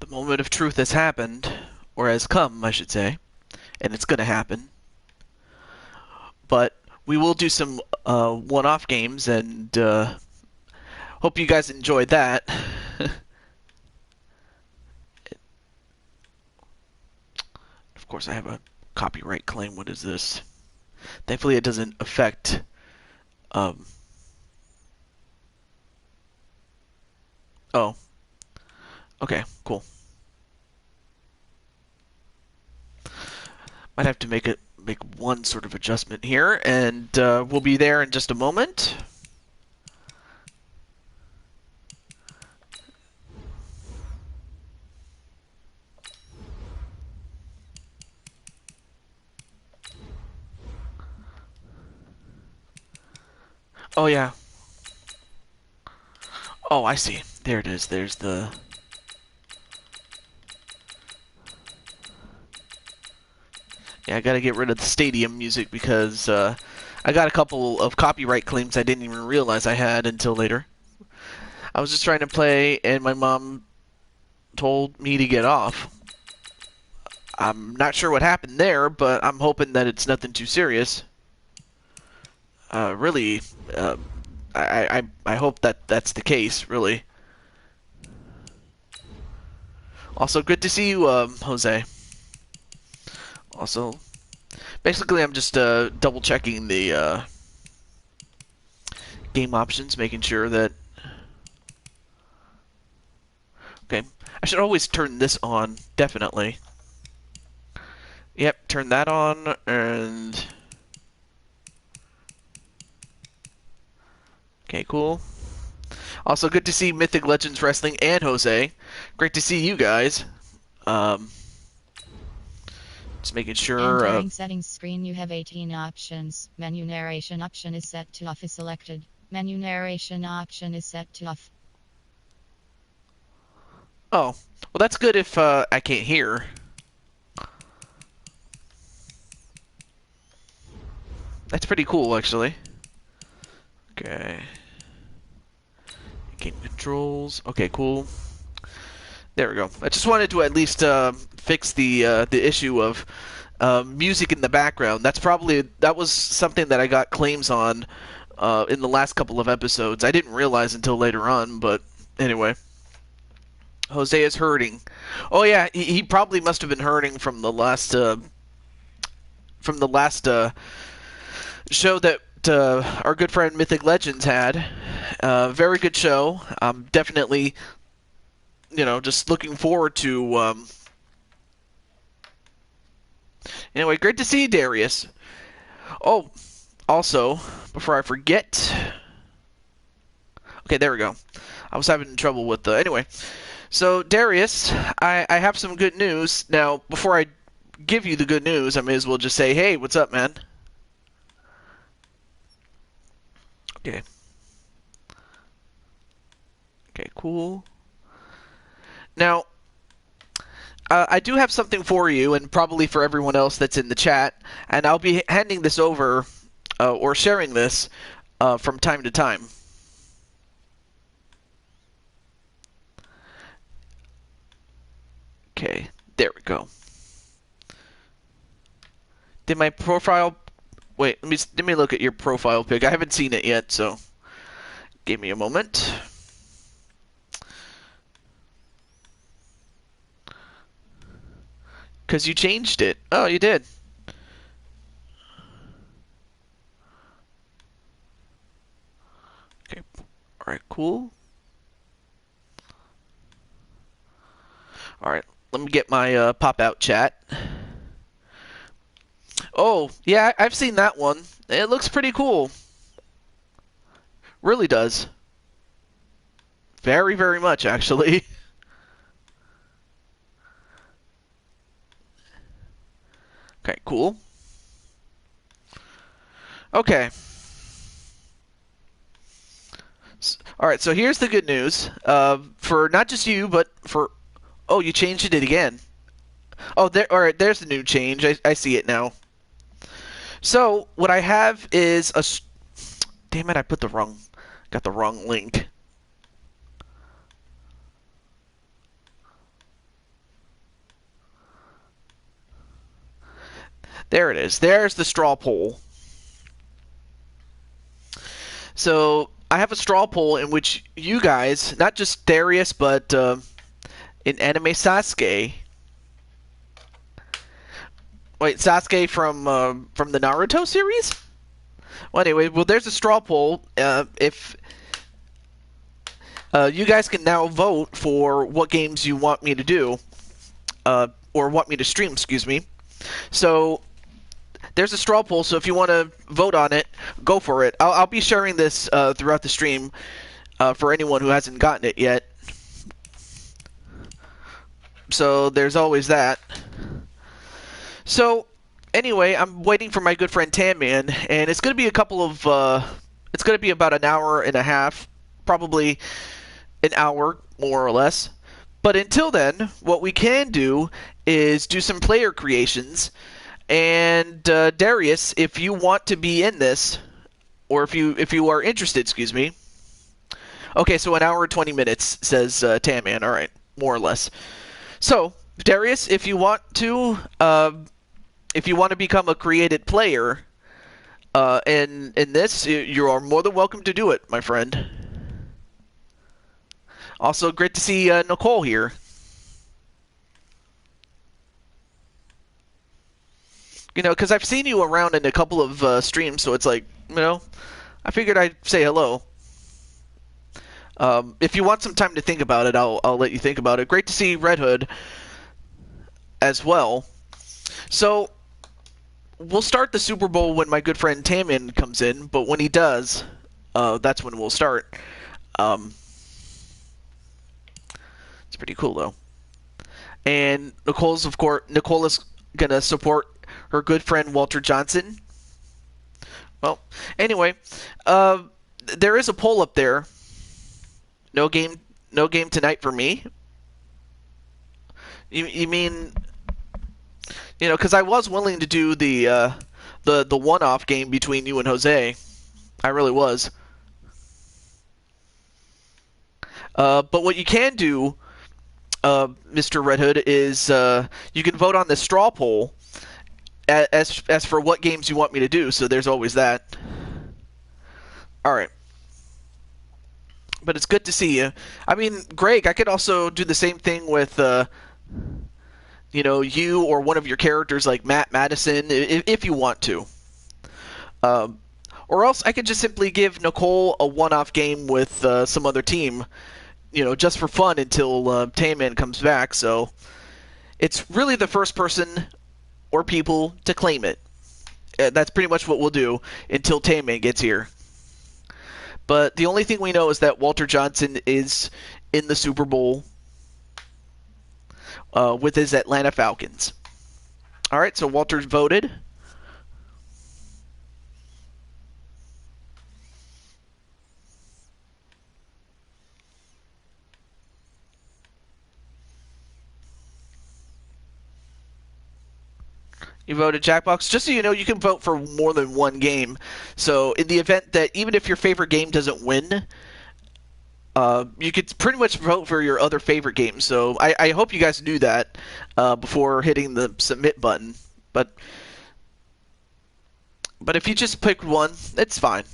The moment of truth has happened, or has come, I should say, and it's going to happen. But we will do some one-off games, and hope you guys enjoyed that. Of course, I have a copyright claim. What is this? Thankfully, it doesn't affect... Oh. Okay, cool. Might have to make one sort of adjustment here, and we'll be there in just a moment. Oh, yeah. Oh, I see. There it is. There's the... Yeah, I gotta get rid of the stadium music because I got a couple of copyright claims I didn't even realize I had until later. I was just trying to play, and my mom told me to get off. I'm not sure what happened there, but I'm hoping that it's nothing too serious. Really, I hope that that's the case, really. Also, good to see you, Jose. Also, basically, I'm just double checking the game options, making sure that... Okay, I should always turn this on, definitely. Yep, turn that on, and... Okay, cool. Also, good to see Mythic Legends Wrestling and Jose. Great to see you guys. Just making sure... Entering settings screen, you have 18 options. Menu narration option is set to off is selected. Menu narration option is set to off. Oh, well that's good if I can't hear. That's pretty cool, actually. Okay. Game controls. Okay, cool. There we go. I just wanted to at least fix the issue of music in the background. That was something that I got claims on in the last couple of episodes. I didn't realize until later on, but anyway. Jose is hurting. Oh yeah, he probably must have been hurting from the last show that our good friend Mythic Legends had. Very good show. Definitely, just looking forward to. Anyway, great to see you, Darius. Oh, also, before I forget. Okay, there we go. I was having trouble with the... Anyway, so Darius, I have some good news. Now, before I give you the good news, I may as well just say, hey, what's up, man? Okay. Okay, cool. Now, I do have something for you, and probably for everyone else that's in the chat, and I'll be handing this over, or sharing this, from time to time. Okay, there we go. Did my profile... Wait, let me look at your profile pic. I haven't seen it yet, so give me a moment. Because you changed it. Oh, you did. Okay, alright, cool. Alright, let me get my pop-out chat. Oh, yeah, I've seen that one. It looks pretty cool. Really does. Very, very much, actually. Okay, cool. Okay. Alright, so here's the good news. For not just you, but for... Oh, you changed it again. Oh, there. Alright, there's the new change. I see it now. So, what I have is a... Damn it, I got the wrong link. There it is. There's the straw poll. So I have a straw poll in which you guys, not just Darius, but in Anime Sasuke. Wait, Sasuke from the Naruto series? Well, anyway, there's a straw poll. If you guys can now vote for what games you want me to do, or want me to stream, excuse me. So there's a straw poll, so if you want to vote on it, go for it. I'll be sharing this throughout the stream for anyone who hasn't gotten it yet. So there's always that. So anyway, I'm waiting for my good friend Tamman, and it's going to be a couple of... it's going to be about an hour and a half, probably an hour, more or less. But until then, what we can do is do some player creations. And Darius, if you want to be in this, or if you are interested, excuse me. Okay, so an hour and 20 minutes, says Tamman. All right, more or less. So, Darius, if you want to become a created player in this, you are more than welcome to do it, my friend. Also, great to see Nicole here. You know, because I've seen you around in a couple of streams, so it's like, you know, I figured I'd say hello. If you want some time to think about it, I'll let you think about it. Great to see Red Hood as well. So, we'll start the Super Bowl when my good friend Tamman comes in, but when he does, that's when we'll start. It's pretty cool, though. And Nicole's gonna support her good friend Walter Johnson. Well, anyway, there is a poll up there. No game tonight for me. You mean, you know, because I was willing to do the one-off game between you and Jose. I really was. But what you can do, Mr. Red Hood, is you can vote on the straw poll as for what games you want me to do. So there's always that. All right. But it's good to see you. I mean, Greg, I could also do the same thing with, you know, you or one of your characters like Matt Madison, if you want to. Or else I could just simply give Nicole a one-off game with some other team, you know, just for fun until Tamman comes back. So it's really the first person or people to claim it. That's pretty much what we'll do until Tamman gets here. But the only thing we know is that Walter Johnson is in the Super Bowl with his Atlanta Falcons. All right, so Walter's voted. You voted Jackbox. Just so you know, you can vote for more than one game. So in the event that even if your favorite game doesn't win, you could pretty much vote for your other favorite games. So I hope you guys do that before hitting the submit button. But if you just pick one, it's fine.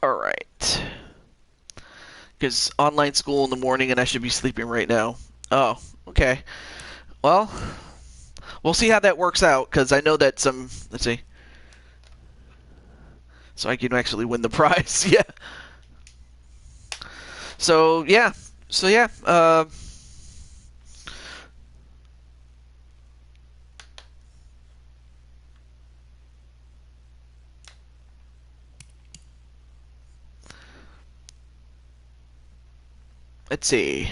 All right. Because online school in the morning and I should be sleeping right now. Oh, okay. Well, we'll see how that works out, because I know that some... Let's see. So I can actually win the prize. Yeah. So, yeah. Let's see.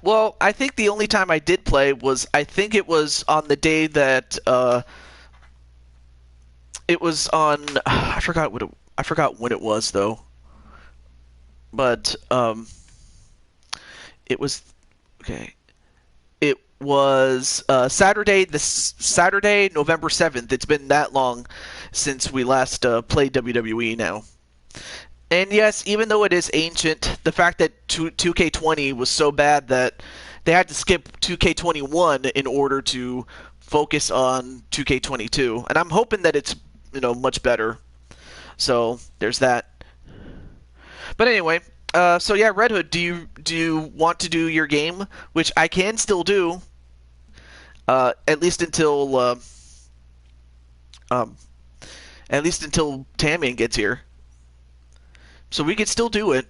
Well, I think the only time I did play was, I think it was on the day that it was on. I forgot when it was though. But it was okay. It was Saturday, November 7th. It's been that long since we last played WWE now. And yes, even though it is ancient, the fact that 2K20 was so bad that they had to skip 2K21 in order to focus on 2K22. And I'm hoping that it's, much better. So, there's that. But anyway, so yeah, Red Hood, do you want to do your game, which I can still do, at least until um, Tamian gets here. So we could still do it.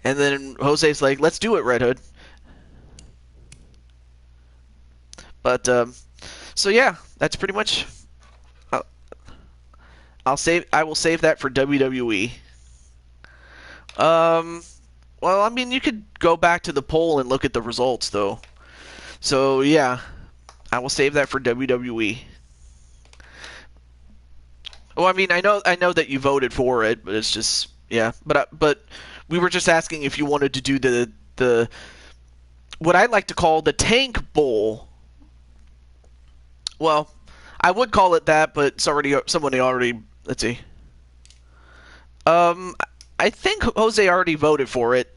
And then Jose's like, "Let's do it, Red Hood." But so yeah, that's pretty much. Uh, I will save that for WWE. Um, well, I mean, you could go back to the poll and look at the results, though. So yeah, I will save that for WWE. Well, I mean, I know that you voted for it, but it's just yeah. But we were just asking if you wanted to do the what I like to call the Tank Bowl. Well, I would call it that, but it's already someone already. Let's see. Um, I think Jose already voted for it.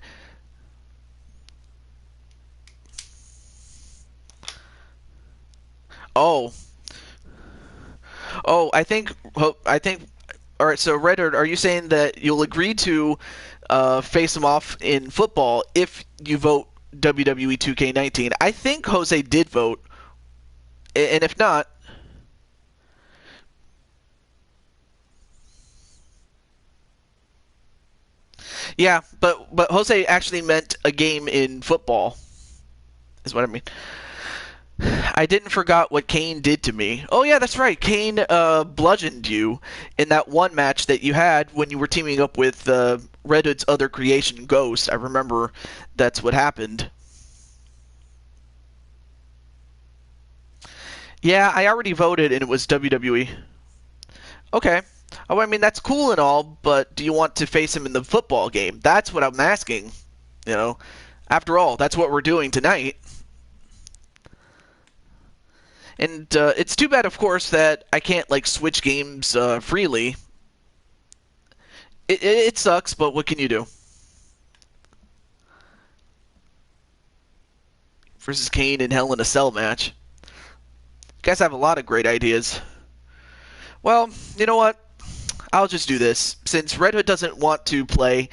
Oh, I think. All right, so Reddit, are you saying that you'll agree to face them off in football if you vote WWE 2K19? I think Jose did vote, and if not, yeah, but Jose actually meant a game in football, is what I mean. I didn't forgot what Kane did to me. Oh yeah, that's right. Kane bludgeoned you in that one match that you had when you were teaming up with Red Hood's other creation, Ghost. I remember that's what happened. Yeah, I already voted and it was WWE. Okay. Oh, I mean that's cool and all, but do you want to face him in the football game? That's what I'm asking. You know, after all, that's what we're doing tonight. And it's too bad, of course, that I can't like switch games freely. It sucks, but what can you do? Versus Kane in Hell in a Cell match. You guys have a lot of great ideas. Well, you know what? I'll just do this. Since Red Hood doesn't want to play,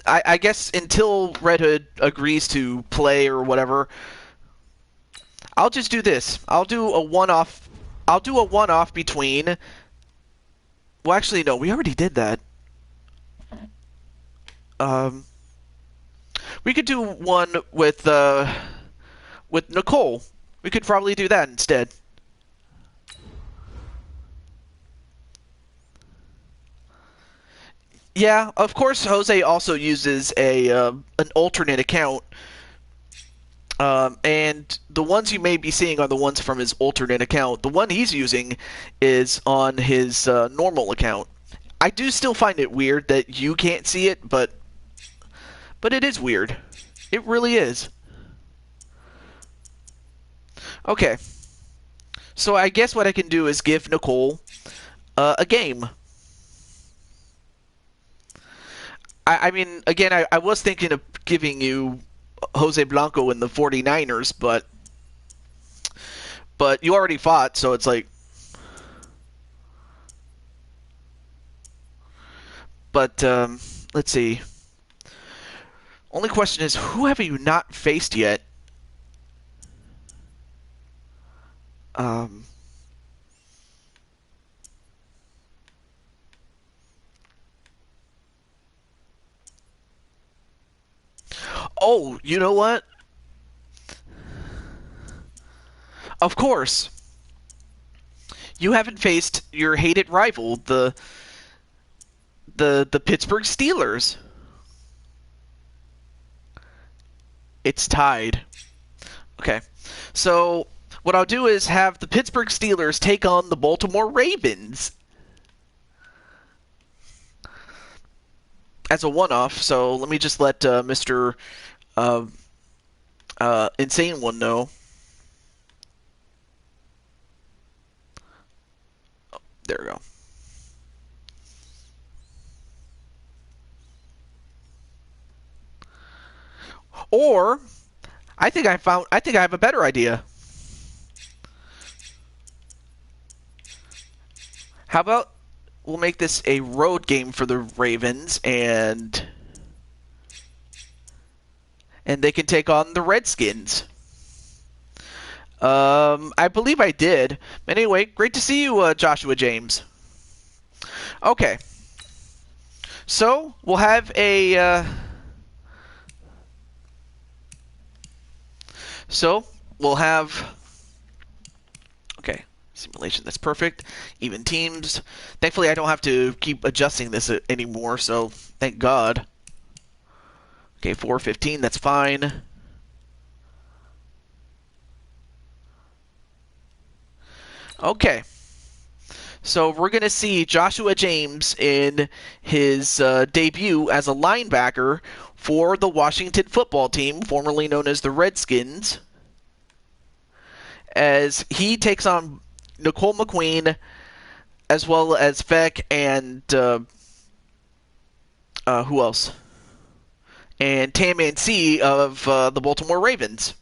I guess until Red Hood agrees to play or whatever, I'll just do this. I'll do a one-off. I'll do a one-off between. Well, actually, no. We already did that. Um, we could do one with Nicole. We could probably do that instead. Yeah, of course. Jose also uses a an alternate account, and the ones you may be seeing are the ones from his alternate account. The one he's using is on his normal account. I do still find it weird that you can't see it, but it is weird. It really is. Okay, so I guess what I can do is give Nicole a game. I mean, again, I was thinking of giving you Jose Blanco in the 49ers, but you already fought, so it's like. But let's see. Only question is, who have you not faced yet? Um, oh, you know what? Of course, you haven't faced your hated rival, the Pittsburgh Steelers. It's tied. Okay, so what I'll do is have the Pittsburgh Steelers take on the Baltimore Ravens as a one-off. So let me just let Mr. Uh, insane one, though. Oh, there we go. Or, I think I have a better idea. How about we'll make this a road game for the Ravens, and they can take on the Redskins. I believe I did. Anyway, great to see you, Joshua James. Okay. So, we'll have a... Okay, simulation, that's perfect. Even teams. Thankfully, I don't have to keep adjusting this anymore, so thank God. Okay, 4:15, that's fine. Okay. So we're going to see Joshua James in his debut as a linebacker for the Washington football team, formerly known as the Redskins, as he takes on Nicole McQueen as well as Feck and who else? And Tam and C of the Baltimore Ravens.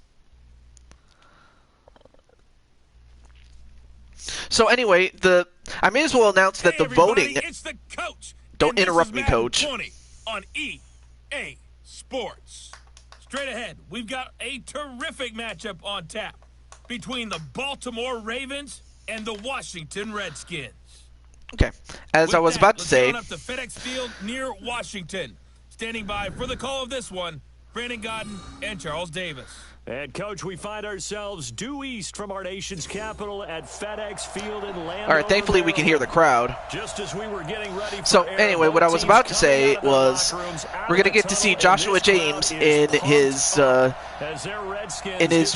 So anyway, I may as well announce that the voting. It's the coach. Don't interrupt me, Coach. 20 on EA Sports. Straight ahead, we've got a terrific matchup on tap between the Baltimore Ravens and the Washington Redskins. Okay, as I was about to say. Let's go up to FedEx Field near Washington. Standing by for the call of this one, Brandon Godden and Charles Davis. And, Coach, we find ourselves due east from our nation's capital at FedEx Field in Landover. All right, thankfully we can hear the crowd. Just as we were getting ready for so, anyway, what I was about to say was we're going to get to see Joshua James in his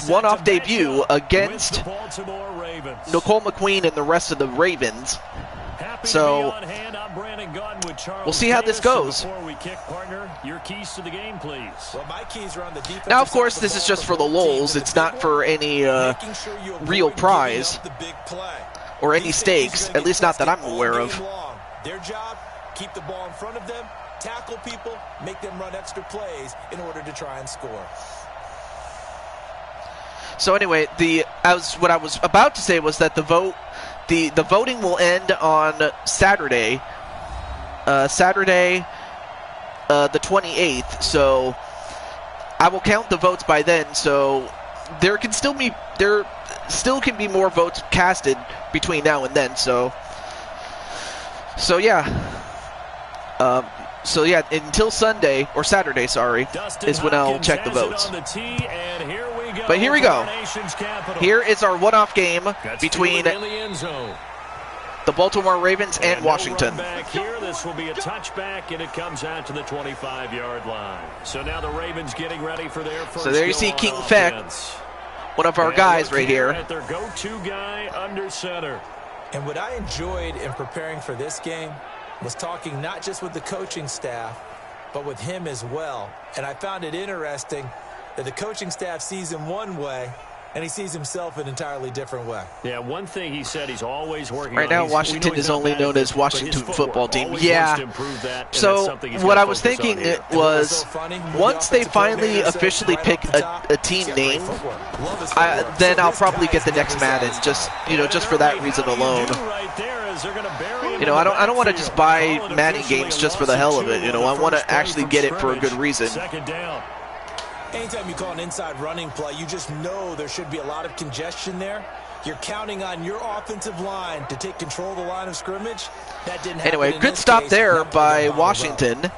one-off debut against Nicole McQueen and the rest of the Ravens. So, we'll see how this goes. Now, of course, this is just for the lulz. It's not for any real prize or any stakes, at least not that I'm aware of. Their job, keep the ball in front of them, tackle people, make them run extra plays in order to try and score. So anyway, what I was about to say was that the voting will end on Saturday. The 28th. So I will count the votes by then. So there still can be more votes casted between now and then. So yeah. Until Sunday or Saturday, sorry, is when I'll check the votes. But here we go. Here is our one-off game between the Baltimore Ravens and Washington. Back here, this will be a touchback, and it comes out to the 25-yard line. So now the Ravens getting ready for their first. So there you see King Feck, one of our guys right here. At their go-to guy under center. And what I enjoyed in preparing for this game was talking not just with the coaching staff, but with him as well. And I found it interesting that the coaching staff sees him one way, and he sees himself an entirely different way. Yeah, one thing he said he's always working right now, Washington is only known as Washington football team. Yeah. So what I was thinking was once they finally officially pick a team name, then I'll probably get the next Madden, just for that reason alone. I don't want to just buy Madden games just for the hell of it. I want to actually get it for a good reason. Second down. Anytime you call an inside running play, you just know there should be a lot of congestion there. You're counting on your offensive line to take control of the line of scrimmage. That didn't happen. Anyway, good stop there by Washington,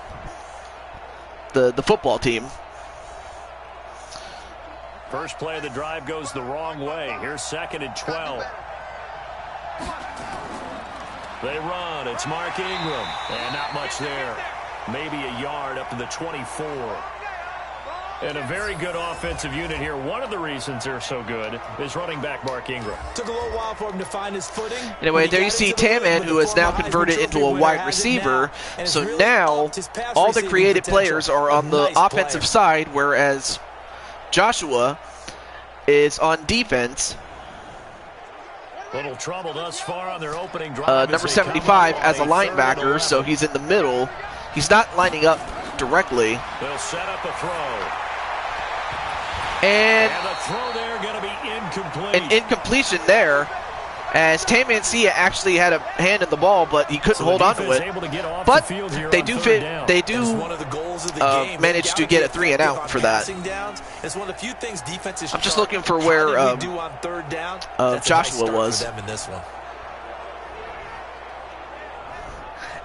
the football team. First play of the drive goes the wrong way. Here's 2nd and 12. They run. It's Mark Ingram. And not much there. Maybe a yard up to the 24. And a very good offensive unit here. One of the reasons they're so good is running back Mark Ingram. Took a little while for him to find his footing. Anyway, there you see Taman, who is now converted into a wide receiver. So now all the creative players are on the offensive side, whereas Joshua is on defense. Little trouble thus far on their opening drive. Number 75 as a linebacker, so he's in the middle. He's not lining up directly. They'll set up a throw. And the throw there going to be incomplete. An incompletion there, as Tam Mancia actually had a hand in the ball, but he couldn't hold on to it. But they do manage to get a 3 and out for that. I'm just looking for where Joshua was.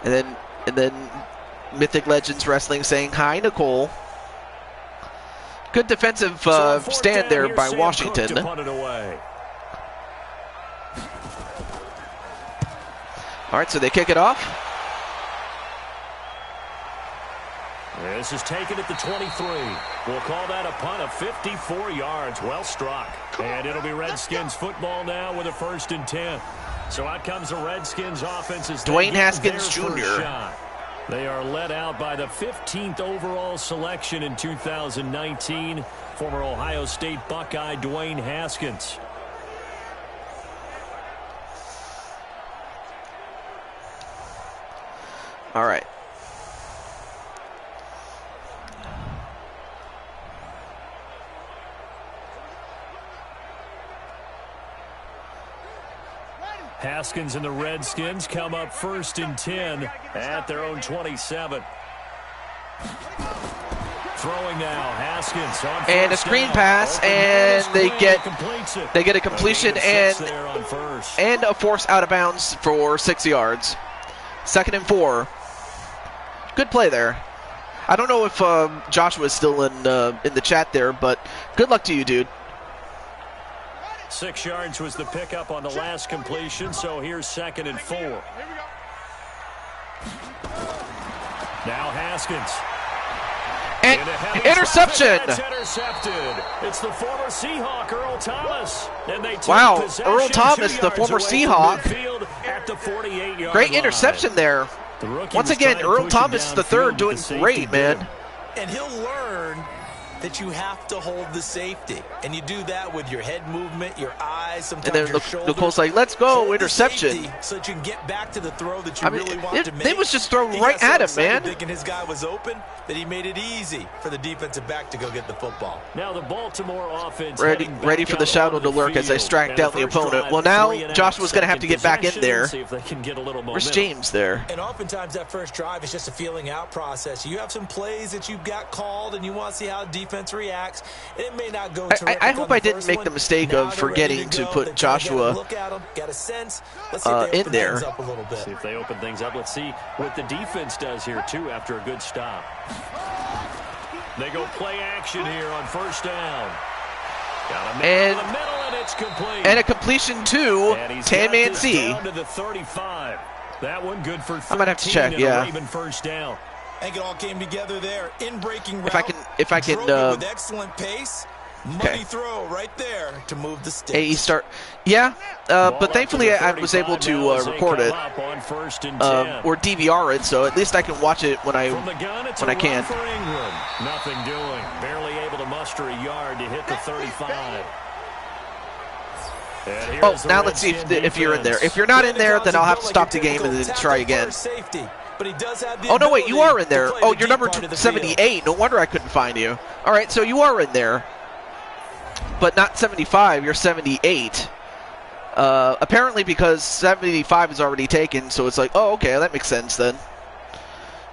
And then Mythic Legends Wrestling saying hi, Nicole. Good defensive stand there by Washington. All right, so they kick it off. This is taken at the 23. We'll call that a punt of 54 yards. Well struck. And it'll be Redskins football now with a 1st and 10. So out comes the Redskins offense. Dwayne Haskins Jr. They are led out by the 15th overall selection in 2019. Former Ohio State Buckeye Dwayne Haskins. All right. Haskins and the Redskins come up 1st and 10 at their own 27. Throwing now, Haskins on and a screen pass, and they get a completion and a force out of bounds for 6 yards. 2nd and 4. Good play there. I don't know if Joshua is still in the chat there, but good luck to you, dude. 6 yards was the pickup on the last completion, so here's 2nd and 4. Now Haskins. And interception. It's intercepted. It's the former Seahawk, Earl Thomas. And they wow, Earl Thomas, the former Seahawk. At the 48-yard great line. Interception there. Once again, Earl Thomas III doing great, man. And he'll learn that you have to hold the safety. And you do that with your head movement, your eyes, sometimes your shoulders. Nicole's like, let's go, interception. So that you can get back to the throw that you really want to make. It was just thrown right at him, man. Thinking his guy was open, that he made it easy for the defensive back to go get the football. Now the Baltimore offense ready for the shadow to lurk as they strike down the opponent. Well, now Joshua's going to have to get back in there. Where's James there? And oftentimes that first drive is just a feeling out process. You have some plays that you've got called, and you want to see how defense reacts. It may not go I hope I didn't make the mistake of forgetting to put Joshua in there. See if they open things up. Let's see what the defense does here, too, after a good stop. They go play action here on 1st down. Got a man in the middle, and it's complete. And a completion to Tam Mancia. Down to the 35. That one good for 13. I might have to check, yeah. I think it all came together there. In breaking route. If I can with excellent pace. Money throw right there to move the sticks. AE start. Yeah, but thankfully I was able to record it or DVR it, so at least I can watch it when I can. Nothing doing. Barely able to muster a yard to hit the 35. Oh, now let's see if you're in there. If you're not in there, then I'll have to stop the game and then try again. Oh, no, wait, you are in there. Oh, you're number 78. No wonder I couldn't find you. All right, so you are in there. But not 75, you're 78. Apparently because 75 is already taken, so it's like, oh, okay, that makes sense then.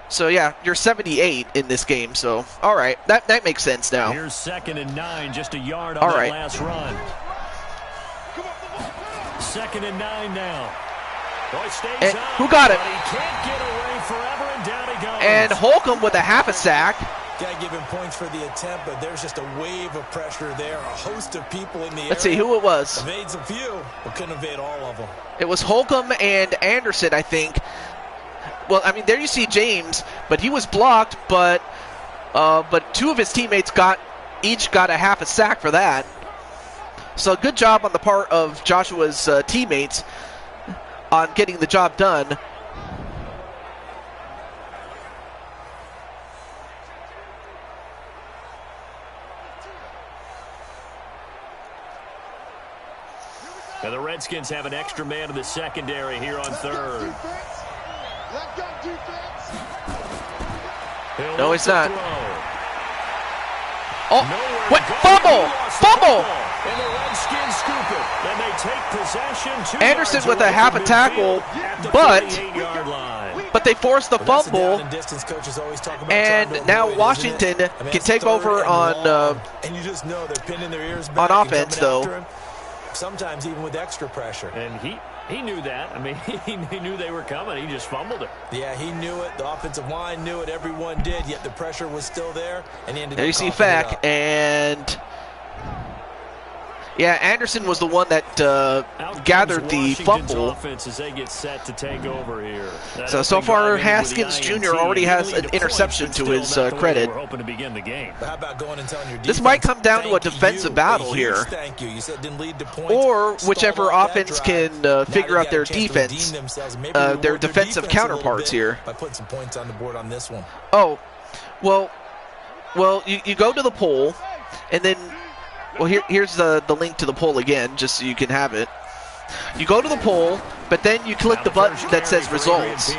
So, yeah, you're 78 in this game, so, all right, that makes sense now. Here's 2nd and 9, just a yard on that last run. 2nd and 9 now. Boy, stays up, who got it? But he can't get away forever, and down he goes. And Holcomb with a half a sack. Got to give him points for the attempt, but there's just a wave of pressure there. A host of people in the Let's see who it was. Evades a few, but couldn't evade all of them. It was Holcomb and Anderson, I think. Well, I mean, there you see James, but he was blocked, but 2 of his teammates each got a half a sack for that. So good job on the part of Joshua's teammates on getting the job done. And the Redskins have an extra man in the secondary here on third. No, it's not. Oh, what? Fumble! Fumble! And the Redskins scoop it. Then they take possession. Anderson with a half a tackle, but they forced the fumble, and now Washington can take over on offense, though. Sometimes even with extra pressure. And he knew that. I mean, he knew they were coming. He just fumbled it. Yeah, he knew it. The offensive line knew it. Everyone did, yet the pressure was still there, and he ended up There you see coughing it Fack, up. And yeah, Anderson was the one that gathered the fumble. Offense as they get set to take over here. So far, Haskins Jr. already has an interception to his credit. We're hoping to begin the game. How about going and telling your This might come down to a defensive battle here, Thank you. You said didn't lead to points. or whichever Stalled out that offense drive. can figure Now out they their got a chance to defense, redeem themselves, maybe their reward their defensive defense a little counterparts bit here. by putting some points on the board on this one. Oh, well, you go to the poll, and then, well, here's the link to the poll again, just so you can have it. You go to the poll, but then you click the button that says results.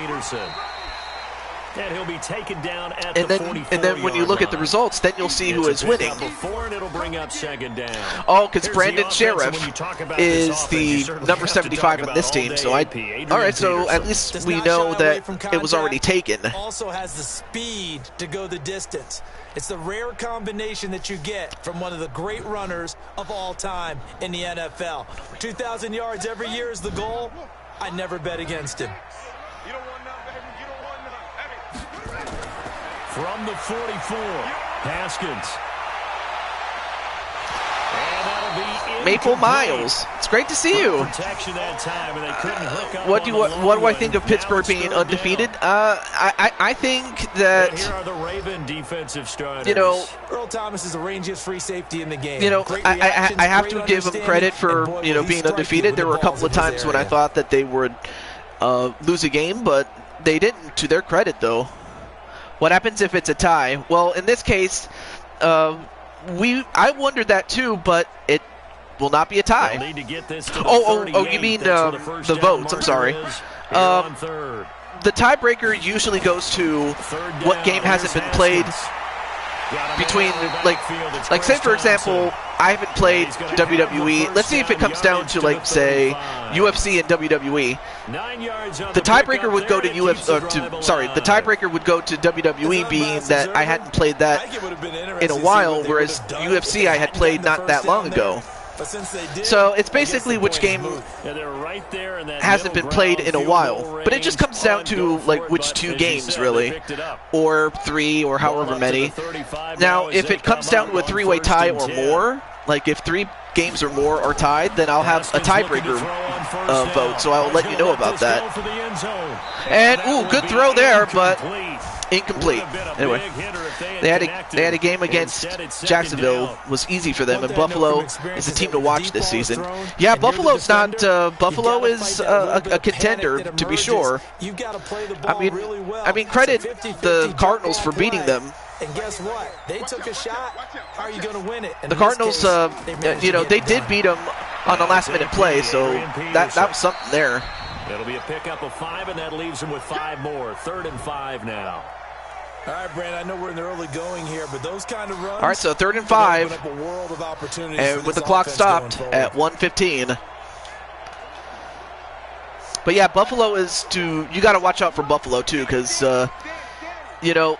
And he'll be taken down at And the then when you look at the results, then you'll see who is winning. Before, and it'll bring up second down. Oh, because Here's Brandon the offense, Sheriff and when you talk about is this offense, the you certainly number have to 75 talk on this about team. So Adrian all right, so Peterson. at least Does we not know shy away that from it was already contact, taken. Also has the speed to go the distance. It's the rare combination that you get from one of the great runners of all time in the NFL. 2,000 yards every year is the goal. I never bet against him. From the 44, Haskins. And that'll be Maple incomplete. Miles, it's great to see you. Protection that time, and they couldn't hook up What on do the long what do I one. think of Now Pittsburgh it's being third undefeated? down. I think And here that, are the Raven defensive starters. you know, Earl Thomas is the rangiest free safety in the game. You know, Great I reactions, have great to give him credit for, understanding, and boy, you know, will he being strike you undefeated. with There the were a couple balls of in his times when I area. thought that they would lose a game, but they didn't, to their credit, though. What happens if it's a tie? Well, in this case, I wondered that too, but it will not be a They'll tie. need to get this to the Oh, you 38. mean That's where the first the down votes, I'm marker sorry. is. Here on third. The tiebreaker usually goes to Third what down. game hasn't Here's been played Haskins. Got him between, out of the like backfield. It's say Chris for example, Thompson. I haven't played He's gonna have the WWE. first Let's see if it down, comes down yardage to, to like, the say, 35. UFC and WWE. 9 yards on The tiebreaker pickup would go there, to and it keeps the UFC. drive Sorry, the alive. tiebreaker would go to WWE, being that I hadn't played I that think it would have been in interesting a to see while, what they whereas would have done UFC if they I had hadn't played gotten the not that first long down ago. there. But since they did, So it's I guess basically the which point game is moot. Yeah, they're right there in that hasn't been middle played ground in a field while. goal But it just range. comes down On, to, go for like, it, which but two as you games, said, they really, picked it up. or 3, or Ball however up to many. the 35 Now, as if they it comes come down out to a on 3-way first tie and or 10. more, like if 3 games or more are tied, then I'll have a Haskins looking to tiebreaker throw on first vote, down. so I'll let you know about This go that. for the end zone. And, that ooh, will good be throw there, but incomplete. incomplete. Would have been a Anyway, big hitter if they had connected. a game against Instead, it's second Jacksonville, down. was easy for them, One and thing I know from Buffalo experience is a is team that to when the watch deep this ball is season. thrown Yeah, and you're the Buffalo's not. defender, Buffalo you gotta is fight that little bit a of contender, panic that to be emerges. sure. You got to play the ball really well. I mean, credit It's a 50-50 the Cardinals drop for ball beating play. them. And guess what? They took a shot. How are you going to win it? And The in this Cardinals, case, they managed to get they it did done. beat them on a last-minute play, so Adrian that Peterson. was something there. It'll be a pickup of 5, and that leaves him with 5 more. 3rd and 5 now. All right, Brand, I know we're in the early going here, but those kind of runs. All right, so 3rd and open 5, up a world of opportunities and for with the this clock offense stopped going at forward. 1:15. But yeah, Buffalo is to. You got to watch out for Buffalo too, because you know,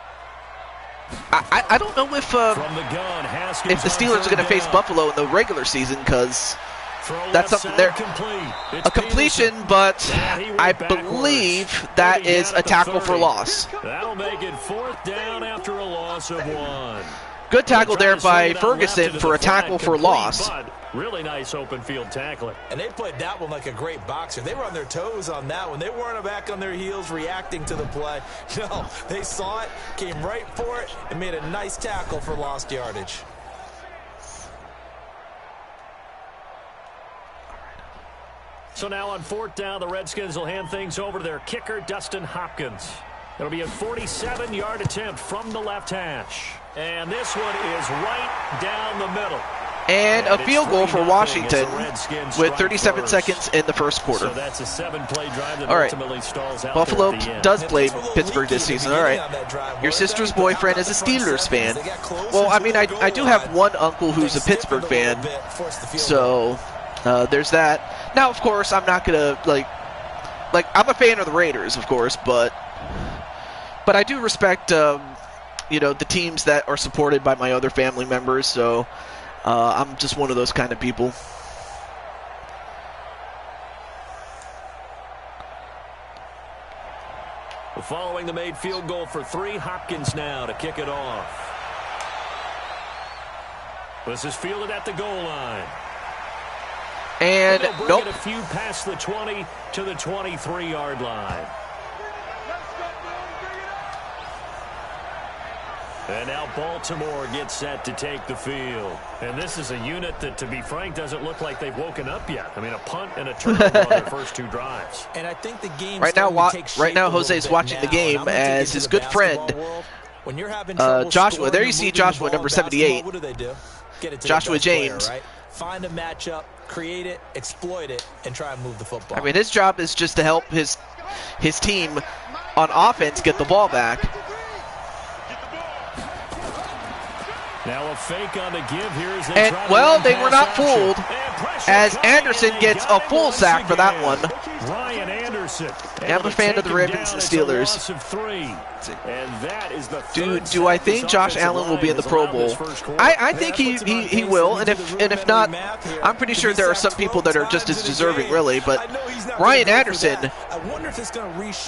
I don't know if From the gun, Haskins the on Steelers are going to 3rd face down. Buffalo in the regular season, because Throw that's left something side there. complete. It's A completion, Peterson. but Yeah, he went I backwards. believe that Maybe is down a at the tackle for 30. loss. That'll make it 4th down after a loss of 1. Good tackle They're there trying by to send it out left Ferguson into for the a tackle flat, for complete, loss. but really nice open field tackling. And they played that one like a great boxer. They were on their toes on that one. They weren't back on their heels reacting to the play. No, they saw it, came right for it, and made a nice tackle for lost yardage. So now on 4th down, the Redskins will hand things over to their kicker, Dustin Hopkins. It'll be a 47-yard attempt from the left hash. And this one is right down the middle. And a field goal for 3-0 Washington as the Redskins with strike 37 first. seconds in the first quarter. So that's a 7-play drive that All right. ultimately stalls out Buffalo there at the end. does play Pittsburgh this season. All right. Your sister's boyfriend is a Steelers fan. Well, I mean, I do have one uncle who's a Pittsburgh fan, so there's that. Now, of course, I'm not gonna like I'm a fan of the Raiders, of course, but I do respect the teams that are supported by my other family members. So I'm just one of those kind of people. Following the made field goal for 3, Hopkins now to kick it off. This is fielded at the goal line. And they'll bring nope. it a few past the 20 to the 23-yard line. And now Baltimore gets set to take the field. And this is a unit that, to be frank, doesn't look like they've woken up yet. I mean, a punt and a turnover on their first 2 drives. And I think the game right now Jose's watching the game as his good friend Joshua. There you see Joshua, number 78. What do? Get it to Joshua the player, James. Right? Find a matchup, create it, exploit it, and try and move the football. I mean, his job is just to help his team on offense get the ball back. Now a fake on the give here as and well, they were not fooled, as Anderson gets a full sack for that one. Ryan Anderson. I'm a fan of the Ravens and Steelers. And that is the do I think Josh Allen will be in the Pro Bowl? I think he will, and if not, I'm pretty sure there are some people that are just as deserving, really. But Ryan Anderson,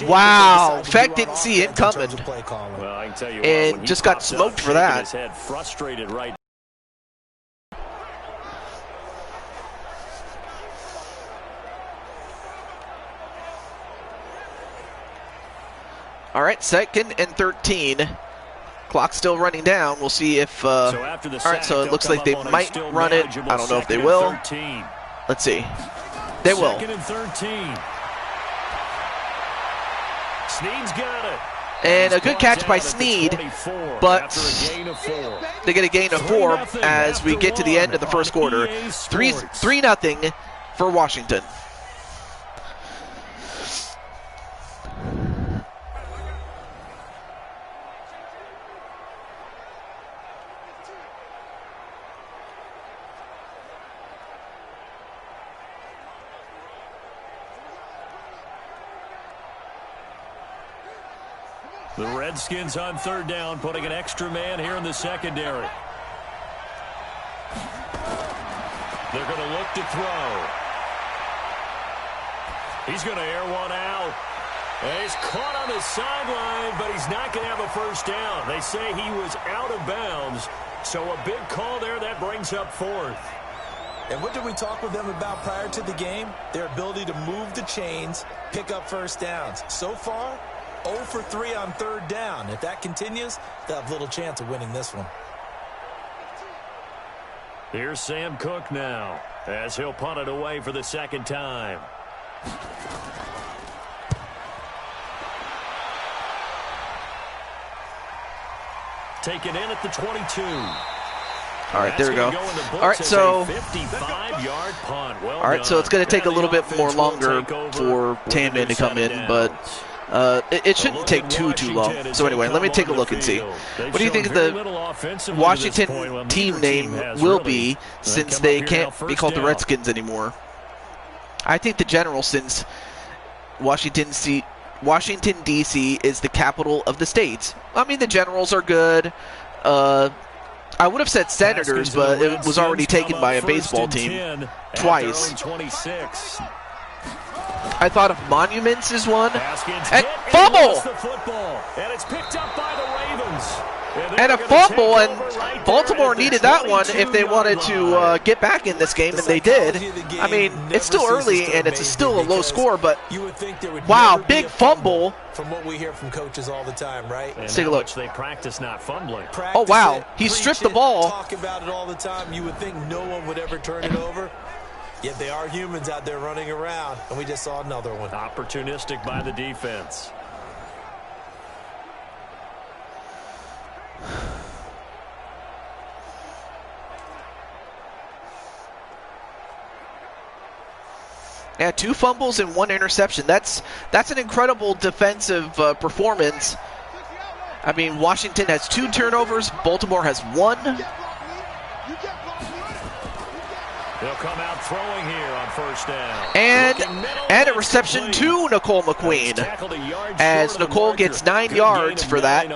wow, Feck didn't see it coming, and just got smoked for that. Frustrated right. All right, 2nd and 13. Clock still running down. We'll see if. All right, so it looks like they might run it. I don't know if they will. Let's see. They will. 2nd and 13. Snead's got it. And a good catch by Snead, but they get a gain of 4 as we get to the end of the first quarter. 3-0 for Washington. The Redskins on 3rd down, putting an extra man here in the secondary. They're going to look to throw. He's going to air one out. And he's caught on the sideline, but he's not going to have a first down. They say he was out of bounds, so a big call there that brings up 4th. And what did we talk with them about prior to the game? Their ability to move the chains, pick up first downs. So far, 0 for 3 on 3rd down. If that continues, they'll have little chance of winning this one. Here's Sam Cook now, as he'll punt it away for the 2nd time. Taken in at the 22. All right, there we go. All right, so 55-yard punt. Well all right, done. so it's going to take a little bit more longer for Taman to come in, but it shouldn't take too long. So anyway, let me take a look and see. What do you think the Washington team name will be, since they can't be called the Redskins anymore? I think the General, since Washington, D.C. is the capital of the state. I mean, the Generals are good. I would have said Senators, but it was already taken by a baseball team twice. I thought of Monuments as one. And fumble! And it's picked up by the Ravens. And a fumble, and Baltimore needed that one if they wanted to get back in this game, and they did. I mean, it's still early, and it's still a low score, but wow, big fumble. From what we hear from coaches all the time, right? Let's take a look. They practice not fumbling. Oh, wow. He stripped the ball. Talk about it all the time. You would think no one would ever turn it over. Yet they are humans out there running around, and we just saw another one. Opportunistic by the defense. Yeah, 2 fumbles and 1 interception. That's an incredible defensive performance. I mean, Washington has 2 turnovers. Baltimore has 1. They'll come out throwing here on first down. And a reception to Nicole McQueen, as Nicole gets 9 yards for that,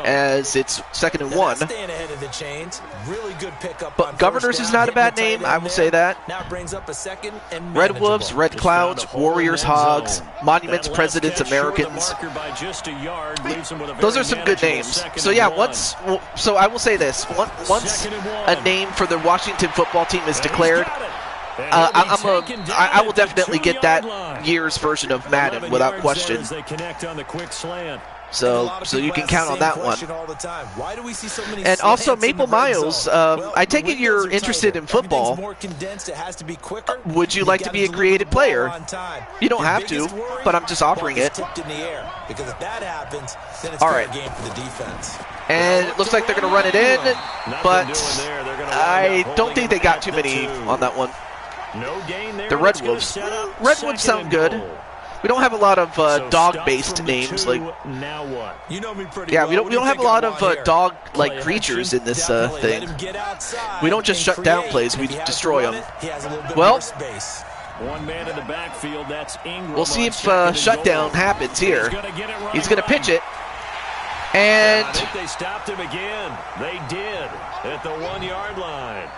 as it's 2nd and 1. Staying ahead of the chains. Really good pickup. But Governors is not a bad name, I will say that. Now brings up a 2nd and Red Wolves, Red Clouds, Warriors, Hogs, Monuments, Presidents, Americans. Those are some good names. So yeah, so I will say this: once a name for the Washington football team is declared, I will definitely get that year's version of Madden without question. So you can count on that one. And also Maple Miles, I take it you're interested in football. Would you like to be a creative player? You don't have to, but I'm just offering it. All right. And it looks like they're going to run it in, but I don't think they got too many on that one. The Red Wolves. Red Wolves sound good. We don't have a lot of dog-based names, like. Yeah, we don't have a lot of dog-like creatures in this thing. We don't just shut down plays; we destroy them. Well, one man in the backfield. That's Ingram. We'll see if shutdown happens here. He's going to pitch it, and I think they stopped him again. They did at the 1-yard line.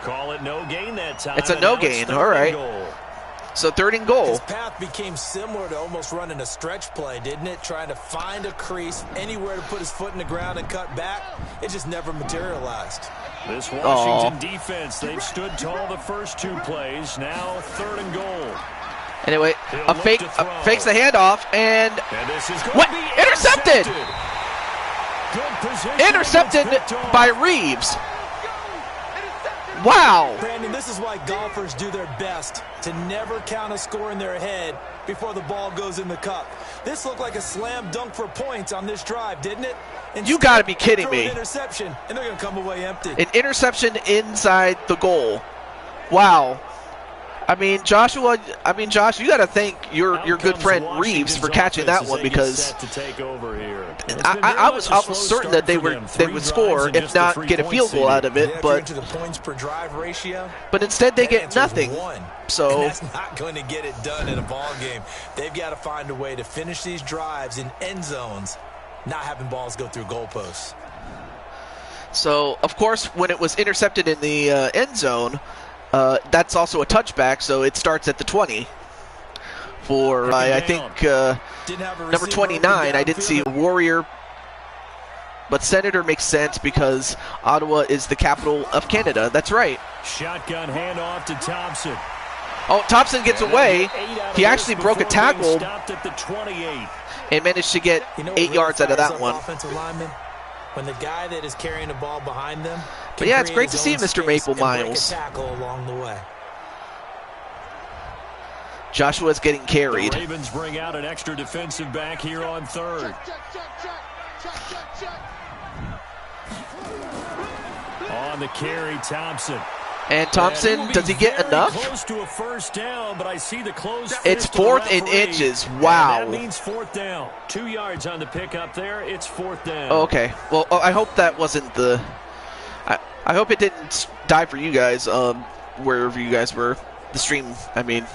Call it no gain that time. It's a no gain. All right. So 3rd and goal. His path became similar to almost running a stretch play, didn't it? Trying to find a crease, anywhere to put his foot in the ground and cut back. It just never materialized. This Washington defense, they've stood tall the first 2 plays. Now 3rd and goal. Anyway, fakes the handoff, and this is what? Intercepted! Intercepted by Reeves. Wow. Brandon, this is why golfers do their best to never count a score in their head before the ball goes in the cup. This looked like a slam dunk for points on this drive, didn't it? You got to be kidding me. An interception, and they're going to come away empty. An interception inside the goal. Wow. I mean, Josh, you got to thank your good friend Reeves for catching that one, because I was certain that they would score, if not get a field goal out of it, but instead they get nothing. So that's not going to get it done in a ball game. They've got to find a way to finish these drives in end zones, not having balls go through goalposts. So of course, when it was intercepted in the end zone, that's also a touchback, so it starts at the 20 for, I think, number 29. I didn't see a Warrior, but Senator makes sense because Ottawa is the capital of Canada. That's right. Shotgun handoff to Thompson. Oh, Thompson gets away. He actually broke a tackle and managed to get 8 yards out of that one. When the guy that is carrying the ball behind them, but yeah, it's great to see Mr. Maple Miles. Tackle along the way. Joshua's getting carried. The Ravens bring out an extra defensive back here on 3rd. On the carry, Thompson. And Thompson, does he get enough? Close to a first down, but I see the close. It's 4th and inches. Wow. And that means 4th down. 2 yards on the pickup there. It's 4th down. Oh, okay. Well, I hope that wasn't the. I hope it didn't die for you guys. Wherever you guys were, the stream. I mean,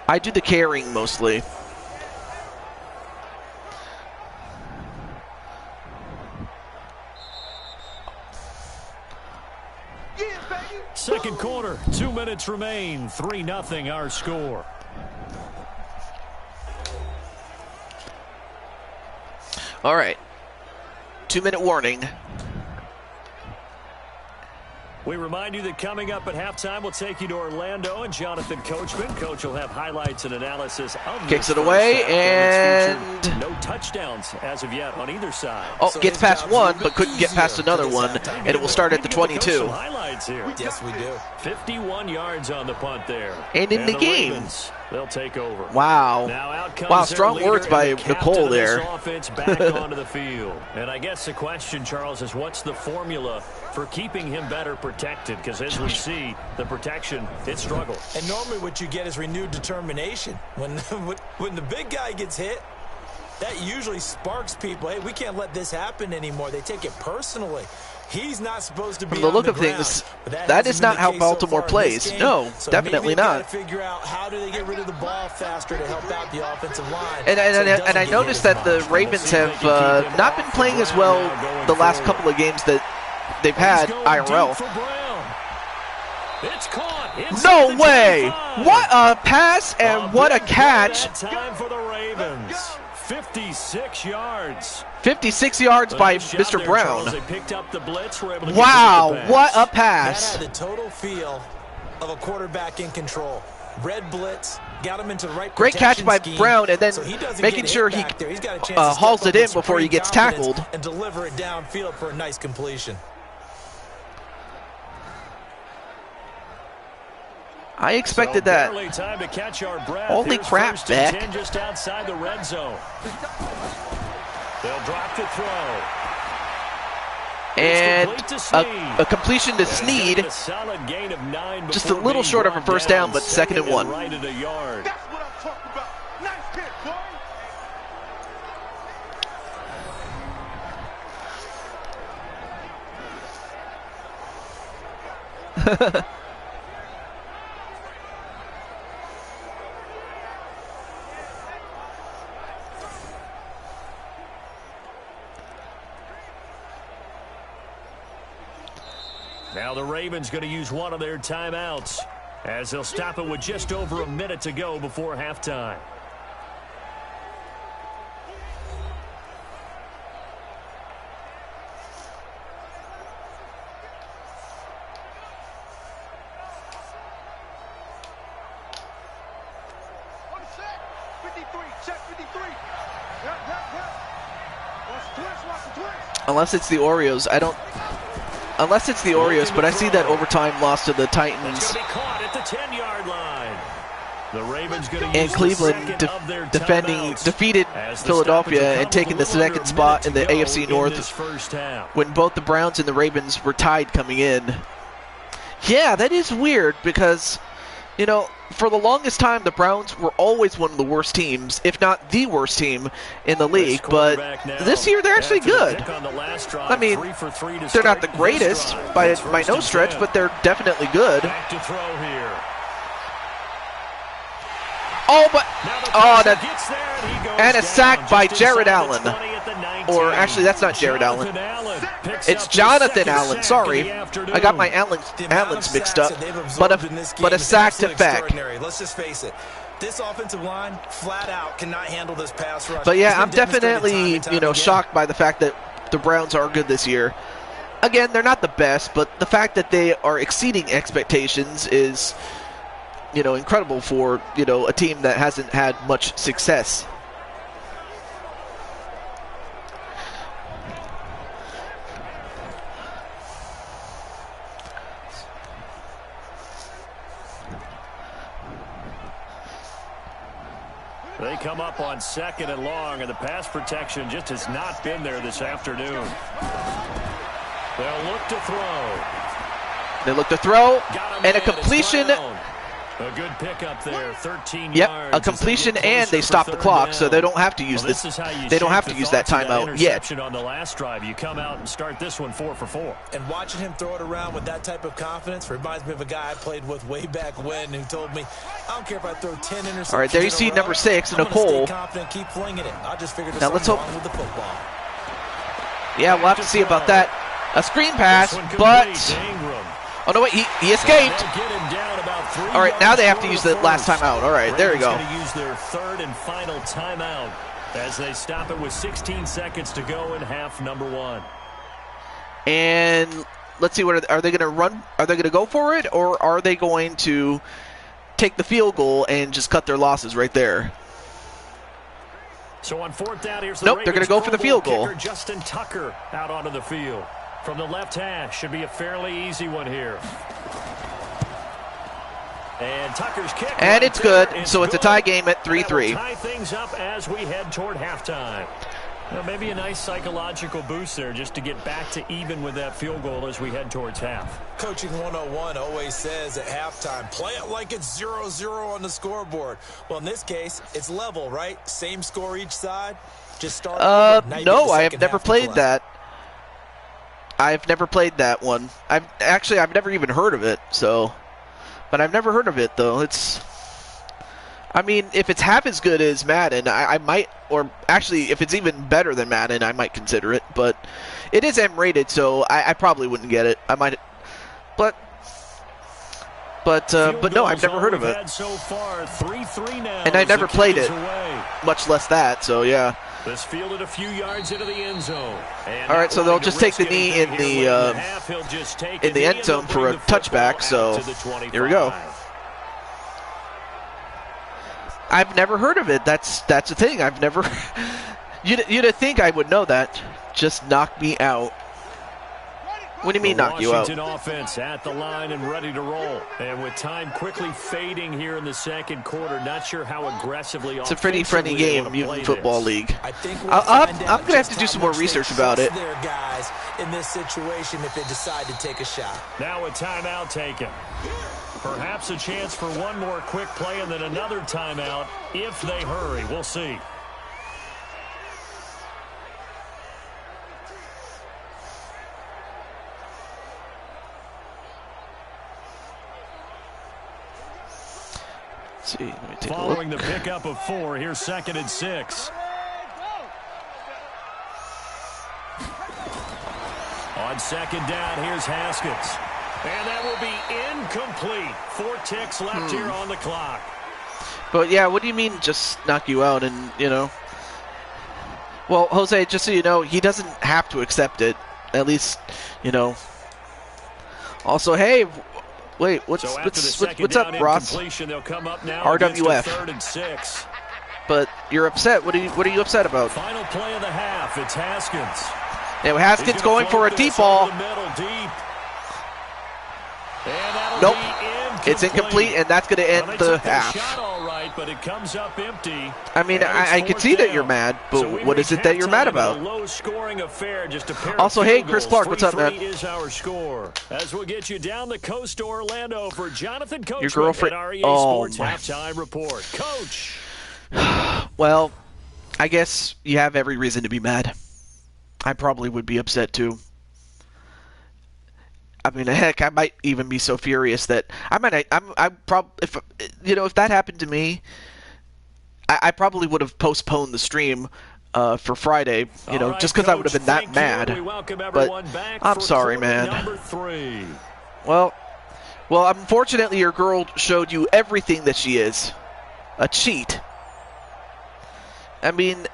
I do the carrying mostly. Second quarter, 2 minutes remain. 3-0 our score. All right. 2-minute warning. We remind you that coming up at halftime, we'll take you to Orlando and Jonathan Coachman. Coach will have highlights and analysis of kicks it away, and no touchdowns as of yet on either side. Oh, gets past one, but couldn't get past another one, and it will start at the 22. highlights here. Yes, we do. 51 yards on the punt there. And in the game. Ravens, they'll take over. Wow. Now out comes Wow, their strong leader words and by the captain Nicole of this there. offense back onto the field. And I guess the question, Charles, is what's the formula for keeping him better protected? Because as we see, the protection, it struggled. And normally what you get is renewed determination. When the big guy gets hit, that usually sparks people. Hey, we can't let this happen anymore. They take it personally. He's not supposed to be From the look on of ground, things, but that is not how so Baltimore far in plays. this game. No, So definitely maybe they've not. got to figure out how do they get rid of the ball faster to help out the offensive line. And so it doesn't I get noticed hit that as the much. Ravens have not been playing as well the last couple of games that they've had IRL. It's caught. No way! What a pass and what a catch! Time for the Ravens. 56 yards. 56 yards by Mr. Brown. They picked up the blitz, were able to Wow, complete the what a That pass! had the total feel of a quarterback in control. Red blitz, got him into the right Great catch protection by scheme, Brown, and then so he doesn't making get sure hit he back there. He's got a chance to step hauls up it in with before he supreme gets confidence tackled. and deliver it downfield for a nice completion. I expected that. Barely time to catch our breath. Holy Here's crap, first and Beck. 10 just outside the red zone. They'll drop to throw. And It's complete to Snead. a completion to Snead. A solid gain of 9 Just a before little being short of a brought first down, but second second and one. right at a yard. That's what I'm talking about. Nice hit, boy. Now the Ravens going to use one of their timeouts as they'll stop it with just over a minute to go before halftime. On the set. 53. Check 53. Yep, yep, yep. Watch the twist. Watch the twist. Unless it's the Oreos, I don't. Unless it's the Oreos, but I see that overtime loss to the It's Titans. going to be caught at the 10-yard line. The Ravens going to And use Cleveland the second of their defending timeouts defeated as the Philadelphia stoppage will and come taking the with a little under second a spot in minute the to AFC go in North this first half. when both the Browns and the Ravens were tied coming in. Yeah, that is weird because, you know, for the longest time the Browns were always one of the worst teams, if not the worst team in the league, but this year they're actually good. I mean, they're not the greatest by no stretch, but they're definitely good. Back to throw here. Oh, but that, Gets there and he goes and a down sack by just Jared inside the Allen. 20 at the 19. Or actually, that's not Jared Allen. Jonathan Allen picks It's up his Jonathan second Allen. sack Sorry, of the afternoon. I got my The amount of Allens mixed sacks up. that they've But absorbed in this game a is sack to absolutely Beck. extraordinary. Let's just face it. This offensive line, flat out, cannot handle this pass rush. But yeah, It's been I'm definitely demonstrated time and time again. shocked by the fact that the Browns are good this year. Again, they're not the best, but the fact that they are exceeding expectations is, incredible for a team that hasn't had much success. They come up on second and long, and the pass protection just has not been there this afternoon. They'll look to throw. They look to throw, Got him and a in. It's completion. Brown. A good pickup there, 13 Yep, yards. a completion, and they stop the clock, so they don't have to use this. They don't have to use that timeout yet. On the last drive, you come out and start this one 4 for 4. And watching him throw it around with that type of confidence reminds me of a guy I played with way back when who told me, I don't care if I throw 10 interceptions. All right, there you see number 6, Nicole. Stay confident, keep flinging it. I just figured Now let's hope. wrong with the football. Yeah, we'll have to see about that. A screen pass, This one but complete to Ingram. oh no, wait, he escaped. They'll get him down about 3 All right, now they have to yards use the short last of timeout. All right, there we go. Ravens gonna use their third and final timeout as they stop it with 16 seconds to go in half number 1. And let's see, what are they going to run? Are they going to go for it, or are they going to take the field goal and just cut their losses right there? So on 4th down, here's the Nope, they're Ravens gonna go for the Pro Bowl field goal. kicker, Justin Tucker out onto the field. From the left hash, should be a fairly easy one here. And Tucker's kick. And right it's good. there. So it's a tie game at 3-3. That will tie things up as we head toward halftime. Well, maybe a nice psychological boost there just to get back to even with that field goal as we head towards half. Coaching 101 always says at halftime, play it like it's 0-0 on the scoreboard. Well, in this case, it's level, right? Same score each side. Just start. No, I have never played that. I've never played that one. I've never even heard of it. But I've never heard of it though. I mean, if it's half as good as Madden, I might, or actually, if it's even better than Madden, I might consider it. But it is M-rated, so I probably wouldn't get it. I might, but no, I've never heard of it. So far, 3-3 now, and I never played it, much less that. So yeah. This fielded a few yards into the end zone. All right, so they'll just take the knee in the end zone for a touchback. So here we go. I've never heard of it. That's the thing. I've never. You'd think I would know that. Just knock me out. What do you mean knock you out? Washington offense at the line and ready to roll. And with time quickly fading here in the second quarter, not sure how aggressively. It's a pretty friendly game, Mutant Football League. I'm going to have to do some more research about it. Their guys in this situation if they decide to take a shot. Now a timeout taken. Perhaps a chance for one more quick play and then another timeout if they hurry. We'll see. Let's see. Let me take Following a look. the pickup of 4, here's 2nd and 6. On 2nd down, here's Haskins. And that will be incomplete. 4 ticks left here on the clock. But yeah, what do you mean just knock you out and, Well, Jose, just so you know, he doesn't have to accept it. At least, Also, hey, wait, what's up, Ross? They'll come up now RWF. 3rd and 6. But you're upset. What are you upset about? Final play of the half. It's Haskins. Yeah, Haskins going for a deep ball. Nope. It's incomplete, and that's going to end the half. Shot all right, but it comes up empty. I mean, I can see that you're mad, but what is it that you're mad about? Low-scoring affair, just a pair Also, of hey, field Chris goals. Clark, what's up, man? 3-3 is our score. As we'll get you down the coast to Orlando for Jonathan Coachman Your girlfriend. at REA Oh, Sports my. Halftime Report. Coach. Well, I guess you have every reason to be mad. I probably would be upset too. I mean, heck, I might even be so furious that if that happened to me, I probably would have postponed the stream for Friday, Right, just because I would have been that mad. But I'm sorry, man. Number 3. Well, unfortunately, your girl showed you everything that she is. A cheat. I mean,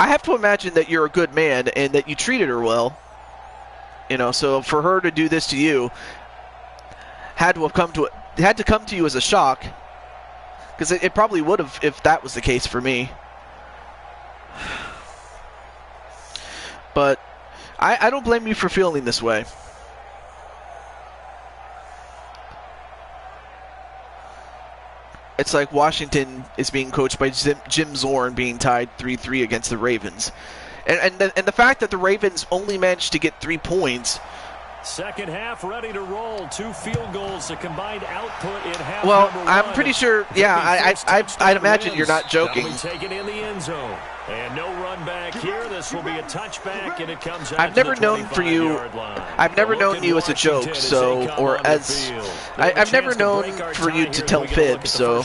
I have to imagine that you're a good man and that you treated her well. So for her to do this to you had to come to you as a shock, because it probably would have if that was the case for me. But I don't blame you for feeling this way. It's like Washington is being coached by Jim Zorn being tied 3-3 against the Ravens. And the fact that the Ravens only managed to get 3 points. Second half ready to roll. 2 field goals, the combined output in half. Well, I'm pretty sure, yeah, I'd imagine you're not joking. Taken in the end zone. And no run back here. This will be a touchback, and it comes out. I've never known for you. I've never known you as a joke, so I've never known for you to tell fibs, so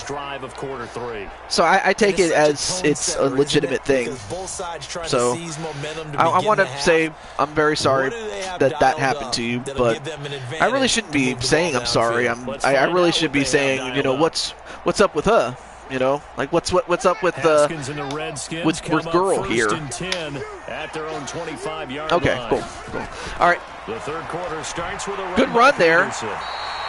I take it as it's a legitimate thing. So I want to say I'm very sorry that happened to you, but I really shouldn't be saying I'm sorry. I really should be saying, what's up with her? Like what's up with with girl here? At their own 25-yard okay, line. cool. All right. The third quarter starts with a good run there.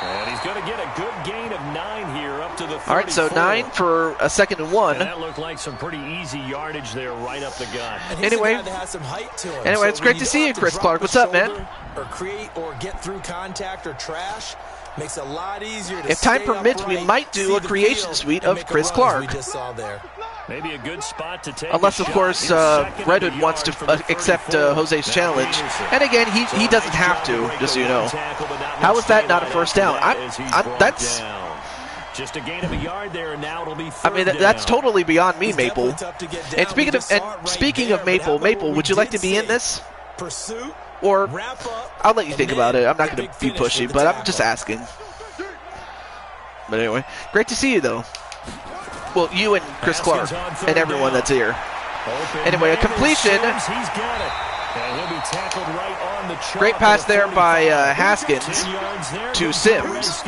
And he's going to get a good gain of 9 here up to the 34. All right, so 9 for a 2nd and 1. And that looked like some pretty easy yardage there right up the gut. Anyway, it's great to see you, Chris Clark. What's up, man? Or create or get through contact or trash makes it a lot easier to if time permits, we might do a creation suite of Chris Clark. We just saw there. Maybe a good spot to take. Unless, of course, Redwood wants to accept Jose's challenge. And again, he doesn't have to, just so you know. How is that not a first down? That's... Just a gain of a yard there, and now it'll be that's totally beyond me, Maple. And speaking of Maple, would you like to be in this? Or I'll let you think about it. I'm not going to be pushy, but I'm just asking. But anyway, great to see you, though. Well, you and Chris Clark and everyone that's here. Anyway, a completion. Great pass there by Haskins to Sims.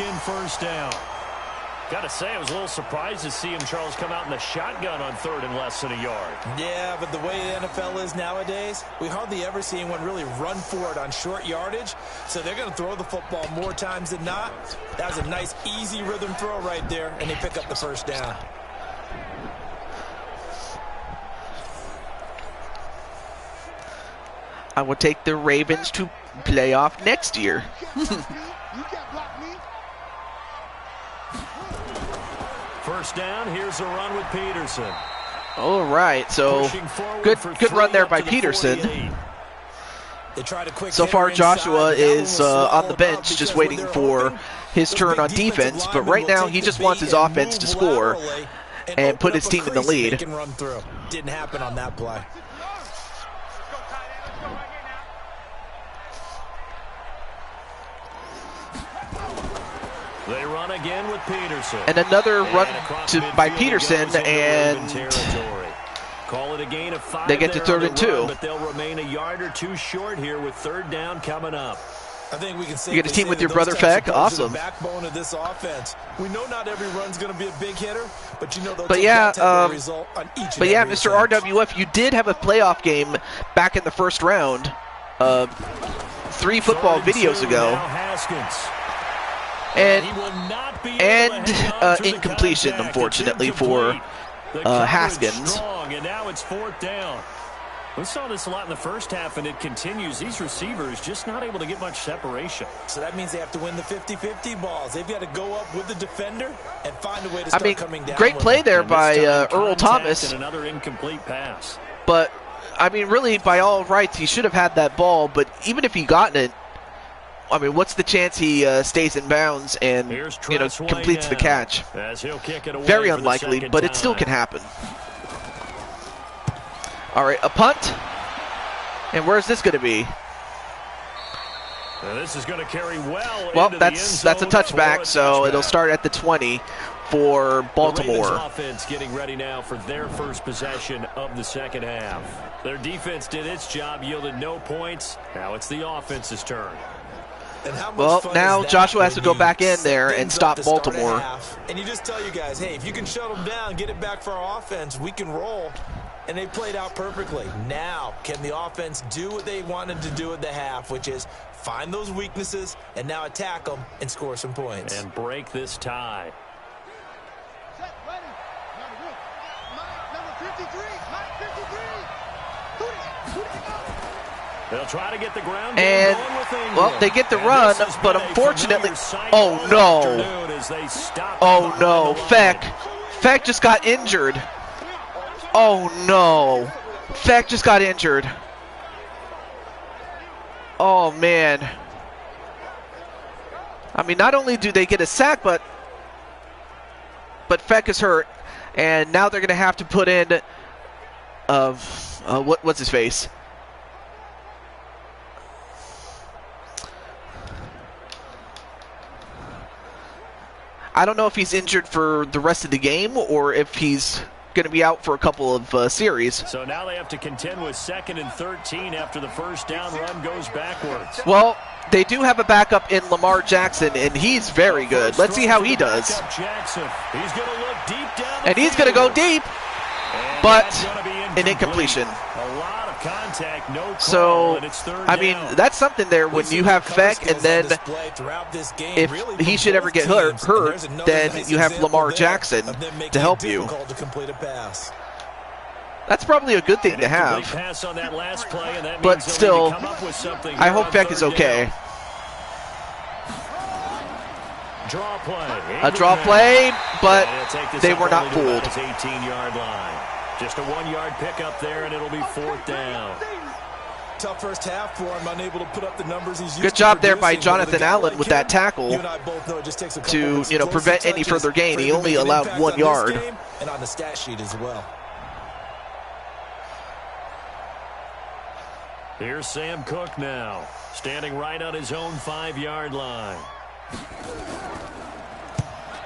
Gotta say, I was a little surprised to see him, Charles, come out in the shotgun on 3rd and less than a yard. Yeah, but the way the NFL is nowadays, we hardly ever see anyone really run for it on short yardage. So they're going to throw the football more times than not. That was a nice, easy rhythm throw right there, and they pick up the first down. I will take the Ravens to playoff next year. First down, here's a run with Peterson. All right, so good run there by Peterson. So far, Joshua is on the bench just waiting for his turn on defense, but right now he just wants his offense to score and put his team in the lead. Didn't happen on that play. They run again with Peterson. And another run by Peterson, and call it a gain of 5. They get to 3rd and 2. But they'll remain a yard or two short here with 3rd down coming up. I think we can say you get a team with your brother Feck. Awesome. The backbone of this offense. We know not every run's going to be a big hitter, but you know they'll but take yeah, that type of result on each and but yeah, every Mr. attempt. RWF, you did have a playoff game back in the 1st round, 3 football videos ago. And incompletion, unfortunately, for Haskins. And now it's 4th down. We saw this a lot in the first half, and it continues. These receivers just not able to get much separation. So that means they have to win the 50-50 balls. They've got to go up with the defender and find a way to start coming down. Great play there by Earl Thomas. And another incomplete pass. But, I mean, really, by all rights, he should have had that ball. But even if he gotten it, I mean, what's the chance he stays in bounds and completes the catch? Very unlikely, but it still can happen. All right, a punt. And where's this going to be? This is going to carry well, that's a touchback, so it'll start at the 20 for Baltimore. The offense getting ready now for their first possession of the 2nd half. Their defense did its job, yielded no points. Now it's the offense's turn. Well, now Joshua has to go back in there and stop Baltimore. And you just tell you guys, hey, if you can shut them down, get it back for our offense, we can roll. And they played out perfectly. Now, can the offense do what they wanted to do at the half, which is find those weaknesses and now attack them and score some points. And break this tie. Set, ready. Number 53. They'll try to get the ground and going with England. Well, they get the run, but unfortunately, oh no, Feck just got injured. Oh no, Feck just got injured. Oh man. I mean, not only do they get a sack, but Feck is hurt, and now they're going to have to put in what's his face? I don't know if he's injured for the rest of the game or if he's going to be out for a couple of series. So now they have to contend with 2nd and 13 after the first down run goes backwards. Well, they do have a backup in Lamar Jackson, and he's very good. Let's see how he does. He's going to look deep down and he's going to go deep, but an incompletion. A lot of contact, no call, So, and it's third I mean, down. that's something there when you have Feck, and then if he should ever get hurt, then you have Lamar Jackson to help you. That's probably a good thing to have. Pass on that last play, and that But means they'll still, need to come up with something I here hope on Feck is third okay. down. Draw play. A draw play, but And he'll take this they up were not only to about fooled. his 18-yard line. Just a 1-yard pickup there, and it'll be fourth down. Tough first half for him, unable to put up the numbers he's used Good to job there by producing, but with a Jonathan guy Allen like with him, that tackle you and I both know it just takes a couple to, of you know, explosive prevent any touches further gain. for He him to only make an allowed impact 1 on this yard. game and on the stat sheet as well. Here's Sam Cook now, standing right on his own 5-yard line.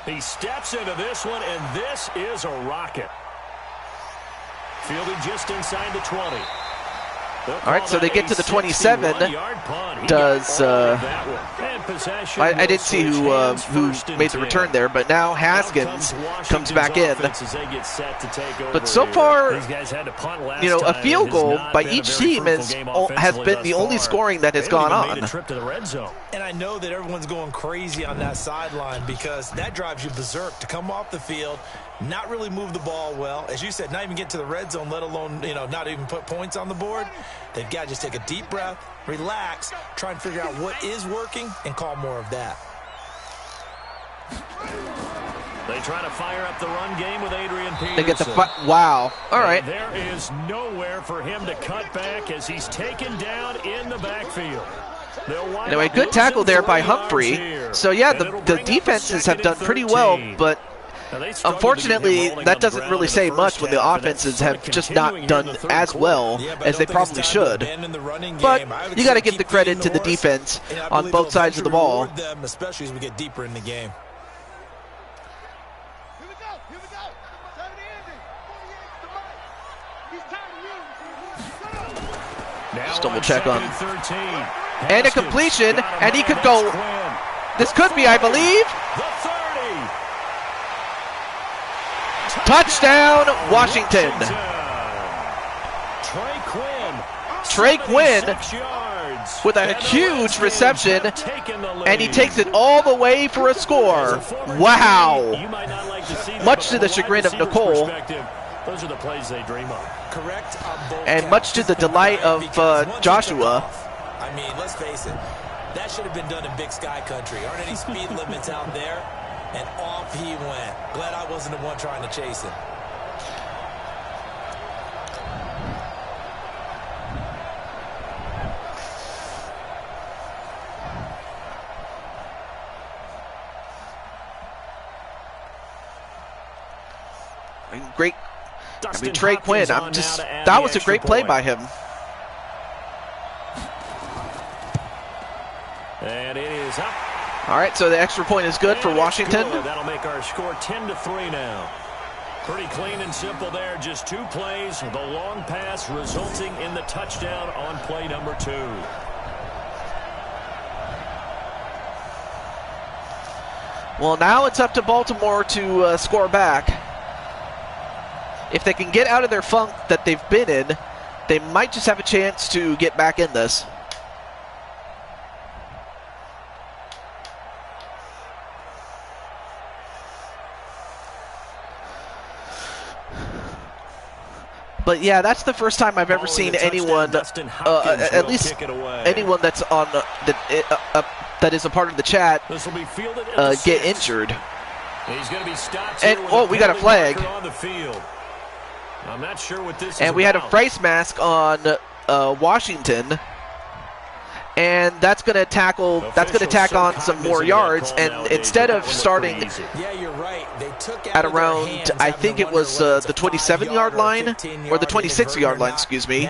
He steps into this one, and this is a rocket. Fielded just inside the 20. All right, so they get to the 27. Does I didn't see who made the return there, but now Haskins comes back in. But so far, you know, a field goal by each team has been the only scoring that has gone on. And I know that everyone's going crazy on that sideline because that drives you berserk to come off the field, not really move the ball well. As you said, not even get to the red zone, let alone, you know, not even put points on the board. They've got to just take a deep breath, relax, try and figure out what is working, and call more of that. They try to fire up the run game with Adrian Peterson. They get the wow. All right. And there is nowhere for him to cut back as he's taken down in the backfield. Anyway, good tackle there by Humphrey. So, yeah, the defenses have done pretty well, but unfortunately, that doesn't really say much when the offenses have just not done as well as they probably should. But you got to give the credit to the defense on both sides of the ball. Especially as we get deeper in the game. Just double check on. And a completion, and he could go. This could be, I believe. Touchdown, Washington. Trey Quinn with a huge reception, and he takes it all the way for a score. Wow. Much to the chagrin of Nicole. Those are the plays they dream of. Correct on both and much to the delight of Joshua. I mean, let's face it, that should have been done in Big Sky Country. Aren't any speed limits out there? And off he went. Glad I wasn't the one trying to chase him. Great. I mean, Trey Quinn, that was a great play by him. And it is up. All right, so the extra point is good for Washington. That'll make our score 10-3 now. Pretty clean and simple there. Just 2 plays. The long pass resulting in the touchdown on play number 2. Well, now it's up to Baltimore to score back. If they can get out of their funk that they've been in, they might just have a chance to get back in this. But yeah, that's the first time I've ever seen anyone, at least anyone that's on that is a part of the chat, get injured. He's going to be stopped and oh, we got a flag. On the field. I'm not sure what this and is we about. had a face mask on Washington, and that's going to tackle. That's going to tack on some more yards. And instead of starting, yeah, you're right. They took at around, I think it was the 27-yard line or the 26-yard line. Excuse me.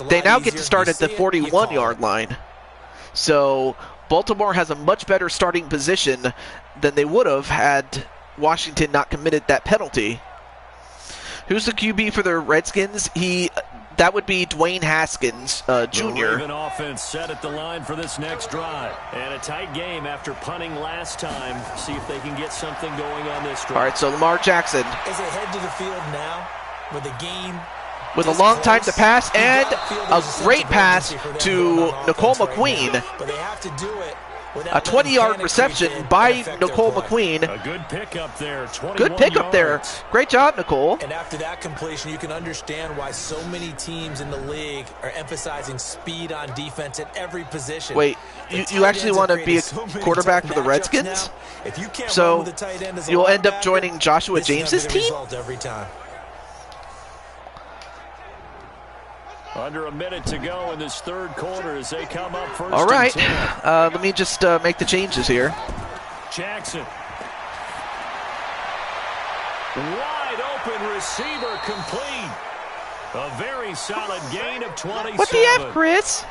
They now get to start at the 41-yard line. So Baltimore has a much better starting position than they would have had Washington not committed that penalty. Who's the QB for the Redskins? That would be Dwayne Haskins, Jr. The Raven offense set at the line for this next drive. And a tight game after punting last time. See if they can get something going on this drive. All right, so Lamar Jackson. As they head to the field now with a game with a long time to pass and a great pass to Nicole McQueen. But they have to do it A 20-yard reception by Nicole McQueen. A good pickup there. Good pickup there. Great job, Nicole. And after that completion, you can understand why so many teams in the league are emphasizing speed on defense at every position. Wait, you actually want to be a quarterback for the Redskins? So you'll end up joining Joshua James's team? Every time. Under a minute to go in this third quarter as they come up first. All right, and 10. let me just make the changes here. Jackson. Wide open receiver complete. A very solid gain of 27. What the F, Chris?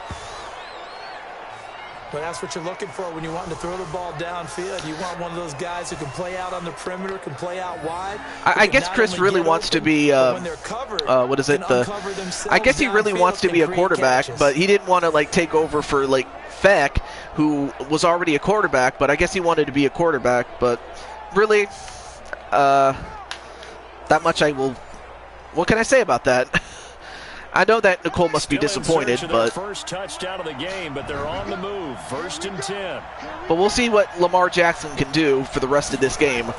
But that's what you're looking for when you want to throw the ball downfield. You want one of those guys who can play out on the perimeter, can play out wide. I guess Chris really wants to be, what is it? I guess he really wants to be a quarterback, but he didn't want to, like, take over for, like, Feck, who was already a quarterback, but I guess he wanted to be a quarterback. But really, that much I will... What can I say about that? I know that Nicole must be disappointed, but first touchdown of the game, but they're on the move. First and 10. But we'll see what Lamar Jackson can do for the rest of this game.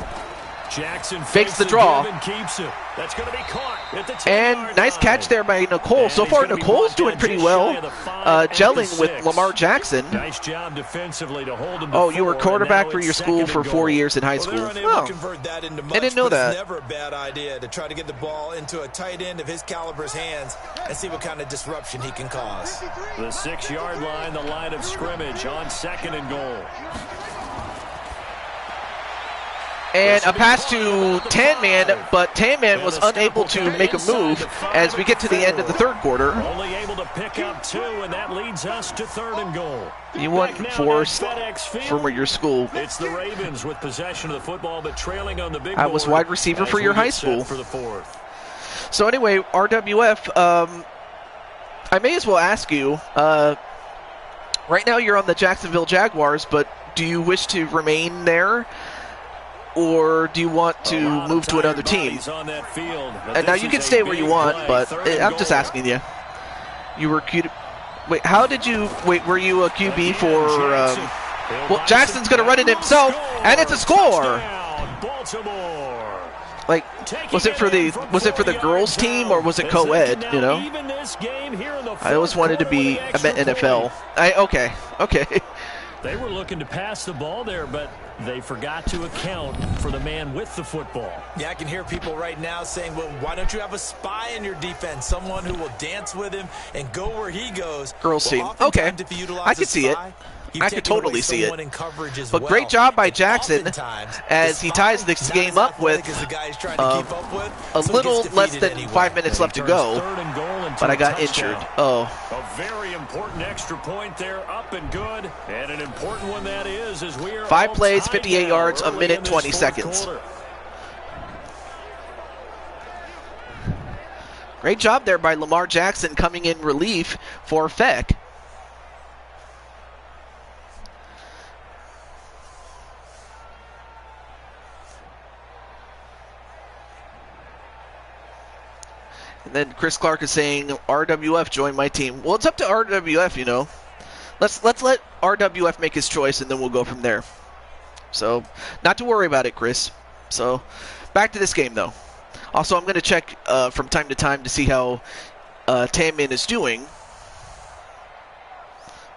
Jackson fakes the draw. And keeps it. That's going to be caught at the 10-yard and nice catch there by Nicole. So far, Nicole's doing pretty well, gelling with Lamar Jackson. Nice job defensively to hold him. Oh, you were quarterback for your school for 4 years in high school. Oh, I didn't know that. It's never a bad idea to try to get the ball into a tight end of his caliber's hands and see what kind of disruption he can cause. The 6-yard line, the line of scrimmage on 2nd and goal. And a pass to Tanman, but Tanman was unable to make a move as we get to the end of the third quarter. Only able to pick up 2, and that leads us to 3rd and goal. You weren't forced from your school. It's the Ravens with possession of the football, but trailing on the big board. I was wide receiver for your high school. For the 4th. So anyway, RWF, I may as well ask you, right now you're on the Jacksonville Jaguars, but do you wish to remain there? Or do you want to move to another team? And now you can stay where you want, but I'm just asking you. You were wait, how did you wait? Were you a QB for? Well, Jackson's going to run it himself, and it's a score. Like, was it for the girls' team or was it co-ed? You know, I always wanted to be. I meant NFL. Okay. They were looking to pass the ball there, but they forgot to account for the man with the football. Yeah, I can hear people right now saying, well, why don't you have a spy in your defense? Someone who will dance with him and go where he goes. Girls team. Okay. I could see it. I could totally see it. But great job by Jackson as he ties this game up with a little less than 5 minutes left to go. But I got injured. Oh. A very important extra point there, up and good. And an important one that is as we are 5 plays, 58 yards, a minute, 20 seconds. Great job there by Lamar Jackson coming in relief for Feck. And then Chris Clark is saying, RWF, join my team. Well, it's up to RWF, you know. Let's let RWF make his choice, and then we'll go from there. So, not to worry about it, Chris. So, back to this game, though. Also, I'm going to check from time to time to see how Tanman is doing.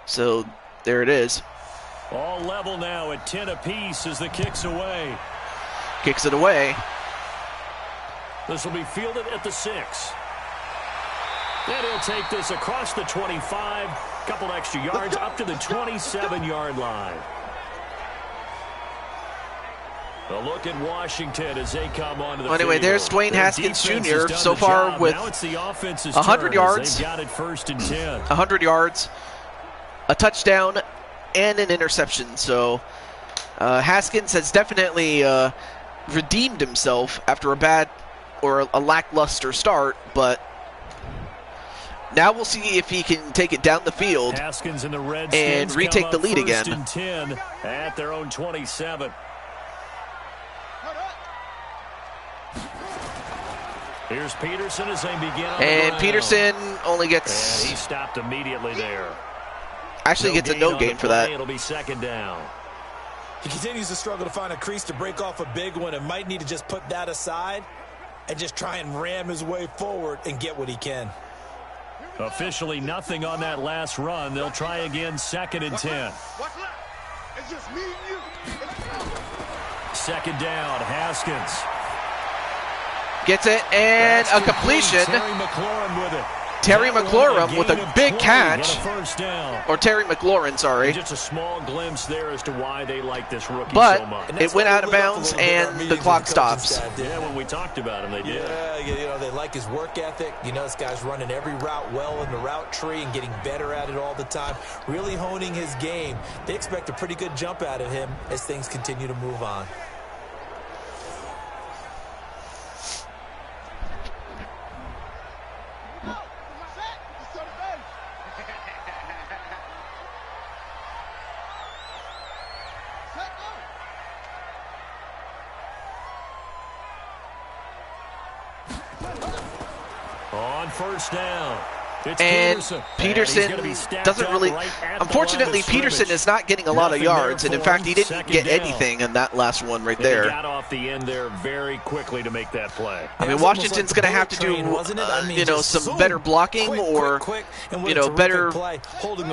So, there it is. All level now at 10 apiece as the kick's away. Kicks it away. This will be fielded at the 6. And he'll take this across the 25, couple extra yards up to the 27-yard line. A look at Washington as they come onto the anyway, field. There's Dwayne Haskins Jr. so far with 100 yards, got it 1st and 10. 100 yards, a touchdown, and an interception. So Haskins has definitely redeemed himself after a bad or a lackluster start, but now we'll see if he can take it down the field and retake the lead again. 1st and 10 at their own 27. Here's Peterson as they begin on And the ground. Peterson only gets... And he stopped immediately there. Actually gets a no gain for that. It'll be second down. He continues to struggle to find a crease to break off a big one and might need to just put that aside and just try and ram his way forward and get what he can. Officially nothing on that last run. They'll try again, 2nd and 10. What's left? It's just me and you. Second down, Haskins. Gets it, and That's a completion. Terry McLaurin with it. Terry That McLaurin one, with a gain of big 20 catch. and a first down. Or Terry McLaurin, sorry. Just a small glimpse there as to why they like this rookie But so much. it went out of bounds, and the clock stops. Yeah, when we talked about him, they did. Yeah, they like his work ethic. You know, this guy's running every route well in the route tree and getting better at it all the time, really honing his game. They expect a pretty good jump out of him as things continue to move on. On first down. It's And Peterson Peterson doesn't really... Unfortunately, Peterson is not getting a lot of yards, and in fact, he didn't get anything in that last one right He there. got off the end there very quickly to make that play. I mean, Washington's going to have to do, some better blocking or, better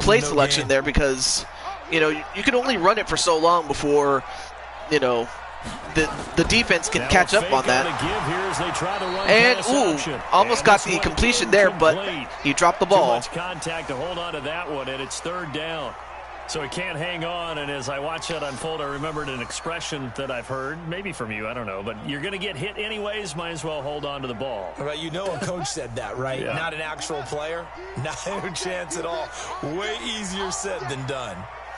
play selection there because, you can only run it for so long before, the defense can catch up on that. And, almost got the completion there, but he dropped the ball. Too much contact to hold on to that one, and it's third down. So he can't hang on, and as I watch that unfold, I remembered an expression that I've heard, maybe from you, I don't know, but you're going to get hit anyways, might as well hold on to the ball. Right, a coach said that, right? Yeah. Not an actual player. Not a chance at all. Way easier said than done.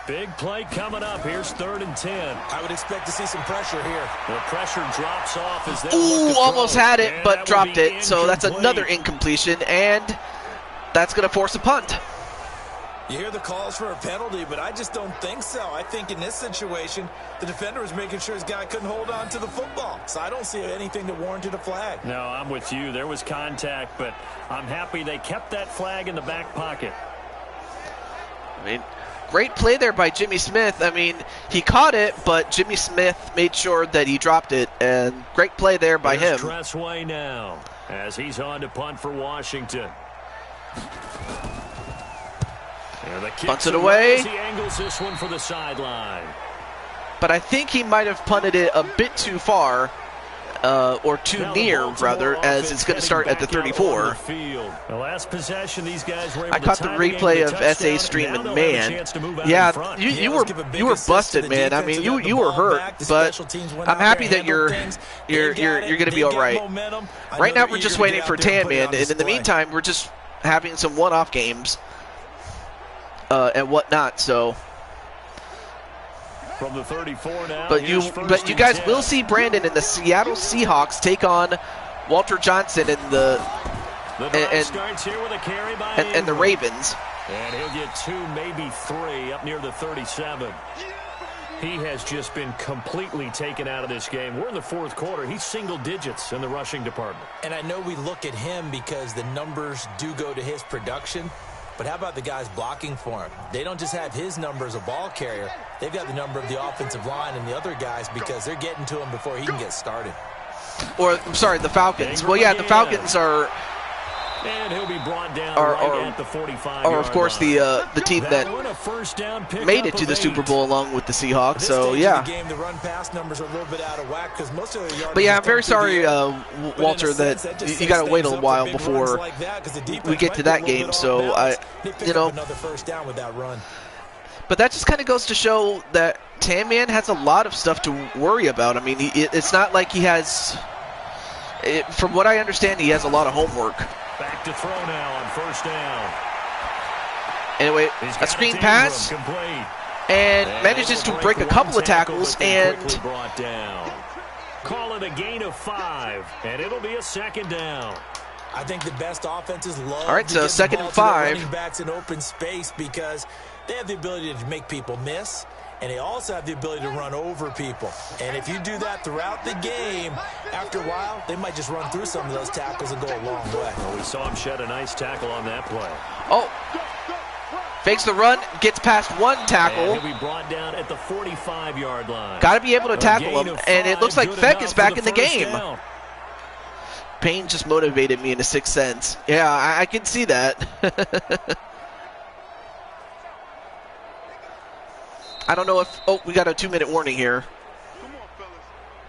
Big play coming up. Here's 3rd and 10. I would expect to see some pressure here. The pressure drops off as they Ooh, look to almost throw. had it, And but that dropped will be it. So that's incomplete. another incompletion, and that's going to force a punt. You hear the calls for a penalty, but I just don't think so. I think in this situation, the defender was making sure his guy couldn't hold on to the football. So I don't see anything that warranted a flag. No, I'm with you. There was contact, but I'm happy they kept that flag in the back pocket. I mean, great play there by Jimmy Smith. I mean, he caught it, but Jimmy Smith made sure that he dropped it, and great play there by Here's him. Tressway now as he's on to punt for Washington. And the kick Punts it away. He angles this one for the sideline. But I think he might have punted it a bit too far, or too Now the near, Baltimore rather, as offense it's going to start heading at the back out on 34. the field. The last possession, these guys were able I caught to the tie game replay with of a SA touchdown, stream, and and now they'll have a man, chance to move out in yeah, front. you let's give a big were assist to busted, the man. I defense mean, who got the you were ball hurt, back. The but special teams went I'm out there happy and that handled things. you're They got it. going to be They all got right. momentum. I Right know now, they're we're just eager to waiting get for out there and put it Tan on Man, and in the display. meantime, we're just having some one-off games and whatnot. So. From the 34 now. But you guys will see Brandon and the Seattle Seahawks take on Walter Johnson and the starts here with a carry by and the Ingram. Ravens. And he'll get 2, maybe 3 up near the 37. He has just been completely taken out of this game. We're in the 4th quarter. He's single digits in the rushing department. And I know we look at him because the numbers do go to his production. But how about the guys blocking for him? They don't just have his number as a ball carrier. They've got the number of the offensive line and the other guys because they're getting to him before he can get started. Or, I'm sorry, the Falcons. Well, yeah, the Falcons are And he'll be brought down Are- right are- at the 45 are of course the team that one, a first down pickup made it to of the 8. Super Bowl along with the Seahawks. At this So stage yeah. of the game, the run-pass numbers are a little bit out of whack because most of the yardage But yeah, has I'm very come through the sorry, air. But in Walter, a sense, that just you sets got to wait things a up while for big runs before like that, 'cause the defense we get might to be a that little game. bit So off balance. They pick up know. another first down with that run. But that just kind of goes to show that Tan Man has a lot of stuff to worry about. I mean, it's not like he has. From what I understand, he has a lot of homework. Back to throw now on first down. Anyway, He's a got screen it to pass, Ingram, complete. and And manages to it'll break a one couple of tackle, tackles, but then and quickly brought down. Call it a gain of 5, and it'll be a second down. I think the best offenses love All right, to so get the second ball and to their 5. running backs in open space because they have the ability to make people miss, and they also have the ability to run over people. And if you do that throughout the game, after a while, they might just run through some of those tackles and go a long way. Well, we saw him shed a nice tackle on that play. Oh. Fakes the run, gets past one tackle. And he'll be brought down at the 45-yard line. Got to be able to tackle him, and it looks like Feck is back in the game. Down. Payne just motivated me in a sixth sense. Yeah, I can see that. I don't know if... Oh, we got a 2-minute warning here.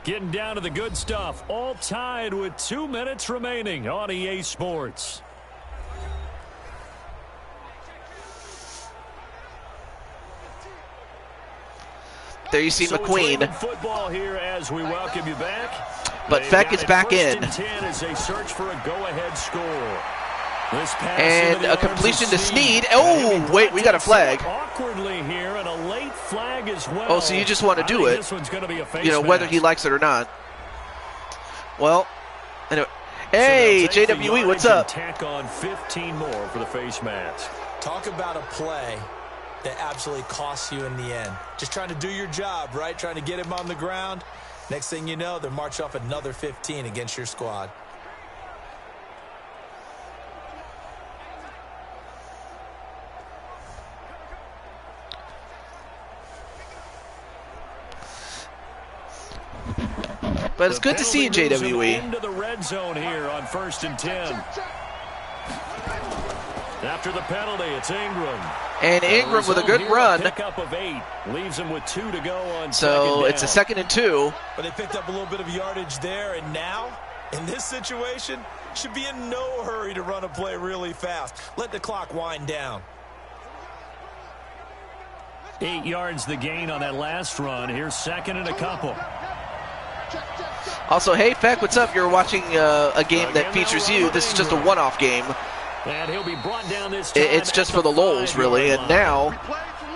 Getting down to the good stuff. All tied with 2 minutes remaining on EA Sports. There you see McQueen. Football here as we welcome you back. But Feck is back in. First and 10 as they search for a go-ahead score. This pass and a completion to Snead. Oh, wait, we got a flag. Awkwardly here, and a late flag as well. Oh, so you just want to do it. This one's going to be a face whether he likes it or not. Well, anyway. Hey, JWE, what's up? Tack on 15 more for the face mask. Talk about a play that absolutely costs you in the end. Just trying to do your job, right? Trying to get him on the ground. Next thing you know, they're march off another 15 against your squad. But it's good to see you, JWE. Into the red zone here on 1st and 10. After the penalty, it's Ingram. And Ingram with a good run. Pickup of 8 leaves him with 2 to go on. So it's a 2nd and 2. But they picked up a little bit of yardage there, and now in this situation, should be in no hurry to run a play really fast. Let the clock wind down. 8 yards the gain on that last run. Here's 2nd and a couple. Also, hey, Feck, what's up? You're watching a game that features you. This is just a one-off game. And he'll be brought down this time. It's just for the lulz, really. And now,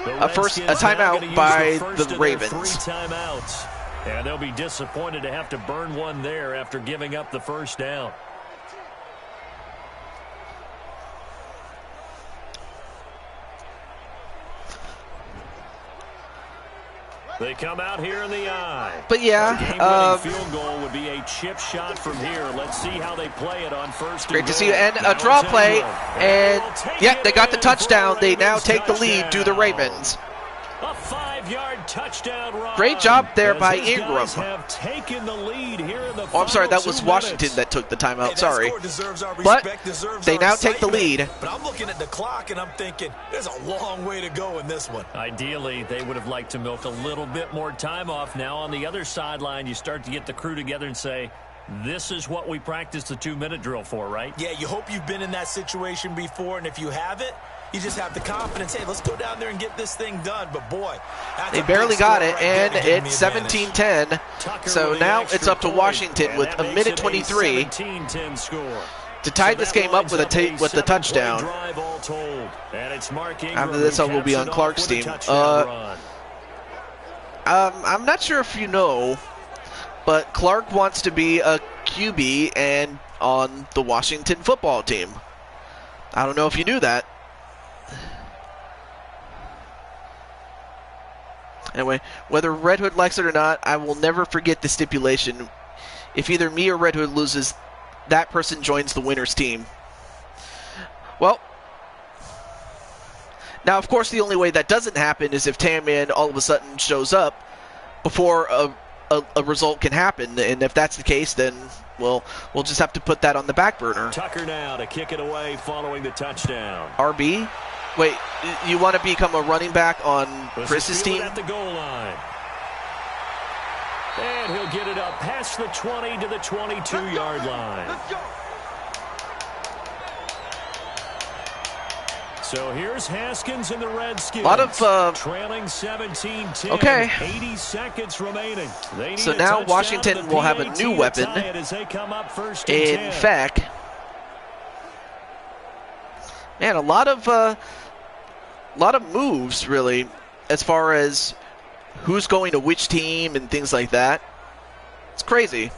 a timeout by the Ravens. 3 timeouts. And they'll be disappointed to have to burn one there after giving up the first down. They come out here in the eye. But yeah, game-winning field goal would be a chip shot from here. Let's see how they play it on 1st. Great to see you. And a draw play. And yeah, they got the touchdown. They now take the lead to the Ravens. A 5-yard touchdown run. Great job there by Ingram. Have taken the lead here in the I'm sorry, that was 2 Washington minutes. that took the timeout. Hey, sorry. But they now take the lead. But I'm looking at the clock and I'm thinking, there's a long way to go in this one. Ideally, they would have liked to milk a little bit more time off. Now on the other sideline, you start to get the crew together and say, this is what we practiced the 2-minute drill for, right? Yeah, you hope you've been in that situation before, and if you haven't, you just have the confidence, hey, let's go down there and get this thing done. But boy, they barely got it, and it's 17-10. So now it's up to Washington with a minute 23 to tie this game up with a touchdown. After this, I will be on Clark's team. I'm not sure if you know, but Clark wants to be a QB and on the Washington football team. I don't know if you knew that. Anyway, whether Red Hood likes it or not, I will never forget the stipulation. If either me or Red Hood loses, that person joins the winner's team. Well, now, of course, the only way that doesn't happen is if Tamman all of a sudden shows up before a result can happen. And if that's the case, then, well, we'll just have to put that on the back burner. Tucker now to kick it away following the touchdown. RB? Wait, you want to become a running back on Chris's team? At the goal line. And he'll get it up past the 20 to the 22-yard line. So here's Haskins and the Redskins. A lot of trailing 17-10. Okay. 80 seconds remaining. So now Washington will have a new weapon in Feck. Man, a lot of moves, really, as far as who's going to which team and things like that. It's crazy.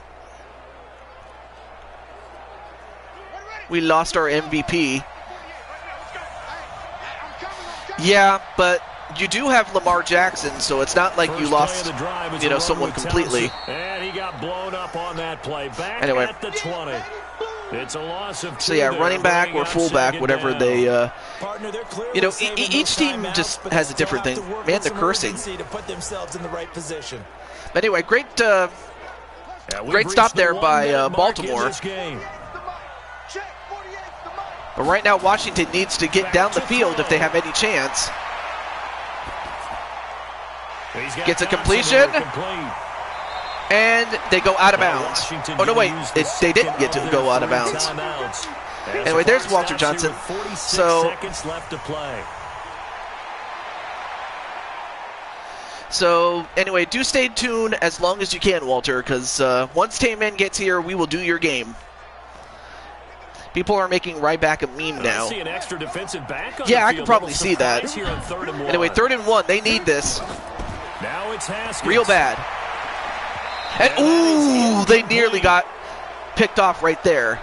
We lost our MVP. Yeah, but you do have Lamar Jackson, so it's not like you lost, someone completely. And he got blown up on that play. Back anyway. at the 20. It's a loss of 2. So yeah, running back or fullback, whatever they, each team just has a different thing. Man, they're cursing. Anyway, great stop there by Baltimore. But right now, Washington needs to get down the field if they have any chance. Gets a completion. And they go out of bounds. Oh, no, wait. They didn't get to go out of bounds. Anyway, there's Walter Johnson. So, anyway, do stay tuned as long as you can, Walter, because once Tayman gets here, we will do your game. People are making Ryback a meme now. Yeah, I can probably see that. Anyway, 3rd and 1. They need this. Real bad. And, ooh, they nearly got picked off right there.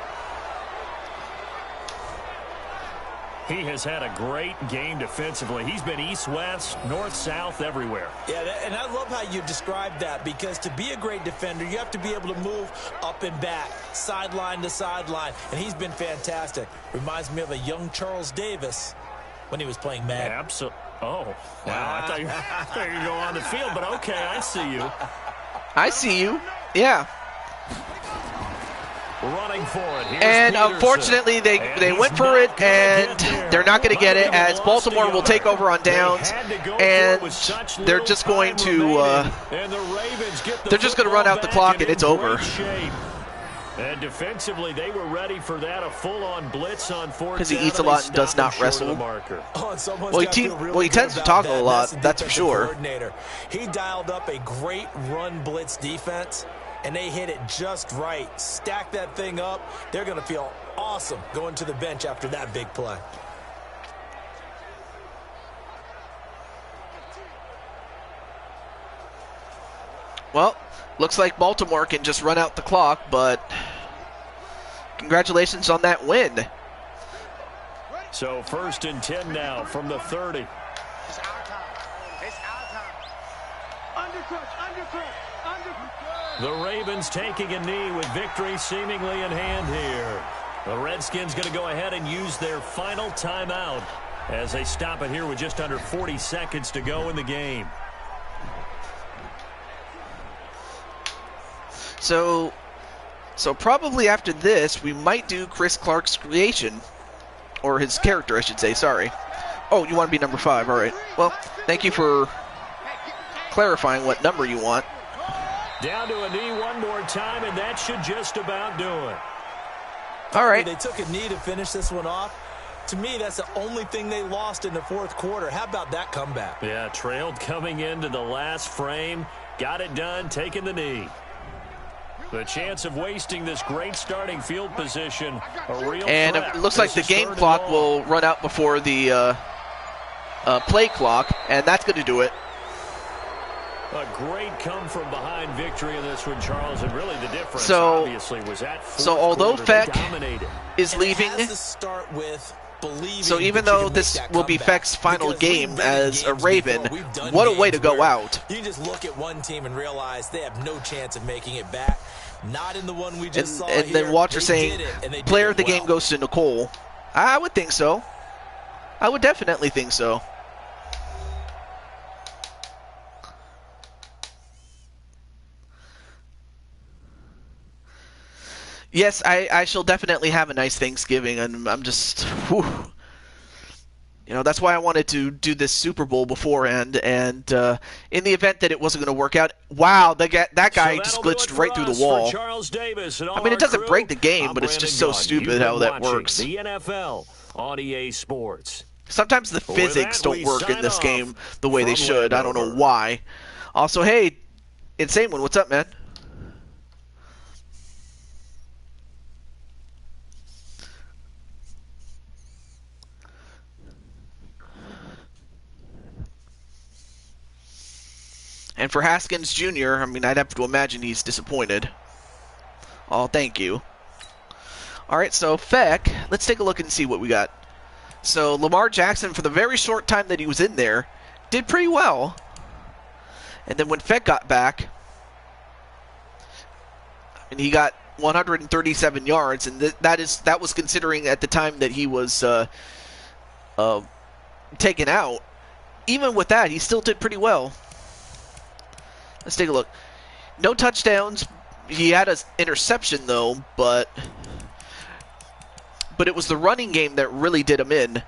He has had a great game defensively. He's been east-west, north-south, everywhere. Yeah, and I love how you described that, because to be a great defender, you have to be able to move up and back, sideline to sideline, and he's been fantastic. Reminds me of a young Charles Davis when he was playing Madden. Absolutely. Oh, wow. I thought you were going to go on the field, but okay, I see you. I see you. Yeah. Running for it. And unfortunately, they went for it, and they're not going to get it, as Baltimore will take over on downs, and they're just going to run out the clock, and it's over. And defensively, they were ready for that, a full-on blitz on 4th. Because he eats a lot and does not wrestle. Well, he tends to talk a lot, that's for sure. He dialed up a great run blitz defense, and they hit it just right. Stack that thing up. They're going to feel awesome going to the bench after that big play. Well, looks like Baltimore can just run out the clock, but congratulations on that win. So 1st and 10 now from the 30. It's our time. It's our time. Undercrush. The Ravens taking a knee with victory seemingly in hand here. The Redskins going to go ahead and use their final timeout as they stop it here with just under 40 seconds to go in the game. So probably after this, we might do Chris Clark's creation. Or his character, I should say, sorry. Oh, you want to be number 5, all right. Well, thank you for clarifying what number you want. Down to a knee one more time, and that should just about do it. All right. They took a knee to finish this one off. To me, that's the only thing they lost in the 4th quarter. How about that comeback? Yeah, trailed coming into the last frame. Got it done, taking the knee. The chance of wasting this great starting field position, a real and threat. It looks like the game clock will run out before the play clock, and that's going to do it. A great come-from-behind victory in this one, Charles, and really the difference obviously was that so although Feck is leaving, so even though this will be Feck's final game as a Raven, what a way to go out. You can just look at one team and realize they have no chance of making it back. Not in the one we just saw and then Walter saying, player of the game goes to Nicole. I would think so. I would definitely think so. Yes, I shall definitely have a nice Thanksgiving, and I'm just, whew. You know, that's why I wanted to do this Super Bowl beforehand, and in the event that it wasn't going to work out, wow, that guy just glitched right through the wall. I mean, it doesn't break the game, but it's just so stupid how that works. The NFL on EA Sports. Sometimes the physics don't work in this game the way they should. I don't know why. Also, hey, Insane One, what's up, man? And for Haskins Jr., I mean, I'd have to imagine he's disappointed. Oh, thank you. All right, so Feck, let's take a look and see what we got. So Lamar Jackson, for the very short time that he was in there, did pretty well. And then when Fett got back, and he got 137 yards, and that was considering at the time that he was taken out. Even with that, he still did pretty well. Let's take a look. No touchdowns. He had an interception, though, but it was the running game that really did him in,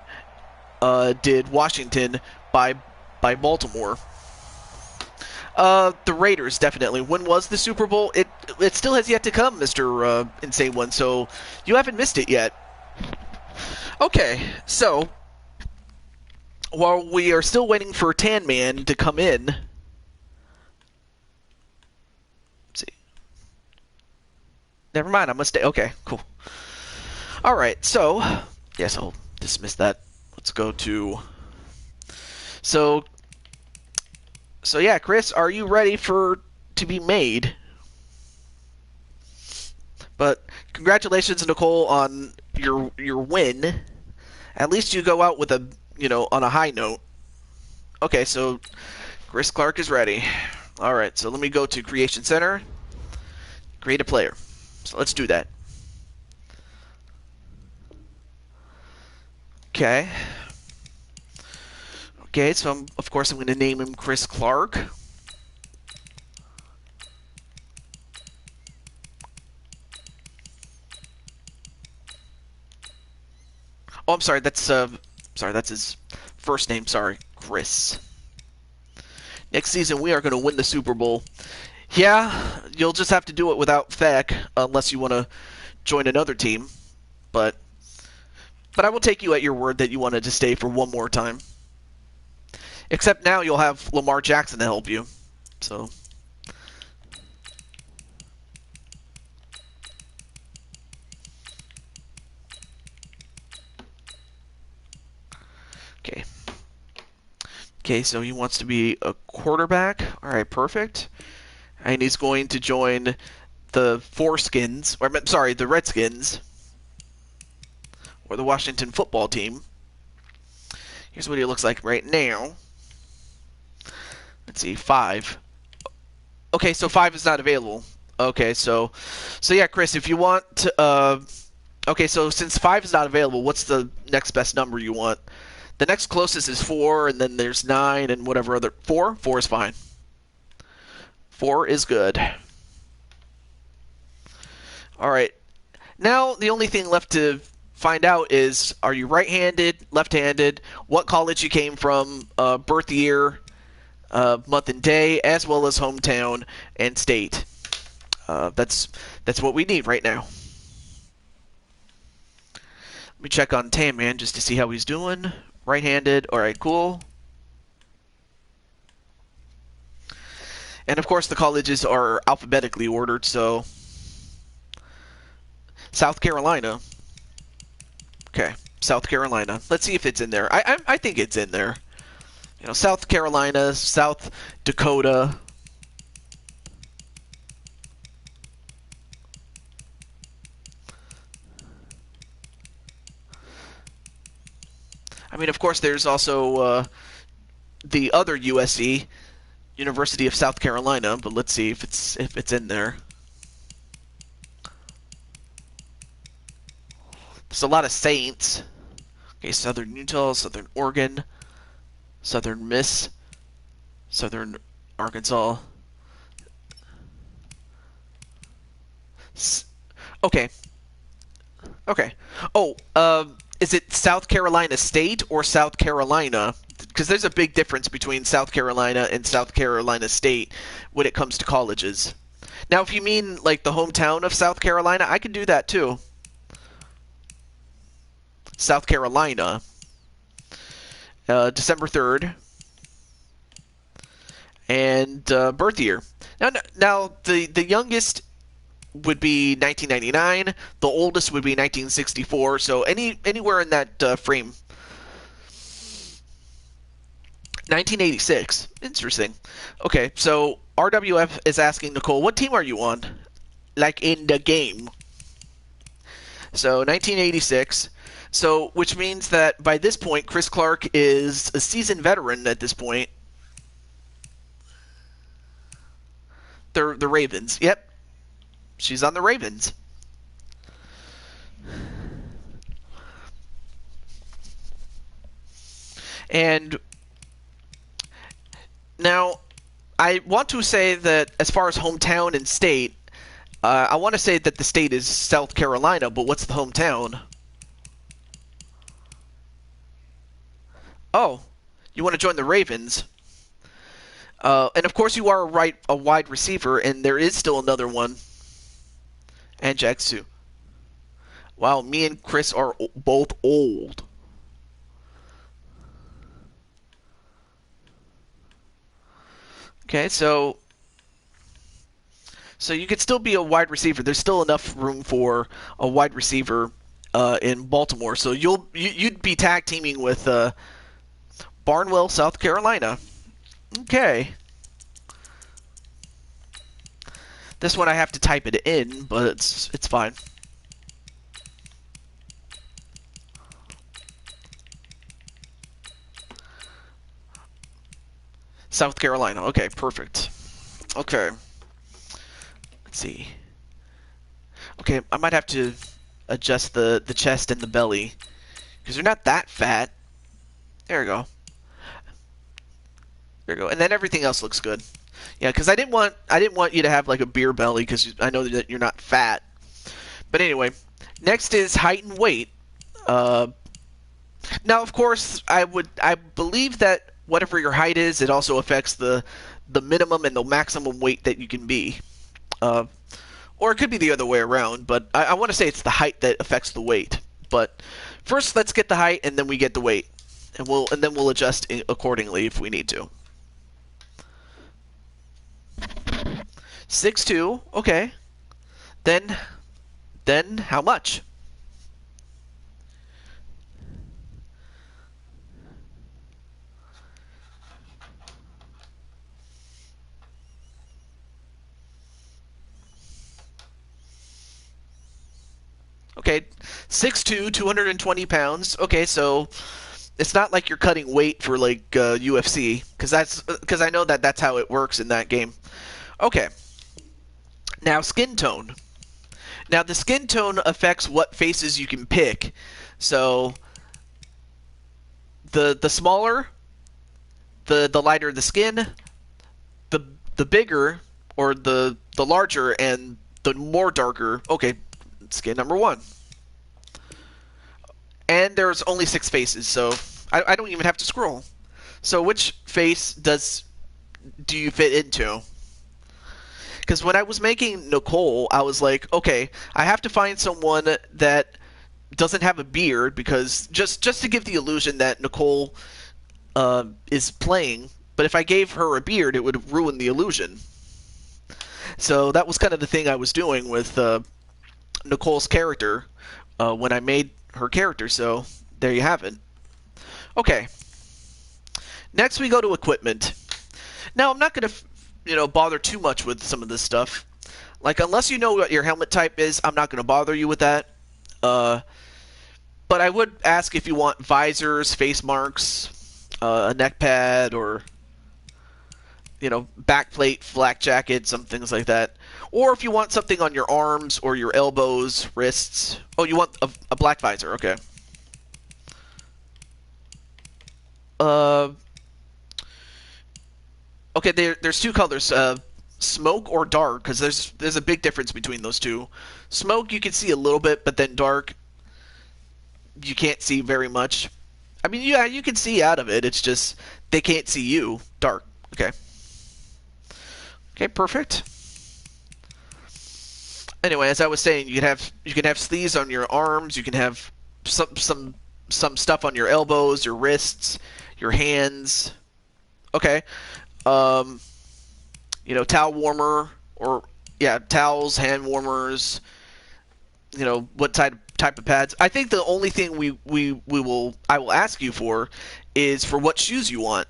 did Washington by Baltimore. The Raiders, definitely. When was the Super Bowl? It still has yet to come, Mr. Insane One, so you haven't missed it yet. Okay, so while we are still waiting for Tan Man to come in, let's see. Never mind, I'm gonna stay. Okay, cool. All right, so yes, I'll dismiss that. Let's go to. So yeah, Chris, are you ready to be made? But congratulations, Nicole, on your win. At least you go out with a on a high note. Okay, so Chris Clark is ready. All right, so let me go to Creation Center. Create a player. So let's do that. Okay. Okay, so of course I'm going to name him Chris Clark. Oh, I'm sorry. That's his first name. Sorry, Chris. Next season we are going to win the Super Bowl. Yeah, you'll just have to do it without Feck, unless you want to join another team. But I will take you at your word that you wanted to stay for one more time. Except now you'll have Lamar Jackson to help you. So. Okay. Okay, so he wants to be a quarterback. All right, perfect. And he's going to join the the Redskins. Or the Washington football team. Here's what he looks like right now. Let's see, 5. Okay, so 5 is not available. Okay, so yeah, Chris, if you want to, okay, so since 5 is not available, what's the next best number you want? The next closest is 4, and then there's 9, and whatever other 4. 4 is fine. 4 is good. All right. Now the only thing left to find out is: are you right-handed, left-handed? What college you came from? Birth year. Month and day, as well as hometown and state. That's what we need right now. Let me check on Tan Man just to see how he's doing. Right-handed. All right, cool. And of course, the colleges are alphabetically ordered. So, South Carolina. Okay, South Carolina. Let's see if it's in there. I think it's in there. South Carolina, South Dakota. I mean, of course, there's also the other USC, University of South Carolina. But let's see if it's in there. There's a lot of Saints. Okay, Southern Utah, Southern Oregon. Southern Miss, Southern Arkansas. Okay. Okay. Oh, is it South Carolina State or South Carolina? Because there's a big difference between South Carolina and South Carolina State when it comes to colleges. Now, if you mean like the hometown of South Carolina, I can do that too. South Carolina. December 3rd. And birth year. Now the youngest would be 1999. The oldest would be 1964. So anywhere in that frame. 1986. Interesting. Okay, so RWF is asking Nicole, what team are you on? Like in the game. So 1986. So which means that by this point, Chris Clark is a seasoned veteran at this point. The Ravens. Yep. She's on the Ravens. And now, I want to say that as far as hometown and state, I want to say that the state is South Carolina, but what's the hometown? Oh, you want to join the Ravens. And of course you are a wide receiver, and there is still another one. And Jackson. Wow, me and Chris are both old. Okay, so you could still be a wide receiver. There's still enough room for a wide receiver in Baltimore. So you'd be tag teaming with Barnwell, South Carolina. Okay. This one I have to type it in, but it's fine. South Carolina. Okay, perfect. Okay. Let's see. Okay, I might have to adjust the chest and the belly because they're not that fat. There we go. There we go. And then everything else looks good. Yeah, because I didn't want you to have like a beer belly because I know that you're not fat. But anyway, next is height and weight. Now, of course, I believe that whatever your height is, it also affects the minimum and the maximum weight that you can be. Or it could be the other way around, but I want to say it's the height that affects the weight. But first, let's get the height, and then we get the weight, and then we'll adjust accordingly if we need to. 6'2", okay. Then how much? Okay, 6'2", 220 pounds. Okay, so it's not like you're cutting weight for like UFC, because I know that that's how it works in that game. Okay. Now skin tone. Now the skin tone affects what faces you can pick. So the smaller, the lighter the skin, the bigger or the larger and the more darker. Okay, skin number 1. And there's only 6 faces, so I don't even have to scroll. So which face do you fit into? Because when I was making Nicole, I was like, okay, I have to find someone that doesn't have a beard, because just to give the illusion that Nicole is playing, but if I gave her a beard, it would ruin the illusion. So that was kind of the thing I was doing with Nicole's character when I made her character, so there you have it. Okay. Next we go to equipment. Now I'm not going to bother too much with some of this stuff. Like, unless you know what your helmet type is, I'm not going to bother you with that. But I would ask if you want visors, face marks, a neck pad, or backplate, flak jacket, some things like that. Or if you want something on your arms or your elbows, wrists. Oh, you want a black visor, okay. Okay, there's 2 colors, smoke or dark, because there's a big difference between those two. Smoke you can see a little bit, but then dark you can't see very much. I mean, yeah, you can see out of it. It's just they can't see you. Dark. Okay. Okay, perfect. Anyway, as I was saying, you can have sleeves on your arms. You can have some stuff on your elbows, your wrists, your hands. Okay. Towel warmer, or towels, hand warmers. What type of pads. I think the only thing I will ask you for is for what shoes you want.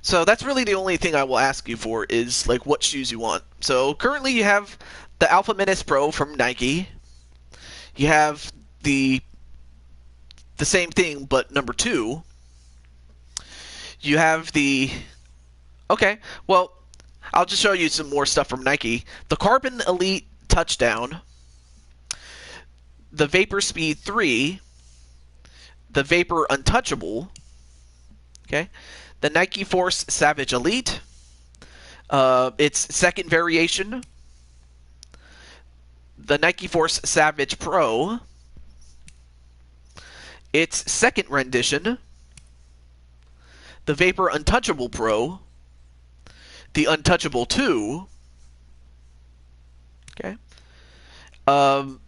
So that's really the only thing I will ask you for, is like what shoes you want. So currently you have the Alpha Menace Pro from Nike. You have the same thing, but number 2. You have the... Okay, well, I'll just show you some more stuff from Nike. The Carbon Elite Touchdown, the Vapor Speed 3, the Vapor Untouchable, okay, the Nike Force Savage Elite, its second variation, the Nike Force Savage Pro, its second rendition, the Vapor Untouchable Pro, the Untouchable 2, okay,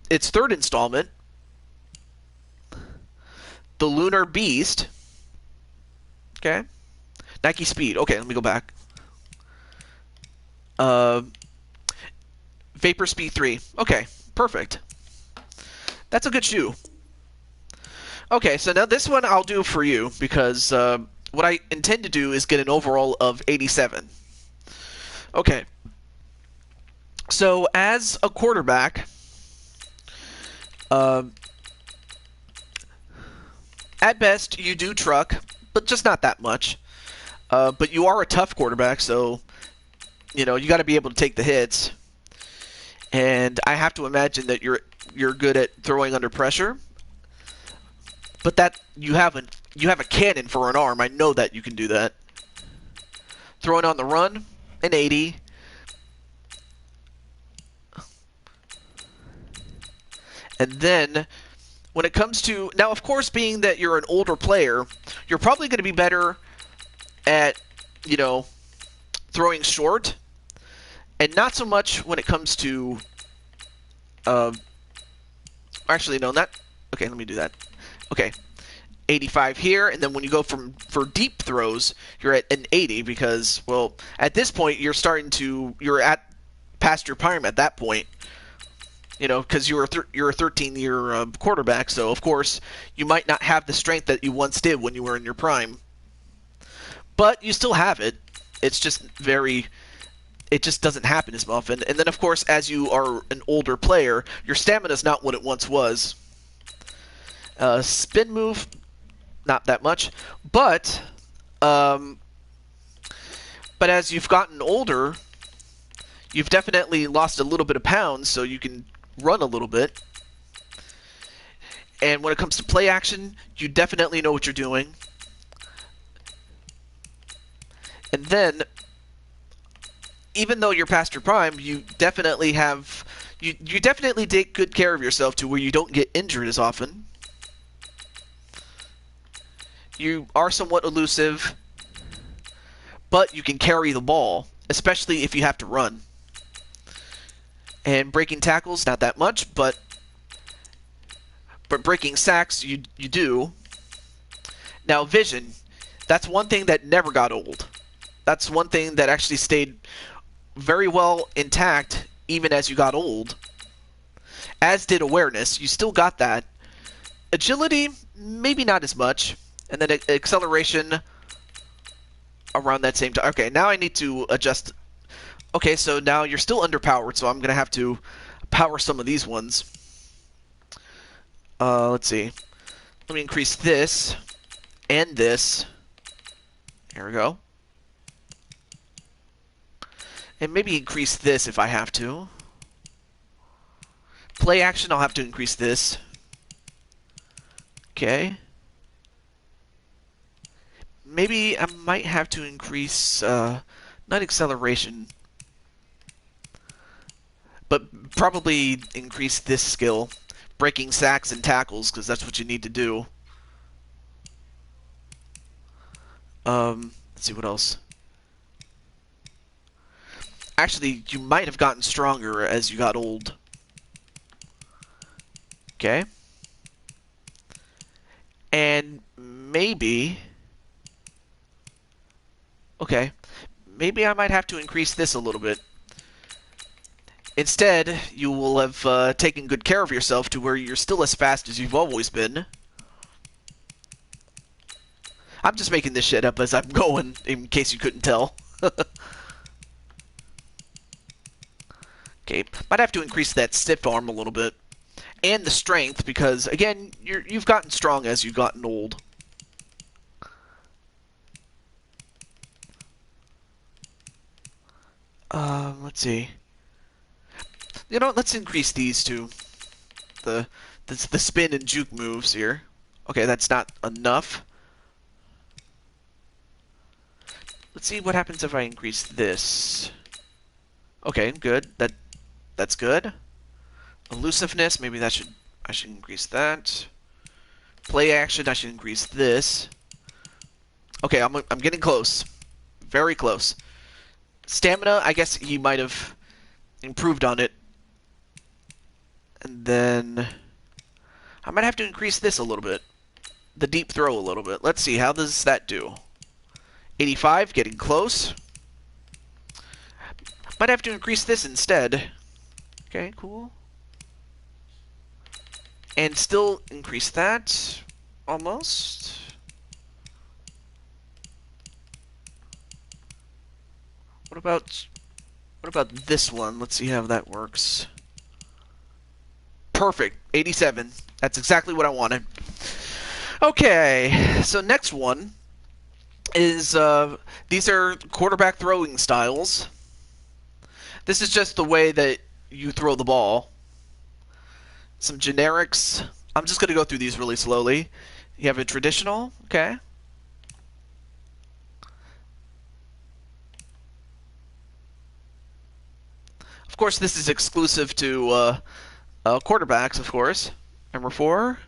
its third installment, the Lunar Beast, okay, Nike Speed, okay, let me go back, Vapor Speed 3, okay, perfect. That's a good shoe. Okay, so now this one I'll do for you, because what I intend to do is get an overall of 87. Okay. So as a quarterback, at best you do truck, but just not that much. But you are a tough quarterback, so you got to be able to take the hits. And I have to imagine that you're good at throwing under pressure. But that you have a cannon for an arm. I know that you can do that. Throwing on the run, an 80. And then when it comes to... Now, of course, being that you're an older player, you're probably going to be better at, throwing short. And not so much when it comes to... actually, no, not... Okay, let me do that. Okay, 85 here, and then when you go for deep throws, you're at an 80 because, well, at this point you're past your prime at that point, because you're a 13-year quarterback, so of course you might not have the strength that you once did when you were in your prime, but you still have it. It just doesn't happen as often. And then of course, as you are an older player, your stamina is not what it once was. Spin move, not that much, but as you've gotten older, you've definitely lost a little bit of pounds, so you can run a little bit. And when it comes to play action, you definitely know what you're doing. And then, even though you're past your prime, you definitely take good care of yourself to where you don't get injured as often. You are somewhat elusive, but you can carry the ball, especially if you have to run. And breaking tackles, not that much, but breaking sacks, you do. Now, vision, that's one thing that never got old. That's one thing that actually stayed very well intact even as you got old. As did awareness, you still got that. Agility, maybe not as much. And then acceleration around that same time. Okay, now I need to adjust. Okay, so now you're still underpowered, so I'm going to have to power some of these ones. Let's see. Let me increase this and this. There we go. And maybe increase this if I have to. Play action, I'll have to increase this. Okay. Maybe I might have to increase, not acceleration, but probably increase this skill. Breaking sacks and tackles, because that's what you need to do. Let's see what else. Actually, you might have gotten stronger as you got old. Okay. And maybe... Okay. Maybe I might have to increase this a little bit. Instead, you will have taken good care of yourself to where you're still as fast as you've always been. I'm just making this shit up as I'm going, in case you couldn't tell. Okay, might have to increase that stiff arm a little bit. and the strength, because again, you've gotten strong as you've gotten old. Let's see. You know what? Let's increase these two. The spin and juke moves here. Okay, that's not enough. Let's see what happens if I increase this. Okay, good. That's good. Elusiveness, maybe I should increase that. Play action, I should increase this. Okay, I'm getting close. Very close. Stamina, I guess he might have improved on it. And then I might have to increase this a little bit. The deep throw a little bit. Let's see, how does that do? 85, getting close. Might have to increase this instead. Okay, cool. And still increase that. Almost. What about this one? Let's see how that works. Perfect. 87. That's exactly what I wanted. Okay, so next one is these are quarterback throwing styles. This is just the way that you throw the ball. Some generics. I'm just going to go through these really slowly. You have a traditional, okay. Of course, this is exclusive to quarterbacks, of course. Number 4.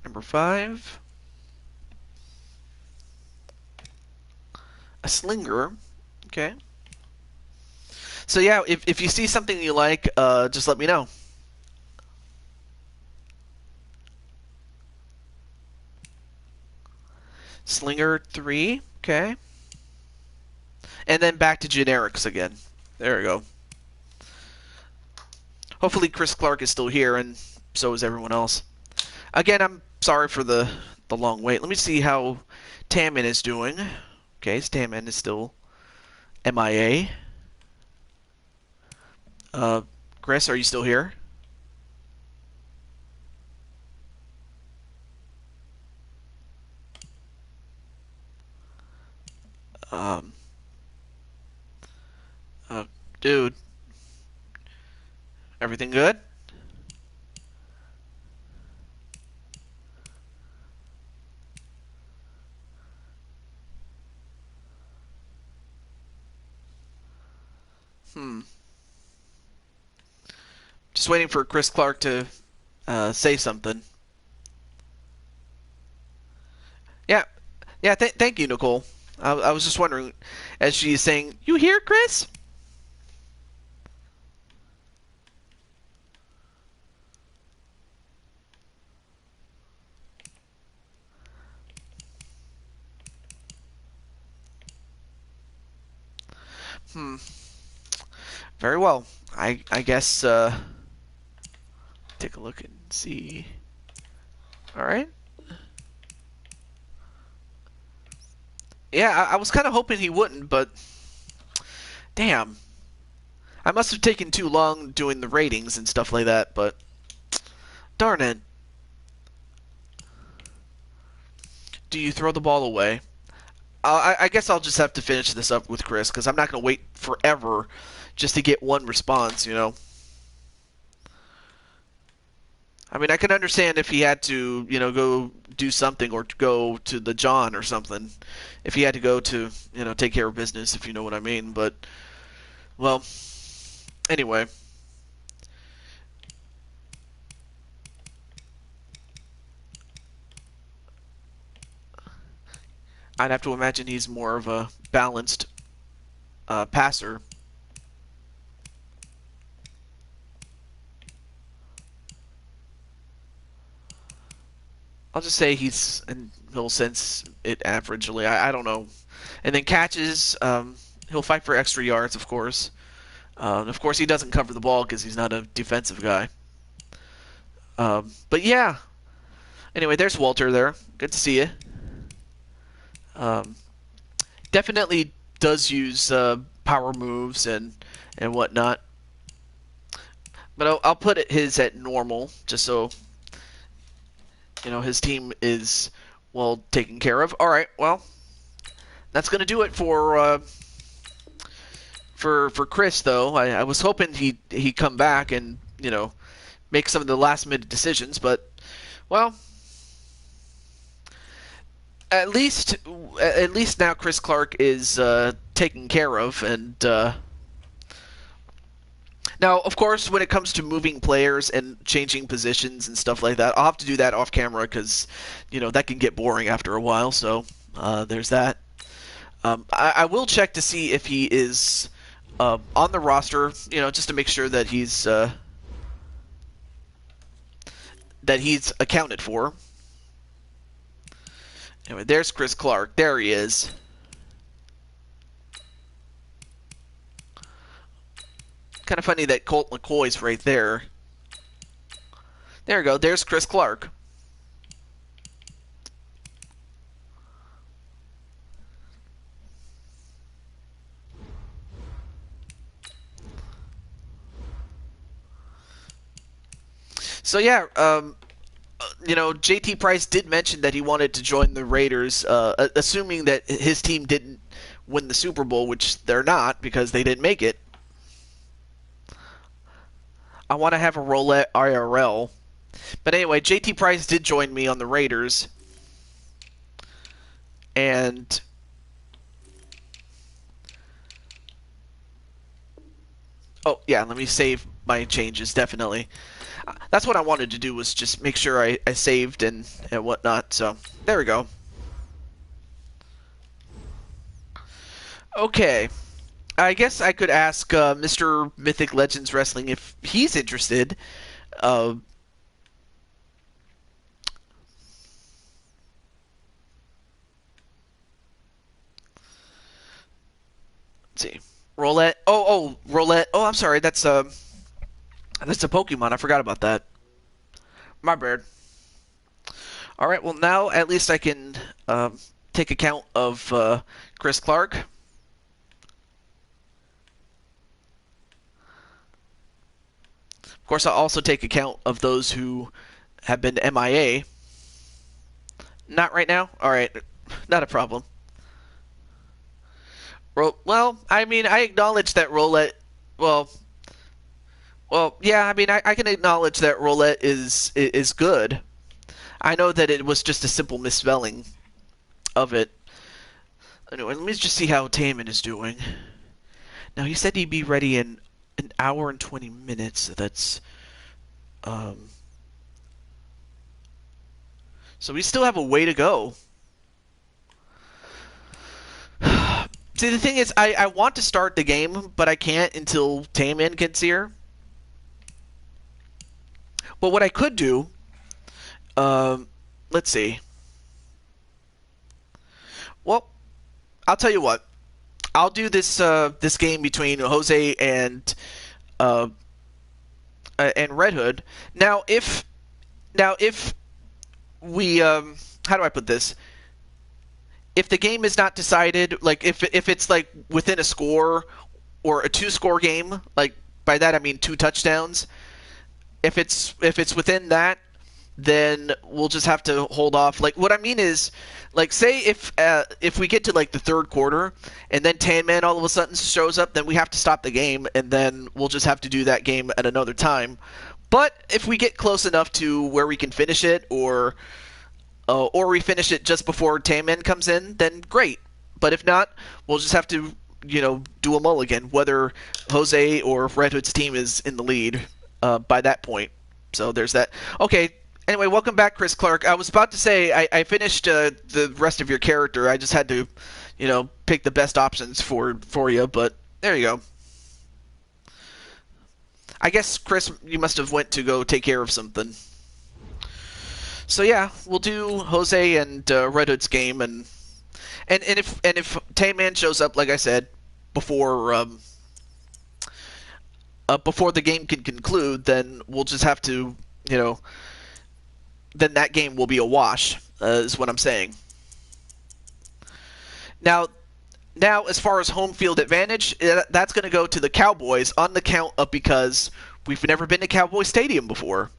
Number 5. A slinger, okay. So yeah, if you see something you like, just let me know. Slinger 3, okay. And then back to generics again. There we go. Hopefully Chris Clark is still here, and so is everyone else. Again, I'm sorry for the long wait. Let me see how Tammin is doing. Okay, Tammin is still MIA. Chris, are you still here? Dude. Everything good? Just waiting for Chris Clark to say something. Yeah, yeah. Thank you, Nicole. I was just wondering, as she's saying, "You here, Chris?" Very well. I guess take a look and see. All right. Yeah, I was kind of hoping he wouldn't, but damn. I must have taken too long doing the ratings and stuff like that, but darn it. Do you throw the ball away? I guess I'll just have to finish this up with Chris, because I'm not going to wait forever just to get one response, you know? I mean, I can understand if he had to, you know, go do something or go to the John or something. If he had to go to, you know, take care of business, if you know what I mean. But, well, anyway. I'd have to imagine he's more of a balanced passer. I'll just say and he'll sense it averagely. I don't know. And then catches, he'll fight for extra yards, of course. Of course, he doesn't cover the ball because he's not a defensive guy. But yeah. Anyway, there's Walter there. Good to see you. Definitely does use power moves and whatnot. But I'll put his at normal, just so his team is well taken care of. All right, well, that's gonna do it for Chris, though. I was hoping he'd come back and make some of the last minute decisions, but well, at least now Chris Clark is taken care of, and now of course when it comes to moving players and changing positions and stuff like that, I'll have to do that off camera because that can get boring after a while. So there's that. I will check to see if he is on the roster, just to make sure that he's accounted for. Anyway, there's Chris Clark. There he is. Kind of funny that Colt McCoy's right there. There we go. There's Chris Clark. So yeah, JT Price did mention that he wanted to join the Raiders, assuming that his team didn't win the Super Bowl, which they're not because they didn't make it. I want to have a roulette IRL. But anyway, JT Price did join me on the Raiders. And oh, yeah, let me save my changes, definitely. That's what I wanted to do, was just make sure I saved and whatnot. So, there we go. Okay. I guess I could ask Mr. Mythic Legends Wrestling if he's interested. Let's see. Roulette. Oh, Roulette. Oh, I'm sorry. That's a Pokemon. I forgot about that. My bad. All right. Well, now at least I can take account of Chris Clark. Of course, I'll also take account of those who have been MIA. Not right now? All right. Not a problem. Well, I mean, I acknowledge that Roulette... Well, yeah, I mean, I can acknowledge that Roulette is good. I know that it was just a simple misspelling of it. Anyway, let me just see how Taman is doing. Now, he said he'd be ready in an hour and 20 minutes. So that's... So we still have a way to go. See, the thing is, I want to start the game, but I can't until Taman gets here. But what I could do, let's see. Well, I'll tell you what. I'll do this this game between Jose and Red Hood. Now, if we how do I put this? If the game is not decided, like if it's like within a score or a 2-score game, like by that I mean 2 touchdowns. If it's within that, then we'll just have to hold off. Like what I mean is, like say if we get to like the 3rd quarter and then Tan Man all of a sudden shows up, then we have to stop the game and then we'll just have to do that game at another time. But if we get close enough to where we can finish it, or we finish it just before Tan Man comes in, then great. But if not, we'll just have to do a mulligan, whether Jose or Red Hood's team is in the lead by that point. So there's that. Okay. Anyway, welcome back, Chris Clark. I was about to say I finished the rest of your character. I just had to, pick the best options for you. But there you go. I guess Chris, you must have went to go take care of something. So yeah, we'll do Jose and Red Hood's game, and if Tan Man shows up, like I said, before the game can conclude, then we'll just have to, then that game will be a wash, is what I'm saying. Now, Now, as far as home field advantage, that's going to go to the Cowboys on the count of because we've never been to Cowboy Stadium before.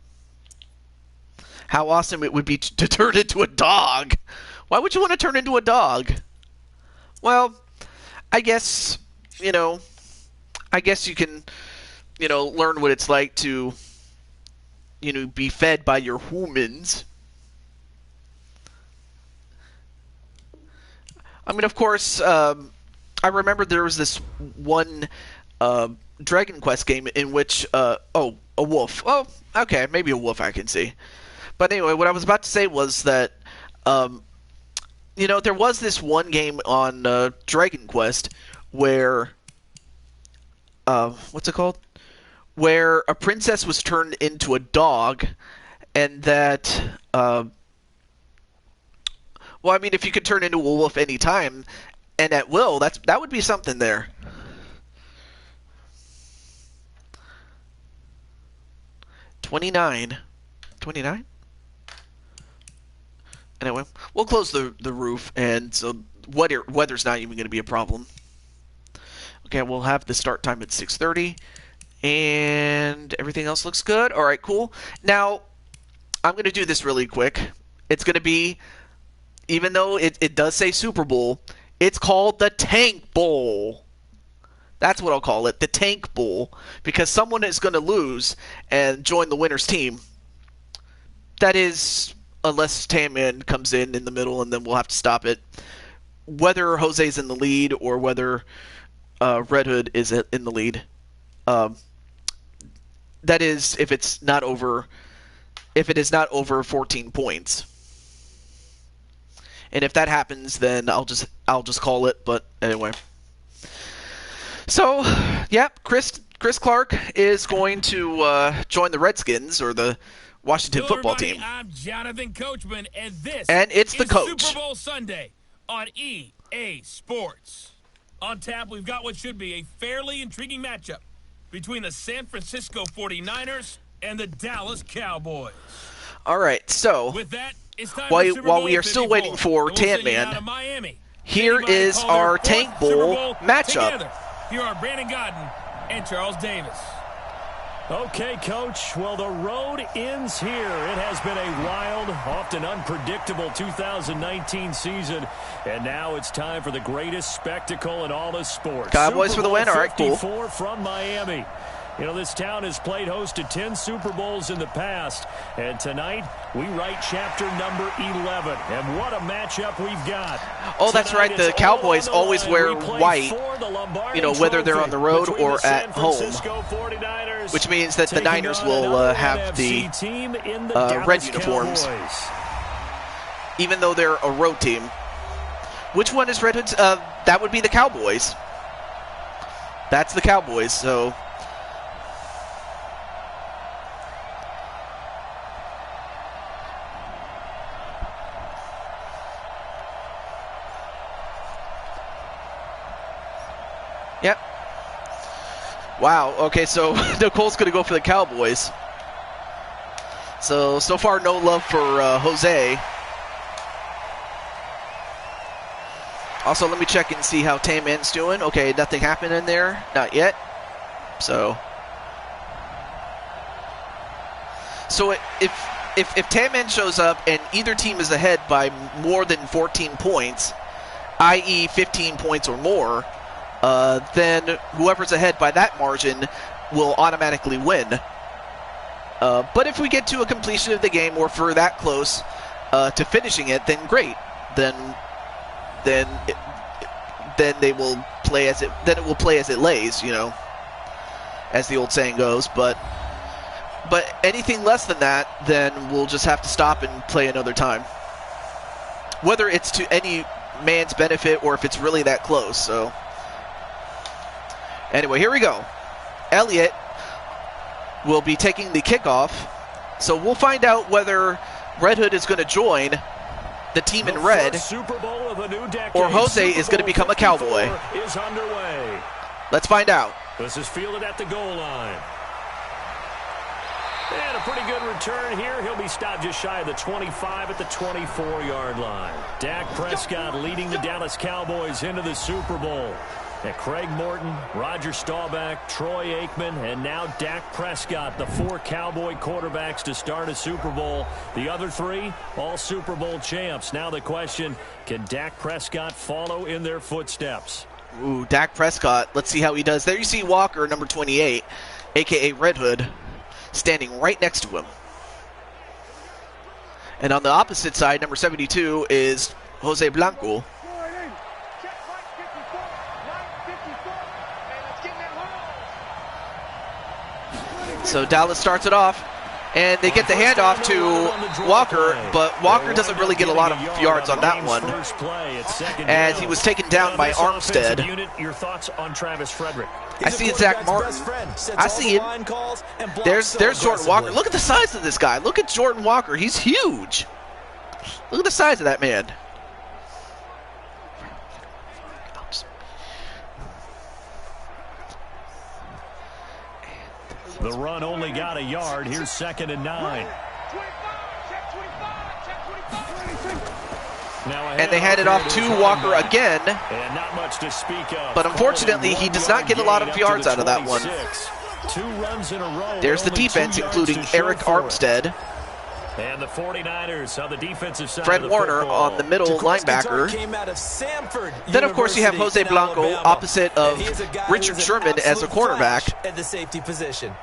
How awesome it would be to turn into a dog. Why would you want to turn into a dog? Well, I guess, you can, learn what it's like to, be fed by your humans. I mean, of course, I remember there was this one Dragon Quest game in which, a wolf. Oh, okay, maybe a wolf I can see. But anyway, what I was about to say was that, there was this one game on Dragon Quest where, what's it called? Where a princess was turned into a dog, and that, well, I mean, if you could turn into a wolf anytime and at will, that would be something there. $29. Anyway, we'll close the roof, and so weather's not even going to be a problem. Okay, we'll have the start time at 6:30, and everything else looks good. All right, cool. Now, I'm going to do this really quick. It's going to be, even though it does say Super Bowl, it's called the Tank Bowl. That's what I'll call it, the Tank Bowl, because someone is going to lose and join the winner's team. That is, unless Tan-Man comes in the middle, and then we'll have to stop it. Whether Jose's in the lead or whether Red Hood is in the lead. That is, if it is not over 14 points. And if that happens, then I'll just call it. But anyway. So, yep, Chris Clark is going to join the Redskins, or the Washington football team. I'm Jonathan Coachman, and this it's the is coach. Super Bowl Sunday on EA Sports. On tap, we've got what should be a fairly intriguing matchup between the San Francisco 49ers and the Dallas Cowboys. All right, so with that, it's time while we are still waiting for Tan-Man, here is our Tank Bowl matchup. Together. Here are Brandon Godden and Charles Davis. Okay, Coach. Well, the road ends here. It has been a wild, often unpredictable 2019 season. And now it's time for the greatest spectacle in all of sports. Cowboys for the win. All right, cool. 54 from Miami. You know, this town has played host to 10 Super Bowls in the past. And tonight, we write chapter number 11. And what a matchup we've got. Oh, that's right. The Cowboys always wear white, whether they're on the road or at home. Which means that the Niners will have the red uniforms. Even though they're a road team. Which one is Red Hoods? That would be the Cowboys. That's the Cowboys, so... Yep. Wow, okay, so Nicole's going to go for the Cowboys. So far, no love for Jose. Also, let me check and see how Tan-Man's doing. Okay, nothing happened in there. Not yet. So if Tan-Man shows up and either team is ahead by more than 14 points, i.e. 15 points or more, then whoever's ahead by that margin will automatically win. But if we get to a completion of the game, or if we're that close to finishing it, then great. Then they will play as it. Then it will play as it lays, as the old saying goes. But anything less than that, then we'll just have to stop and play another time. Whether it's to any man's benefit or if it's really that close. So. Anyway, here we go. Elliott will be taking the kickoff. So we'll find out whether Red Hood is going to join the team in red, or Jose is going to become a Cowboy. Is underway. Let's find out. This is fielded at the goal line. And a pretty good return here. He'll be stopped just shy of the 25 at the 24-yard line. Dak Prescott leading the Dallas Cowboys into the Super Bowl. And Craig Morton, Roger Staubach, Troy Aikman, and now Dak Prescott, the 4 Cowboy quarterbacks to start a Super Bowl. The other 3, all Super Bowl champs. Now the question, can Dak Prescott follow in their footsteps? Ooh, Dak Prescott. Let's see how he does. There you see Walker, number 28, a.k.a. Red Hood, standing right next to him. And on the opposite side, number 72 is Jose Blanco. So Dallas starts it off, and they get the handoff to Walker, but Walker doesn't really get a lot of yards on that one, as he was taken down by Armstead. Your thoughts on Travis Frederick? I see Zach Martin. I see him. There's Jordan Walker. Look at the size of this guy. Look at Jordan Walker. He's huge. Look at the size of that man. The run only got a yard. Here's 2nd and 9. And they hand it off to Walker again. And not much to speak of. But unfortunately, he does not get a lot of yards out of that one. 2 runs in a row. There's the defense, including Eric Armstead. And the 49ers on the defensive side. Fred Warner on the middle linebacker. Then, of course, you have Jose Blanco opposite of Richard Sherman as a cornerback. At the safety position.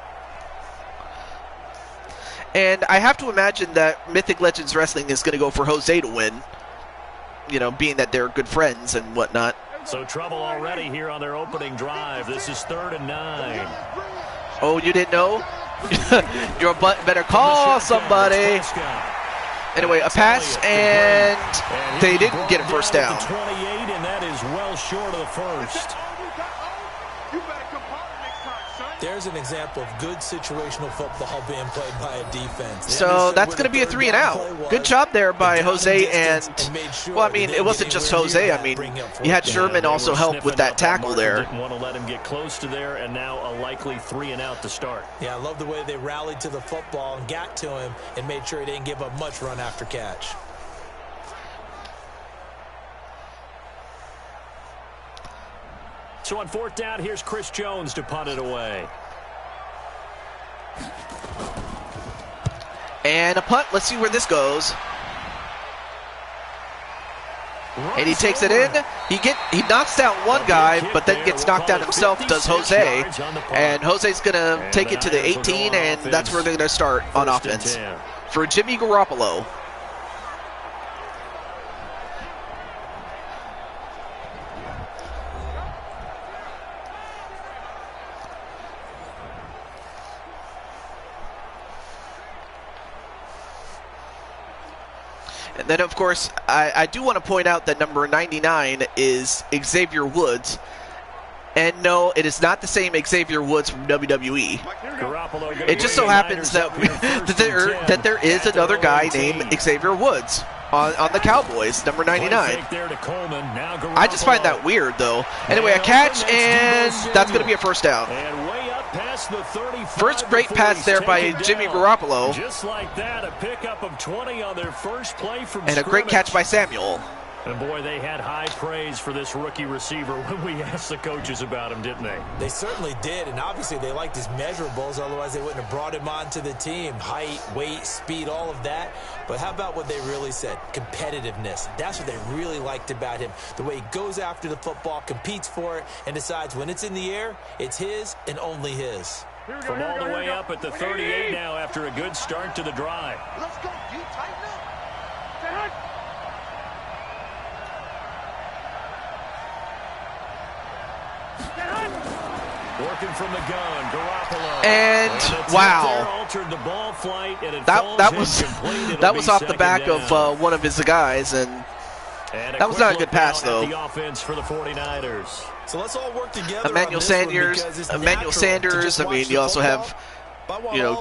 And I have to imagine that Mythic Legends Wrestling is going to go for Jose to win. You know, being that they're good friends and whatnot. So trouble already here on their opening drive. This is 3rd and 9. Oh, you didn't know? Your butt better call somebody. Anyway, a pass, and they didn't get a first down. 28, and that is well short of the first. There's an example of good situational football being played by a defense. So that's going to be a 3 and out. Good job there by Jose, and, well, I mean, it wasn't just Jose. I mean, you had Sherman also help with that tackle there. Didn't want to let him get close to there, and now a likely 3 and out to start. Yeah, I love the way they rallied to the football and got to him and made sure he didn't give up much run after catch. So on 4th down, here's Chris Jones to punt it away. And a punt. Let's see where this goes. And he takes it in. He knocks down one guy, but then gets knocked down himself, does Jose. And Jose's going to take it to the 18, and that's where they're going to start on offense for Jimmy Garoppolo. And then, of course, I do want to point out that number 99 is Xavier Woods. And no, it is not the same Xavier Woods from WWE. It just so happens that, that there is another guy named Xavier Woods on the Cowboys, number 99. I just find that weird, though. Anyway, a catch, and that's going to be a first down. First great pass there by Jimmy Garoppolo. Just like that, a pickup of 20 on their first play from and a great catch by Samuel. And boy, they had high praise for this rookie receiver when we asked the coaches about him, didn't they? They certainly did, and obviously they liked his measurables, otherwise they wouldn't have brought him onto the team. Height, weight, speed, all of that. But how about what they really said? Competitiveness. That's what they really liked about him. The way he goes after the football, competes for it, and decides when it's in the air, it's his and only his. From all the way up at the 38 now after a good start to the drive. Let's go. You tighten up. Stay high. Working from the gun, Garoppolo. And wow, altered the ball flight, and it that was off the back of one of his guys, and that was not a good pass, though. The offense for the 49ers. So let's all work together. Emmanuel Sanders. I mean, you also have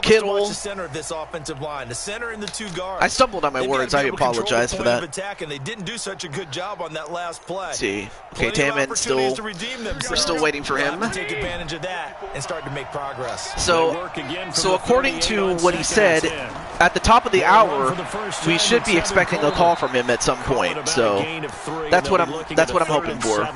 Kittle. Watch the center of this offensive line, the center and the two guards. I stumbled on my words. I apologize for that. Attack, and they didn't do such a good job on that last play. Let's see. Okay, Tamman still. We're still waiting for him. Take advantage of that and start to make progress. So according to what he said, at the top of the hour, we should be expecting a call from him at some point. So that's what I'm hoping for.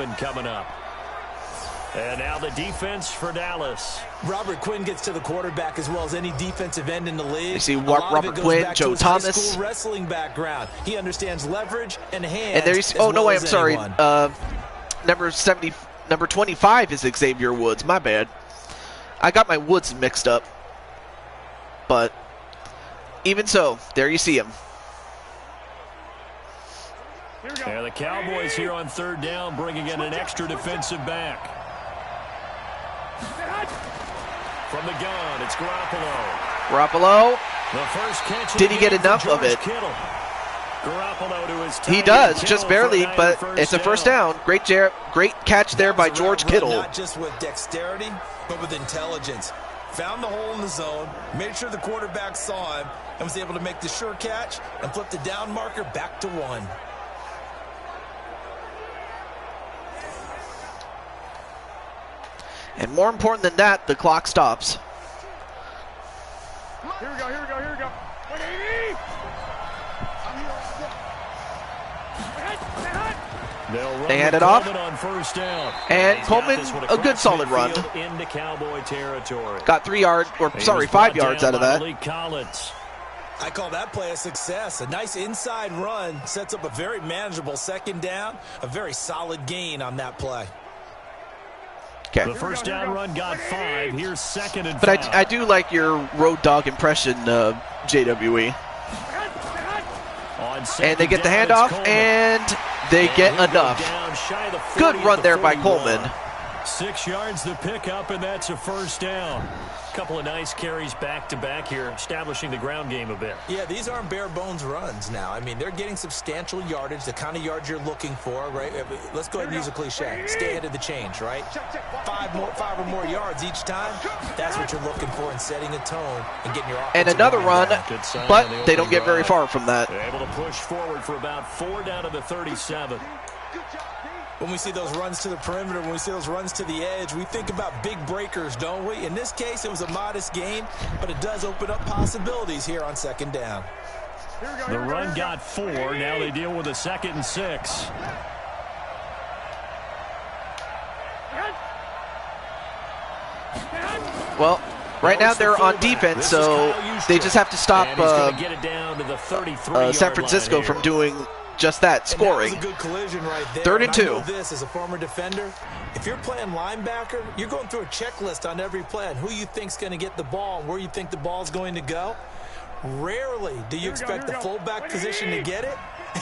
And now the defense for Dallas. Robert Quinn gets to the quarterback as well as any defensive end in the league. You see Robert Quinn, Joe Thomas. Wrestling background. He understands leverage and hands. And there's I'm sorry. Number 25 is Xavier Woods. My bad. I got my Woods mixed up. But even so, there you see him. Yeah, the Cowboys here on third down, bringing in an extra defensive back. From the gun, it's Garoppolo. The first catch. Did he get enough of it? He does, just barely, but it's a first down. Great catch there by George Kittle. Not just with dexterity, but with intelligence. Found the hole in the zone, made sure the quarterback saw him, and was able to make the sure catch and flip the down marker back to 1. And more important than that, the clock stops. Here we go. 180. They hand it off. On first down. And Coleman, a good solid run. Into Cowboy territory. Got 5 yards out of that. I call that play a success. A nice inside run sets up a very manageable second down. A very solid gain on that play. Okay. The first down run got 5. Here's second and 5. But I do like your road dog impression, JWE. And they get the handoff, and they get enough. Good run there by Coleman. 6 yards the pickup, and that's a first down. Couple of nice carries back-to-back here, establishing the ground game a bit. Yeah, these aren't bare-bones runs now. I mean, they're getting substantial yardage, the kind of yards you're looking for, right? Let's go ahead and use a cliche. Stay ahead of the change, right? 5 or more yards each time. That's what you're looking for in setting a tone and getting your offensive and another run, but they don't get very drive. far from that. They're able to push forward for about 4 down to the 37. When we see those runs to the perimeter, when we see those runs to the edge, we think about big breakers, don't we? In this case, it was a modest gain, but it does open up possibilities here on second down. The run got 4. Now they deal with a 2nd and 6. Well, right now they're on defense, so they just have to stop San Francisco from doing just that, scoring. That was a good collision right there. 3rd and 2. I know this as a former defender. If you're playing linebacker, you're going through a checklist on every play on who you think's going to get the ball and where you think the ball's going to go. Rarely do you expect the fullback position to get it,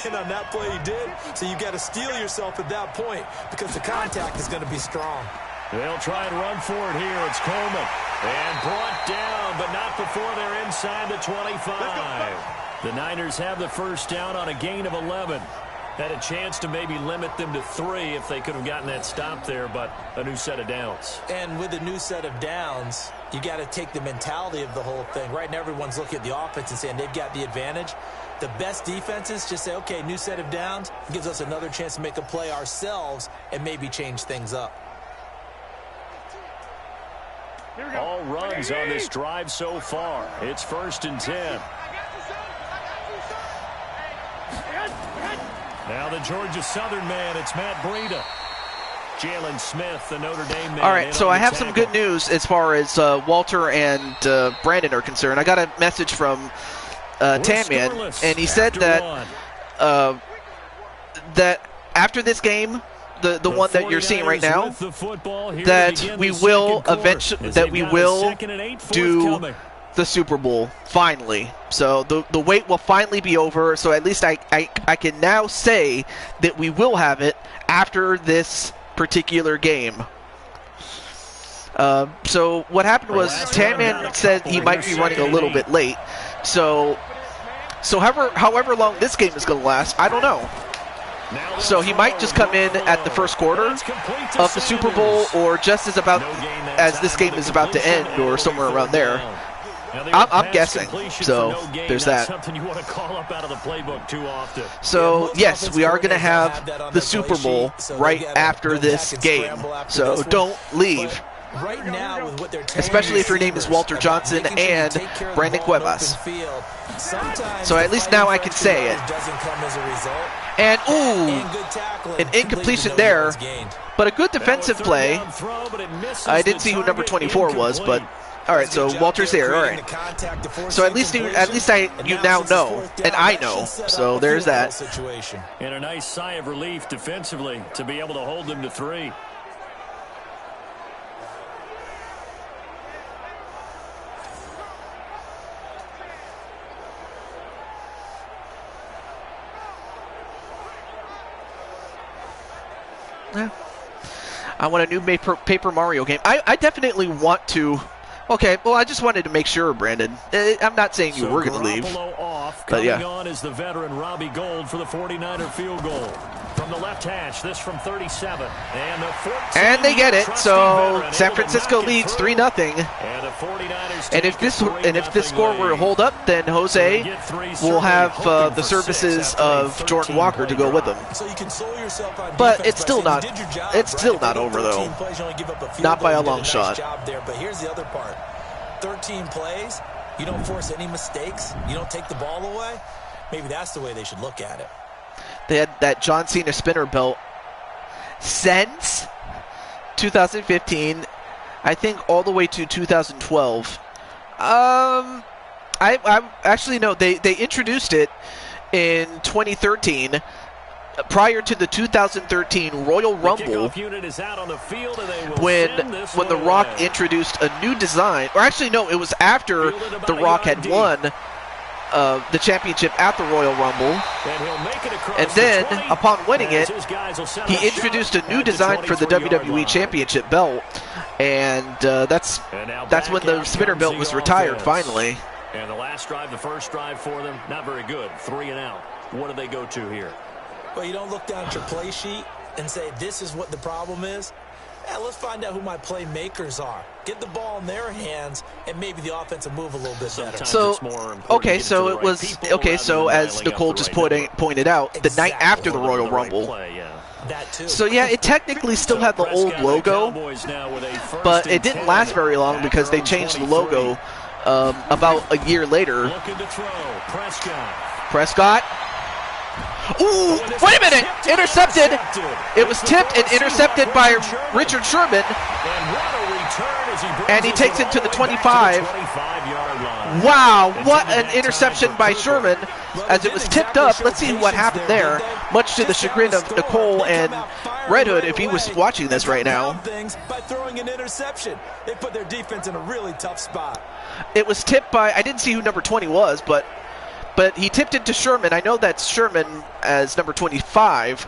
and on that play he did. So you got to steel yourself at that point because the contact is going to be strong. They'll try and run for it here. It's Coleman. And brought down, but not before they're inside the 25. The Niners have the first down on a gain of 11. Had a chance to maybe limit them to 3 if they could have gotten that stop there, but a new set of downs. And with a new set of downs, you got to take the mentality of the whole thing. Right now, everyone's looking at the offense and saying they've got the advantage. The best defenses just say, okay, new set of downs gives us another chance to make a play ourselves and maybe change things up. All runs on this drive so far. It's 1st and 10. Now the Georgia Southern man, it's Matt Breida. Jalen Smith, the Notre Dame man. All right, so I have some good news as far as Walter and Brandon are concerned. I got a message from Tamman, and he said that that after this game, the one that you're seeing right now, that we will eventually do the Super Bowl finally. So the wait will finally be over. So at least I can now say that we will have it after this particular game. So what happened was Tamman said he might be running a little bit late. So however long this game is going to last, I don't know. So he might just come in at the first quarter of the Super Bowl, or just as this game is about to end, or somewhere around there. Now, the I'm pass guessing. completion So for no gain, there's not that. something you want to call up out of the playbook too often. So most yes, offensive we are going to coordinators don't have that on the their Super play Bowl sheet, so they right gotta after go this back and game. scramble after So this one. don't leave. But right now, with what they're telling Especially if your name is receivers Walter about Johnson making sure you and take care of the Brandon ball in Cuevas. open field, sometimes So at the least fighting now I for can extra say it. yards doesn't come as a result. And And ooh, good tackling an can lead to incompletion no there. yards gained. But a good defensive That was play. third down throw, but it misses I didn't the see who number target, 24 was, but incomplete. all right. Does a good So job Walter's here. All creating right. the contact to force So at the least incompletion. you And now since it's know, fourth down, and I that know. should set So up a there's field goal that. situation. And a nice sigh of relief defensively to be able to hold them to 3. Yeah. I want a new Paper Mario game. I definitely want to. Okay, well, I just wanted to make sure, Brandon. I'm not saying you So were going to leave. Garoppolo off. But Coming yeah. on is the veteran Robbie Gould for the 49er field goal. From the left hash, this from 37. And the 14. And they get it. Trusty So veteran San able to Francisco knock it leads through. 3-0. And the 49ers And take if this score were to hold up, then Jose will have the services of Jordan Walker to go with him. So you console yourself on But defense it's by still saying you not- did your job, it's right? still If they not go over, 13 though. plays, you only give up a field Not by goal, a you did long nice shot. job there. But here's the other part. 13 plays, you don't force any mistakes, you don't take the ball away. Maybe that's the way they should look at it. They had that John Cena spinner belt since 2015, I think all the way to 2012. I actually no, they introduced it in 2013. Prior to the 2013 Royal Rumble, when The Rock introduced a new design, or actually no, it was after The Rock had won the championship at the Royal Rumble, and then upon winning it, he introduced a new design for the WWE Championship belt, and that's when the spinner belt was retired finally. And the last drive, the first drive for them, not very good. 3 and out. What do they go to here? Well, you don't look down at your play sheet and say, this is what the problem is. Yeah, let's find out who my playmakers are. Get the ball in their hands, and maybe the offense will move a little bit better. So, okay, so it was, okay, so as Nicole just pointed out, the night after the Royal Rumble. That too. So yeah, it technically still had the old logo, but it didn't last very long because they changed the logo about a year later. Prescott. Ooh, wait a minute! Intercepted! It was tipped and intercepted by Richard Sherman. And he takes it to the 25. Wow, what an interception by Sherman as it was tipped up. Let's see what happened there, much to the chagrin of Nicole and Red Hood if he was watching this right now. By throwing an interception, they put their defense in a really tough spot. It was tipped by, I didn't see who number 20 was, but he tipped it to Sherman. I know that's Sherman as number 25.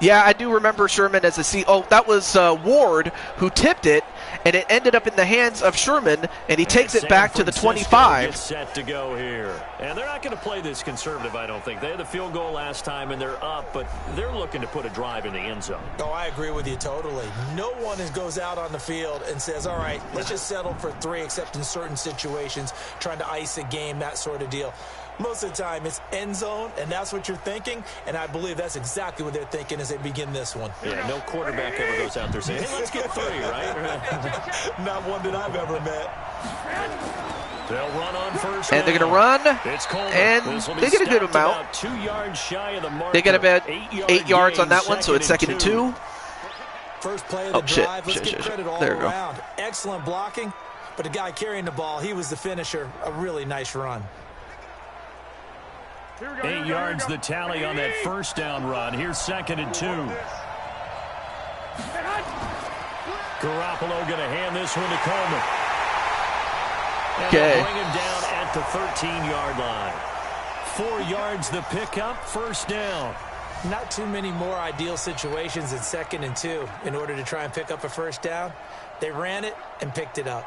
Yeah, I do remember Sherman as a C. Oh, that was Ward who tipped it, and it ended up in the hands of Sherman, and he takes it back to the 25. Set to go here, and they're not going to play this conservative. I don't think they had the field goal last time, and they're up, but they're looking to put a drive in the end zone. Oh, I agree with you totally. No one goes out on the field and says, all right, let's just settle for 3, except in certain situations, trying to ice a game, that sort of deal. Most of the time, it's end zone, and that's what you're thinking, and I believe that's exactly what they're thinking as they begin this one. Yeah, no quarterback ever goes out there saying, hey, let's get 3, right? Not one that I've ever met. They'll run on first And they're going to run, and they get a good amount. 2 yards shy of the mark. They get about 8 yards on that one, so it's 2nd and 2. First play of the drive. Let's get credit all there we around. Go. Excellent blocking, but the guy carrying the ball, he was the finisher. A really nice run. 8 yards the tally on that first down run. Here's 2nd and 2. Garoppolo going to hand this one to Coleman. And they'll bring him down at the 13-yard line. 4 yards the pickup, first down. Not too many more ideal situations in 2nd and 2 in order to try and pick up a first down. They ran it and picked it up.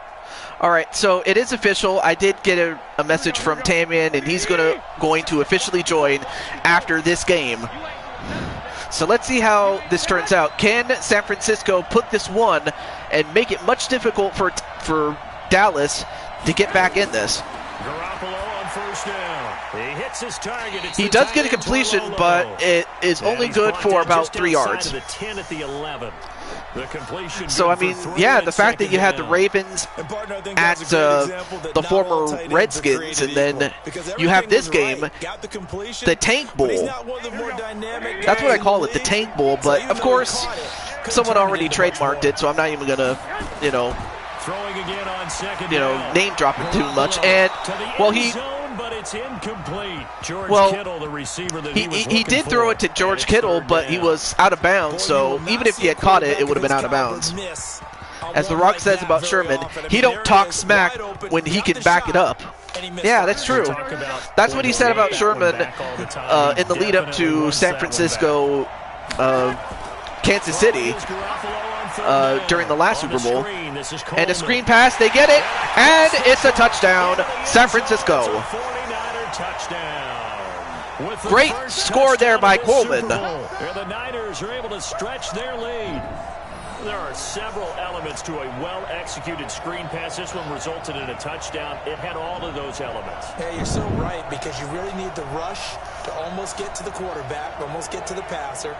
All right, so it is official. I did get a message from Tamian, and he's going to officially join after this game. So let's see how this turns out. Can San Francisco put this one and make it much difficult for Dallas to get back in this. Garoppolo on first down. He hits his target. He does get a completion, but it is only good for about 3 yards. The 10 at the 11. The completion. So, I mean, yeah, the fact that you had the Ravens at the former Redskins, and then you have this game, the Tank Bowl. That's what I call it, the Tank Bowl. But, of course, someone already trademarked it, so I'm not even going to, Throwing again on second name drop it too much. And, well, but it's incomplete. George Kittle, the receiver that he did throw it to George Kittle, but he was out of bounds, so even if he had caught it, it would have been out of bounds. As The Rock says about Sherman, he don't talk smack when he can back it up. Yeah, that's true. That's what he said about Sherman in the lead up to San Francisco, Kansas City during the last Super Bowl. And a screen pass, they get it, and it's a touchdown, San Francisco. Great score there by Coleman. The Niners are able to stretch their lead. There are several elements to a well-executed screen pass. This one resulted in a touchdown. It had all of those elements. Yeah, you're so right, because you really need the rush to almost get to the quarterback, almost get to the passer.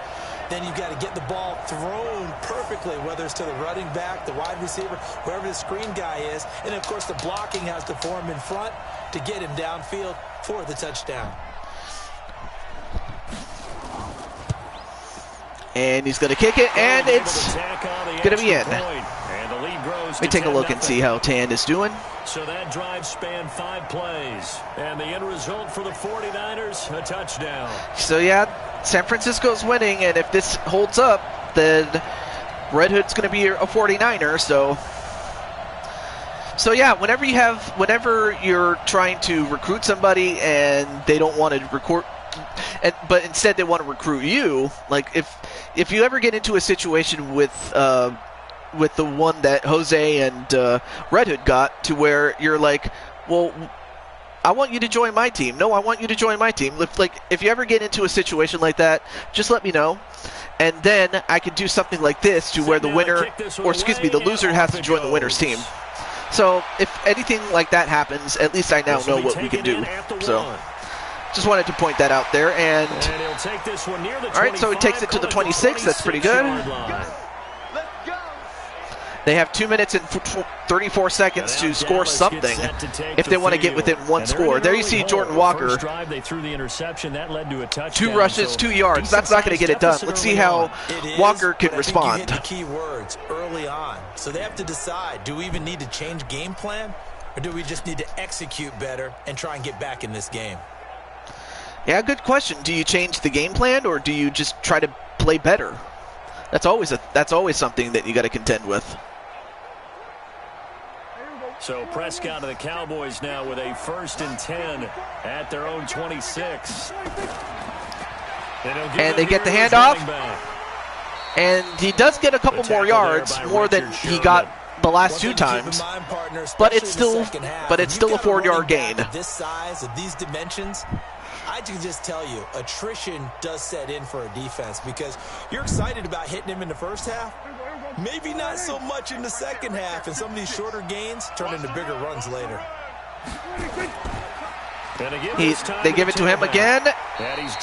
Then you've got to get the ball thrown perfectly, whether it's to the running back, the wide receiver, whoever the screen guy is. And, of course, the blocking has to form in front to get him downfield for the touchdown. And he's going to kick it, and it's going to be in. Let me take a look and see how Tan is doing. So that drive spanned 5 plays. And the end result for the 49ers, a touchdown. So, yeah, San Francisco's winning, and if this holds up, then Red Hood's going to be a 49er. So yeah, whenever you're trying to recruit somebody and they don't want to recruit, but instead they want to recruit you, like if you ever get into a situation with the one that Jose and Red Hood got, to where you're like, well, I want you to join my team. No, I want you to join my team. If you ever get into a situation like that, just let me know. And then I can do something like this to where the winner, or excuse me, the loser has to join the winner's team. So if anything like that happens, at least I now know what we can do. So just wanted to point that out there. And all right, so he takes it to the 26. That's pretty good. They have 2 minutes and 34 seconds to score something if they want to get within one score. There you see Jordan Walker. 2 rushes, 2 yards. That's not going to get it done. Let's see how Walker can respond. The key words early on. So they have to decide, do we even need to change game plan? Or do we just need to execute better and try and get back in this game? Yeah, good question. Do you change the game plan, or do you just try to play better? That's always something that you got to contend with. So Prescott and the Cowboys now with a 1st and 10 at their own 26. And they get the handoff. And he does get a couple more yards, more than he got the last 2 times. But it's still a 4-yard gain. This size, of these dimensions, I can just tell you, attrition does set in for a defense, because you're excited about hitting him in the first half. Maybe not so much in the second half, and some of these shorter gains turn into bigger runs later. They give it to him again,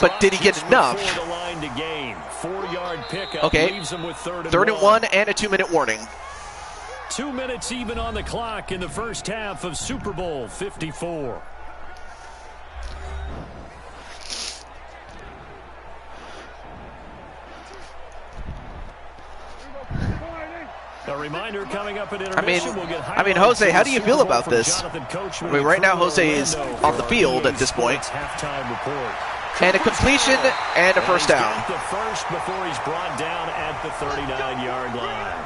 but did he get enough? Okay, 3rd and 1 and a 2-minute warning. 2 minutes even on the clock in the first half of Super Bowl 54. A reminder coming up at intermission. I mean, Jose, how do you feel about this? I mean, right now Jose is on the field at this point. And a completion and a first down. The first before he's brought down at the 39-yard line.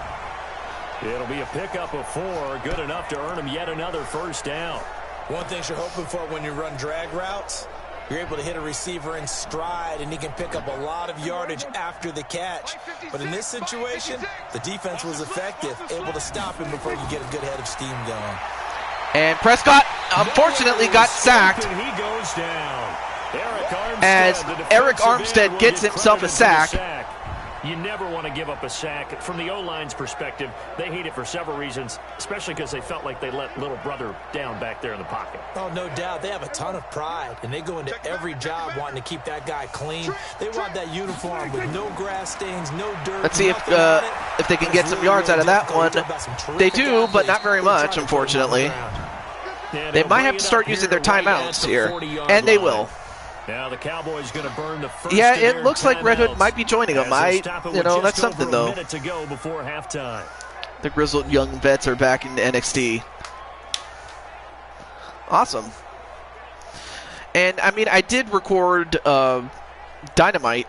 It'll be a pickup of 4, good enough to earn him yet another first down. One thing you're hoping for when you run drag routes, you're able to hit a receiver in stride, and he can pick up a lot of yardage after the catch. But in this situation, the defense was effective, able to stop him before you get a good head of steam going. And Prescott, unfortunately, got sacked. And he goes down. As Eric Armstead gets himself a sack. You never want to give up a sack. From the O-line's perspective, they hate it for several reasons, especially because they felt like they let little brother down back there in the pocket. Oh, no doubt. They have a ton of pride, and they go into every job wanting to keep that guy clean. They want that uniform with no grass stains, no dirt. Let's see if they can get some yards out of that one. They do, but not very much, unfortunately. They might have to start using their timeouts here, and they will. Now the Cowboys going to burn the first. Yeah, it looks like Red Hood might be joining them. That's something though. A minute to go before halftime. The grizzled young vets are back in NXT. Awesome. And I mean, I did record Dynamite.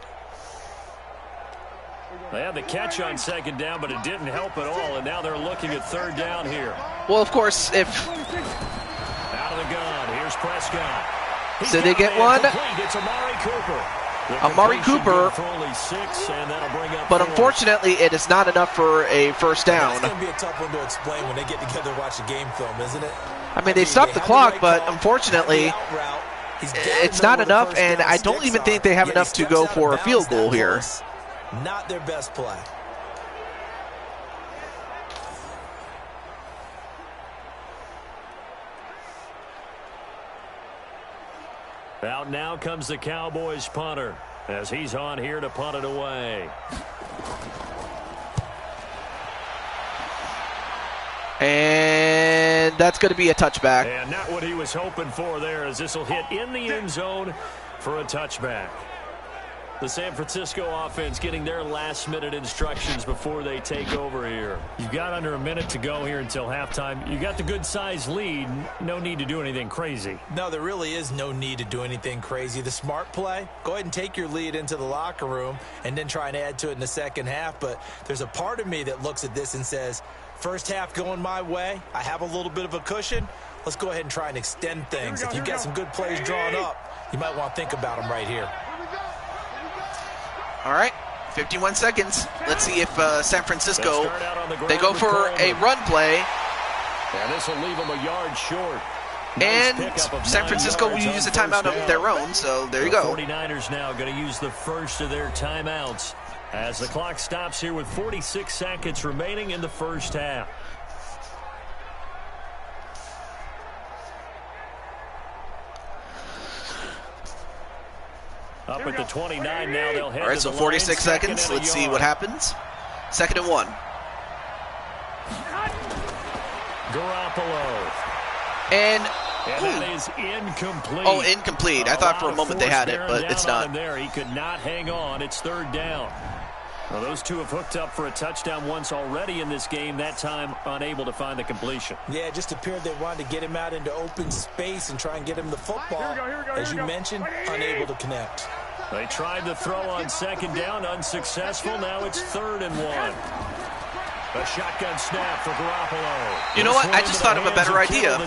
They had the catch on second down, but it didn't help at all, and now they're looking at third down here. Well, of course, if out of the gun, here's Prescott. So they get one. It's Amari Cooper. Amari Cooper, for only 6, and that'll bring up but 4. unfortunately, it is not enough for a first down. It's going to be a tough one to explain when they get together and watch the game film, isn't it? I mean, they stopped the clock, but unfortunately, it's not enough, and I don't even think they have enough to go for a field goal here. Not their best play. Out now comes the Cowboys punter as he's on here to punt it away. And that's going to be a touchback. And not what he was hoping for there, as this will hit in the end zone for a touchback. The San Francisco offense getting their last-minute instructions before they take over here. You've got under a minute to go here until halftime. You got the good-sized lead. No need to do anything crazy. No, there really is no need to do anything crazy. The smart play, go ahead and take your lead into the locker room and then try and add to it in the second half. But there's a part of me that looks at this and says, first half going my way, I have a little bit of a cushion. Let's go ahead and try and extend things. If you've got some good plays drawn up, you might want to think about them right here. All right, 51 seconds. Let's see if San Francisco, they go for a run play. And this will leave them a yard short. And San Francisco will use a timeout of their own, so there you go. 49ers now going to use the first of their timeouts as the clock stops here with 46 seconds remaining in the first half. Up at the 29 now, they'll head. All right, to so the 46 line, seconds. Let's see what happens. 2nd and 1. Garoppolo. And that is incomplete. Oh, incomplete. I thought for a moment they had it, but it's not. There, he could not hang on. It's third down. Well, those two have hooked up for a touchdown once already in this game, that time unable to find the completion. Yeah, it just appeared they wanted to get him out into open space and try and get him the football. As you mentioned, unable to connect. They tried to throw on second down, unsuccessful. Now it's 3rd and 1. A shotgun snap for Garoppolo. You know what? I just thought of a better idea,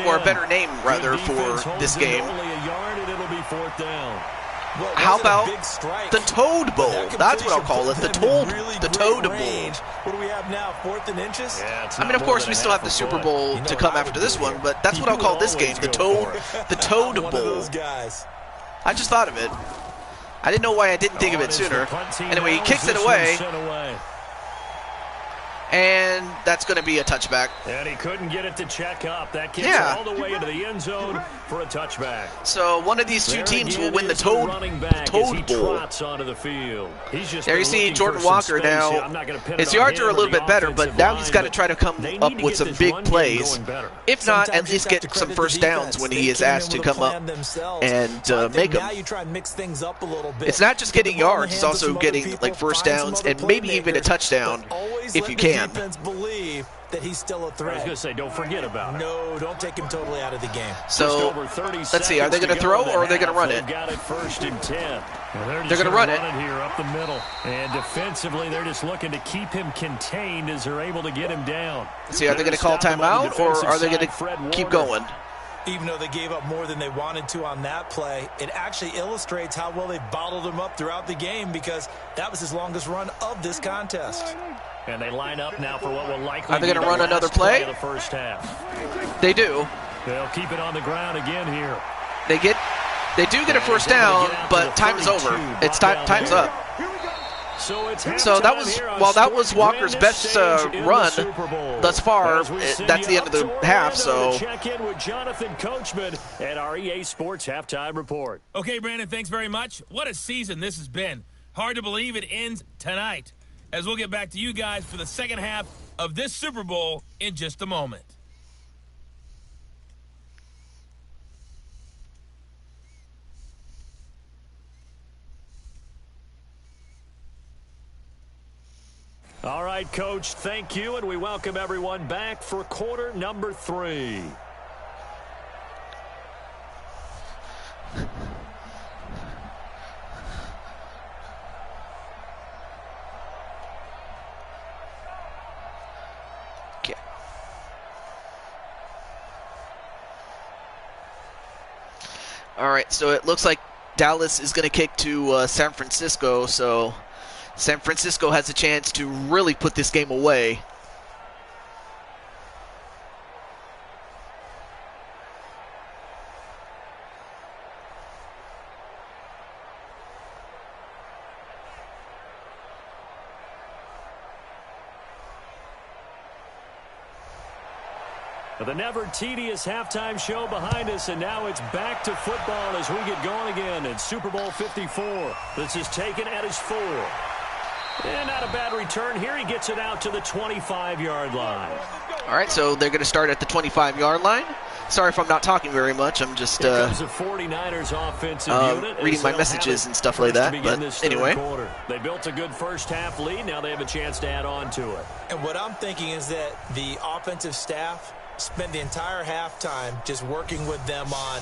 or a better name, rather, for this game. Only a yard, and it'll be 4th down. Well, how about the Toad Bowl? That's what I'll call it, the Toad Bowl. What do we have now, 4th and inches? Yeah, I mean, of course, we still have the Super Bowl to come after this one, but that's what I'll call this game, the Toad Bowl. I just thought of it. I didn't know why I didn't think of it sooner. Anyway, he kicks it away. And that's going to be a touchback. And he couldn't get it to check up. That kicks all the way into the end zone for a touchback. So one of these two teams will win the Toad Bowl. Onto the field. There you see Jordan Walker now. His yards are a little bit better, but now he's got to try to come up with some big plays. If not, at least get some first downs when he is asked to come up and make them. It's not just getting yards, it's also getting like first downs and maybe even a touchdown if you can. Believe that he's still a threat. I was going to say, don't forget about it. No, don't take him totally out of the game. So, let's see, are they going to throw or are they going to run it? Got it 1st and 10. They're going to run it here up the middle. And defensively, they're just looking to keep him contained as they're able to get him down. Let's see, are they going to call timeout or are they going to keep going? Even though they gave up more than they wanted to on that play, it actually illustrates how well they bottled him up throughout the game because that was his longest run of this contest. And they line up now for what will likely be the last play. Are they going to run another play? Of the first half. They do. They'll keep it on the ground again here. They do get a first down, but time is over. It's time's up. So that was, well, that was Walker's best run thus far. That's the end of the half. So check in with Jonathan Coachman at our EA Sports halftime report. Okay, Brandon, thanks very much. What a season this has been. Hard to believe it ends tonight, as we'll get back to you guys for the second half of this Super Bowl in just a moment. All right, Coach, thank you, and we welcome everyone back for quarter number 3. okay. All right, so it looks like Dallas is going to kick to San Francisco, so San Francisco has a chance to really put this game away. The never tedious halftime show behind us, and now it's back to football as we get going again in Super Bowl 54. This is taken at his 4. And not a bad return here. He gets it out to the 25-yard line. All right, so they're going to start at the 25-yard line. Sorry if I'm not talking very much. I'm just Here comes the 49ers offensive unit reading my messages and stuff like that. But anyway, they built a good first half lead. Now they have a chance to add on to it. And what I'm thinking is that the offensive staff spent the entire halftime just working with them on,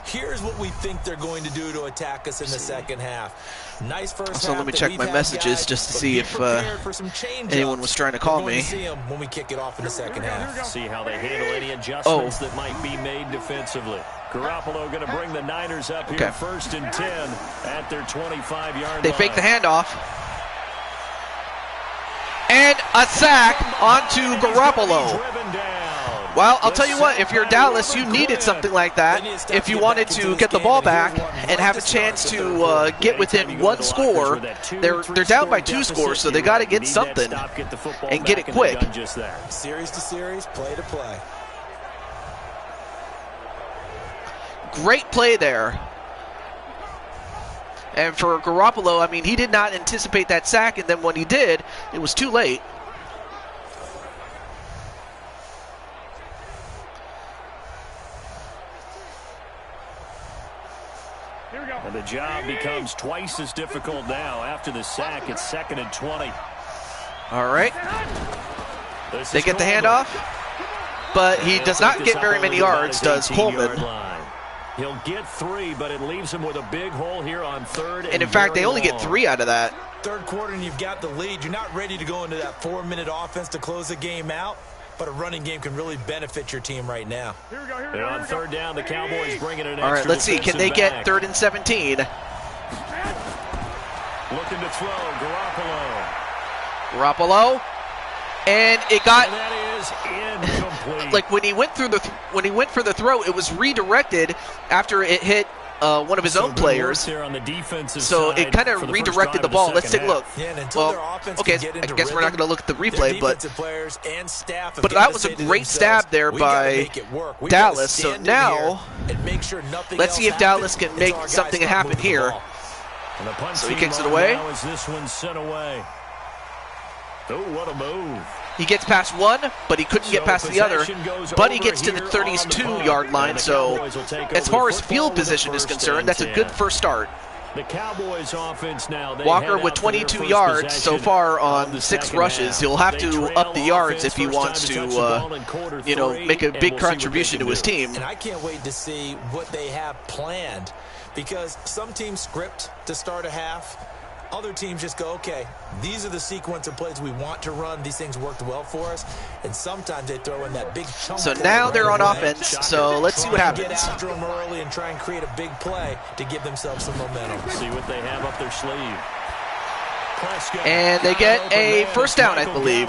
here's what we think they're going to do to attack us in the second half. Nice first half. So let me check my messages just to see if anyone was trying to call me. See them when we kick it off in the second half. See how they handle any adjustments that might be made defensively. Garoppolo going to bring the Niners up here first and 10 at their 25-yard line. They fake the handoff. And a sack onto Garoppolo. Well, I'll tell you what, if you're Dallas, you needed something like that if you wanted to get the ball back and have a chance to get within one score. They're down by 2 scores, so they got to get something and get it quick. Series to series, play to play. Great play there. And for Garoppolo, I mean, he did not anticipate that sack, and then when he did, it was too late. And the job becomes twice as difficult now. After the sack, it's 2nd and 20. All right. They get the handoff, but he does not get very many yards, does Coleman. He'll get 3, but it leaves him with a big hole here on 3rd. And in fact, they only get 3 out of that. Third quarter and you've got the lead. You're not ready to go into that 4-minute offense to close the game out, but a running game can really benefit your team right now. And on 3rd down, the Cowboys bringing it. All right, let's see. Can they get 3rd and 17? Looking to throw, Garoppolo. And it got, and that is incomplete. like when he went for the throw, it was redirected after it hit one of his own players. So it kind of redirected the ball. Let's take a look. Well, okay, I guess we're not going to look at the replay, but that was a great stab there by Dallas. So now, let's see if Dallas can make something happen here. So he kicks it away. Oh, what a move. He gets past one, but he couldn't get past the other. But he gets to the 32-yard line, so as far as field position is concerned, that's a good first start. The Cowboys offense now. Walker with 22 yards so far on 6 rushes. He'll have to up the yards if he wants to, make a big contribution to his team. And I can't wait to see what they have planned, because some teams script to start a half. Other teams just go, okay, these are the sequence of plays we want to run. These things worked well for us. And sometimes they throw in that big chunk. So now they're on offense, so let's see what happens. Get after them early and try and create a big play to give themselves some momentum. See what they have up their sleeve. And they get a first down, I believe.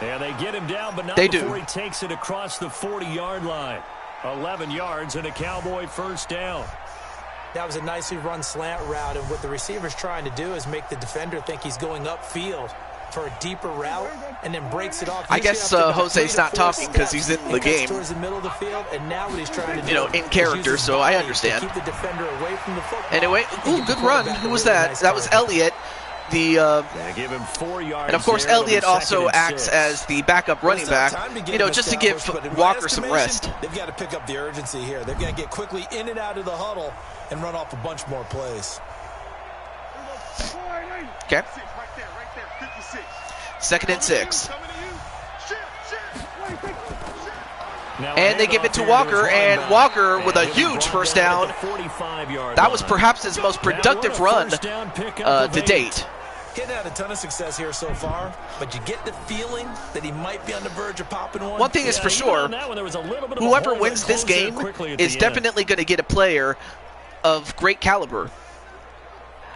Yeah, they get him down, but not they before do. He takes it across the 40-yard line. 11 yards and a Cowboy first down. That was a nicely run slant route, and what the receiver's trying to do is make the defender think he's going upfield for a deeper route, and then breaks it off. I guess Jose's not talking because he's in the game. Towards the middle of the field, and now what he's trying to do, in character, so I understand. Keep the defender away from the football. Anyway, good run. Who was that? That was Elliott. They give him 4 yards. And of course, Elliott also acts as the backup running back, just to give Walker some rest. They've got to pick up the urgency here. They've got to get quickly in and out of the huddle and run off a bunch more plays. Okay. 2nd and 6. And they give it to Walker, and Walker with a huge first down. That was perhaps his most productive run to date. He's had a ton of success here so far, but you get the feeling that he might be on the verge of popping one. One thing is for sure, whoever wins this game is definitely going to get a player of great caliber.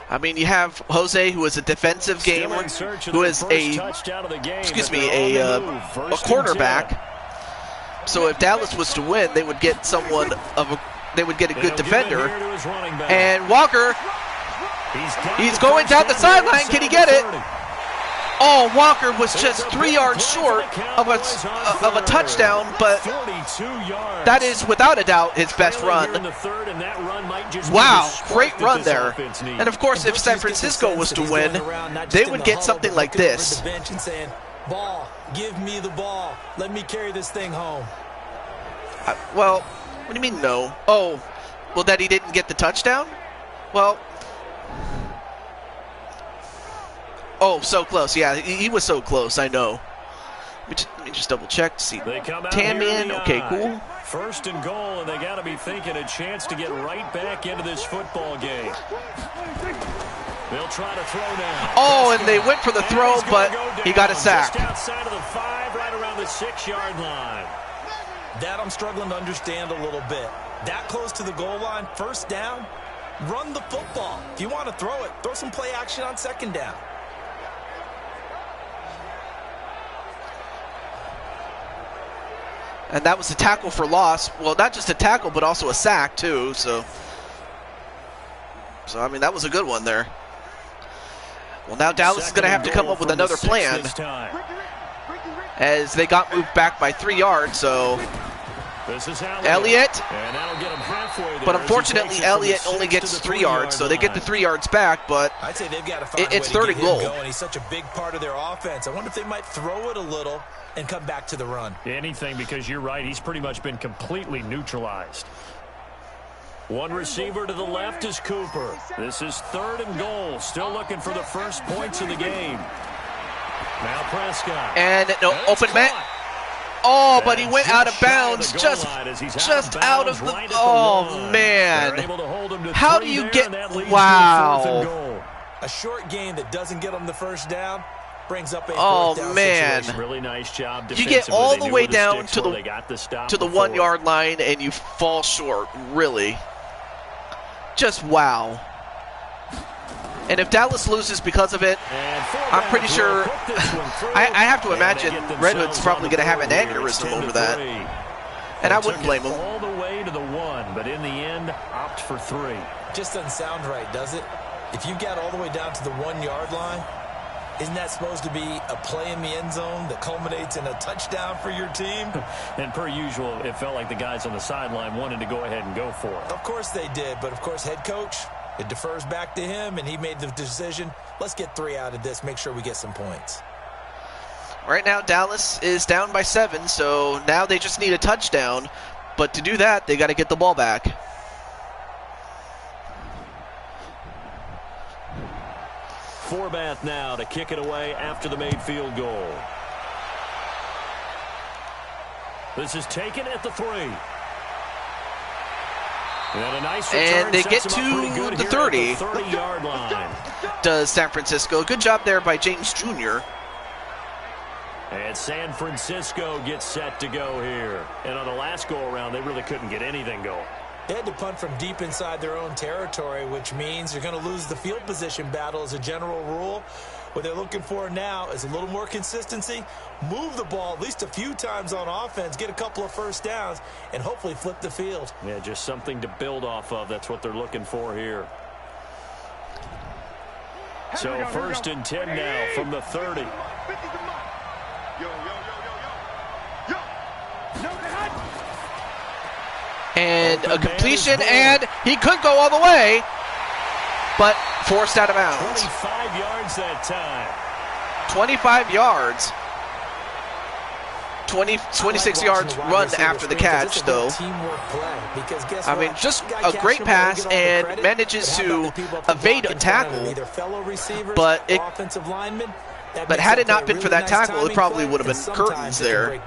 I mean, you have Jose, who is a defensive gamer, who is a cornerback. So if Dallas was to win, they would get they would get a good defender. And Walker, he's going down the sideline. Can he get it? Oh, Walker was just 3 yards short of a touchdown, but that is without a doubt his best run. Wow, great run there. And of course, if San Francisco was to win, they would get something like this. Ball, give me the ball. Let me carry this thing home. Well, what do you mean no? Oh, well, that he didn't get the touchdown? Well, oh, so close. Yeah, he was so close, I know. Let me just double check to see. Tamian, okay, cool. 1st and goal, and they got to be thinking a chance to get right back into this football game. They'll try to throw now. Oh, and they went for the throw, but he got a sack. Just outside of the 5, right around the 6-yard line. That I'm struggling to understand a little bit. That close to the goal line, 1st down, run the football. If you want to throw it, throw some play action on 2nd down. And that was a tackle for loss. Well, not just a tackle, but also a sack, too. So I mean, that was a good one there. Well, now Dallas is going to have to come up with another plan, as they got moved back by 3 yards. So this is Elliott, and that'll get him halfway there, but unfortunately Elliott only gets 3 yards, so they get the 3 yards back, but I'd say they've got to find it's a way 3rd to and get him goal. going. He's such a big part of their offense. I wonder if they might throw it a little and come back to the run. Anything, because you're right, he's pretty much been completely neutralized. One receiver to the left is Cooper. This is 3rd and goal. Still looking for the first points of the game. Now Prescott. And no open man. Oh, but he went out of bounds. Just out of the. Oh man. How do you get? Wow. A short gain that doesn't get them the 1st down brings up a 4th down man. situation. Really nice job. You get all the way down to the 1 yard line and you fall short. Really. Just wow. And if Dallas loses because of it, I'm pretty sure, I have to imagine Red Hood's probably going to have an aneurysm over that. And I wouldn't blame him. All the way to the 1, but in the end, opt for 3. Just doesn't sound right, does it? If you got all the way down to the 1 yard line, isn't that supposed to be a play in the end zone that culminates in a touchdown for your team? And per usual, it felt like the guys on the sideline wanted to go ahead and go for it. Of course they did, but of course head coach, it defers back to him, and he made the decision, let's get 3 out of this, make sure we get some points. Right now, Dallas is down by 7, so now they just need a touchdown. But to do that, they got to get the ball back. Forbath now to kick it away after the made field goal. This is taken at the 3. And a nice return, and they get to the 30. 30-yard line. Does San Francisco. Good job there by James Jr. And San Francisco gets set to go here. And on the last go-around, they really couldn't get anything going. They had to punt from deep inside their own territory, which means you're going to lose the field position battle as a general rule. What they're looking for now is a little more consistency, move the ball at least a few times on offense, get a couple of first downs, and hopefully flip the field. Yeah, just something to build off of. That's what they're looking for here. So first and 10 now from the 30. And a completion, and he could go all the way, but forced out of bounds. 25 yards that time. 25 yards. 26 yards run after the catch, though. I mean, just a great pass and manages to evade a tackle. But had it not been for that tackle, it probably would have been curtains there.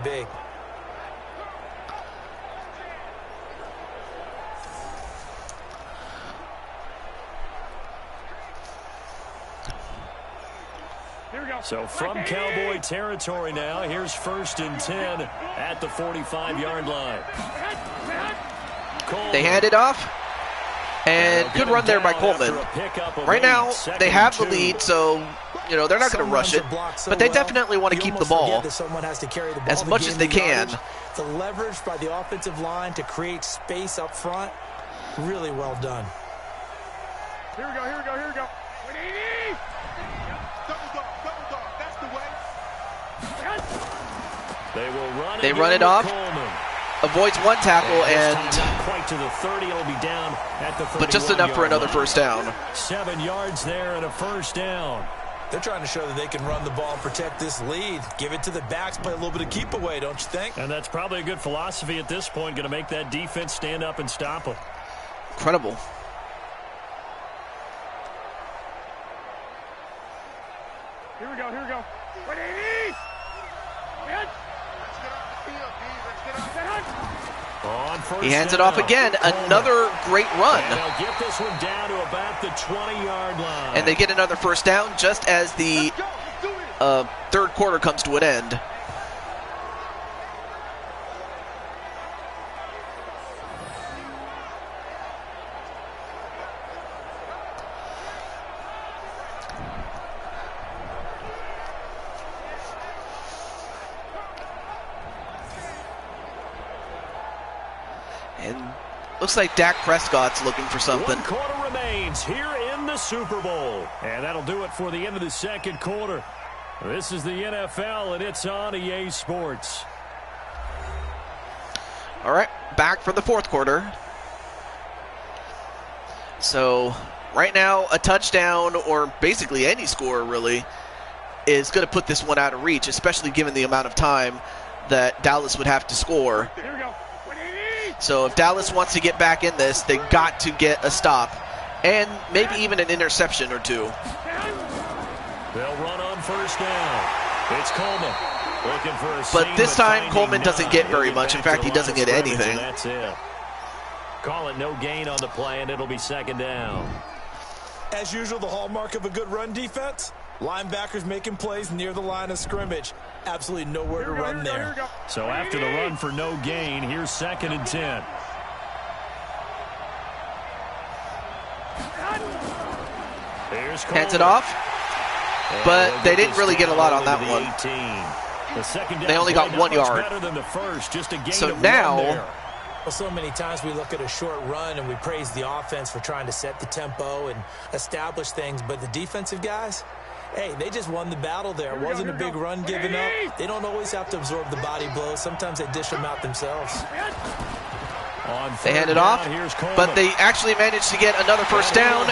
So from Cowboy territory now, here's first and 10 at the 45-yard line. They hand it off, and good run there by Coleman. Right now, they have the lead, so they're not going to rush it, but they definitely want to keep the ball as much as they can. The leverage by the offensive line to create space up front, really well done. Here we go, here we go, here we go. 180! They run it off, avoids one tackle, and quite to the 30. It'll be down at the 31, but just enough for another first down. 7 yards there and a first down. They're trying to show that they can run the ball and protect this lead. Give it to the backs, play a little bit of keep away, don't you think? And that's probably a good philosophy at this point, going to make that defense stand up and stop them. Incredible. Here we go, here we go. 180! He hands it off again. Another great run. And they'll get this one down to about the 20-yard line. And they get another first down just as the third quarter comes to an end. And looks like Dak Prescott's looking for something. 1 quarter remains here in the Super Bowl. And that'll do it for the end of the second quarter. This is the NFL, and it's on EA Sports. All right, back for the fourth quarter. So right now, a touchdown, or basically any score really, is going to put this one out of reach, especially given the amount of time that Dallas would have to score. Here we go. So if Dallas wants to get back in this, they got to get a stop and maybe even an interception or two. They'll run on first down. It's Coleman looking for a but this time Coleman doesn't get very much. In fact, he doesn't get anything. That's it. Call it no gain on the play, and it'll be second down. As usual, the hallmark of a good run defense, linebackers making plays near the line of scrimmage. Absolutely nowhere to run there. So after the run for no gain, here's second and 10. Here's Coleman. Hands it off, but they didn't really get a lot on that one. They only got 1 yard. So now, well, so many times we look at a short run and we praise the offense for trying to set the tempo and establish things, but the defensive guys, hey, they just won the battle there. It wasn't a big run given up. They don't always have to absorb the body blows. Sometimes they dish them out themselves. They hand it off, but they actually managed to get another first down.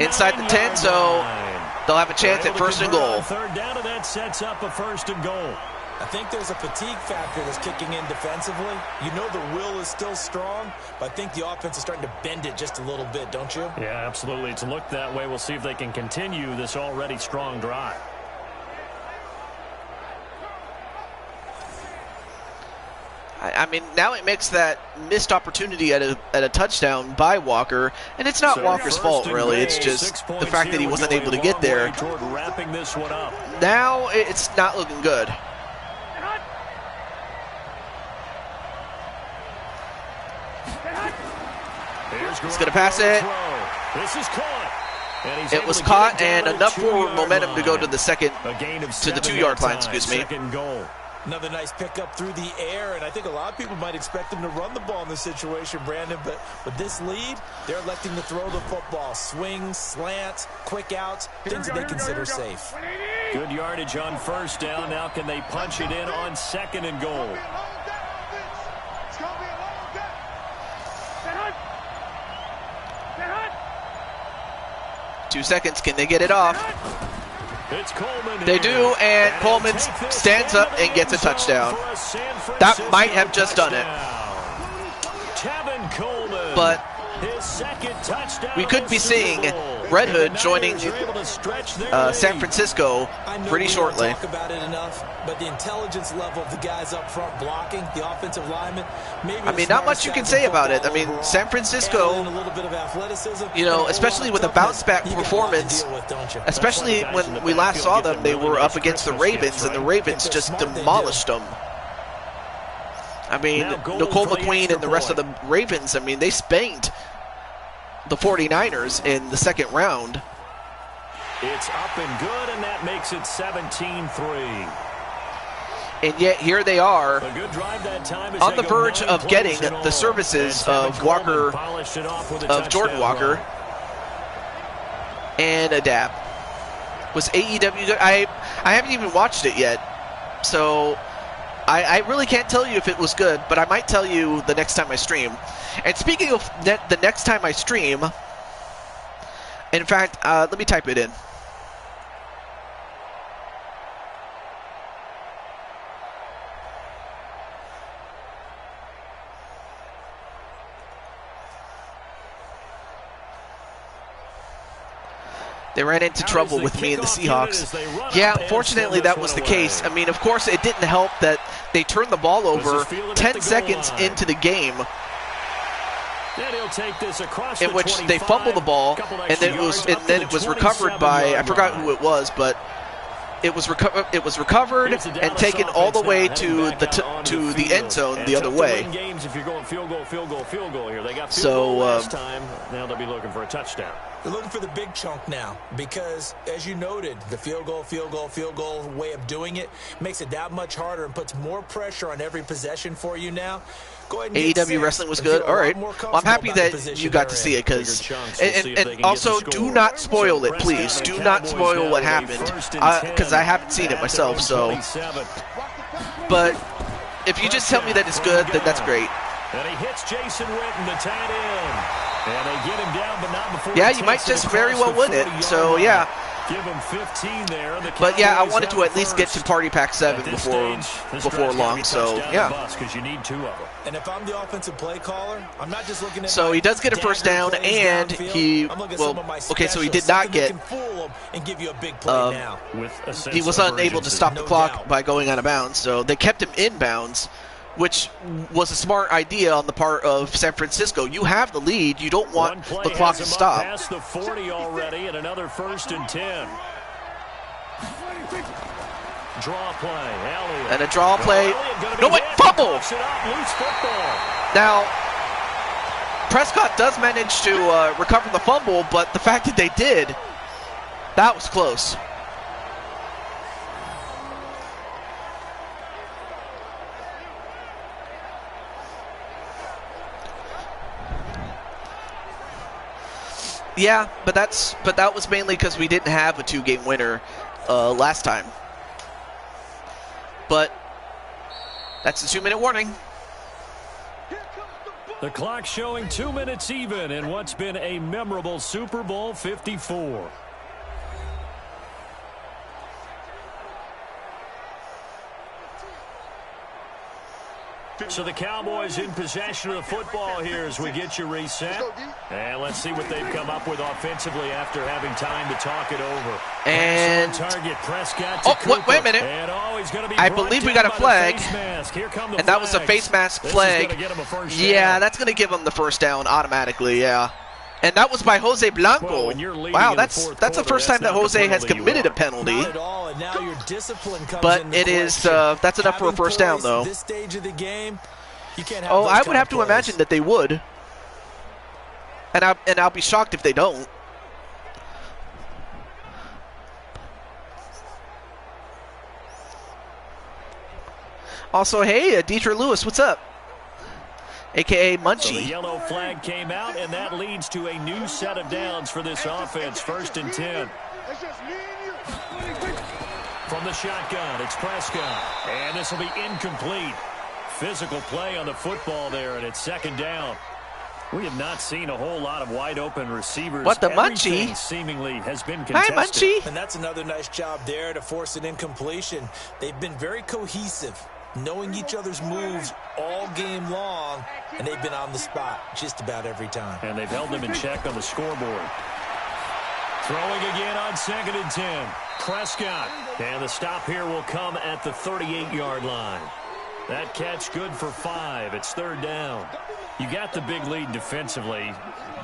Inside the 10, so they'll have a chance at first and goal. Third down, and that sets up a first and goal. I think there's a fatigue factor that's kicking in defensively. You know the will is still strong, but I think the offense is starting to bend it just a little bit, don't you? Yeah, absolutely. It's looked that way. We'll see if they can continue this already strong drive. I mean, now it makes that missed opportunity at a touchdown by Walker, and it's not Walker's fault, really. It's just the fact that he wasn't able to get there. Now it's not looking good. He's going to pass it. This is caught. It was caught and enough for momentum to go to the second, to the 2-yard line, excuse me. Second goal. Another nice pickup through the air, and I think a lot of people might expect him to run the ball in this situation, Brandon, but with this lead, they're electing to throw the football. Swings, slants, quick outs, things that they consider safe. Good yardage on first down. Now can they punch it in on second and goal? 2 seconds. Can they get it off? It's Coleman. They do, and Coleman stands up and gets a touchdown. That might have just done it. But we could be seeing Red Hood joining San Francisco pretty shortly. Talk about it enough, but the intelligence level of the guys up front blocking, the offensive linemen, maybe I mean, not much you can say about it. I mean, San Francisco, you know, especially with a bounce-back performance, especially when we last saw them, they were up against the Ravens, and the Ravens just demolished them. I mean, Nicole McQueen and the rest of the Ravens, I mean, they spanked the 49ers in the second round. It's up and good, and that makes it 17-3. And yet here they are A good drive that time as on they the go verge 9 of getting plays in all. the services And of Tevin Walker, Coleman polished it off with a of Jordan touchdown Walker, run. and a dab. Was AEW good? I haven't even watched it yet, so I really can't tell you if it was good, but I might tell you the next time I stream. And speaking of the next time I stream, in fact, let me type it in. They ran into trouble with me and the Seahawks. Yeah, unfortunately that was the case. I mean, of course, it didn't help that they turned the ball over 10 seconds into the game, in which they fumbled the ball, and then it was recovered by, I forgot who it was, but it was recovered and taken all the way to the end zone the other way. So last time, now they'll be looking for a touchdown. They're looking for the big chunk now because, as you noted, the field goal way of doing it makes it that much harder and puts more pressure on every possession for you now. Go ahead and AEW wrestling was good. All right. Well, I'm happy that you got to see it, because and also do not spoil it, please. Do not spoil what happened, because I haven't seen it myself. So, but if you just tell me that it's good, then that's great. And he hits Jason Witten, the tight end. And they get him down, but not before. Yeah, you might just very well win it. So yeah. Give him 15 there. But yeah, I wanted to at least get to Party Pack 7 before long. So yeah. Because you need 2 of them. And if I'm the offensive play caller, I'm not just looking at. So he does get a first down, and he so he did not get. He was unable to stop the clock by going out of bounds, so they kept him in bounds, which was a smart idea on the part of San Francisco. You have the lead. You don't want the clock to stop. Past the 40 already, and another 1st and 10. Draw play, Elliott. And a draw play. No, wait, fumble! Now, Prescott does manage to recover the fumble, but the fact that they did, that was close. Yeah, but that was mainly because we didn't have a 2-game winner last time. But that's a 2-minute warning. The clock showing 2 minutes even in what's been a memorable Super Bowl 54. So the Cowboys in possession of the football here as we get you reset. And let's see what they've come up with offensively after having time to talk it over. And target Prescott to wait a minute. I believe we got a flag. And that was a face mask flag. Yeah, that's going to give them the first down automatically, yeah. And that was by Jose Blanco. Wow, that's the first time that Jose has committed a penalty. But it is that's enough for a first down, though. Oh, I would have to imagine that they would. And I'll be shocked if they don't. Also, hey, Dietrich Lewis, what's up? AKA So Munchie. the yellow flag came out, and that leads to a new set of downs for this offense. 1st and 10. It's just me and you. From the shotgun, it's Prescott. And this will be incomplete. Physical play on the football there, and it's 2nd down. We have not seen a whole lot of wide-open receivers. What the Everything Munchie? seemingly has been Hi, contested. Munchie. And that's another nice job there to force an incompletion. They've been very cohesive, knowing each other's moves all game long, and they've been on the spot just about every time. And they've held them in check on the scoreboard. Throwing again on 2nd and 10. Prescott. And the stop here will come at the 38-yard line. That catch good for 5. It's 3rd down. You got the big lead defensively.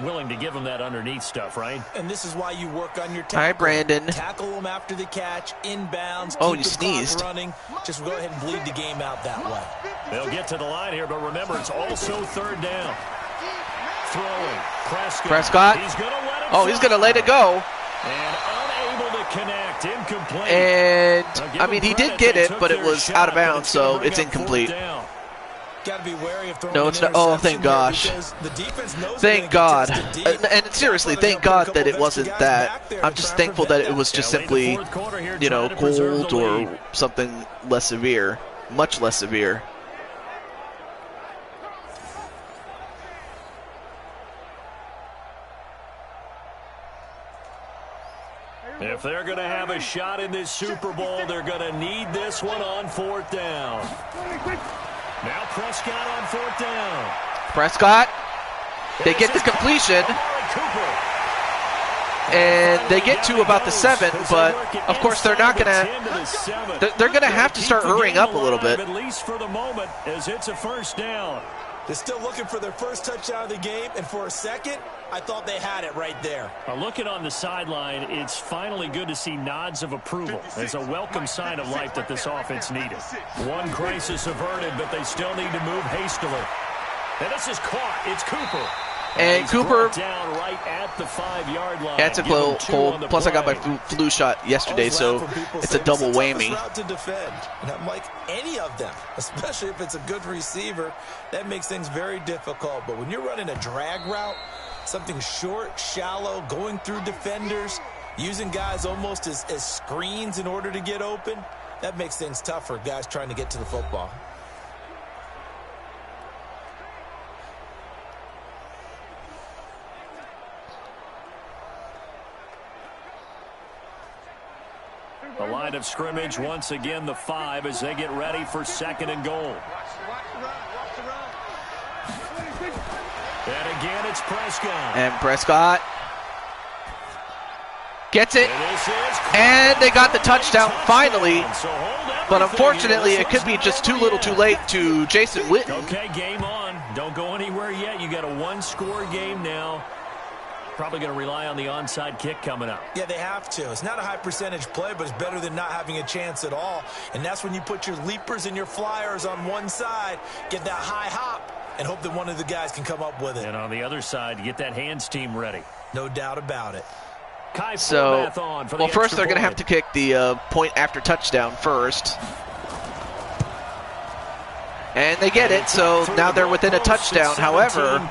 Willing to give them that underneath stuff, right? And this is why you work on your tackle. Hi, Brandon. Tackle them after the catch, inbounds. Oh, keep you the sneezed. clock running. Just go ahead and bleed the game out that way. They'll get to the line here, but remember, it's also 3rd down. Throwing. Prescott. He's going to let it Oh, he's going to let it go. And unable to connect. Incomplete. And, Now, give I them mean, he did credit. get They it, took but it their was shot, out of but bounds, gonna so bring it's up 4th incomplete. down. Got to be wary of throwing No, an it's not. Oh, interception thank there gosh. because the defense knows Thank they're gonna God. contest it deep. And seriously, That's why thank they're gonna God put that a it couple wasn't extra guys that. back there I'm to just try and thankful that prevent it was just Yeah, late in the simply, fourth quarter here, you know, trying to preserve cold the or lead. something less severe. Much less severe. If they're going to have a shot in this Super Bowl, they're going to need this one on 4th down. Now Prescott on 4th down. Prescott. They get the completion. And they get to about the 7, but of course they're not going to. They're going to have to start hurrying up a little bit. At least for the moment, as it's a 1st down. They're still looking for their first touchdown of the game, and for a second, I thought they had it right there. Looking on the sideline, it's finally good to see nods of approval. It's a welcome sign of life that this offense needed. One crisis averted, but they still need to move hastily. And this is caught. It's Cooper. And he's Cooper, brought down right at the 5-yard line. that's a Give him 2 on cold. the Plus, I got my play. flu shot yesterday, so it's a double whammy. Route to defend, and I'm like any of them, especially if it's a good receiver, that makes things very difficult. But when you're running a drag route, something short, shallow, going through defenders, using guys almost as screens in order to get open, that makes things tough for guys trying to get to the football. The line of scrimmage, once again, the 5 as they get ready for 2nd and goal. And again, it's Prescott. And Prescott gets it. And they got the touchdown finally. But unfortunately, it could be just too little too late to Jason Witten. Okay, game on. Don't go anywhere yet. You got a 1-score game now. Probably going to rely on the onside kick coming up. Yeah, they have to. It's not a high percentage play, but it's better than not having a chance at all. And that's when you put your leapers and your flyers on one side, get that high hop, and hope that one of the guys can come up with it. And on the other side, get that hands team ready. No doubt about it. So, well, first they're going to have to kick the point after touchdown first. And they get it, so now they're within a touchdown. However,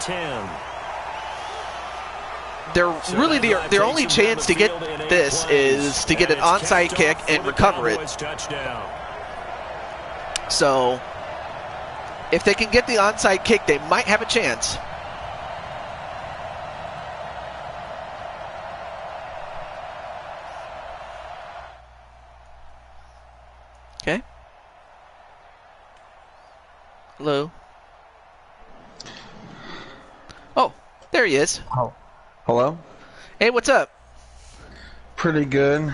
they're really their only chance to get this is to get an onside kick and recover it. So if they can get the onside kick, they might have a chance. Okay. Hello. Oh, there he is. Oh. Hello? Hey, what's up? Pretty good.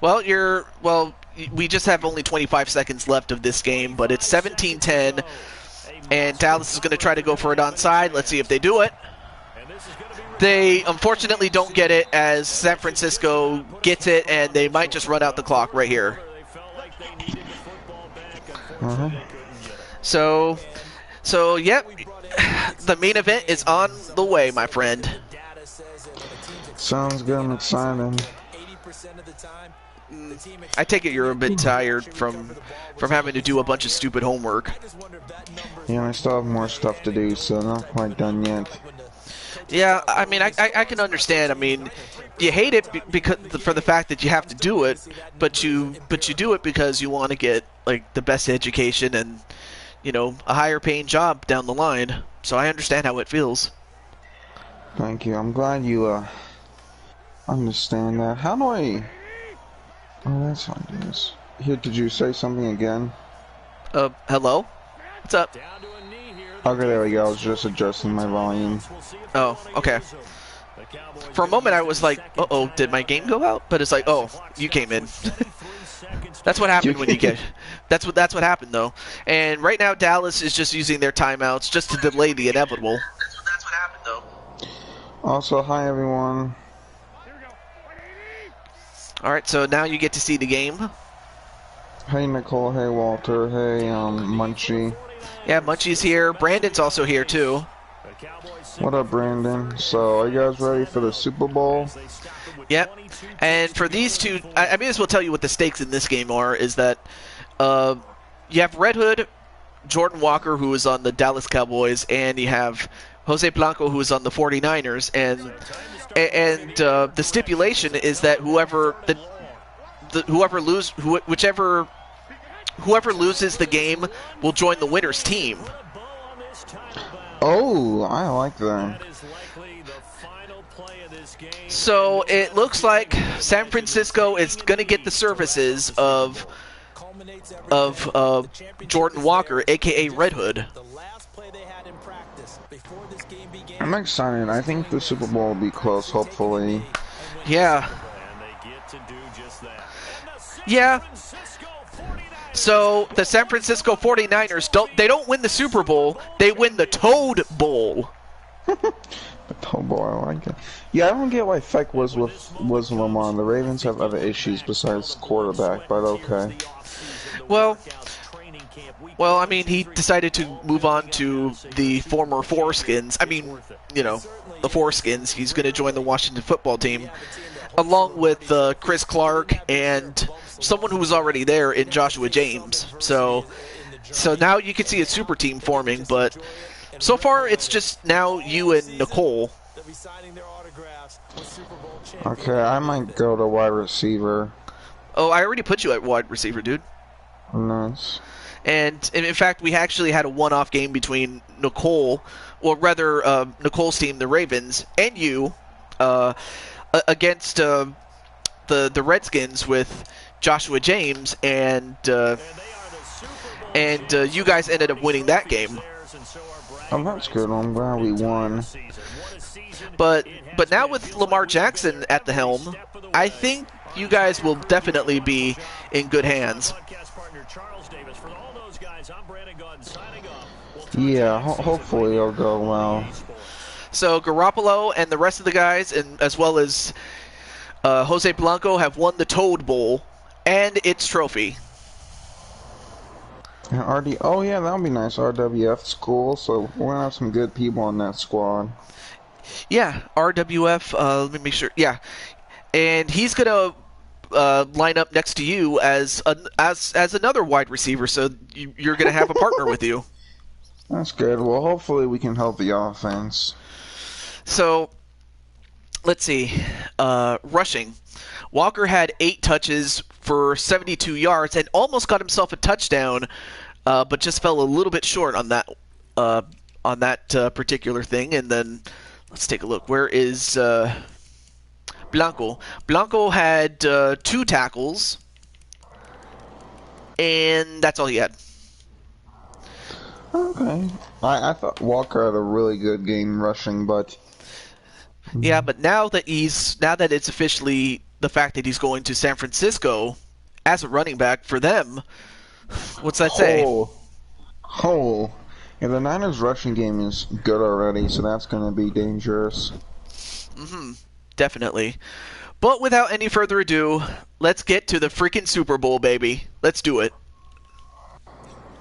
Well, we just have only 25 seconds left of this game, but it's 17-10, and Dallas is going to try to go for it onside. Let's see if they do it. They unfortunately don't get it as San Francisco gets it, and they might just run out the clock right here. So, yep, the main event is on the way, my friend. Sounds good. I'm excited. I take it you're a bit tired from having to do a bunch of stupid homework. Yeah, I still have more stuff to do, so not quite done yet. Yeah, I mean, I can understand. I mean, you hate it because for the fact that you have to do it, but you do it because you want to get like the best education and a higher paying job down the line. So I understand how it feels. Thank you. I'm glad you understand that. How do I? Oh, that's how I do this. Here, did you say something again? Hello? What's up? Okay, there we go. I was just adjusting my volume. Oh, okay. For a moment, I was like, "Uh-oh, did my game go out?" But it's like, "Oh, you came in." That's what happened when you get. That's what happened though. And right now, Dallas is just using their timeouts just to delay the inevitable. That's what happened though. Also, hi everyone. All right, so now you get to see the game. Hey Nicole. Hey Walter. Hey Munchie. Yeah, Munchie's here. Brandon's also here too. What up, Brandon? So, are you guys ready for the Super Bowl? Yep. And for these two, I may as well tell you what the stakes in this game are. Is that you have Red Hood, Jordan Walker, who is on the Dallas Cowboys, and you have Jose Blanco, who is on the 49ers, and the stipulation is that whoever loses the game will join the winner's team. Oh, I like that. So it looks like San Francisco is going to get the services of Jordan Walker, aka Red Hood. I'm excited. I think the Super Bowl will be close, hopefully. Yeah. Yeah. So the San Francisco 49ers don't win the Super Bowl, they win the Toad Bowl. The Toad Bowl, I like it. Yeah, I don't get why Feck was with Lamar. The Ravens have other issues besides quarterback, but okay. Well, I mean, he decided to move on to the former Foreskins. I mean, the Foreskins. He's going to join the Washington football team, along with Chris Clark and someone who was already there in Joshua James. So now you can see a super team forming, but so far it's just now you and Nicole. Okay, I might go to wide receiver. Oh, I already put you at wide receiver, dude. Nice. And in fact, we actually had a one-off game between Nicole, or rather Nicole's team, the Ravens, and you, against the Redskins with Joshua James, and you guys ended up winning that game. Oh, that's good. I'm glad we won. But now with Lamar Jackson at the helm, I think you guys will definitely be in good hands. Yeah, hopefully it'll go well. So Garoppolo and the rest of the guys, and as well as Jose Blanco, have won the Toad Bowl and its trophy. And oh yeah, that would be nice. RWF's cool, so we're gonna have some good people on that squad. Yeah, RWF. Let me make sure. Yeah, and he's gonna line up next to you as another wide receiver. So you're gonna have a partner with you. That's good. Well, hopefully we can help the offense. So let's see. Rushing. Walker had 8 touches for 72 yards and almost got himself a touchdown, but just fell a little bit short on that particular thing. And then let's take a look. Where is Blanco? Blanco had 2 tackles, and that's all he had. Okay. I thought Walker had a really good game rushing, but yeah, but now that it's officially the fact that he's going to San Francisco as a running back for them, what's that say? Yeah, the Niners rushing game is good already, so that's going to be dangerous. Definitely. But without any further ado, let's get to the freaking Super Bowl, baby. Let's do it.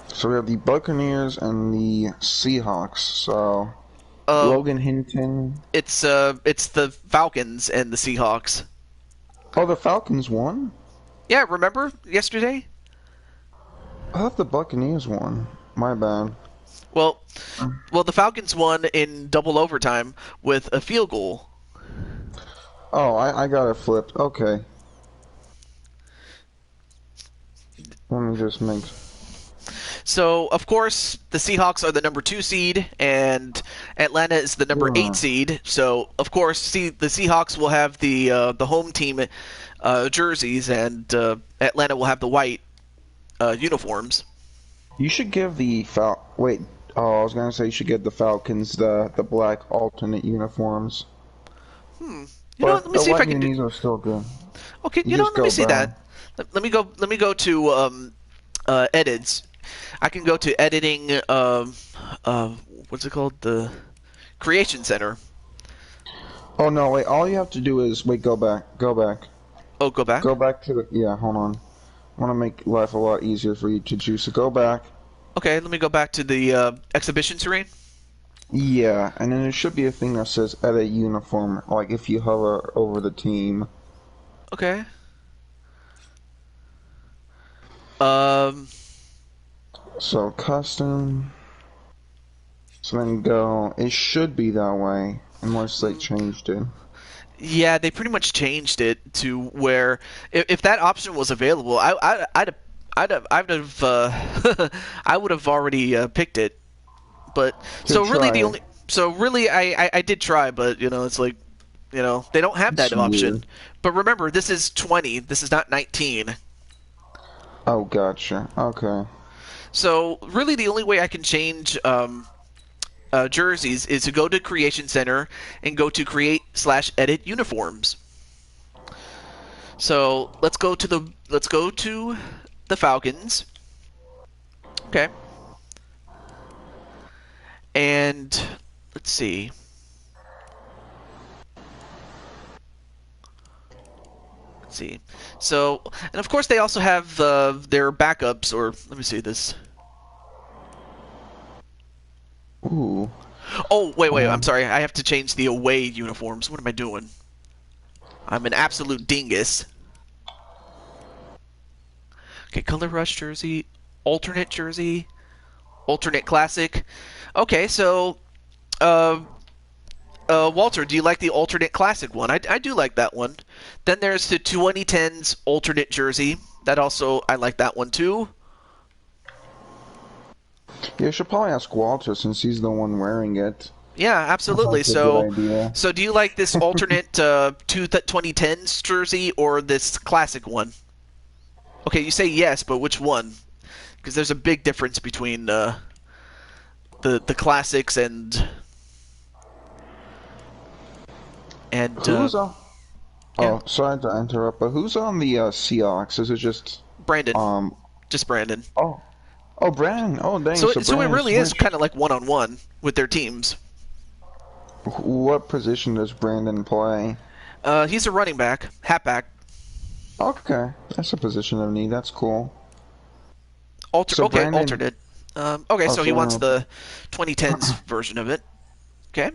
So we have the Buccaneers and the Seahawks. So Logan Hinton. It's the Falcons and the Seahawks. Oh, the Falcons won? Yeah, remember yesterday? I thought the Buccaneers won. My bad. Well, well, the Falcons won in double overtime with a field goal. Oh, I got it flipped. Okay. Let me just make... So, of course, the Seahawks are the number 2 seed, and Atlanta is the number 8 Yeah. seed. So, of course, the Seahawks will have the home team jerseys, and Atlanta will have the white uniforms. You should give the Wait. Oh, I was gonna say you should give the Falcons the black alternate uniforms. You know what? But Let me the see if I white can do. unis are still good. Okay, You you know just what? Let me go see back. that. Let me go. Let me go to edits. I can go to editing. What's it called? The Creation Center. Oh no, wait. All you have to do is wait. Go back. Go back. Oh, go back. Go back to the. Yeah. Hold on. I want to make life a lot easier for you to choose. So go back. Okay, let me go back to the exhibition terrain. Yeah, and then there should be a thing that says edit uniform. Like if you hover over the team. Okay. Um. So custom. So then go. It should be that way, unless they changed it. Yeah, they pretty much changed it to where if that option was available, I'd have I would have already picked it. But Good so really try the it. only so really I did try, but it's like they don't have It's that option. weird. But remember, this is 20. This is not 19. Oh, gotcha. Okay. So really the only way I can change jerseys is to go to Creation Center and go to create/edit uniforms. So let's go to the Falcons. Okay. And let's see. Let's see. So, and of course they also have their backups, or let me see this. Ooh. Oh, wait, I'm Um, sorry. I have to change the away uniforms. What am I doing? I'm an absolute dingus. Okay, color rush jersey, alternate classic. Okay, so Walter, do you like the alternate classic one? I do like that one. Then there's the 2010s alternate jersey. That also, I like that one too. yeah, you should probably ask Walter since he's the one wearing it. Yeah, I thought absolutely. it's a good So, idea. so do you like this alternate 2010s jersey or this classic one? Okay, you say yes, but which one? Because there's a big difference between the classics and Who's on? yeah, Oh, sorry to interrupt, but who's on the Seahawks? Is it just Brandon, um? just Brandon. Oh, oh, Brandon. Oh, dang. So So so it Brandon really is kind switched. of like one-on-one with their teams. What position does Brandon play? He's a running back, halfback. Okay, that's a position of need. That's cool. So Okay, Brandon. alternate. Okay, Oh, so he wants sorry. the 2010s version of it. Okay.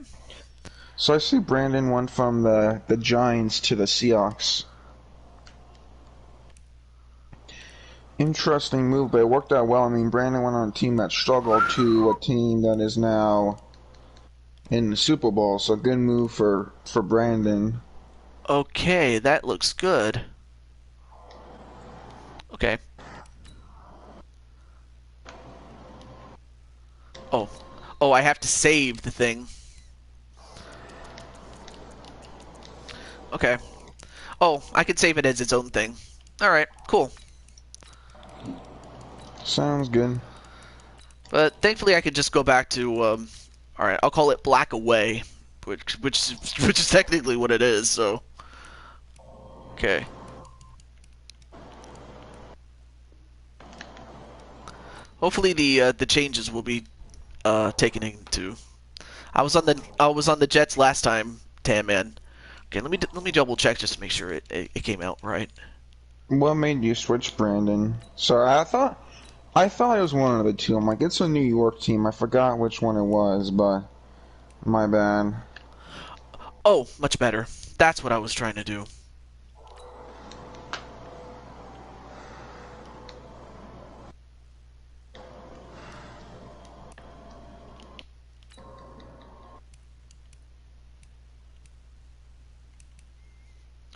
So I see Brandon went from the Giants to the Seahawks. Interesting move, but it worked out well. I mean, Brandon went on a team that struggled to a team that is now in the Super Bowl. So good move for Brandon. Okay, that looks good. Okay. Oh. Oh, I have to save the thing. Okay. Oh, I can save it as its own thing. Alright, cool. Sounds good. But thankfully I could just go back to, alright, I'll call it Black Away. Which is technically what it is, so. Okay. Hopefully the changes will be taken into. I was on the Jets last time, Tan Man. Okay, let me double check just to make sure it came out right. What made you switch Brandon? Sorry, I thought it was one of the two. I'm like, it's a New York team. I forgot which one it was, but my bad. Oh, much better. That's what I was trying to do.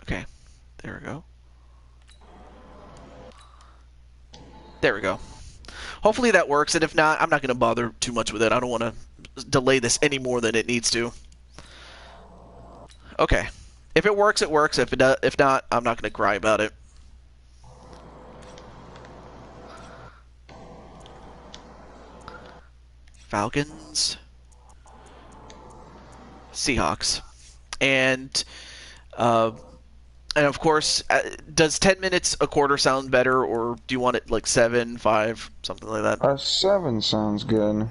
Okay, there we go. There we go. Hopefully that works, and if not, I'm not going to bother too much with it. I don't want to delay this any more than it needs to. Okay. If it works, it works. If not, I'm not going to cry about it. Falcons. Seahawks. And of course, does 10 minutes a quarter sound better, or do you want it like 7, 5, something like that? 7 sounds good.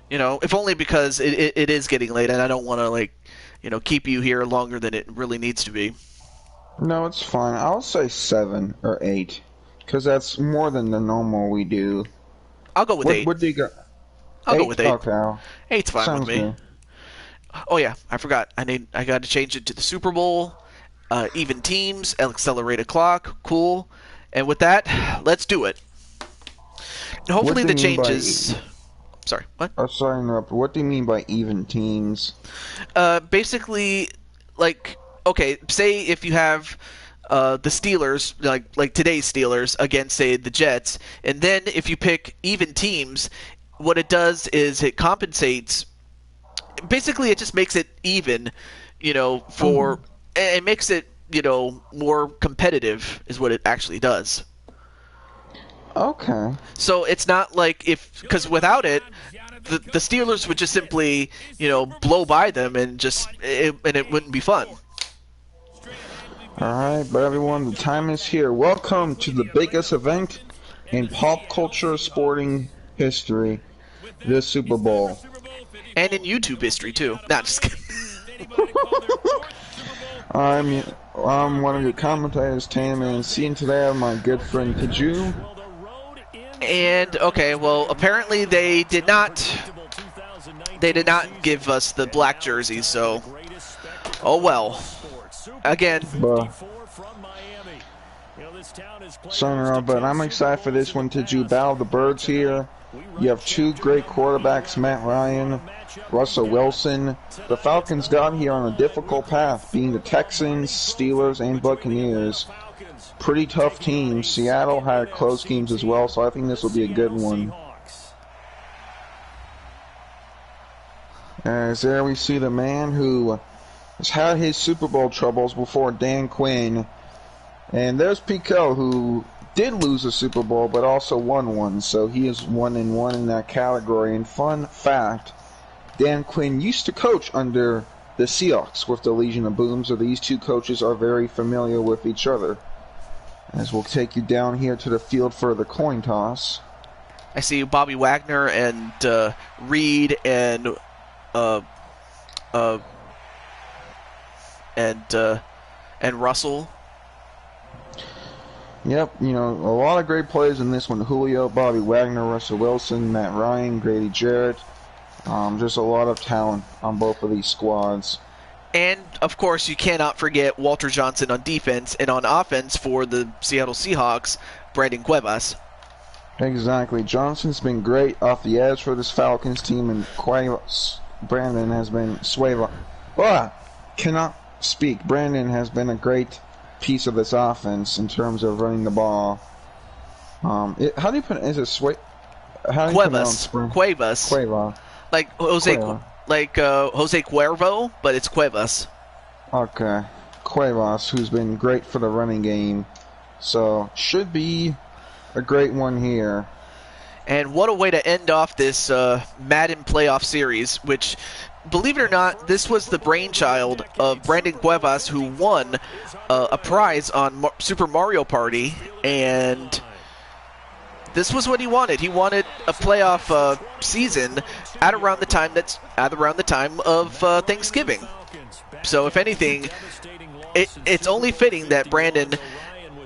You know, if only because it is getting late, and I don't want to, like, you know, keep you here longer than it really needs to be. No, it's fine. I'll say 7 or 8, because that's more than the normal we do. I'll go with 8. What do you got? I'll go with 8. Okay. 8's fine Sounds with me. good. Oh yeah, I forgot. I got to change it to the Super Bowl. Even teams, accelerated clock, cool. And with that, let's do it. Hopefully the changes. Sorry, what? Oh, sorry to interrupt. What do you mean by even teams? Basically, like, okay, say if you have the Steelers, like today's Steelers against, say, the Jets, and then if you pick even teams, what it does is it compensates. Basically, it just makes it even, you know, for it makes it, you know, more competitive is what it actually does. Okay. So it's not like because without it, the Steelers would just simply, you know, blow by them and it wouldn't be fun. Alright, but everyone, the time is here. Welcome to the biggest event in pop culture sporting history, the Super Bowl. And in YouTube history, too. Not just kidding. I'm one of your commentators, Tam, and seeing today I have my good friend Kaju. And, okay, well, apparently they did not give us the black jerseys, so, oh well. Again. But I'm excited for this one, Kaju. Battle of the Birds here. You have 2 great quarterbacks, Matt Ryan, Russell Wilson. The Falcons got here on a difficult path, being the Texans, Steelers, and Buccaneers. Pretty tough teams. Seattle had close games as well, so I think this will be a good one. As there we see the man who has had his Super Bowl troubles before, Dan Quinn. And there's Pico, who did lose a Super Bowl, but also won one, so he is 1-1 in that category. And fun fact, Dan Quinn used to coach under the Seahawks with the Legion of Boom, so these two coaches are very familiar with each other. As we'll take you down here to the field for the coin toss. I see Bobby Wagner and Reed and Russell. Yep, you know, a lot of great players in this one. Julio, Bobby Wagner, Russell Wilson, Matt Ryan, Grady Jarrett. Just a lot of talent on both of these squads. And, of course, you cannot forget Walter Johnson on defense, and on offense for the Seattle Seahawks, Brandon Cuevas. Exactly. Johnson's been great off the edge for this Falcons team, and Brandon has been cannot speak. Brandon has been a great piece of this offense in terms of running the ball. How do you put it? Is it Cuevas. Cuevas. Like Jose Cuervo, but it's Cuevas. Okay. Cuevas, who's been great for the running game. So, should be a great one here. And what a way to end off this Madden playoff series, which, believe it or not, this was the brainchild of Brandon Cuevas, who won a prize on Super Mario Party, and this was what he wanted. He wanted a playoff season at around the time of Thanksgiving. So, if anything, it's only fitting that Brandon,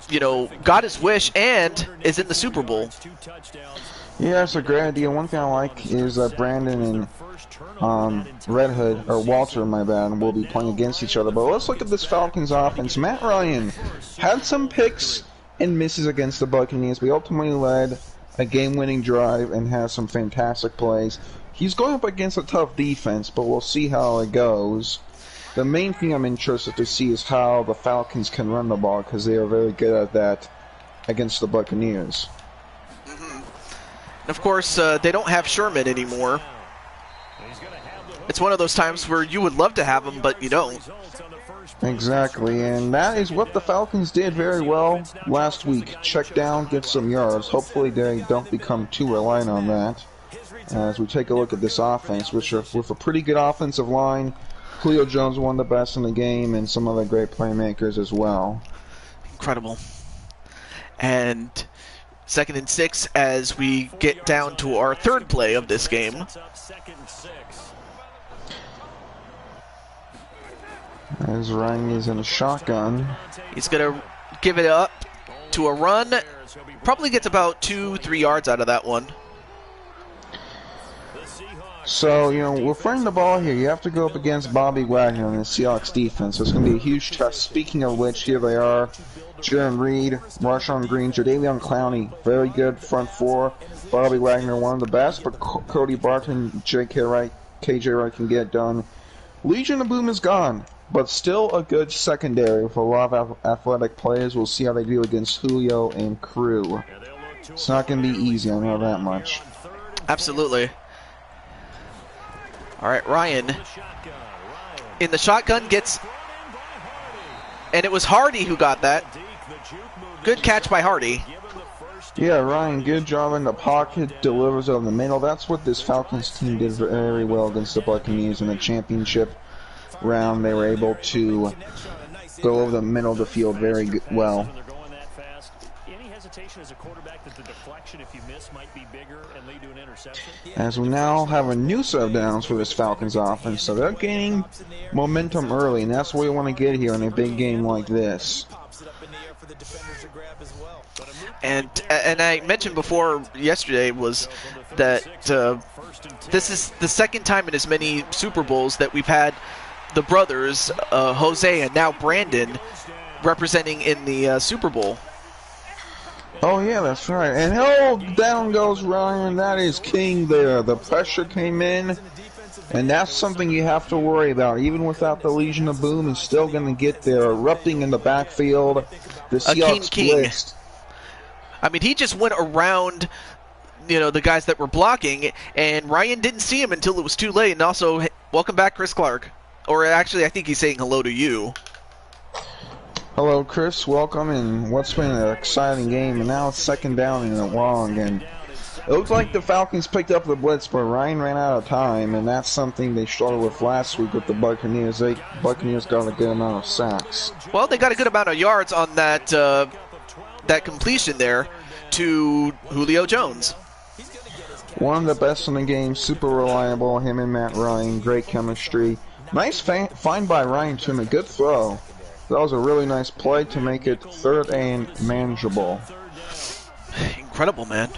you know, got his wish and is in the Super Bowl. Yeah, it's a great idea. One thing I like is that Brandon and Red Hood, or Walter, my bad, will be playing against each other. But let's look at this Falcons offense. Matt Ryan had some picks and misses against the Buccaneers, but he ultimately led a game-winning drive and has some fantastic plays. He's going up against a tough defense, but we'll see how it goes. the main thing I'm interested to see is how the Falcons can run the ball, because they are very good at that against the Buccaneers. And of course, they don't have Sherman anymore. It's one of those times where you would love to have him, but you don't. Exactly, and that is what the Falcons did very well last week. Check down, get some yards. Hopefully they don't become too reliant on that. As we take a look at this offense, which are with a pretty good offensive line. Julio Jones, one of the best in the game, and some other great playmakers as well. Incredible. And 2nd and 6 as we get down to our third play of this game. As Ryan is in a shotgun. He's going to give it up to a run. Probably gets about 2-3 yards out of that one. So, we're running the ball here. You have to go up against Bobby Wagner and the Seahawks defense. So it's going to be a huge test. Speaking of which, here they are. Jaron Reed, Marshawn Green, Jadeveon Clowney. Very good front four. Bobby Wagner, one of the best. But Cody Barton, KJ Wright can get it done. Legion of Boom is gone. But still a good secondary with a lot of athletic players. We'll see how they do against Julio and crew. It's not going to be easy, I know that much. Absolutely. All right, Ryan in the shotgun gets, and it was Hardy who got that. Good catch by Hardy. Yeah, Ryan, good job in the pocket, delivers over the middle. That's what this Falcons team did very well against the Buccaneers in the championship round. They were able to go over the middle of the field very well. As we now have a new set of downs for this Falcons offense, so they're gaining momentum early, and that's what we want to get here in a big game like this. And I mentioned before yesterday was that this is the second time in as many Super Bowls that we've had the brothers, Jose and now Brandon, representing in the Super Bowl. Oh, yeah, that's right. And down goes Ryan. That is king there. The pressure came in, and that's something you have to worry about. Even without the Legion of Boom, he's still going to get there. Erupting in the backfield. The Seahawks blitzed. I mean, he just went around, the guys that were blocking, and Ryan didn't see him until it was too late. And also, welcome back, Chris Clark. Or actually, I think he's saying hello to you. Hello, Chris. Welcome, and what's been an exciting game, and now it's 2nd down and long, and it looks like the Falcons picked up the blitz, but Ryan ran out of time, and that's something they struggled with last week with the Buccaneers. Buccaneers got a good amount of sacks. Well, they got a good amount of yards on that completion there to Julio Jones. One of the best in the game, super reliable, him and Matt Ryan, great chemistry. Nice find by Ryan to him, a good throw. That was a really nice play to make it 3rd and manageable. Incredible, man.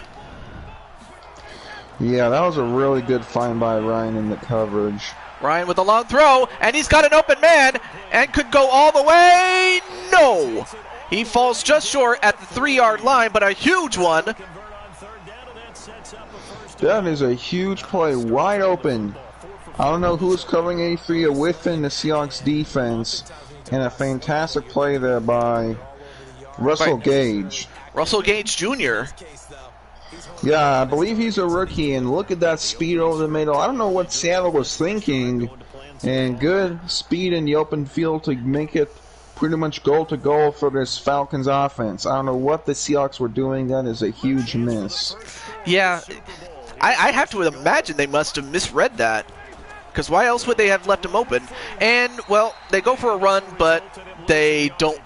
Yeah, that was a really good find by Ryan in the coverage. Ryan with a long throw, and he's got an open man, and could go all the way. No! He falls just short at the 3-yard line, but a huge one. That is a huge play, wide open. I don't know who's covering 83 within the Seahawks defense. And a fantastic play there by Russell Gage. Russell Gage Jr. Yeah, I believe he's a rookie, and look at that speed over the middle. I don't know what Seattle was thinking. And good speed in the open field to make it pretty much goal-to-goal for this Falcons offense. I don't know what the Seahawks were doing. That is a huge miss. Yeah, I have to imagine they must have misread that. Because why else would they have left him open? And, well, they go for a run, but they don't.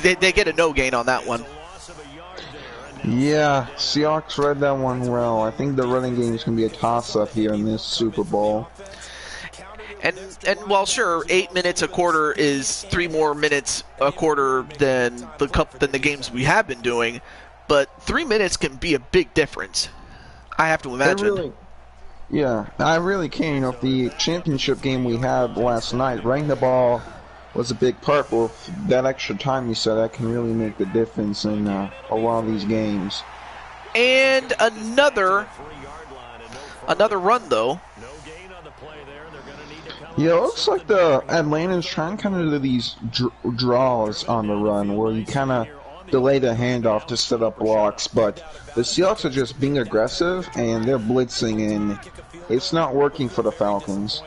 They get a no gain on that one. Yeah, Seahawks read that one well. I think the running game is going to be a toss-up here in this Super Bowl. And well, sure, 8 minutes a quarter is 3 more minutes a quarter than the games we have been doing, but 3 minutes can be a big difference. I have to imagine. Yeah, I really can. Of the championship game we had last night, running the ball was a big part. But with that extra time, you said that can really make the difference in a lot of these games. And another run though. Yeah, it looks like the Atlanta's trying kind of do these draws on the run where you kind of delay the handoff to set up blocks, but the Seahawks are just being aggressive and they're blitzing, and it's not working for the Falcons.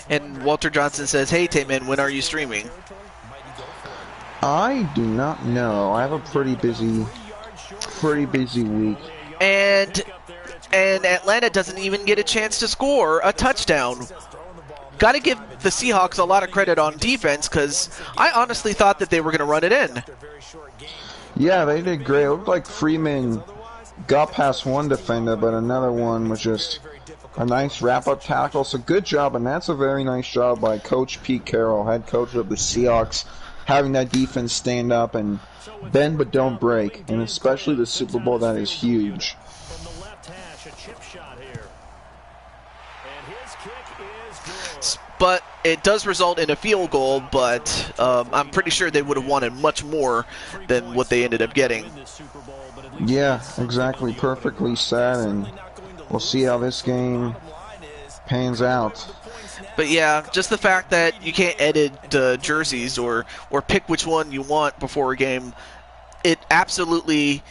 And Walter Johnson says, "Hey, Tayman, when are you streaming?" I do not know. I have a pretty busy week. And Atlanta doesn't even get a chance to score a touchdown. Got to give the Seahawks a lot of credit on defense, because I honestly thought that they were going to run it in. Yeah, they did great. It looked like Freeman got past one defender, but another one was just a nice wrap-up tackle. So good job, and that's a very nice job by Coach Pete Carroll, head coach of the Seahawks, having that defense stand up and bend but don't break, and especially the Super Bowl, that is huge. But it does result in a field goal, but I'm pretty sure they would have wanted much more than what they ended up getting. Yeah, exactly. Perfectly said, and we'll see how this game pans out. But yeah, just the fact that you can't edit jerseys or pick which one you want before a game, it absolutely,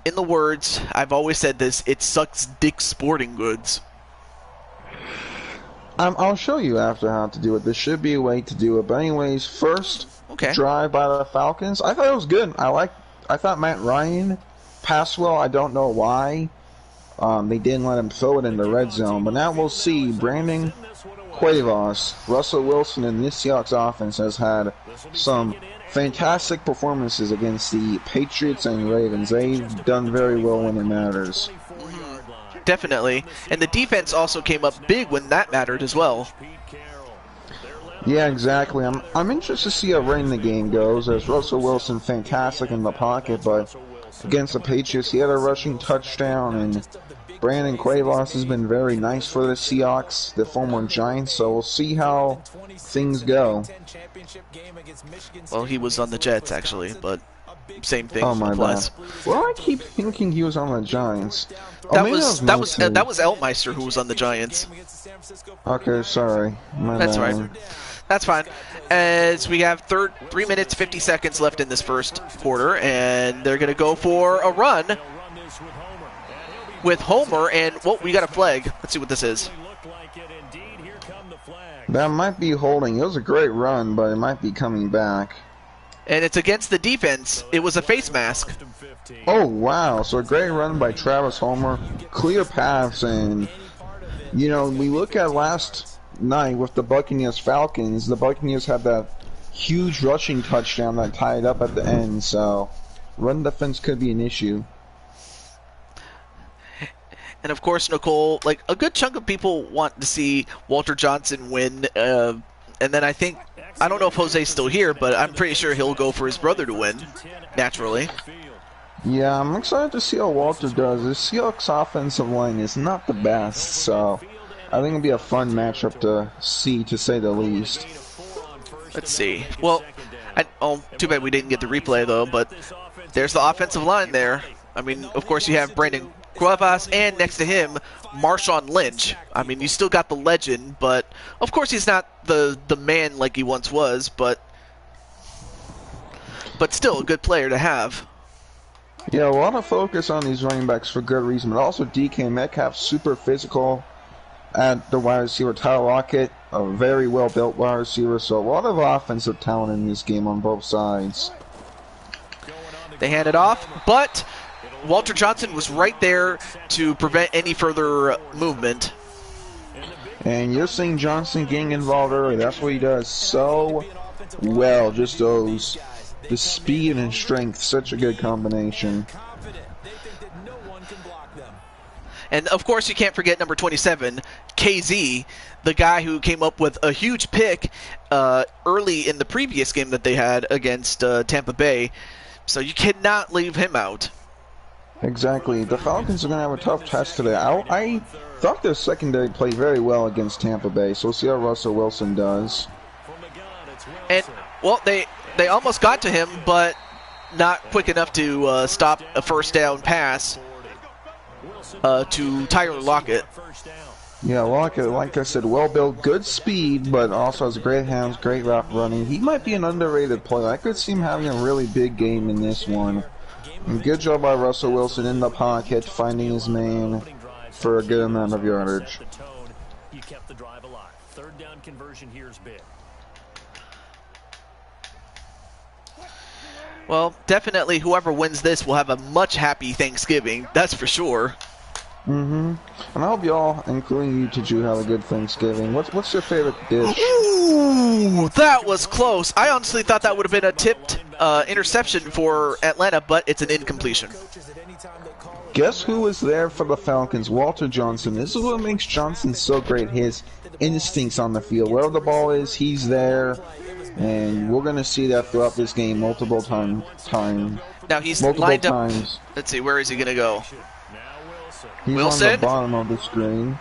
in the words, I've always said this, it sucks dick sporting goods. I'll show you after how to do it. There should be a way to do it. But anyways, first drive by the Falcons. I thought it was good. I thought Matt Ryan passed well. I don't know why. They didn't let him throw it in the red zone. But now we'll see. Brandon Cuevas, Russell Wilson, and this Seahawks offense has had some fantastic performances against the Patriots and Ravens. They've done very well when it matters. Definitely. And the defense also came up big when that mattered as well. Yeah, exactly. I'm interested to see how running the game goes, as Russell Wilson fantastic in the pocket, but against the Patriots he had a rushing touchdown, and Brandon Cuevas has been very nice for the Seahawks, the former Giants, so we'll see how things go. Well, he was on the Jets actually, but same thing oh my applies. God. Well, I keep thinking he was on the Giants. That was Elmeister who was on the Giants. Okay, sorry. That's right. That's fine. As we have 3 minutes 50 seconds left in this first quarter, and they're going to go for a run with Homer, and we got a flag. Let's see what this is. That might be holding. It was a great run, but it might be coming back. And it's against the defense. It was a face mask. Oh, wow. So a great run by Travis Homer. Clear paths. And, you know, we look at last night with the Buccaneers Falcons. The Buccaneers had that huge rushing touchdown that tied up at the end. So run defense could be an issue. And, of course, Nicole, like a good chunk of people want to see Walter Johnson win. And then I don't know if Jose's still here, but I'm pretty sure he'll go for his brother to win, naturally. Yeah, I'm excited to see how Walter does. The Seahawks offensive line is not the best, so I think it'll be a fun matchup to see, to say the least. Let's see. Well, too bad we didn't get the replay, though, but there's the offensive line there. I mean, of course, you have Brandon Cuevas, and next to him, Marshawn Lynch. I mean, you still got the legend, but of course he's not the man like he once was, but still a good player to have. Yeah, a lot of focus on these running backs for good reason, but also DK Metcalf, super physical at the wide receiver. Tyler Lockett, a very well-built wide receiver, so a lot of offensive talent in this game on both sides. They hand it off, but Walter Johnson was right there to prevent any further movement. And you're seeing Johnson getting involved early. That's what he does so well. Just those, the speed and strength, such a good combination. And of course you can't forget number 27, KZ, the guy who came up with a huge pick early in the previous game that they had against Tampa Bay. So you cannot leave him out. Exactly. The Falcons are going to have a tough test today. I thought their secondary played very well against Tampa Bay, so we'll see how Russell Wilson does. And, well, they almost got to him, but not quick enough to stop a first down pass to Tyler Lockett. Yeah, like I said, well built, good speed, but also has great hands, great route running. He might be an underrated player. I could see him having a really big game in this one. And good job by Russell Wilson in the pocket, finding his man for a good amount of yardage. You kept the drive alive. Third down conversion here is big. Well, definitely whoever wins this will have a much happy Thanksgiving. That's for sure. And I hope y'all, including you, Tiju, have a good Thanksgiving. What's your favorite dish? Ooh, that was close. I honestly thought that would have been a tipped interception for Atlanta, but it's an incompletion. Guess who was there for the Falcons? Walter Johnson. This is what makes Johnson so great. His instincts on the field. Wherever the ball is, he's there. And we're going to see that throughout this game multiple times. Now he's multiple lined up. times. Let's see, where is he going to go? He's Wilson? on the bottom of the screen.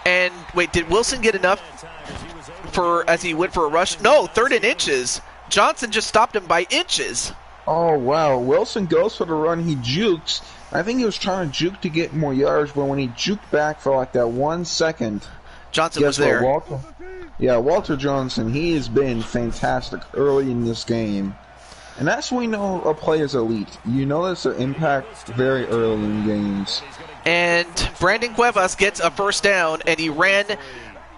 And wait, did Wilson get enough for as he went for a rush? No, 3rd and inches. Johnson just stopped him by inches. Oh, wow. Wilson goes for the run. He jukes. I think he was trying to juke to get more yards, but when he juked back for like that 1 second, Johnson was there. Walter Johnson, he has been fantastic early in this game. And that's when we know a player's elite. You notice the impact very early in games. And Brandon Cuevas gets a first down, and he ran,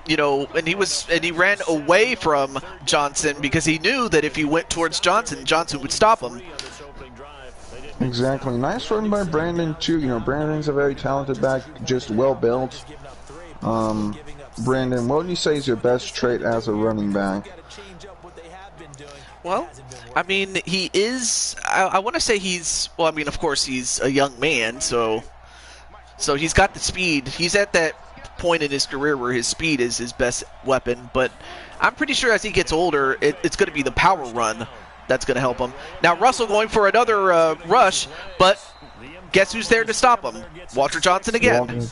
and he ran away from Johnson because he knew that if he went towards Johnson, Johnson would stop him. Exactly. Nice run by Brandon, too. Brandon's a very talented back, just well built. Brandon, what would you say is your best trait as a running back? Well, I mean, he is, I want to say he's, well, I mean, of course, he's a young man, so he's got the speed. He's at that point in his career where his speed is his best weapon, but I'm pretty sure as he gets older, it's going to be the power run that's going to help him. Now, Russell going for another rush, but guess who's there to stop him? Walter Johnson again.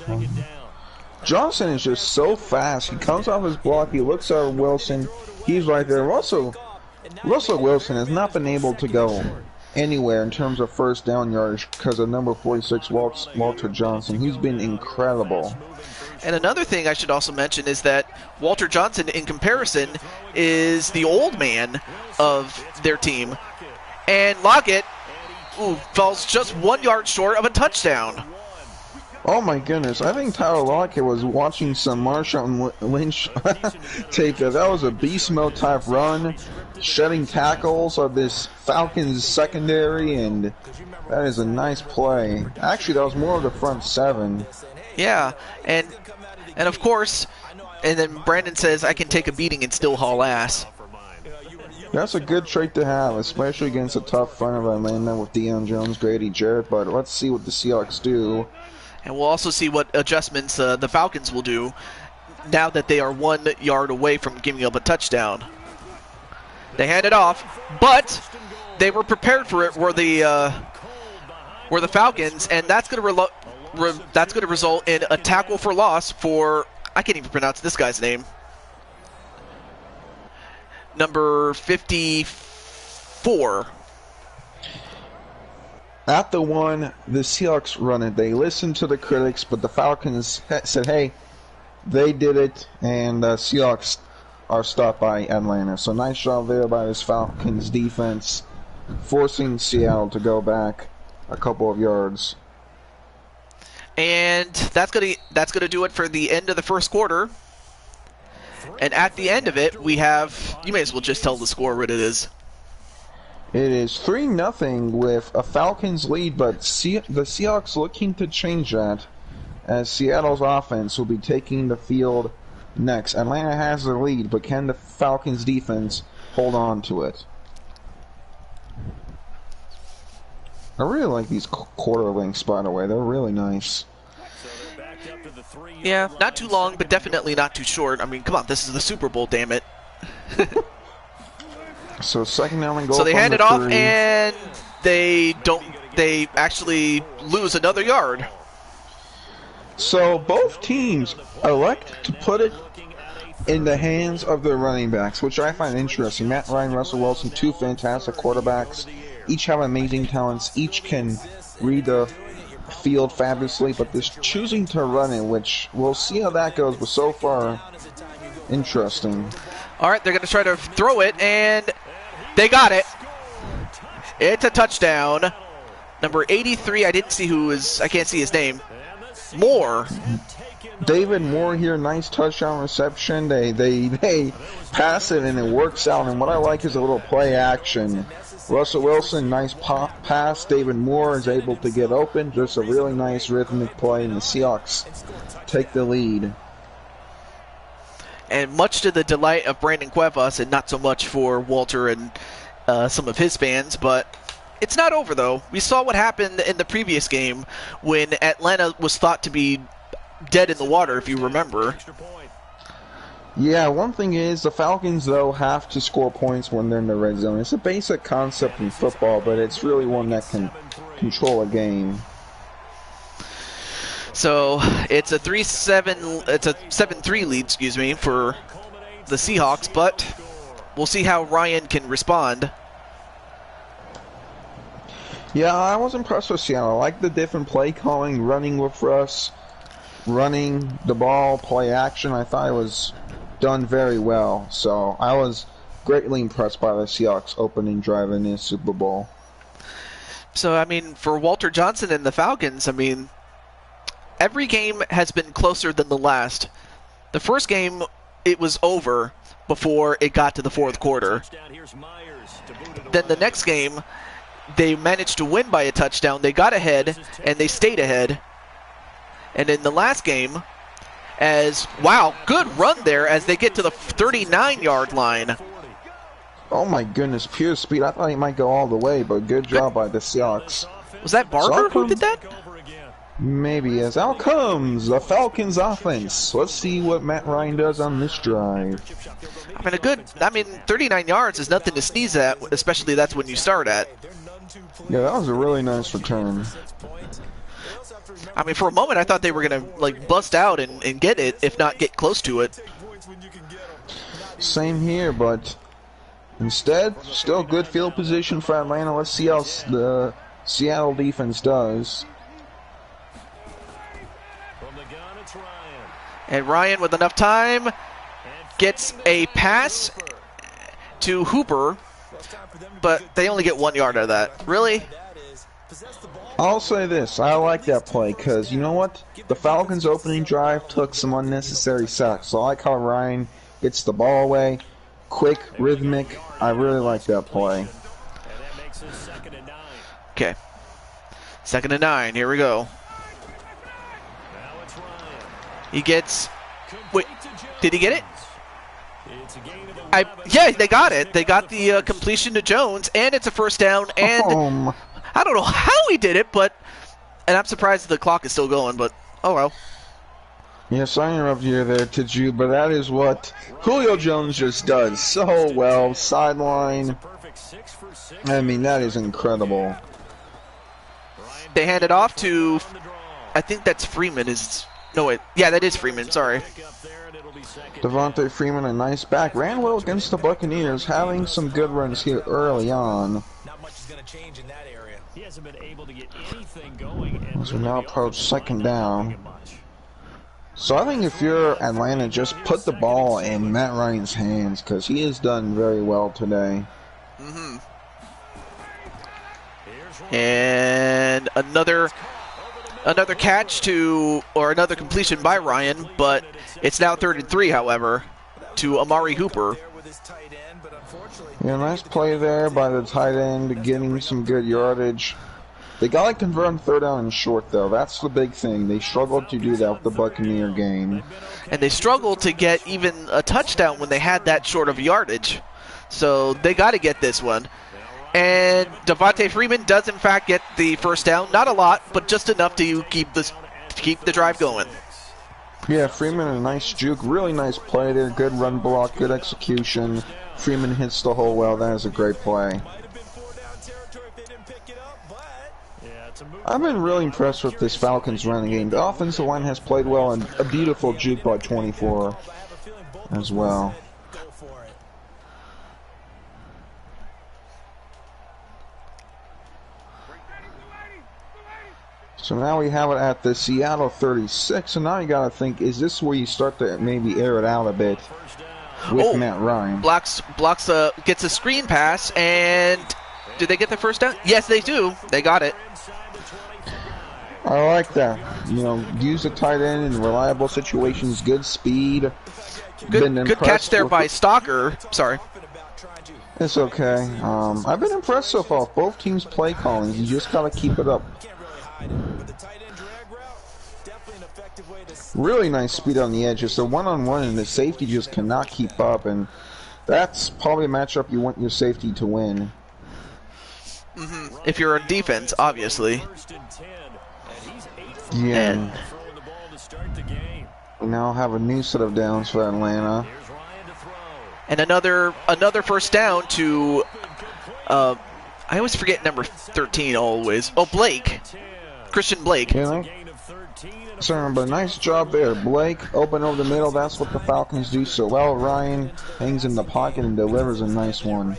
Johnson is just so fast. He comes off his block, he looks at Wilson, he's right there. Russell Wilson has not been able to go anywhere in terms of first down yardage because of number 46, Walter Johnson. He's been incredible. And another thing I should also mention is that Walter Johnson, in comparison, is the old man of their team. And Lockett falls just 1 yard short of a touchdown. Oh my goodness, I think Tyler Lockett was watching some Marshawn Lynch tape there. That was a beast mode type run, shedding tackles of this Falcons secondary, and that is a nice play. Actually, that was more of the front 7. Yeah, and of course, and then Brandon says, I can take a beating and still haul ass. That's a good trait to have, especially against a tough front of Atlanta with Deion Jones, Grady Jarrett, but let's see what the Seahawks do. And we'll also see what adjustments the Falcons will do now that they are 1 yard away from giving up a touchdown. They hand it off, but they were prepared for it. Were the Falcons, and that's going to result in a tackle for loss for, I can't even pronounce this guy's name, number 54. At the one, the Seahawks run it. They listened to the critics, but the Falcons said, hey, they did it, and the Seahawks are stopped by Atlanta. So nice job there by this Falcons defense, forcing Seattle to go back a couple of yards. And that's gonna do it for the end of the first quarter. And at the end of it, we have, you may as well just tell the score what it is. It is 3-0 with a Falcons lead, but the Seahawks looking to change that as Seattle's offense will be taking the field next. Atlanta has the lead, but can the Falcons defense hold on to it? I really like these quarter links, by the way. They're really nice. Yeah, not too long, but definitely not too short. I mean, come on, this is the Super Bowl, damn it. So second down and goal. So they hand it off, 3. and they actually lose another yard. So both teams elect to put it in the hands of their running backs, which I find interesting. Matt Ryan, Russell Wilson, 2 fantastic quarterbacks. Each have amazing talents. Each can read the field fabulously, but just choosing to run it, which we'll see how that goes, but so far, interesting. All right, they're going to try to throw it, and they got it. It's a touchdown. Number 83, I didn't see who is, I can't see his name. Moore. David Moore here, nice touchdown reception. They pass it and it works out. And what I like is a little play action. Russell Wilson, nice pop pass. David Moore is able to get open. Just a really nice rhythmic play, and the Seahawks take the lead. And much to the delight of Brandon Cuevas, and not so much for Walter and some of his fans, but it's not over, though. We saw what happened in the previous game when Atlanta was thought to be dead in the water, if you remember. Yeah, one thing is, the Falcons, though, have to score points when they're in the red zone. It's a basic concept in football, but it's really one that can control a game. So it's a 7-3 lead, excuse me, for the Seahawks, but we'll see how Ryan can respond. Yeah, I was impressed with Seattle. I like the different play calling, running with Russ, running the ball, play action. I thought it was done very well. So I was greatly impressed by the Seahawks opening drive in the Super Bowl. So, I mean, for Walter Johnson and the Falcons, I mean, every game has been closer than the last. The first game, it was over before it got to the fourth quarter. Then the next game, they managed to win by a touchdown. They got ahead, and they stayed ahead. And in the last game, good run there as they get to the 39-yard line. Oh my goodness, pure speed. I thought he might go all the way, but good job by the Seahawks. Was that Barker who did that? Maybe, yes. Out comes the Falcons offense. Let's see what Matt Ryan does on this drive. 39 yards is nothing to sneeze at, especially that's when you start at. Yeah, that was a really nice return. I mean, for a moment, I thought they were going to bust out and get it, if not get close to it. Same here, but instead, still good field position for Atlanta. Let's see how the Seattle defense does. And Ryan, with enough time, gets a pass to Hooper, but they only get 1 yard out of that. Really? I'll say this. I like that play because, you know what? The Falcons' opening drive took some unnecessary sacks. So I like how Ryan gets the ball away. Quick, rhythmic. I really like that play. Okay. 2nd and 9. Here we go. He gets... Wait, did he get it? Yeah, they got it. They got the completion to Jones, and it's a first down, and I don't know how he did it, and I'm surprised the clock is still going, but oh well. Yes, I interrupt you there, Jude, but that is what Julio Jones just does so well. Sideline. I mean, that is incredible. They hand it off to, I think that's Freeman. Yeah, that is Freeman, sorry. Devontae Freeman, a nice back. Ran well against the Buccaneers, having some good runs here early on. As we now approach 2nd down. So I think if you're Atlanta, just put the ball in Matt Ryan's hands because he has done very well today. Mm-hmm. And another catch or another completion by Ryan, but it's now 3rd and 3, however, to Amari Hooper. Yeah, nice play there by the tight end, getting some good yardage. They got to convert on 3rd down and short, though. That's the big thing. They struggled to do that with the Buccaneer game. And they struggled to get even a touchdown when they had that short of yardage. So they got to get this one. And Devontae Freeman does, in fact, get the first down. Not a lot, but just enough to keep the drive going. Yeah, Freeman, a nice juke. Really nice play there. Good run block, good execution. Freeman hits the hole well. That is a great play. I've been really impressed with this Falcons running game. The offensive line has played well, and a beautiful juke by 24 as well. So now we have it at the Seattle 36. So now you got to think, is this where you start to maybe air it out a bit with Matt Ryan? Blocks gets a screen pass, and did they get the first down? Yes, they do. They got it. I like that. You know, use the tight end in reliable situations, good speed. Good catch there by Stalker. Sorry. It's okay. I've been impressed so far with both teams' play calling. You just got to keep it up. Really nice speed on the edge. It's a one-on-one, and the safety just cannot keep up, and that's probably a matchup you want your safety to win. If you're on defense, obviously. Yeah. We now have a new set of downs for Atlanta. And another first down to, I always forget number 13 always. Oh, Blake. Christian Blake. Yeah, sorry, but nice job there. Blake, open over the middle. That's what the Falcons do so well. Ryan hangs in the pocket and delivers a nice one.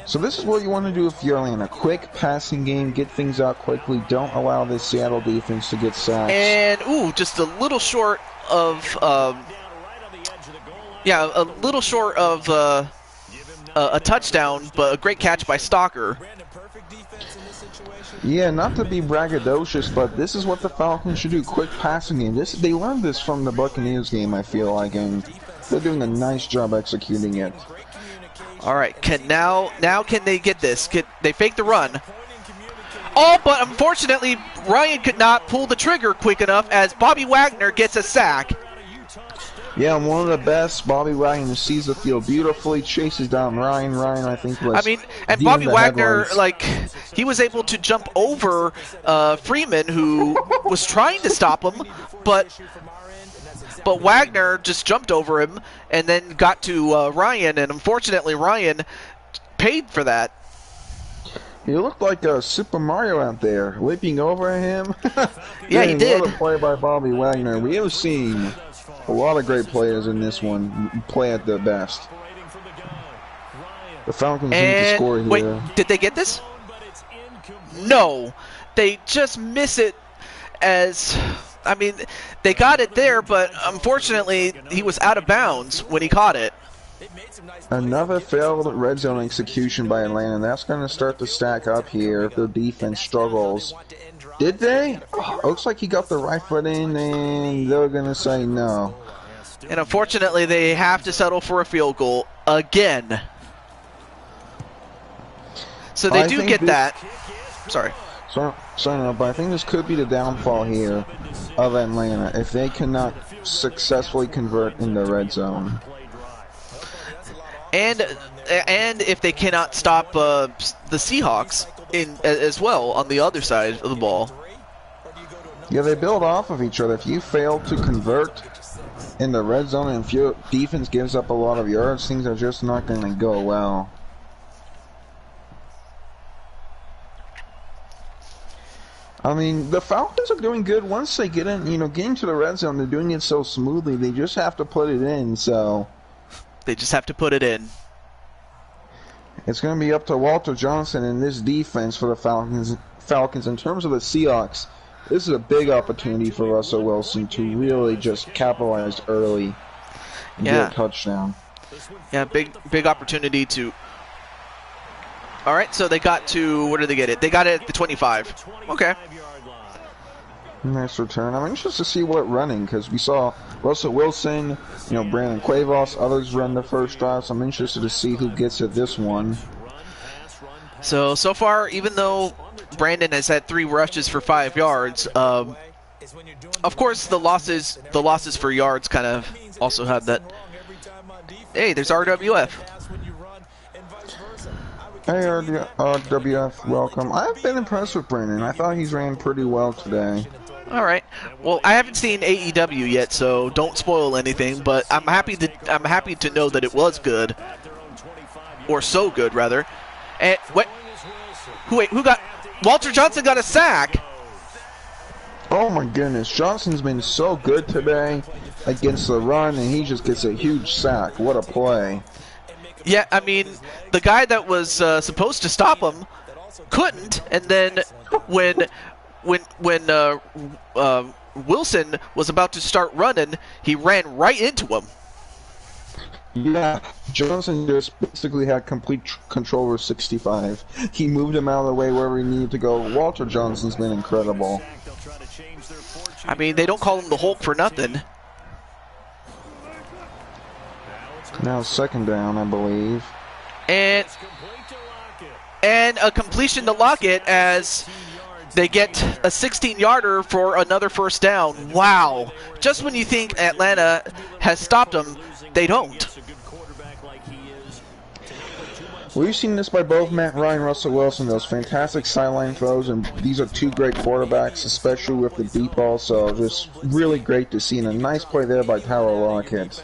So this is what you want to do if you're in a quick passing game. Get things out quickly. Don't allow this Seattle defense to get sacks. And, just a little short of, a little short of a touchdown, but a great catch by Stalker. Yeah, not to be braggadocious, but this is what the Falcons should do. Quick passing game. They learned this from the Buccaneers game, I feel like, and they're doing a nice job executing it. All right, now can they get this? They fake the run. Oh, but unfortunately, Ryan could not pull the trigger quick enough as Bobby Wagner gets a sack. Yeah, one of the best. Bobby Wagner sees the field beautifully, chases down Ryan. Ryan, I think, was. And Bobby Wagner, he was able to jump over Freeman, who was trying to stop him, but Wagner just jumped over him and then got to Ryan, and unfortunately Ryan paid for that. He looked like a Super Mario out there, leaping over him. Yeah, he did. What a play by Bobby Wagner. We have seen a lot of great players in this one play at their best. The Falcons need to score here. Wait, did they get this? No. They just miss it as... they got it there, but unfortunately, he was out of bounds when he caught it. Another failed red zone execution by Atlanta. That's going to start to stack up here if their defense struggles. Did they? Looks like he got the right foot in, and they're going to say no. And unfortunately, they have to settle for a field goal again. So they do get that. Sorry. Sorry, but I think this could be the downfall here of Atlanta if they cannot successfully convert in the red zone. And if they cannot stop the Seahawks as well on the other side of the ball. Yeah, they build off of each other. If you fail to convert in the red zone and if your defense gives up a lot of yards, things are just not going to go well. The Falcons are doing good once they get in, get into the red zone. They're doing it so smoothly. They just have to put it in, so. They just have to put it in. It's going to be up to Walter Johnson and this defense for the Falcons. In terms of the Seahawks, this is a big opportunity for Russell Wilson to really just capitalize early and get a touchdown. Yeah, big opportunity to... All right, so they got to, where did they get it? They got it at the 25. Okay. Nice return. I'm interested to see what running, because we saw Russell Wilson, Brandon Cuevas, others run the first drive, so I'm interested to see who gets it this one. So far, even though Brandon has had 3 rushes for 5 yards, of course the losses for yards kind of also have that. Hey, there's RWF. Hey, RWF, welcome. I've been impressed with Brandon. I thought he's ran pretty well today. All right. Well, I haven't seen AEW yet, so don't spoil anything. But I'm happy to know that it was good, or so good rather. And who got? Walter Johnson got a sack. Oh my goodness, Johnson's been so good today against the run, and he just gets a huge sack. What a play! Yeah, I mean, the guy that was supposed to stop him couldn't, and then when Wilson was about to start running, he ran right into him. Yeah, Johnson just basically had complete control over 65. He moved him out of the way wherever he needed to go. Walter Johnson's been incredible. I mean, they don't call him the Hulk for nothing. Now second down, I believe. And a completion to Lockett as they get a 16-yarder for another first down. Wow. Just when you think Atlanta has stopped them, they don't. We've seen this by both Matt Ryan and Russell Wilson, those fantastic sideline throws, and these are two great quarterbacks, especially with the deep ball, so just really great to see, and a nice play there by Tyler Lockett.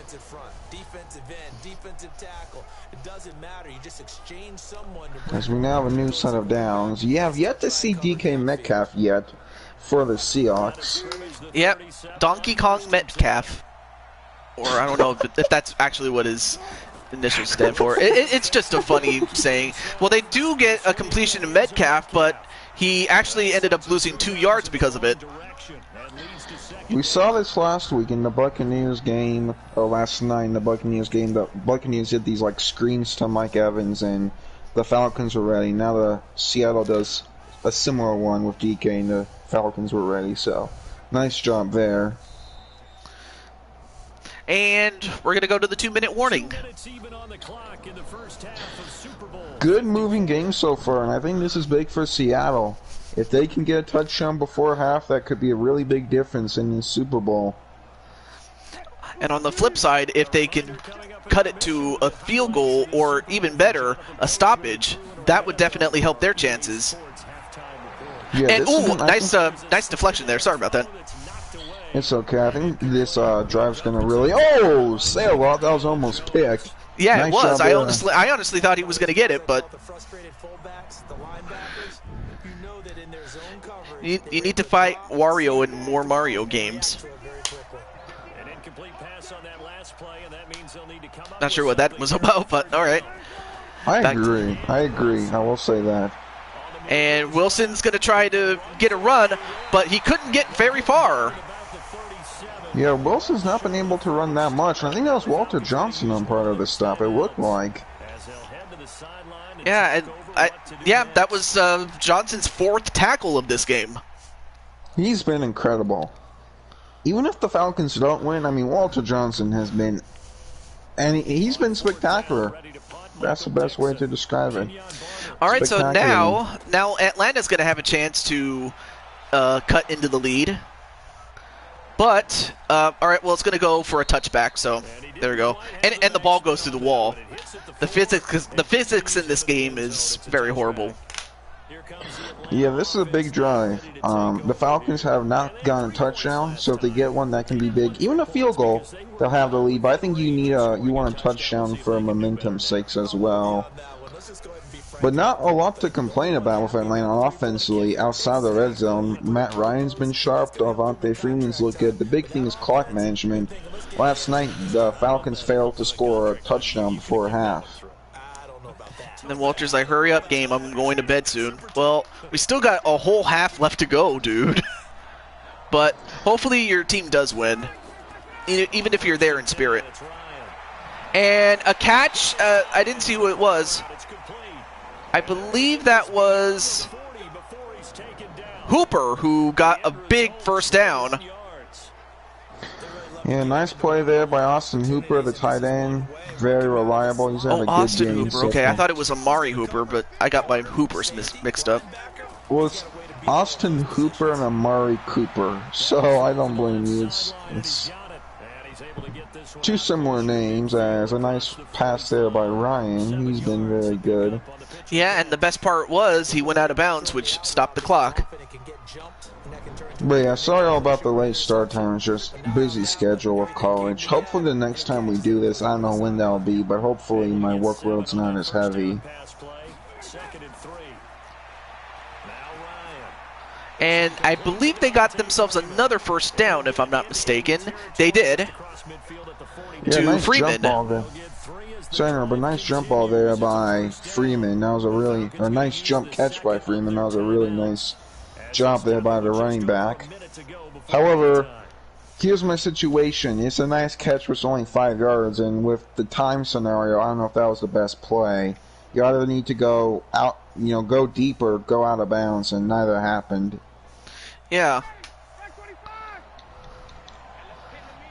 As we now have a new set of downs, you have yet to see DK Metcalf yet for the Seahawks. Yep, Donkey Kong Metcalf. Or I don't know if that's actually what his initials stand for. It's just a funny saying. Well, they do get a completion to Metcalf, but he actually ended up losing 2 yards because of it. We saw this last week in the Buccaneers game, or last night in the Buccaneers game. The Buccaneers did these like screens to Mike Evans, and the Falcons were ready. Now the Seattle does a similar one with DK, and the Falcons were ready. So nice job there. And we're going to go to the 2-minute warning. Good moving game so far, and I think this is big for Seattle. If they can get a touchdown before half, that could be a really big difference in the Super Bowl. And on the flip side, if they can cut it to a field goal or even better, a stoppage, that would definitely help their chances. Yeah, and ooh, nice deflection there. Sorry about that. It's okay. I think this drive's gonna really. Oh, say a lot. That was almost picked. Yeah, nice it was. job I honestly thought he was gonna get it, but you need to fight Wario in more Mario games. Not sure what that was about, but all right. I agree. I will say that. And Wilson's going to try to get a run, but he couldn't get very far. Yeah, Wilson's not been able to run that much. I think that was Walter Johnson on part of the stop, it looked like. Yeah, that was Johnson's 4th tackle of this game. He's been incredible. Even if the Falcons don't win, I mean, Walter Johnson has been... And he's been spectacular. That's the best way to describe it. All right, so now Atlanta's going to have a chance to cut into the lead. But, all right, well, it's going to go for a touchback, so there we go. And the ball goes through the wall. The physics in this game is very horrible. Yeah, this is a big drive. The Falcons have not gotten a touchdown, so if they get one, that can be big. Even a field goal, they'll have the lead. But I think you want a touchdown for momentum's sake as well. But not a lot to complain about with Atlanta offensively. Outside the red zone, Matt Ryan's been sharp. Devontae Freeman's looked good. The big thing is clock management. Last night, the Falcons failed to score a touchdown before half. And then Walter's like, hurry up, game. I'm going to bed soon. Well, we still got a whole half left to go, dude. But hopefully your team does win, even if you're there in spirit. And a catch. I didn't see who it was. I believe that was Hooper, who got a big first down. Yeah, nice play there by Austin Hooper, the tight end. Very reliable. He's having a good Austin game. Hooper. Okay, I thought it was Amari Hooper, but I got my Hoopers mixed up. Well, it's Austin Hooper and Amari Cooper, so I don't blame you. It's two similar names. As a nice pass there by Ryan. He's been very good. Yeah, and the best part was he went out of bounds, which stopped the clock. But yeah, sorry all about the late start time. It's just busy schedule with college. Hopefully the next time we do this, I don't know when that'll be, but hopefully my workload's not as heavy. And I believe they got themselves another first down, if I'm not mistaken. They did. Yeah, To nice Freeman. jump ball there. Center, but nice jump ball there by Freeman. That was a nice jump catch by Freeman. That was a really nice job there by the running back. However, here's my situation. It's a nice catch with only 5 yards, and with the time scenario, I don't know if that was the best play. You either need to go out, go deep or go out of bounds, and neither happened. Yeah.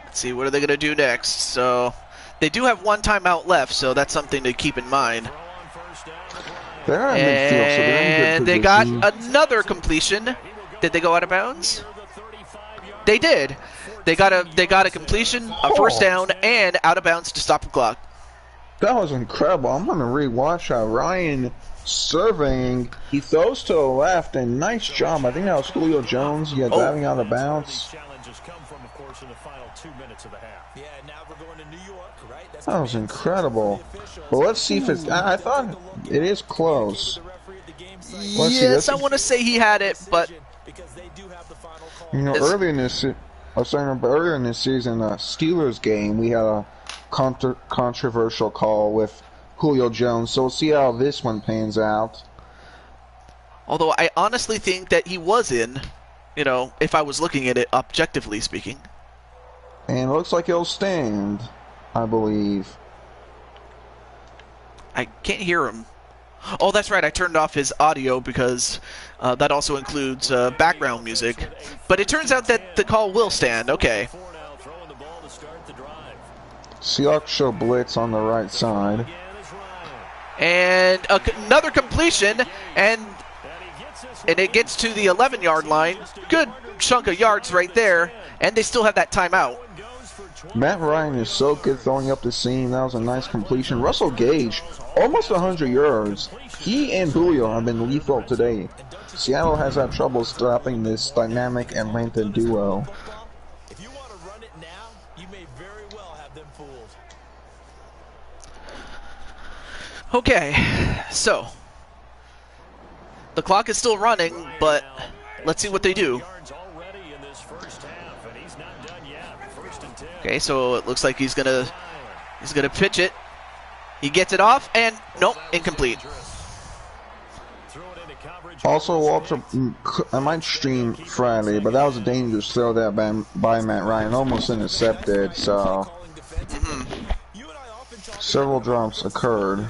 Let's see, what are they going to do next? So, they do have one timeout left, so that's something to keep in mind. They're at midfield, so they're in good they got position. another completion. Did they go out of bounds? They did. They got a completion, a first down, and out of bounds to stop the clock. That was incredible. I'm going to rewatch how Ryan surveying. He throws to the left, and nice job. I think that was Julio Jones. Yeah, diving out of bounds. That was incredible. Well, let's see if it's... I thought it is close. Yes, I want to say he had it, but... earlier in this season, Steelers game, we had a controversial call with Julio Jones, so we'll see how this one pans out. Although I honestly think that he was in, if I was looking at it objectively speaking. And it looks like he'll stand, I believe. I can't hear him. Oh, that's right. I turned off his audio because that also includes background music. But it turns out that the call will stand. Okay. Seahawks show blitz on the right side. And another completion, and it gets to the 11-yard line. Good chunk of yards right there, and they still have that timeout. Matt Ryan is so good throwing up the seam. That was a nice completion. Russell Gage, almost 100 yards. He and Julio have been lethal today. Seattle has had trouble stopping this dynamic Atlanta duo. If you want to run it now, you may very well have them fooled. Okay, so the clock is still running, but let's see what they do. Okay, so it looks like he's gonna pitch it. He gets it off, and nope, incomplete. Also, Walter, I might stream Friday, but that was a dangerous throw there by Matt Ryan, almost intercepted. So several drops occurred.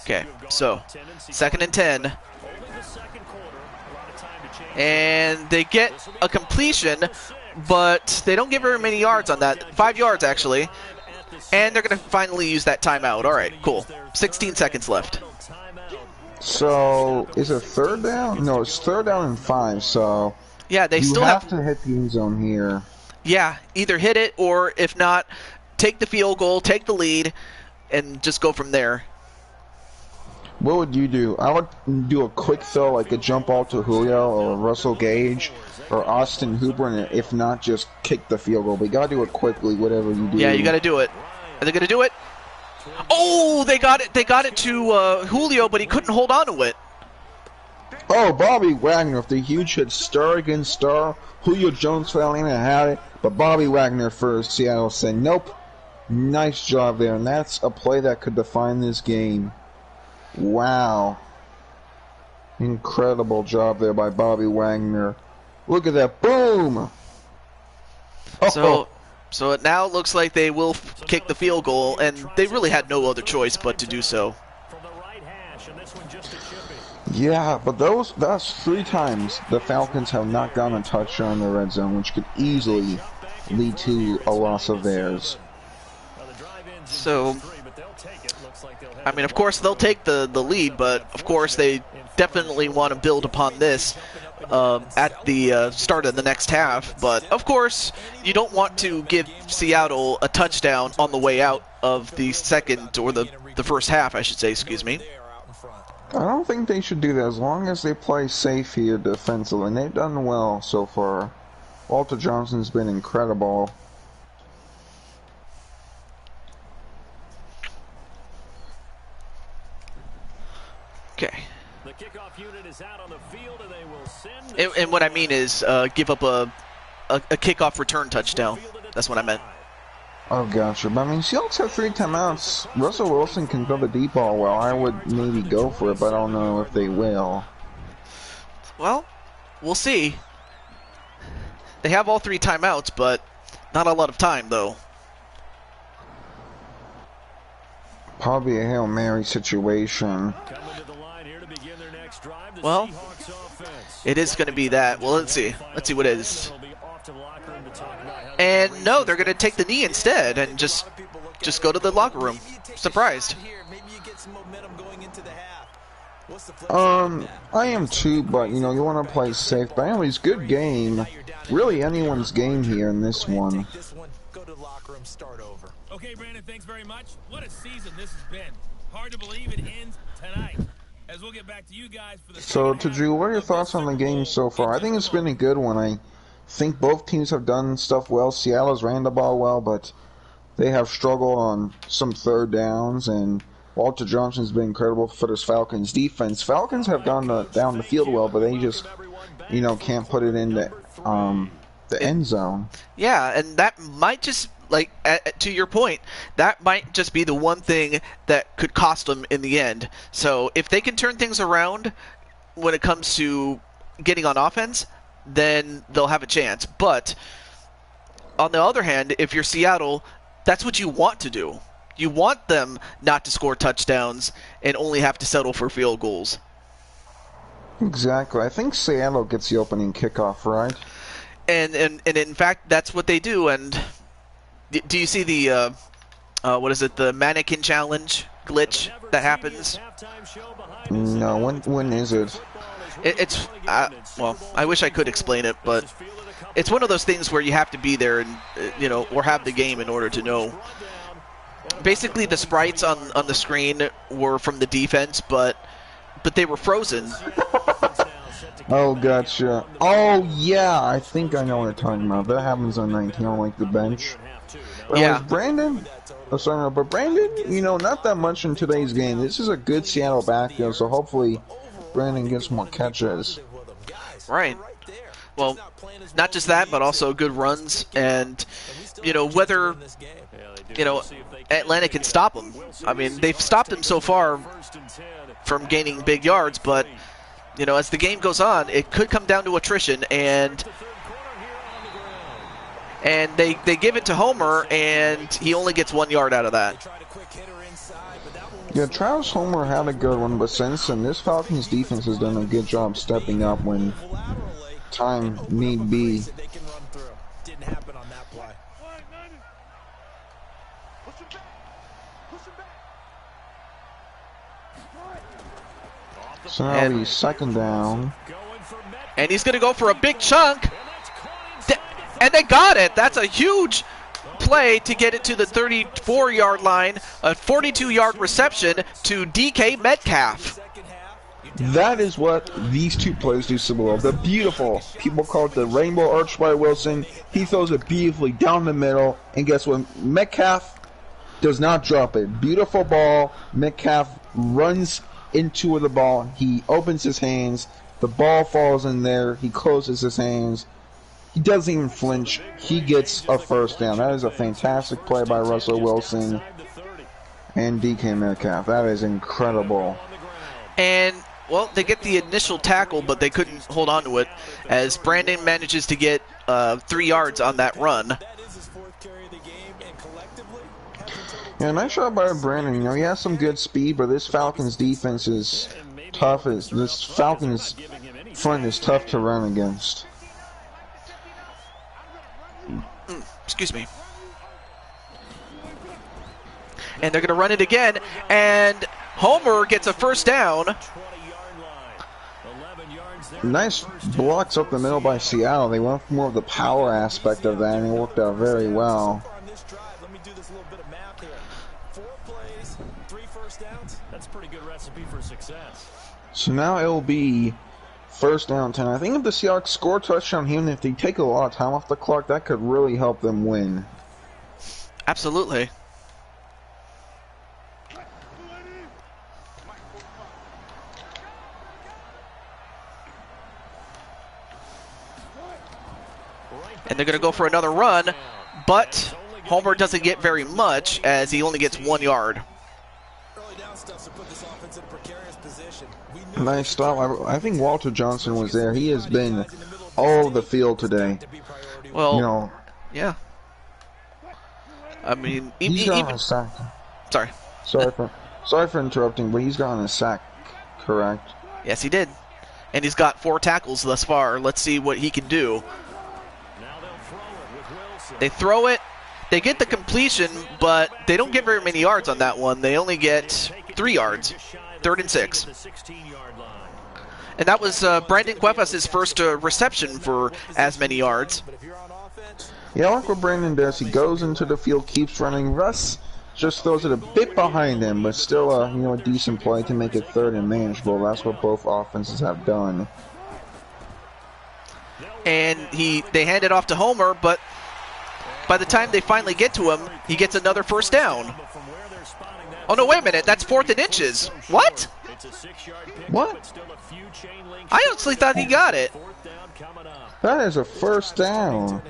Okay, so 2nd and 10. And they get a completion, but they don't give very many yards on that. 5 yards, actually. And they're going to finally use that timeout. All right, cool. 16 seconds left. So, is it 3rd down? No, it's 3rd down and 5, so... Yeah, they still have to hit the end zone here. Yeah, either hit it, or if not, take the field goal, take the lead, and just go from there. What would you do? I would do a quick throw, like a jump ball to Julio or Russell Gage or Austin Hooper, and if not, just kick the field goal. But you gotta do it quickly, whatever you do. Yeah, you gotta do it. Are they gonna do it? Oh, they got it. They got it to Julio, but he couldn't hold on to it. Oh, Bobby Wagner with the huge hit, star against star. Julio Jones fell in and had it, but Bobby Wagner first. Seattle said, nope. Nice job there, and that's a play that could define this game. Wow. Incredible job there by Bobby Wagner. Look at that. Boom! So it now looks like they will kick the field goal, and they really had no other choice but to do so. Yeah, but that's 3 times the Falcons have knocked down a touchdown in the red zone, which could easily lead to a loss of theirs. So, I mean, of course, they'll take the lead, but of course they definitely want to build upon this at the start of the next half. But, of course, you don't want to give Seattle a touchdown on the way out of the second, or the first half, I should say, excuse me. I don't think they should do that as long as they play safe here defensively, and they've done well so far. Walter Johnson's been incredible. Okay. And what I mean is give up a a kickoff return touchdown. That's what I meant. Oh, gotcha. But I mean, Seahawks have 3 timeouts. Russell Wilson can throw the deep ball well. I would maybe go for it, but I don't know if they will. Well, we'll see. They have all 3 timeouts, but not a lot of time, though. Probably a Hail Mary situation. Well, it is going to be that. Well, let's see. Let's see what it is. And no, they're going to take the knee instead and just go to the locker room. Surprised. I am too, but you know, you want to play safe. But anyways, good game. Really anyone's game here in this one. Okay, Brandon, thanks very much. What a season this has been. Hard to believe it ends tonight. As we'll get back to you guys for the So, Taju, what are your thoughts on the game so far? I think it's been a good one. I think both teams have done stuff well. Seattle's ran the ball well, but they have struggled on some third downs, and Walter Johnson's been incredible for this Falcons defense. Falcons have gone down the field well, but they just, you know, can't put it in the end zone. Yeah, and that might just, like, to your point, that might just be the one thing that could cost them in the end. So if they can turn things around when it comes to getting on offense, then they'll have a chance. But on the other hand, if you're Seattle, that's what you want to do. You want them not to score touchdowns and only have to settle for field goals. Exactly. I think Seattle gets the opening kickoff, right? And in fact, that's what they do. And do you see the what is it? The mannequin challenge glitch that happens? No. When is it? It's well, I wish I could explain it, but it's one of those things where you have to be there and you know, or have the game in order to know. Basically, the sprites on the screen were from the defense, but they were frozen. Oh, gotcha. Oh, yeah, I think I know what you're talking about. That happens on 19 on, like, the bench. But Yeah. Brandon, but Brandon, you know, not that much in today's game. This is a good Seattle backfield, so hopefully Brandon gets more catches. Right. Well, not just that, but also good runs, and, you know, whether, you know, Atlanta can stop them. I mean, they've stopped them so far from gaining big yards, but, you know, as the game goes on, it could come down to attrition, and they give it to Homer, and he only gets 1 yard out of that. Yeah, Travis Homer had a good one, but since then, this Falcons defense has done a good job stepping up when time need be. So now he's second down. And he's going to go for a big chunk. And they got it. That's a huge play to get it to the 34-yard line. A 42-yard reception to DK Metcalf. That is what these two plays do so well. The beautiful, people call it the rainbow arch by Wilson. He throws it beautifully down the middle. And guess what? Metcalf does not drop it. Beautiful ball. Metcalf runs into the ball. He opens his hands. The ball falls in there. He closes his hands. He doesn't even flinch. He gets a first down. That is a fantastic play by Russell Wilson and DK Metcalf. That is incredible. And, well, they get the initial tackle, but they couldn't hold on to it as Brandon manages to get 3 yards on that run. Yeah, nice shot by Brandon. You know, he has some good speed, but this Falcons defense is tough. This Falcons front is tough to run against. Excuse me. And they're going to run it again, and Homer gets a first down. Nice blocks up the middle by Seattle. They went for more of the power aspect of that, and it worked out very well. So now it will be first down 10. I think if the Seahawks score a touchdown here, and if they take a lot of time off the clock, that could really help them win. Absolutely. And they're going to go for another run, but Homer doesn't get very much as he only gets 1 yard. Nice stop. I think Walter Johnson was there. He has been all over the field today. Well, You know, yeah. I mean, he's gotten a sack. Sorry. Sorry for interrupting, but he's gotten a sack, correct? Yes, he did. And he's got 4 tackles thus far. Let's see what he can do. They throw it. They get the completion, but they don't get very many yards on that one. They only get 3 yards. 3rd and 6. And that was Brandon Cuevas' first reception for as many yards. Yeah, I like what Brandon does. He goes into the field, keeps running. Russ just throws it a bit behind him, but still a decent play to make it 3rd and manageable. That's what both offenses have done. And they hand it off to Homer, but by the time they finally get to him, he gets another first down. Oh, no, wait a minute. That's 4th and inches. What? What? I honestly thought he got it. That is a first down.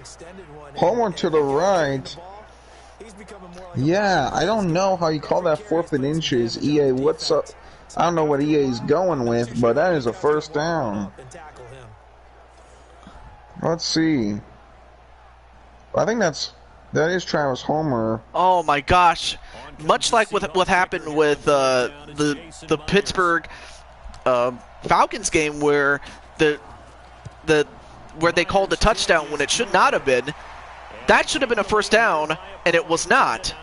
Homer to the right. Yeah, I don't know how you call that 4th and inches. EA, what's up? I don't know what EA is going with, but that is a first down. Let's see. I think that is Travis Homer. Oh my gosh! Much like what happened with the Pittsburgh Falcons game, where where they called a touchdown when it should not have been. That should have been a first down, and it was not.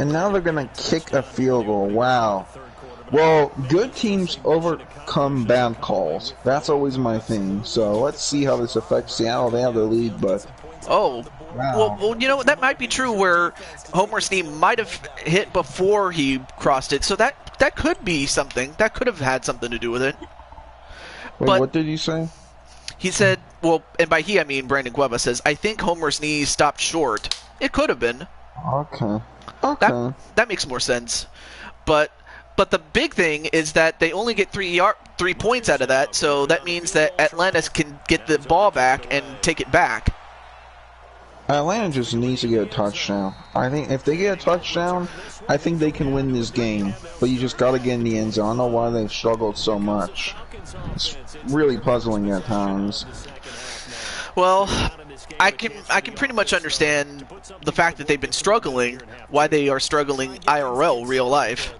And now they're gonna kick a field goal. Wow. Well, good teams overcome bad calls. That's always my thing. So let's see how this affects Seattle. They have the lead, but oh. wow. Well, you know, that might be true where Homer's knee might have hit before he crossed it. So that could be something. That could have had something to do with it. Wait, but what did you say? He said, well, and by he I mean Brandon Cuevas says, I think Homer's knee stopped short. It could have been. Okay. Okay. That makes more sense. But the big thing is that they only get 3 points out of that, so that means that Atlanta can get the ball back and take it back. Atlanta just needs to get a touchdown. I think if they get a touchdown, I think they can win this game. But you just got to get in the end zone. I don't know why they've struggled so much. It's really puzzling at times. Well, I can pretty much understand the fact that they've been struggling, why they are struggling IRL, real life.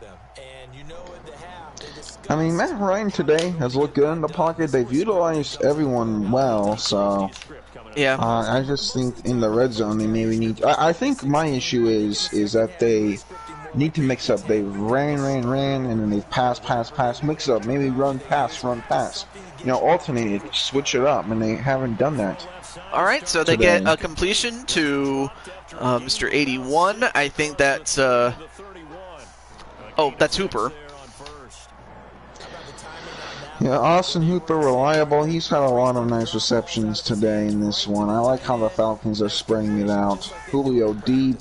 I mean, Matt Ryan today has looked good in the pocket. They've utilized everyone well, so yeah. I just think in the red zone they maybe need. I think my issue is that they need to mix up. They ran, and then they pass, mix it up. Maybe run, pass. You know, alternate it, switch it up, and they haven't done that. All right, so they get a completion to Mr. 81. I think that's that's Hooper. Yeah, Austin Hooper, reliable. He's had a lot of nice receptions today in this one. I like how the Falcons are spreading it out. Julio deep.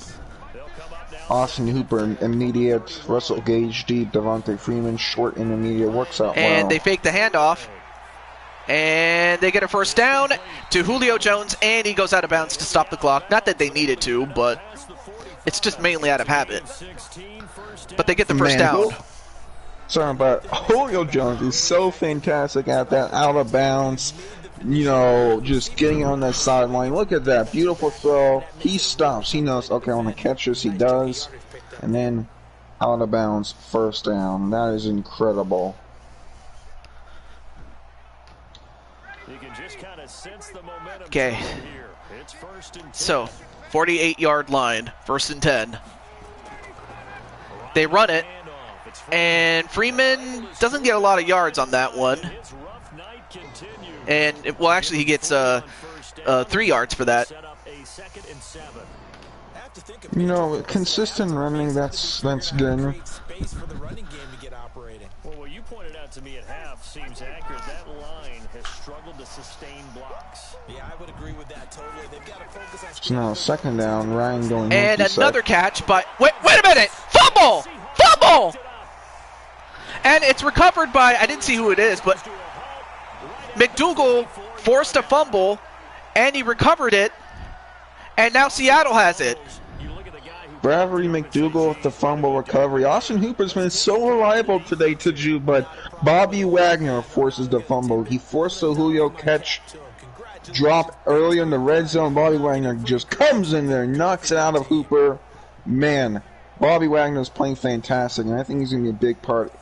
Austin Hooper immediate. Russell Gage deep. Devontae Freeman short intermediate. Works out well. And they fake the handoff. And they get a first down to Julio Jones, and he goes out of bounds to stop the clock. Not that they needed to, but it's just mainly out of habit. But they get the first down. Sorry, but Julio Jones is so fantastic at that out of bounds, you know, just getting on that sideline. Look at that beautiful throw. He stops. He knows, okay, I want to catch this. He does. And then out of bounds, first down. That is incredible. Okay. So, 48-yard line, 1st and 10. They run it. And Freeman doesn't get a lot of yards on that one. And, well, actually, he gets 3 yards for that. You know, consistent running, that's good. Well, what you pointed out to me at half seems accurate. That line has struggled to sustain blocks. Yeah, I would agree with that totally. They've got to focus on... So now, 2nd down, Ryan going... And another catch, but... Wait a minute! Fumble! Fumble! And it's recovered by, I didn't see who it is, but McDougal forced a fumble, and he recovered it, and now Seattle has it. Bravery McDougal with the fumble recovery. Austin Hooper's been so reliable today to Ju, but Bobby Wagner forces the fumble. He forced the Julio catch drop early in the red zone. Bobby Wagner just comes in there, knocks it out of Hooper. Man, Bobby Wagner's playing fantastic, and I think he's going to be a big part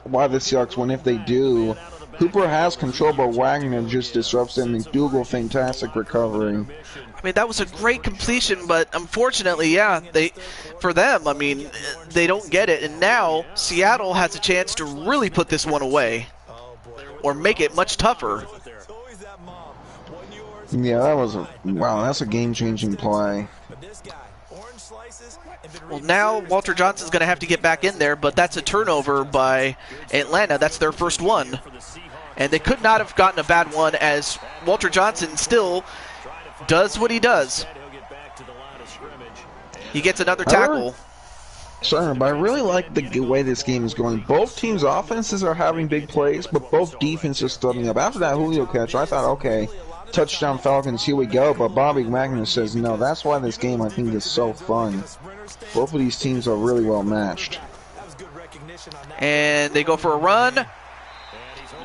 why the Seahawks win if they do. Hooper has control, but Wagner just disrupts them. McDougal, fantastic recovery. I mean, that was a great completion, but unfortunately, yeah, for them, I mean, they don't get it. And now Seattle has a chance to really put this one away or make it much tougher. Yeah, that was that's a game-changing play. Well, now Walter Johnson's going to have to get back in there, but that's a turnover by Atlanta. That's their first one. And they could not have gotten a bad one, as Walter Johnson still does what he does. He gets another tackle. Sorry, but I really like the way this game is going. Both teams' offenses are having big plays, but both defenses are stepping up. After that Julio catch, I thought, okay, touchdown Falcons, here we go. But Bobby Wagner says, no, that's why this game, I think, is so fun. Both of these teams are really well matched. And they go for a run.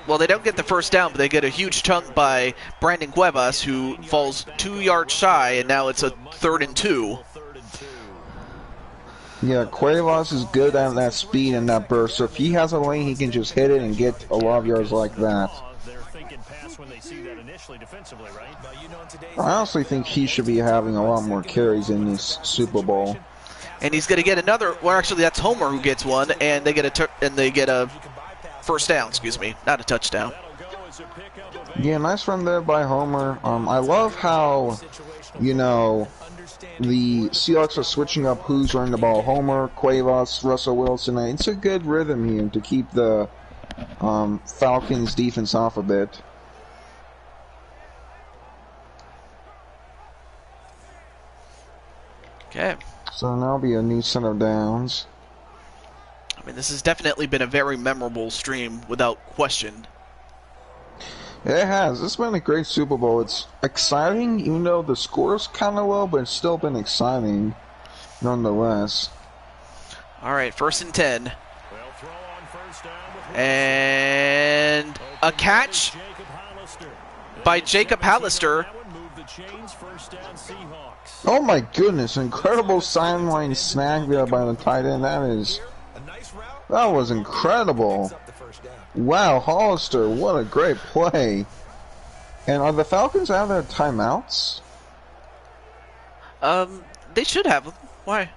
Well, they don't get the first down, but they get a huge chunk by Brandon Cuevas, who falls 2 yards shy, and now it's a 3rd and 2. Yeah, Cuevas is good at that speed and that burst, so if he has a lane, he can just hit it and get a lot of yards like that. I honestly think he should be having a lot more carries in this Super Bowl. And he's going to get another. Well, actually, that's Homer who gets one, and they get a first down. Excuse me, not a touchdown. Yeah, nice run there by Homer. I love how, you know, the Seahawks are switching up who's running the ball. Homer, Cuevas, Russell Wilson. It's a good rhythm here to keep the Falcons defense off a bit. Okay. So now will be a new set of downs. I mean, this has definitely been a very memorable stream, without question. It has. It's been a great Super Bowl. It's exciting, even though the score's kind of low, but it's still been exciting nonetheless. All right, 1st and 10. And a catch by Jacob Hallister. Oh my goodness, incredible sideline snag there by the tight end. That was incredible. Wow, Hollister, what a great play. And are the Falcons out of their timeouts? They should have them. Why?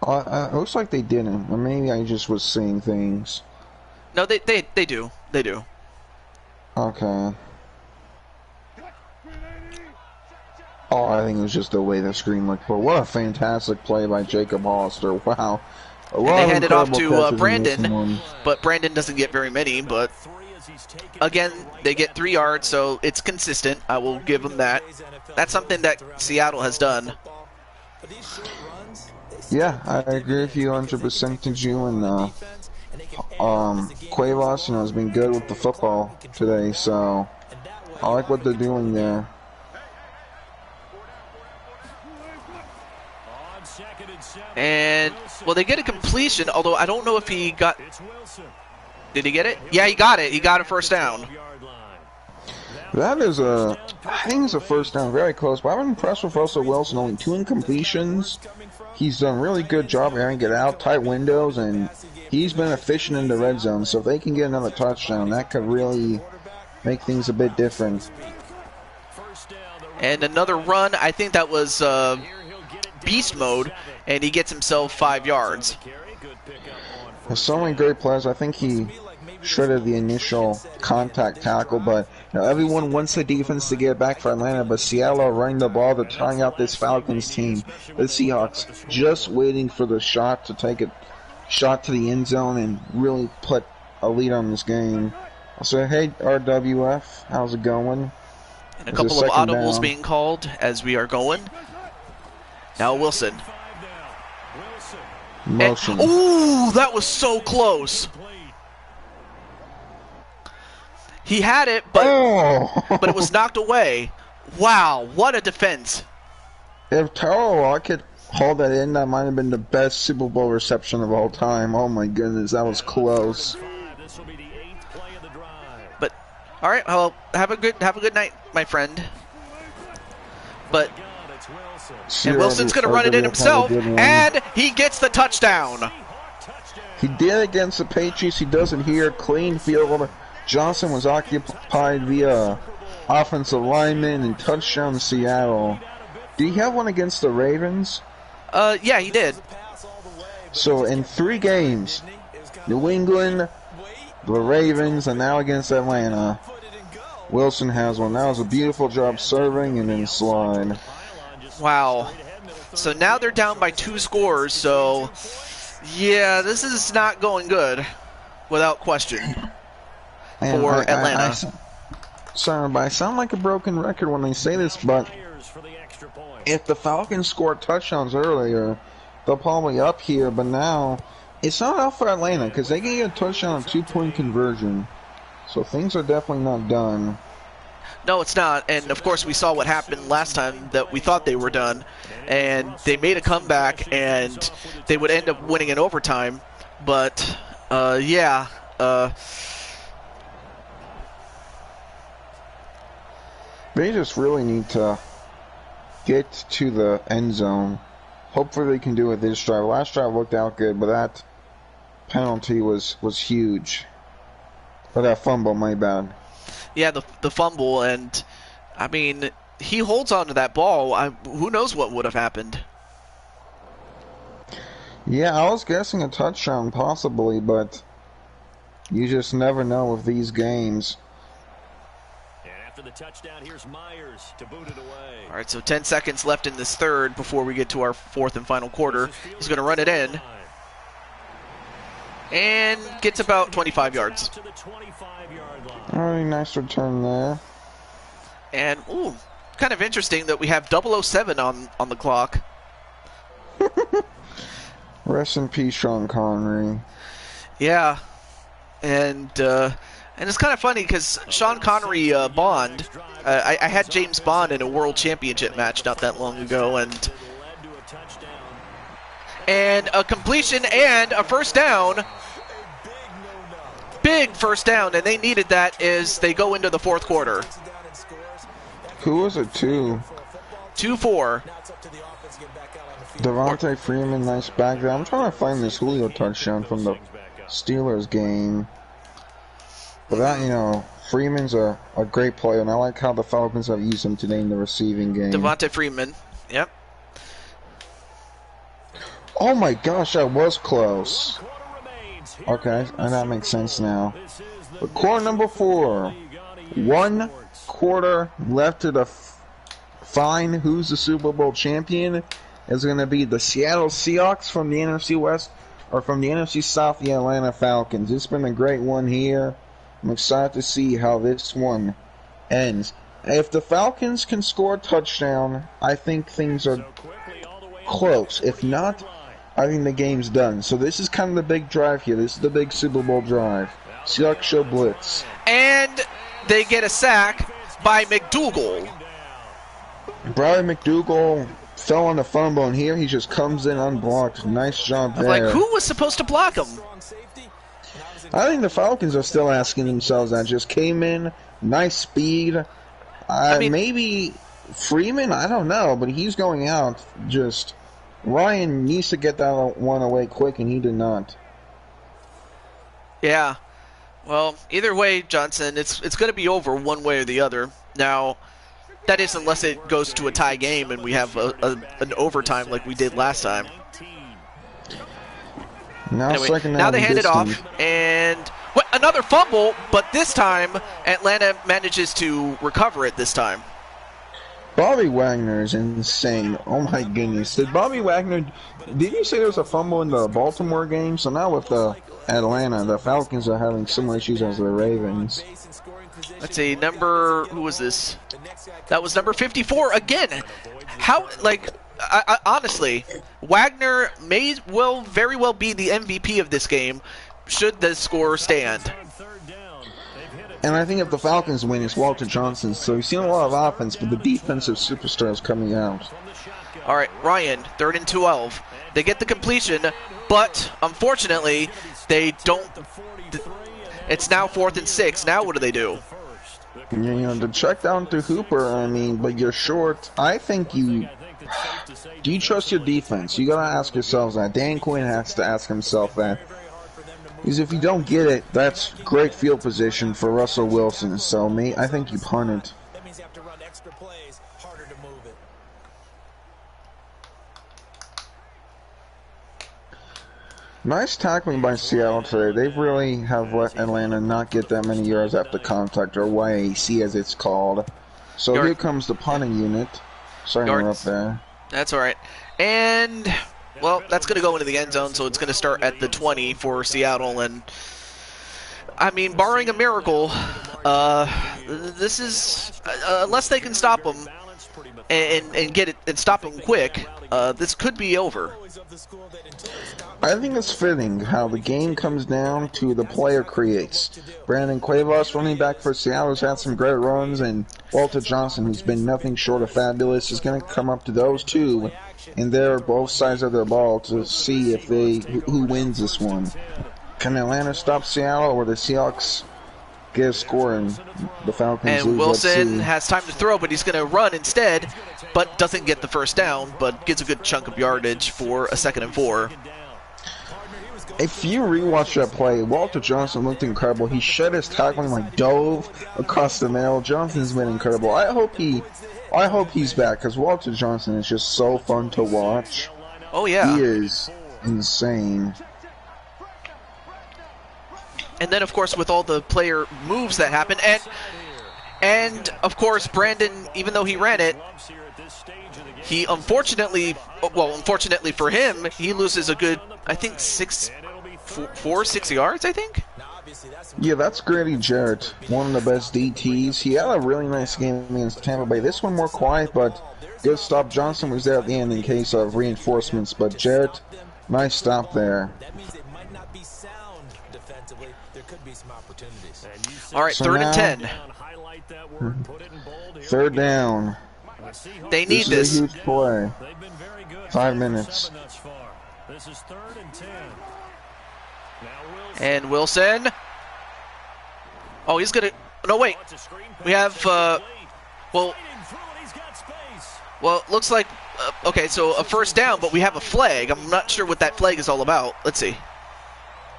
It looks like they didn't. Or maybe I just was seeing things. No, they do. They do. Okay. Oh, I think it was just the way the screen looked. But what a fantastic play by Jacob Hollister. Wow. And they hand it off to Brandon, but Brandon doesn't get very many. But again, they get 3 yards, so it's consistent. I will give them that. That's something that Seattle has done. Yeah, I agree with you 100% to you. And Cuevas, has been good with the football today, so I like what they're doing there. And, well, they get a completion, although I don't know if he got... Did he get it? Yeah, he got it. He got a first down. That is I think it's a first down, very close. But I'm impressed with Russell Wilson, only 2 incompletions. He's done a really good job of having to get out tight windows, and he's been efficient in the red zone. So if they can get another touchdown, that could really make things a bit different. And another run, I think that was beast mode, and he gets himself 5 yards. There's so many great plays. I think he shredded the initial contact tackle, but everyone wants the defense to get back for Atlanta, but Seattle are running the ball. They're trying out this Falcons team. The Seahawks just waiting for the shot to take a shot to the end zone and really put a lead on this game. So, hey, RWF, how's it going? And a couple of audibles being called as we are going. Now Wilson. Motion. Ooh, that was so close. He had it, but but it was knocked away. Wow, what a defense. If Tyler Lockett hauled that in, that might have been the best Super Bowl reception of all time. Oh my goodness, that was close. But all right, well, have a good night, my friend. But and Wilson's going to run it in himself, and he gets the touchdown. He did against the Patriots. He does it here. Clean field. Johnson was occupied via offensive lineman and touchdown to Seattle. Did he have one against the Ravens? Yeah, he did. So in 3 games, New England, the Ravens, and now against Atlanta, Wilson has one. That was a beautiful job serving and then slide. Wow. So now they're down by 2 scores, so yeah, this is not going good, without question, for Atlanta. Sorry, but I sound like a broken record when I say this, but if the Falcons scored touchdowns earlier, they'll probably up here, but now it's not out for Atlanta because they can get a touchdown on 2-point conversion. So things are definitely not done. No, it's not. And, of course, we saw what happened last time that we thought they were done. And they made a comeback, and they would end up winning in overtime. But, yeah. They just really need to get to the end zone. Hopefully they can do it this drive. Last drive looked out good, but that penalty was huge. Or that fumble, my bad. Yeah, the fumble, and, I mean, he holds on to that ball. Who knows what would have happened? Yeah, I was guessing a touchdown possibly, but you just never know with these games. And after the touchdown, here's Myers to boot it away. All right, so 10 seconds left in this third before we get to our 4th and final quarter. He's going to run it in. And gets about 25 yards. Alright, nice return there. And, ooh, kind of interesting that we have 007 on the clock. Rest in peace, Sean Connery. Yeah. And it's kind of funny because Sean Connery Bond, I had James Bond in a World Championship match not that long ago, and a completion and a first down. Big first down, and they needed that as they go into the 4th quarter. Who was it to? 2-4. Devontae Freeman, nice back there. I'm trying to find this Julio touchdown from the Steelers game. But that, you know, Freeman's a great player, and I like how the Falcons have used him today in the receiving game. Devontae Freeman, yep. Oh my gosh, that was close. Okay, and that makes sense now. But quarter number 4. 1 quarter left to the find who's the Super Bowl champion. Is going to be the Seattle Seahawks from the NFC West, or from the NFC South, the Atlanta Falcons. It's been a great one here. I'm excited to see how this one ends. If the Falcons can score a touchdown, I think things are close. If not, I think the game's done. So this is kind of the big drive here. This is the big Super Bowl drive. Seahawks show blitz. And they get a sack by McDougal. Brian McDougal fell on the fumble, and here he just comes in unblocked. Nice job there. I'm like, who was supposed to block him? I think the Falcons are still asking themselves that. Just came in, nice speed. Maybe Freeman, I don't know, but he's going out. Just Ryan needs to get that one away quick, and he did not. Yeah. Well, either way, Johnson, it's going to be over one way or the other. Now, that is unless it goes to a tie game and we have an overtime like we did last time. Now, anyway, now they hand it off, and another fumble, but this time Atlanta manages to recover it this time. Bobby Wagner is insane. Oh my goodness. Did you say there was a fumble in the Baltimore game? So now with the Atlanta, the Falcons are having similar issues as the Ravens. Let's see, who was this? That was number 54 again. How, honestly, Wagner very well be the MVP of this game should the score stand. And I think if the Falcons win, it's Walter Johnson. So we've seen a lot of offense, but the defensive superstars coming out. All right, Ryan, 3rd and 12. They get the completion, but unfortunately, they don't. It's now 4th and 6. Now what do they do? You know, to check down to Hooper, I mean, but you're short. I think you... Do you trust your defense? You gotta ask yourselves that. Dan Quinn has to ask himself that. Because if you don't get it, that's great field position for Russell Wilson. So, I think you punt it. That means you have to run extra plays, harder to move it. Nice tackling by Seattle today. They really have let Atlanta not get that many yards after contact, or YAC as it's called. So here comes the punting unit. Sorry to interrupt there. That's all right. And, well, that's going to go into the end zone, so it's going to start at the 20 for Seattle. And, I mean, barring a miracle, this is, unless they can stop them and get it and stop them quick, this could be over. I think it's fitting how the game comes down to the player creates. Brandon Cuevas, running back for Seattle, has had some great runs, and Walter Johnson, who's been nothing short of fabulous, is going to come up to those two, and they're both sides of their ball to see if who wins this one. Can Atlanta stop Seattle, or the Seahawks get a score and the Falcons lose? And Wilson has time to throw, but he's going to run instead, but doesn't get the first down, but gets a good chunk of yardage for a 2nd and 4. If you rewatch that play, Walter Johnson looked incredible. He shed his tackling, like dove across the middle. Johnson's been incredible. I hope he's back, because Walter Johnson is just so fun to watch. Oh yeah, he is insane. And then, of course, with all the player moves that happen, and of course, Brandon, even though he ran it, he unfortunately for him, he loses a good, I think, 6 yards, I think? Yeah, that's Grady Jarrett, one of the best DTs. He had a really nice game against Tampa Bay. This one more quiet, but good stop. Johnson was there at the end in case of reinforcements, but Jarrett, nice stop there. All right, so 3rd and 10. 3rd down. They need this. This is a huge play. 5 minutes. This is 3rd and 10. And Wilson. Oh, he's gonna. No, wait. We have. Well, looks like. Okay, so a 1st down, but we have a flag. I'm not sure what that flag is all about. Let's see.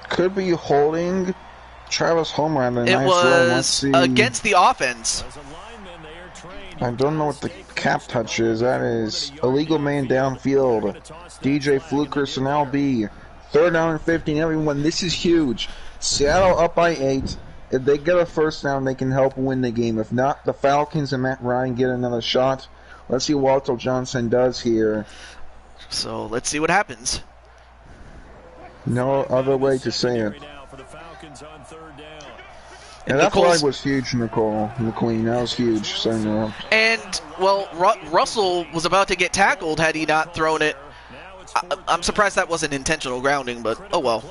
Could be holding Travis Homer on a it nice run. Let's see. Against the offense. I don't know what the cap touch is. That is illegal man downfield. DJ Fluker, so now be 3rd down and 15. Everyone, this is huge. Seattle up by 8. If they get a 1st down, they can help win the game. If not, the Falcons and Matt Ryan get another shot. Let's see what Walter Johnson does here. So let's see what happens. No other way to say it. And that flag was huge, Nicole McQueen. That was huge. So no. And, well, Russell was about to get tackled had he not thrown it. I'm surprised that wasn't intentional grounding, but oh well.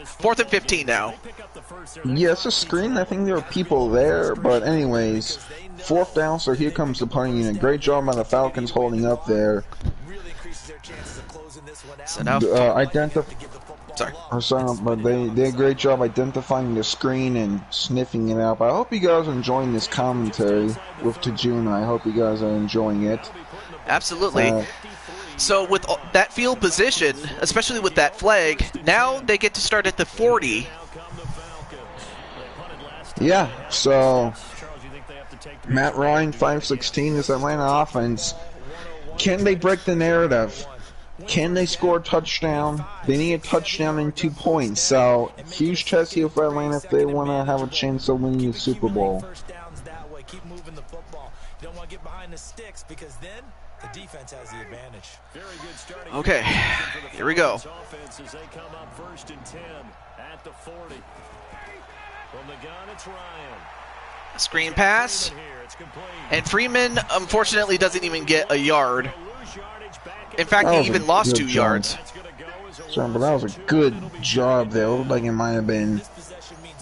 4th and 15 now. Yeah, it's a screen. I think there are people there, but anyways, 4th down, so here comes the punting unit. Great job by the Falcons holding up there. So now, but they did a great job identifying the screen and sniffing it out. I hope you guys are enjoying this commentary with Tajuna. I hope you guys are enjoying it. Absolutely. So with that field position, especially with that flag, now they get to start at the 40. Yeah, so Matt Ryan, 516, this Atlanta offense. Can they break the narrative? Can they score a touchdown? They need a touchdown and 2 points. So, huge test here for Atlanta if they want to have a chance of winning the Super Bowl. Keep moving the football. You don't want to get behind the sticks because then the defense has the advantage. Okay, here we go. Screen pass. And Freeman, unfortunately, doesn't even get a yard. In fact, he even lost 2 yards. Sorry, but that was a good job there. It looked like it might have been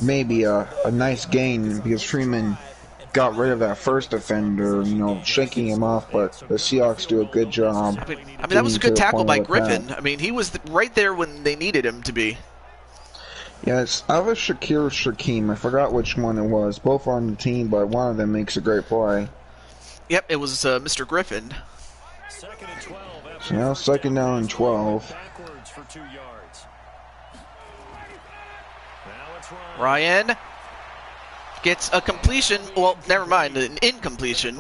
maybe a nice gain because Freeman got rid of that first defender, you know, shaking him off, but the Seahawks do a good job. I mean that was a good tackle by Griffin. Attack. I mean, he was right there when they needed him to be. Yeah, it's either Shakir or Shaquem. I forgot which one it was. Both are on the team, but one of them makes a great play. Yep, it was Mr. Griffin. So now 2nd down and 12. Ryan gets a completion. Well, never mind, an incompletion.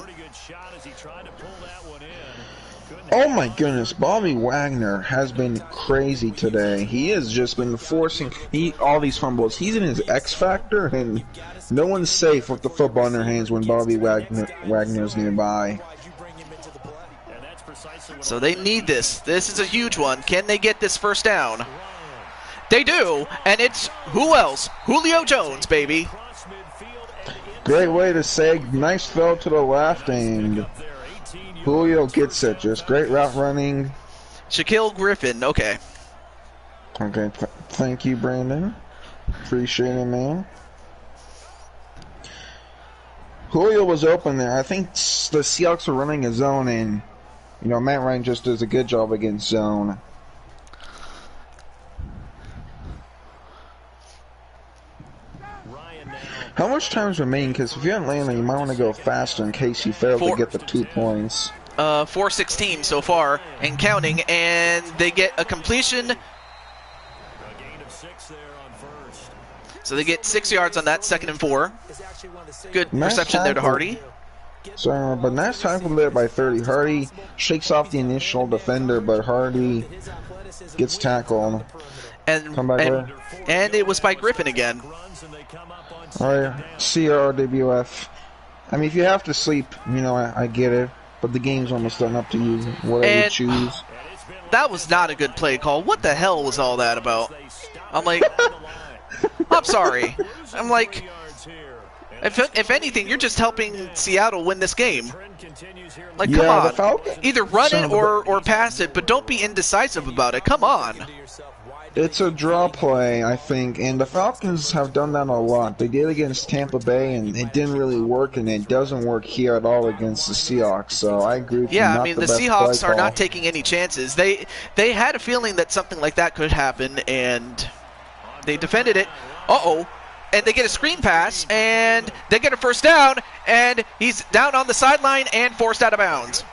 Oh my goodness, Bobby Wagner has been crazy today. He has just been forcing all these fumbles. He's in his X factor, and no one's safe with the football in their hands when Bobby Wagner's nearby. So they need this. This is a huge one. Can they get this first down? They do, and it's who else? Julio Jones, baby. Great way to say nice throw to the left, and Julio gets it. Just great route running. Shaquille Griffin, okay. Okay, thank you, Brandon. Appreciate it, man. Julio was open there. I think the Seahawks were running a zone, and you know, Matt Ryan just does a good job against zone. How much time is remaining? Because if you're in Atlanta, you might want to go faster in case you fail to get the 2 points. 4:16 so far and counting, and they get a completion. So they get 6 yards on that, 2nd and 4. Good reception there to Hardy. So, but nice tackle there by 30. Hardy shakes off the initial defender, but Hardy gets tackled. And it was by Griffin again. Alright, CRWF. I mean, if you have to sleep, you know, I get it. But the game's almost done, up to you. Whatever you choose. That was not a good play call. What the hell was all that about? I'm like, I'm sorry. I'm like, if anything, you're just helping Seattle win this game. Like, come on. Either run it or pass it, but don't be indecisive about it. Come on. It's a draw play, I think, and the Falcons have done that a lot. They did against Tampa Bay, and it didn't really work, and it doesn't work here at all against the Seahawks. So I agree with you. Yeah, I mean, the Seahawks are not taking any chances. They had a feeling that something like that could happen, and they defended it. Uh-oh. And they get a screen pass, and they get a first down, and he's down on the sideline and forced out of bounds.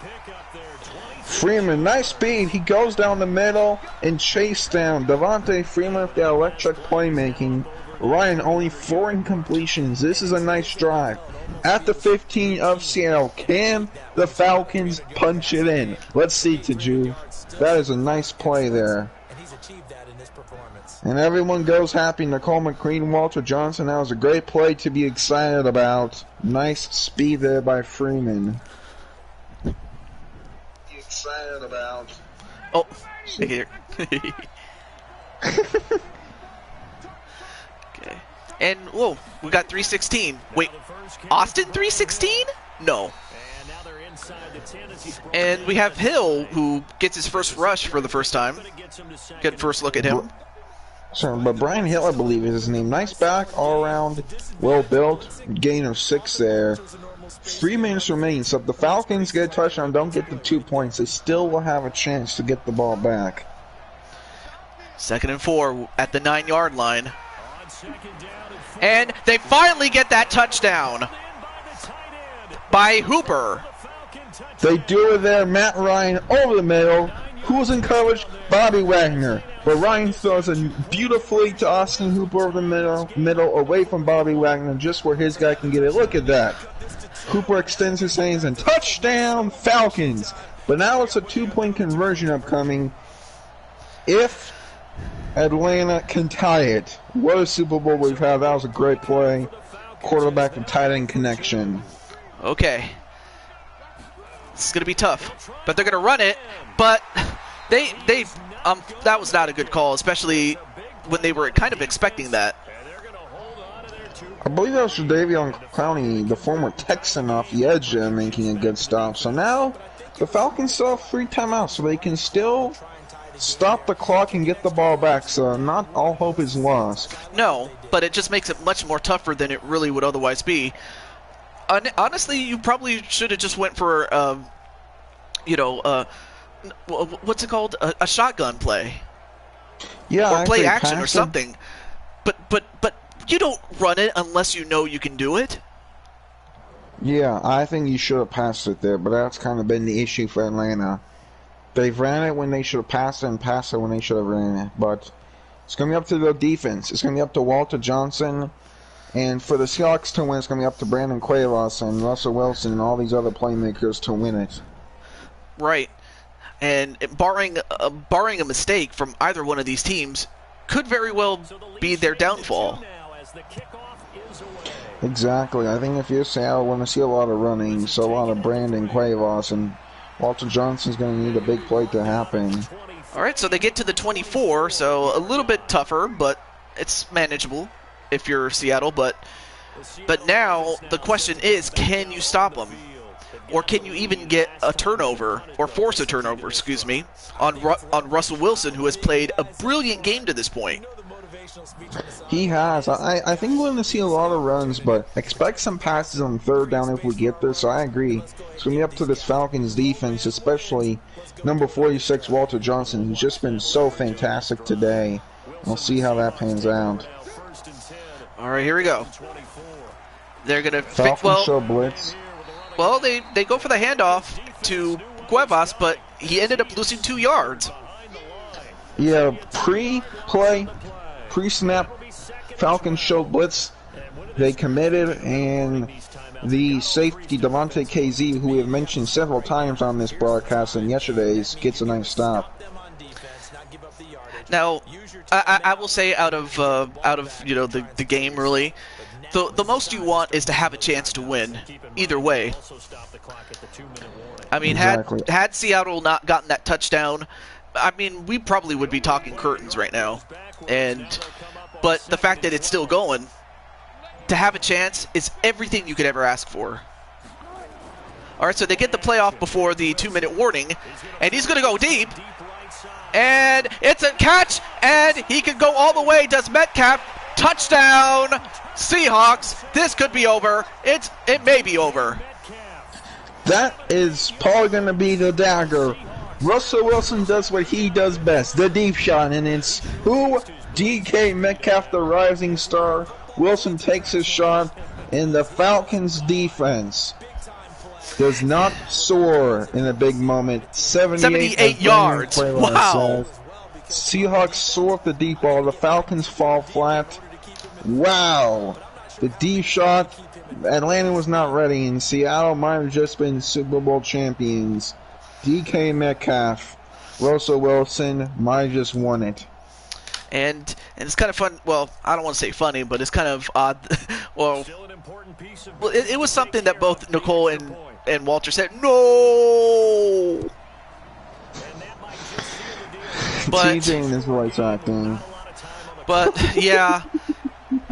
Freeman, nice speed. He goes down the middle and chase down Devontae Freeman with the electric playmaking. Ryan, only 4 incompletions. This is a nice drive. At the 15 of Seattle, can the Falcons punch it in? Let's see, Taju. That is a nice play there. And everyone goes happy. Nicole McQueen, Walter Johnson. That was a great play to be excited about. Nice speed there by Freeman. Excited about. Oh, here. Okay. And whoa, we got 316. Wait, Austin 316? No. And we have Hill, who gets his first rush for the first time. Good first look at him. Sorry, but Brian Hill, I believe is his name. Nice back, all around, well built. Gain of 6 there. 3 minutes remain, so if the Falcons get a touchdown, don't get the 2 points, they still will have a chance to get the ball back. 2nd and 4 at the 9-yard line. And they finally get that touchdown by Hooper. They do it there. Matt Ryan over the middle. Who's in coverage? Bobby Wagner. But Ryan throws it beautifully to Austin Hooper over the middle, away from Bobby Wagner, just where his guy can get it. Look at that. Hooper extends his hands and touchdown Falcons. But now it's a 2-point conversion upcoming. If Atlanta can tie it. What a Super Bowl we've had. That was a great play. Quarterback and tight end connection. Okay. This is going to be tough. But they're going to run it. But that was not a good call, especially when they were kind of expecting that. I believe that was Jadeveon Clowney, the former Texan, off the edge making a good stop. So now the Falcons still have 3 timeouts, so they can still stop the clock and get the ball back, so not all hope is lost. No, but it just makes it much more tougher than it really would otherwise be. Honestly, you probably should have just went for, what's it called? A shotgun play. Yeah, or play action or passing. something. But you don't run it unless you know you can do it. Yeah, I think you should have passed it there, but that's kind of been the issue for Atlanta. They've ran it when they should have passed it and passed it when they should have ran it. But it's going to be up to their defense. It's going to be up to Walter Johnson. And for the Seahawks to win, it's going to be up to Brandon Cuevas and Russell Wilson and all these other playmakers to win it. Right. And barring a mistake from either one of these teams, could very well be their downfall. Exactly. I think if you're Seattle, we're going to see a lot of running, so a lot of Brandon Cuevas, and Walter Johnson's going to need a big play to happen. All right, so they get to the 24, so a little bit tougher, but it's manageable if you're Seattle. But now the question is, can you stop them? Or can you even get a turnover, or force a turnover, excuse me, on Russell Wilson, who has played a brilliant game to this point? He has. I think we're going to see a lot of runs, but expect some passes on third down if we get there, so I agree. It's going to be up to this Falcons defense, especially number 46, Walter Johnson, who's just been so fantastic today. We'll see how that pans out. All right, here we go. They're going to Falcons show blitz. Well, they go for the handoff to Cuevas, but he ended up losing 2 yards. Yeah, pre-snap, Falcons showed blitz. They committed, and the safety, Devontae KZ, who we have mentioned several times on this broadcast and yesterday's, gets a nice stop. Now, I will say out of the game, really, the most you want is to have a chance to win, either way. I mean, exactly. had Seattle not gotten that touchdown, I mean, we probably would be talking curtains right now. But the fact that it's still going, to have a chance is everything you could ever ask for. All right, so they get the playoff before the 2-minute warning, and he's going to go deep. And it's a catch, and he can go all the way. Does Metcalf. Touchdown, Seahawks. This could be over. It may be over. That is probably going to be the dagger. Russell Wilson does what he does best, the deep shot, and it's who? DK Metcalf, the rising star. Wilson takes his shot, and the Falcons defense does not soar in a big moment. 78 yards. Wow. Seahawks soar up the deep ball. The Falcons fall flat. Wow. The deep shot. Atlanta was not ready, and Seattle might have just been Super Bowl champions. DK Metcalf, Russell Wilson might have just won it. And it's kind of fun. Well, I don't want to say funny, but it's kind of odd. well, it was something that both Nicole and Walter said, no! But, TJ and his voice acting. But, yeah,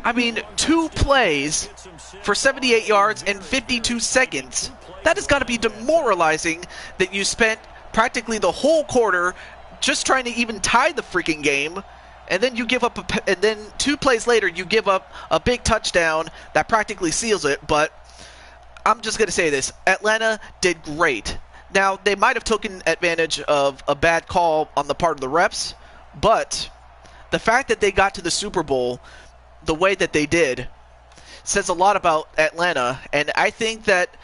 I mean, 2 plays for 78 yards and 52 seconds. That has got to be demoralizing that you spent practically the whole quarter just trying to even tie the freaking game, and then you give up, and then 2 plays later you give up a big touchdown that practically seals it. But I'm just going to say this. Atlanta did great. Now, they might have taken advantage of a bad call on the part of the refs, but the fact that they got to the Super Bowl the way that they did says a lot about Atlanta, and I think that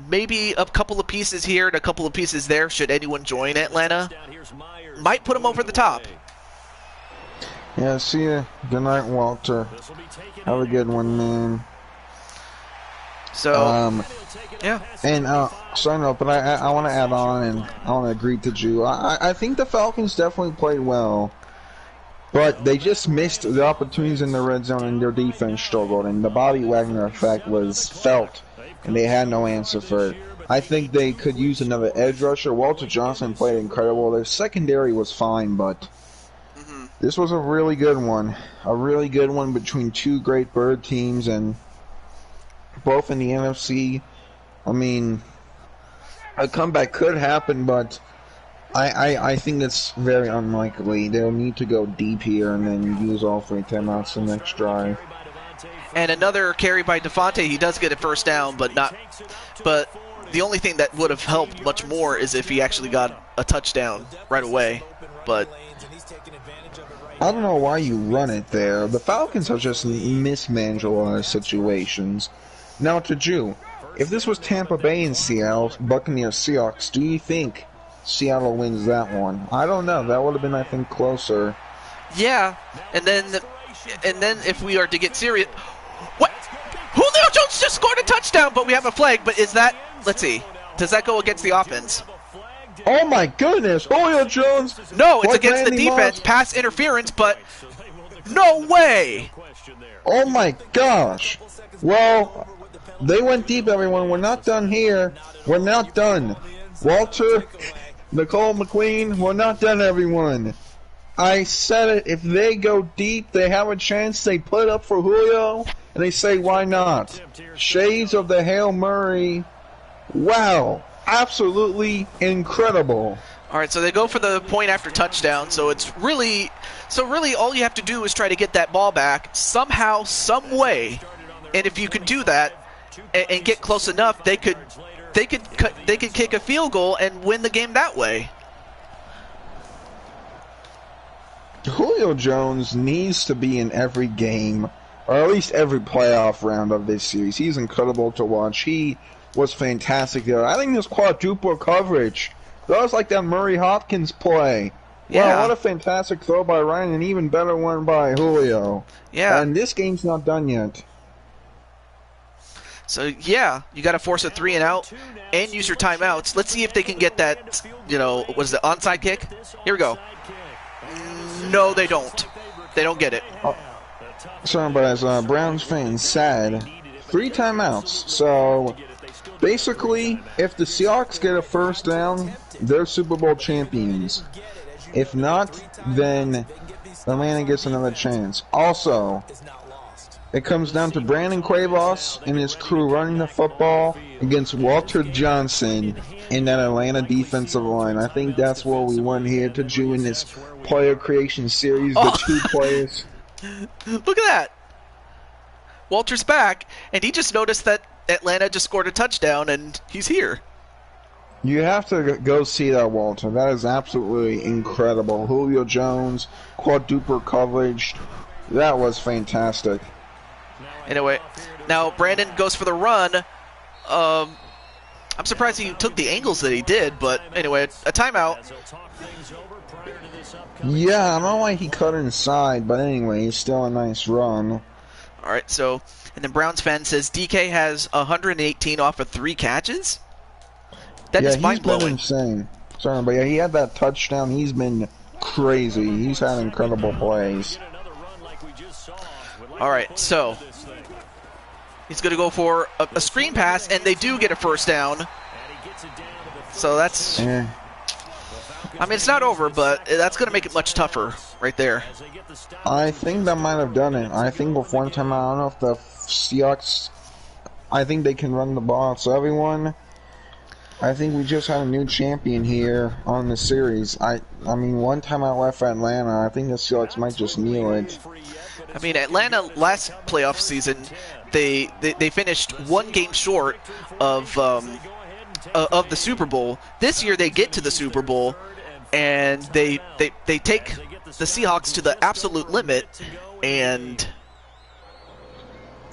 maybe a couple of pieces here and a couple of pieces there, should anyone join Atlanta, might put them over the top. Yeah, see ya. Good night, Walter. Have a good one, man. So, yeah. And, sorry, no, but I want to add on, and I want to agree to Drew. I think the Falcons definitely played well, but they just missed the opportunities in the red zone, and their defense struggled, and the Bobby Wagner effect was felt, and they had no answer for it. I think they could use another edge rusher. Walter Johnson played incredible. Their secondary was fine, but this was a really good one. A really good one between 2 great bird teams, and both in the NFC. I mean, a comeback could happen, but I think it's very unlikely. They'll need to go deep here and then use all 3 timeouts the next drive. And another carry by Devontae. He does get a first down, but the only thing that would have helped much more is if he actually got a touchdown right away. But I don't know why you run it there. The Falcons have just mismanaged a lot of situations. Now to Jew, if this was Tampa Bay and Seattle, Buccaneers Seahawks, do you think Seattle wins that one? I don't know. That would have been, I think, closer. Yeah, and then if we are to get serious, what? Julio Jones just scored a touchdown, but we have a flag. But is that? Let's see. Does that go against the offense? Oh my goodness, Julio Jones! No, it's like against Randy the defense. Moss. Pass interference, but no way. Oh my gosh! Well, they went deep, everyone. We're not done here. We're not done. Walter, Nicole McQueen, we're not done, everyone. I said it. If they go deep, they have a chance. They put up for Julio, and they say, why not? Shades of the Hail Murray. Wow. Absolutely incredible. All right, so they go for the point after touchdown. So really all you have to do is try to get that ball back somehow, some way. And if you could do that and get close enough, they could kick a field goal and win the game that way. Julio Jones needs to be in every game, or at least every playoff round of this series. He's incredible to watch. He was fantastic there. I think this quadruple coverage, that was like that Murray Hopkins play. Yeah. Wow, what a fantastic throw by Ryan, and even better one by Julio. Yeah. And this game's not done yet. So, yeah, you got to force a 3 and out and use your timeouts. Let's see if they can get that, was the onside kick? Here we go. No, they don't. They don't get it. Oh. Sorry, but as Browns fans said, 3 timeouts. So, basically, if the Seahawks get a first down, they're Super Bowl champions. If not, then Atlanta gets another chance. Also, it comes down to Brandon Cuevas and his crew running the football against Walter Johnson in that Atlanta defensive line. I think that's what we want here to do in this player creation series, the 2 players. Look at that. Walter's back, and he just noticed that Atlanta just scored a touchdown, and he's here. You have to go see that, Walter. That is absolutely incredible. Julio Jones, quadruple coverage. That was fantastic. Anyway, now Brandon goes for the run. I'm surprised he took the angles that he did, but anyway, a timeout. Yeah, I don't know why he cut inside, but anyway, it's still a nice run. All right, so, and then Browns fan says DK has 118 off of 3 catches? That is mind-blowing. He's been insane. Sorry, but yeah, he had that touchdown. He's been crazy. He's had incredible plays. All right, so he's going to go for a screen pass, and they do get a first down. So that's... I mean, it's not over, but that's going to make it much tougher right there. I think that might have done it. I think with one time, I don't know if the Seahawks... I think they can run the ball. So everyone... I think we just had a new champion here on the series. I mean, one time out left for Atlanta. I think the Seahawks might just kneel it. I mean, Atlanta last playoff season, they finished 1 game short of the Super Bowl. This year they get to the Super Bowl, and they take the Seahawks to the absolute limit, and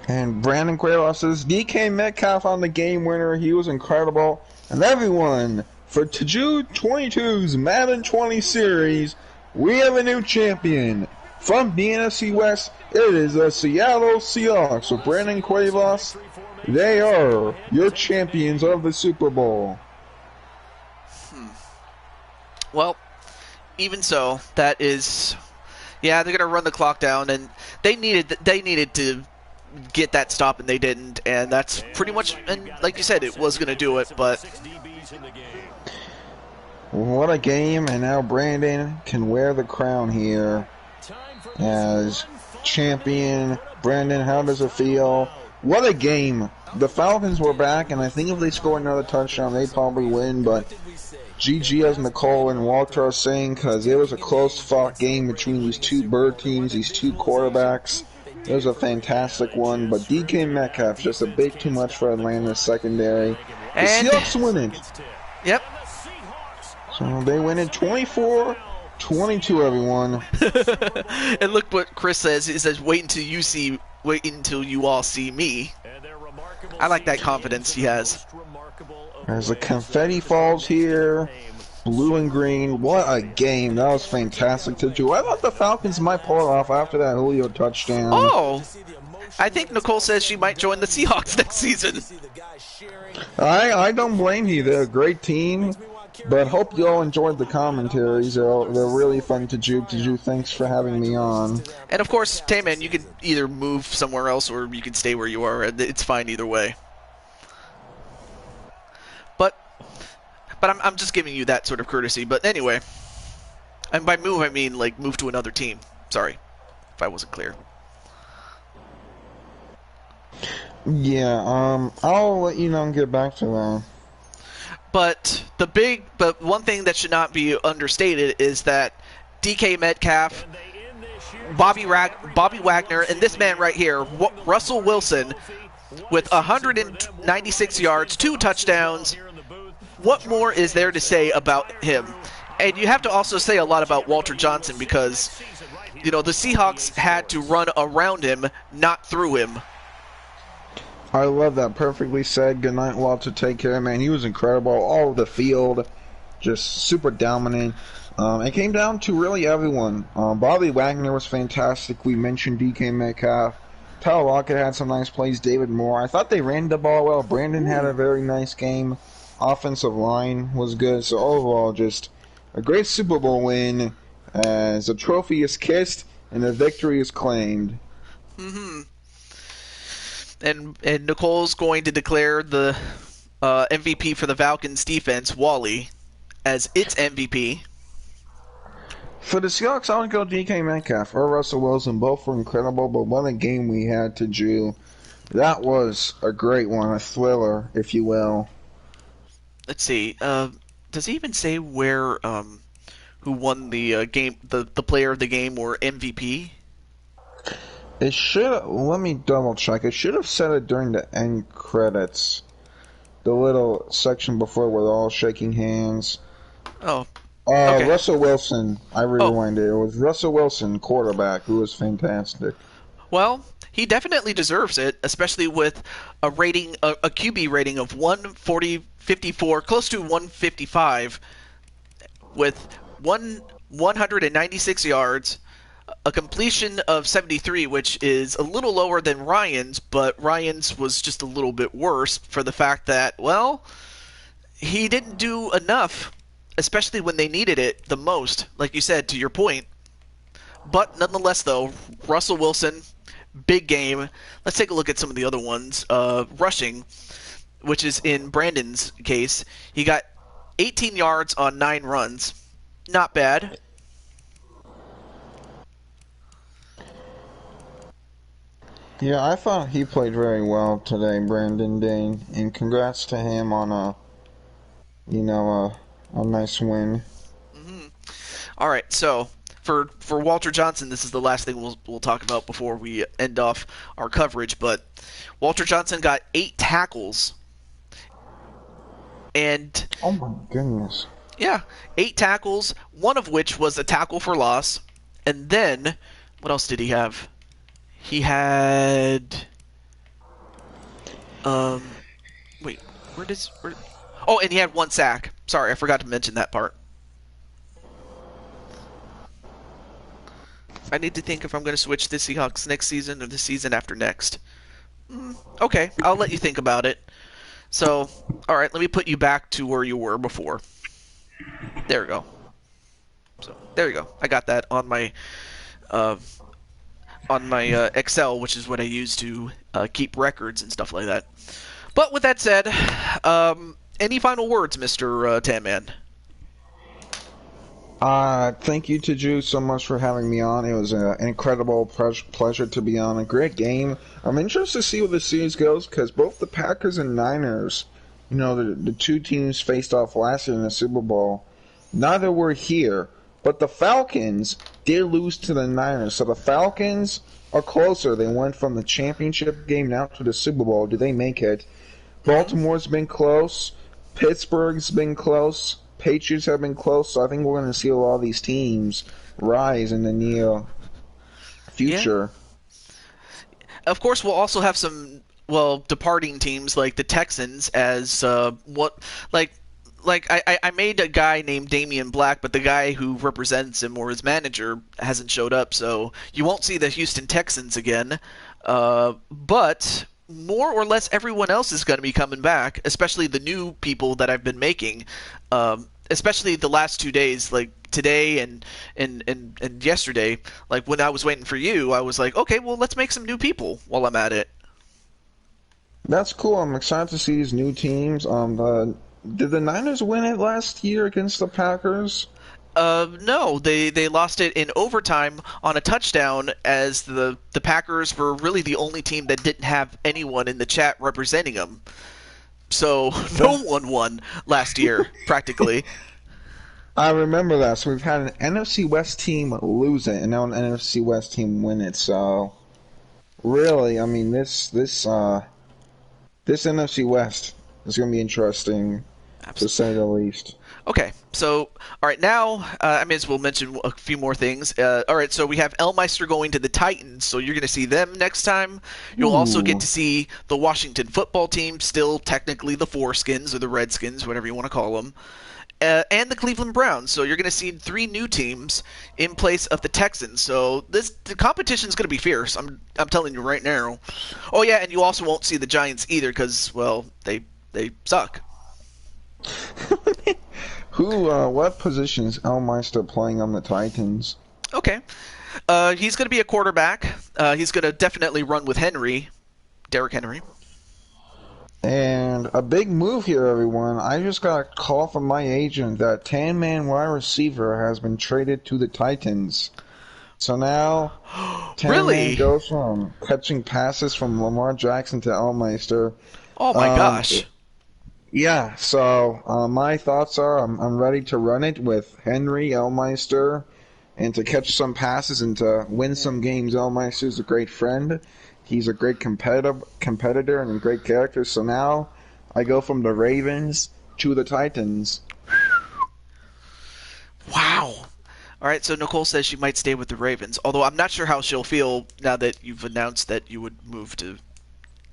Brandon Cuevas says DK Metcalf on the game winner. He was incredible. And everyone, for Taju 22's Madden 20 series, we have a new champion. From the NFC West, it is the Seattle Seahawks with Brandon Cuevas. They are your champions of the Super Bowl. Well, even so, that is... Yeah, they're going to run the clock down, and they needed to get that stop, and they didn't, and that's pretty much, and like you said, it was going to do it, but... What a game, and now Brandon can wear the crown here as champion. Brandon, how does it feel? What a game. The Falcons were back, and I think if they score another touchdown, they probably win, but GG, as Nicole and Walter are saying, because it was a close-fought game between these two bird teams, these two quarterbacks. It was a fantastic one, but DK Metcalf just a bit too much for Atlanta's secondary. The And Seahawks win it. yep. So they win it 24-22, everyone. And look what Chris says. He says, wait until you all see me. I like that confidence he has. As the confetti falls here, blue and green. What a game. That was fantastic to do. I thought the Falcons might pull it off after that Julio touchdown. Oh, I think Nicole says she might join the Seahawks next season. I don't blame you. They're a great team. But hope you all enjoyed the commentaries. They're really fun to juke. Thanks for having me on. And of course, Tayman, you can either move somewhere else or you can stay where you are. It's fine either way. But I'm just giving you that sort of courtesy. But anyway, and by move I mean like move to another team. Sorry if I wasn't clear. Yeah, I'll let you know and get back to that. But one thing that should not be understated is that DK Metcalf, Bobby Wagner, and this man right here, Russell Wilson, with 196 yards, 2 touchdowns. What more is there to say about him? And you have to also say a lot about Walter Johnson because, you know, the Seahawks had to run around him, not through him. I love that. Perfectly said. Good night, Walter. Take care, man. He was incredible. All over the field. Just super dominant. It came down to really everyone. Bobby Wagner was fantastic. We mentioned DK Metcalf. Tyler Lockett had some nice plays. David Moore. I thought they ran the ball well. Brandon had a very nice game. Offensive line was good. So overall, just a great Super Bowl win as the trophy is kissed and the victory is claimed. Mm-hmm. And Nicole's going to declare the MVP for the Falcons defense, Wally, as its MVP. For the Seahawks, I would go DK Metcalf or Russell Wilson. Both were incredible, but what a game we had to do. That was a great one, a thriller, if you will. Let's see. Does he even say where who won the game, the player of the game or MVP? It should. Let me double check. It should have said it during the end credits. The little section before we're all shaking hands. Oh. Okay. Russell Wilson. I rewinded. It was Russell Wilson, quarterback, who was fantastic. Well, he definitely deserves it, especially with a rating, a QB rating of 140-54, close to 155, with 196 yards. A completion of 73, which is a little lower than Ryan's, but Ryan's was just a little bit worse for the fact that, well, he didn't do enough, especially when they needed it the most, like you said, to your point. But nonetheless, though, Russell Wilson, big game. Let's take a look at some of the other ones. Rushing, which is in Brandon's case, he got 18 yards on 9 runs. Not bad. Yeah, I thought he played very well today, Brandon Dane, and congrats to him on a nice win. Mm-hmm. All right, so for Walter Johnson, this is the last thing we'll talk about before we end off our coverage. But Walter Johnson got 8 tackles, and oh my goodness, yeah, 8 tackles, one of which was a tackle for loss, and then what else did he have? He had, oh, and he had 1 sack. Sorry, I forgot to mention that part. I need to think if I'm going to switch the Seahawks next season or the season after next. Okay, I'll let you think about it. So, all right, let me put you back to where you were before. There we go. So, there you go. I got that on my Excel, which is what I use to keep records and stuff like that. But with that said, any final words, Mr. Tanman? Thank you to Drew so much for having me on. It was an incredible pleasure to be on. A great game. I'm interested to see where the series goes because both the Packers and Niners the two teams faced off last year in the Super Bowl, neither were here. But the Falcons did lose to the Niners. So the Falcons are closer. They went from the championship game now to the Super Bowl. Do they make it? Baltimore's been close. Pittsburgh's been close. Patriots have been close. So I think we're going to see a lot of these teams rise in the near future. Of course, we'll also have some departing teams like the Texans as I made a guy named Damian Black, but the guy who represents him or his manager hasn't showed up, so you won't see the Houston Texans again. But more or less everyone else is going to be coming back, especially the new people that I've been making. Especially the last 2 days, like today and yesterday. Like when I was waiting for you, I was like, okay, well, let's make some new people while I'm at it. That's cool. I'm excited to see these new teams. Did the Niners win it last year against the Packers? No, they lost it in overtime on a touchdown, as the Packers were really the only team that didn't have anyone in the chat representing them. So no one won last year, practically. I remember that. So we've had an NFC West team lose it, and now an NFC West team win it. So really, I mean, this NFC West is going to be interesting, to say the least. Okay, so, all right, now I may as well mention a few more things. All right, so we have Elmeister going to the Titans, so you're going to see them next time. You'll also get to see the Washington football team, still technically the Foreskins or the Redskins, whatever you want to call them, and the Cleveland Browns. So you're going to see 3 new teams in place of the Texans. So the competition is going to be fierce. I'm telling you right now. Oh yeah, and you also won't see the Giants either because, well, they suck. What position is Elmeister playing on the Titans? Okay. He's going to be a quarterback. He's going to definitely run with Derrick Henry. And a big move here, everyone. I just got a call from my agent that 10-man wide receiver has been traded to the Titans. So now, 10-man Really? goes from catching passes from Lamar Jackson to Elmeister. Oh my gosh. Yeah, so my thoughts are I'm ready to run it with Henry, Elmeister, and to catch some passes and to win some games. Elmeister's a great friend. He's a great competitor and a great character. So now I go from the Ravens to the Titans. Wow. All right, so Nicole says she might stay with the Ravens, although I'm not sure how she'll feel now that you've announced that you would move to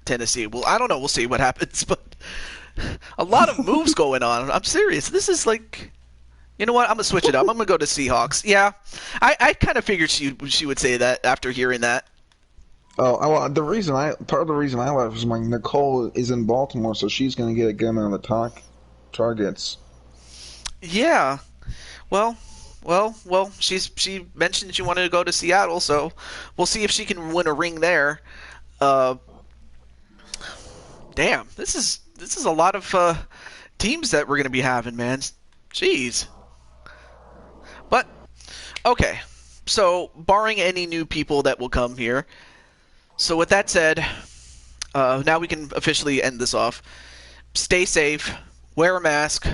Tennessee. Well, I don't know. We'll see what happens, but a lot of moves going on. I'm serious. This is like, you know what? I'm going to switch it up. I'm going to go to Seahawks. Yeah, I kind of figured she would say that after hearing that. Oh, well, part of the reason I left was my Nicole is in Baltimore, so she's going to get a good amount of the targets. Yeah. Well. She mentioned she wanted to go to Seattle, so we'll see if she can win a ring there. Damn, this is a lot of teams that we're going to be having, man. Jeez. But okay, so barring any new people that will come here. So with that said, now we can officially end this off. Stay safe, wear a mask,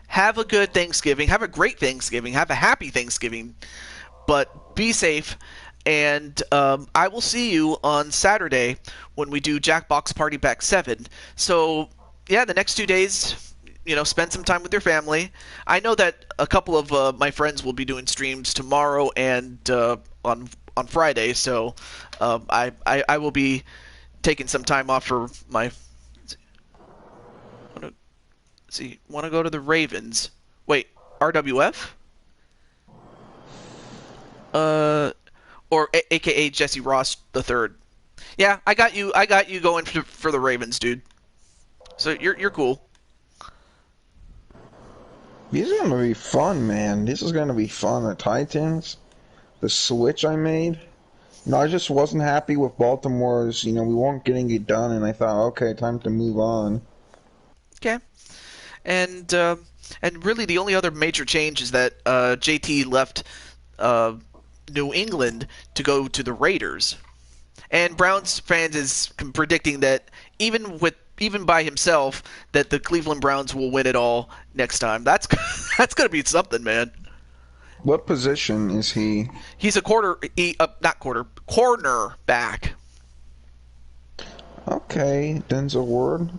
have a good Thanksgiving, have a great Thanksgiving, have a happy Thanksgiving, but be safe, and I will see you on Saturday when we do Jackbox Party Pack 7. So, yeah, the next 2 days, spend some time with your family. I know that a couple of my friends will be doing streams tomorrow and on Friday, so I will be taking some time off for my. Want to go to the Ravens? Wait, RWF? Or AKA Jesse Ross the third. Yeah, I got you going for the Ravens, dude. So you're cool. These are gonna be fun, man. This is gonna be fun. The Titans, the switch I made. I just wasn't happy with Baltimore's. We weren't getting it done, and I thought, okay, time to move on. Okay. And really the only other major change is that JT left New England to go to the Raiders. And Browns fans is predicting that even with even by himself, that the Cleveland Browns will win it all next time. That's that's gonna be something, man. What position is he? He's a cornerback. Okay, Denzel Ward,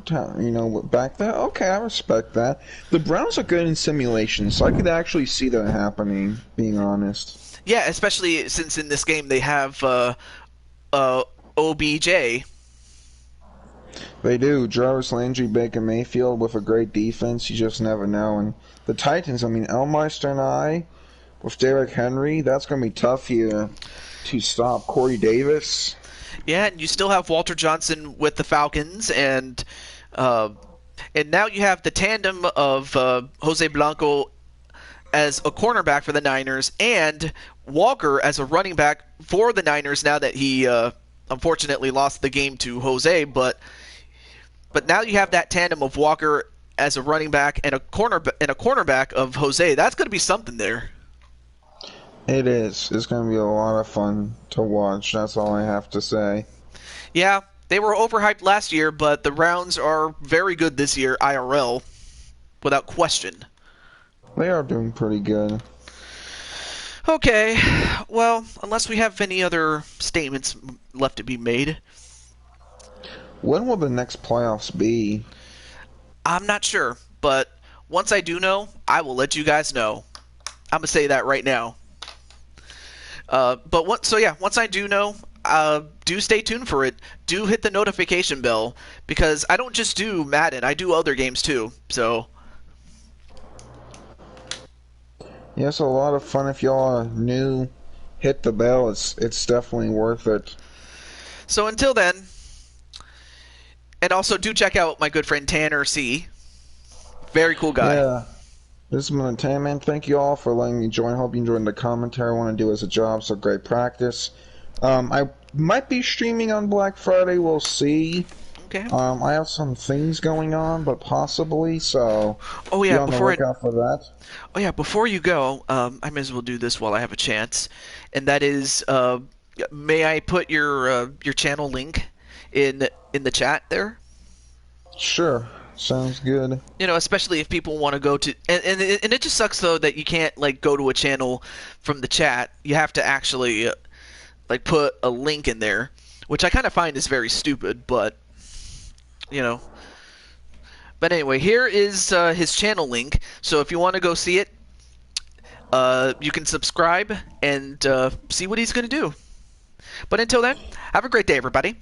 back there. Okay, I respect that. The Browns are good in simulations, so I could actually see that happening, being honest. Yeah, especially since in this game they have OBJ. They do. Jarvis Landry, Baker Mayfield with a great defense. You just never know. And the Titans, I mean, Elmeister and I, with Derrick Henry, that's going to be tough here to stop. Corey Davis. Yeah, and you still have Walter Johnson with the Falcons, and now you have the tandem of Jose Blanco as a cornerback for the Niners and Walker as a running back for the Niners. Now that he unfortunately lost the game to Jose, but now you have that tandem of Walker as a running back and a cornerback of Jose. That's going to be something there. It is. It's going to be a lot of fun to watch. That's all I have to say. Yeah, they were overhyped last year, but the Browns are very good this year, IRL, without question. They are doing pretty good. Okay, well, unless we have any other statements left to be made. When will the next playoffs be? I'm not sure, but once I do know, I will let you guys know. I'm going to say that right now. Once I do know, do stay tuned for it. Do hit the notification bell, because I don't just do Madden, I do other games too. So yeah, it's a lot of fun. If y'all are new, hit the bell. It's definitely worth it. So until then, and also do check out my good friend Tanner C. Very cool guy. Yeah. This has been Entertainment. Thank you all for letting me join. Hope you enjoyed the commentary. I want to do as a job, so great practice. I might be streaming on Black Friday. We'll see. Okay. I have some things going on, but possibly, so oh yeah, be on the lookout for that. Oh yeah, before you go, I may as well do this while I have a chance, and that is, may I put your channel link in the chat there? Sure. Sounds good. Especially if people want to go to, and it just sucks though that you can't go to a channel from the chat. You have to actually put a link in there, which I kind of find is very stupid. But But anyway, here is his channel link. So if you want to go see it, you can subscribe and see what he's going to do. But until then, have a great day, everybody.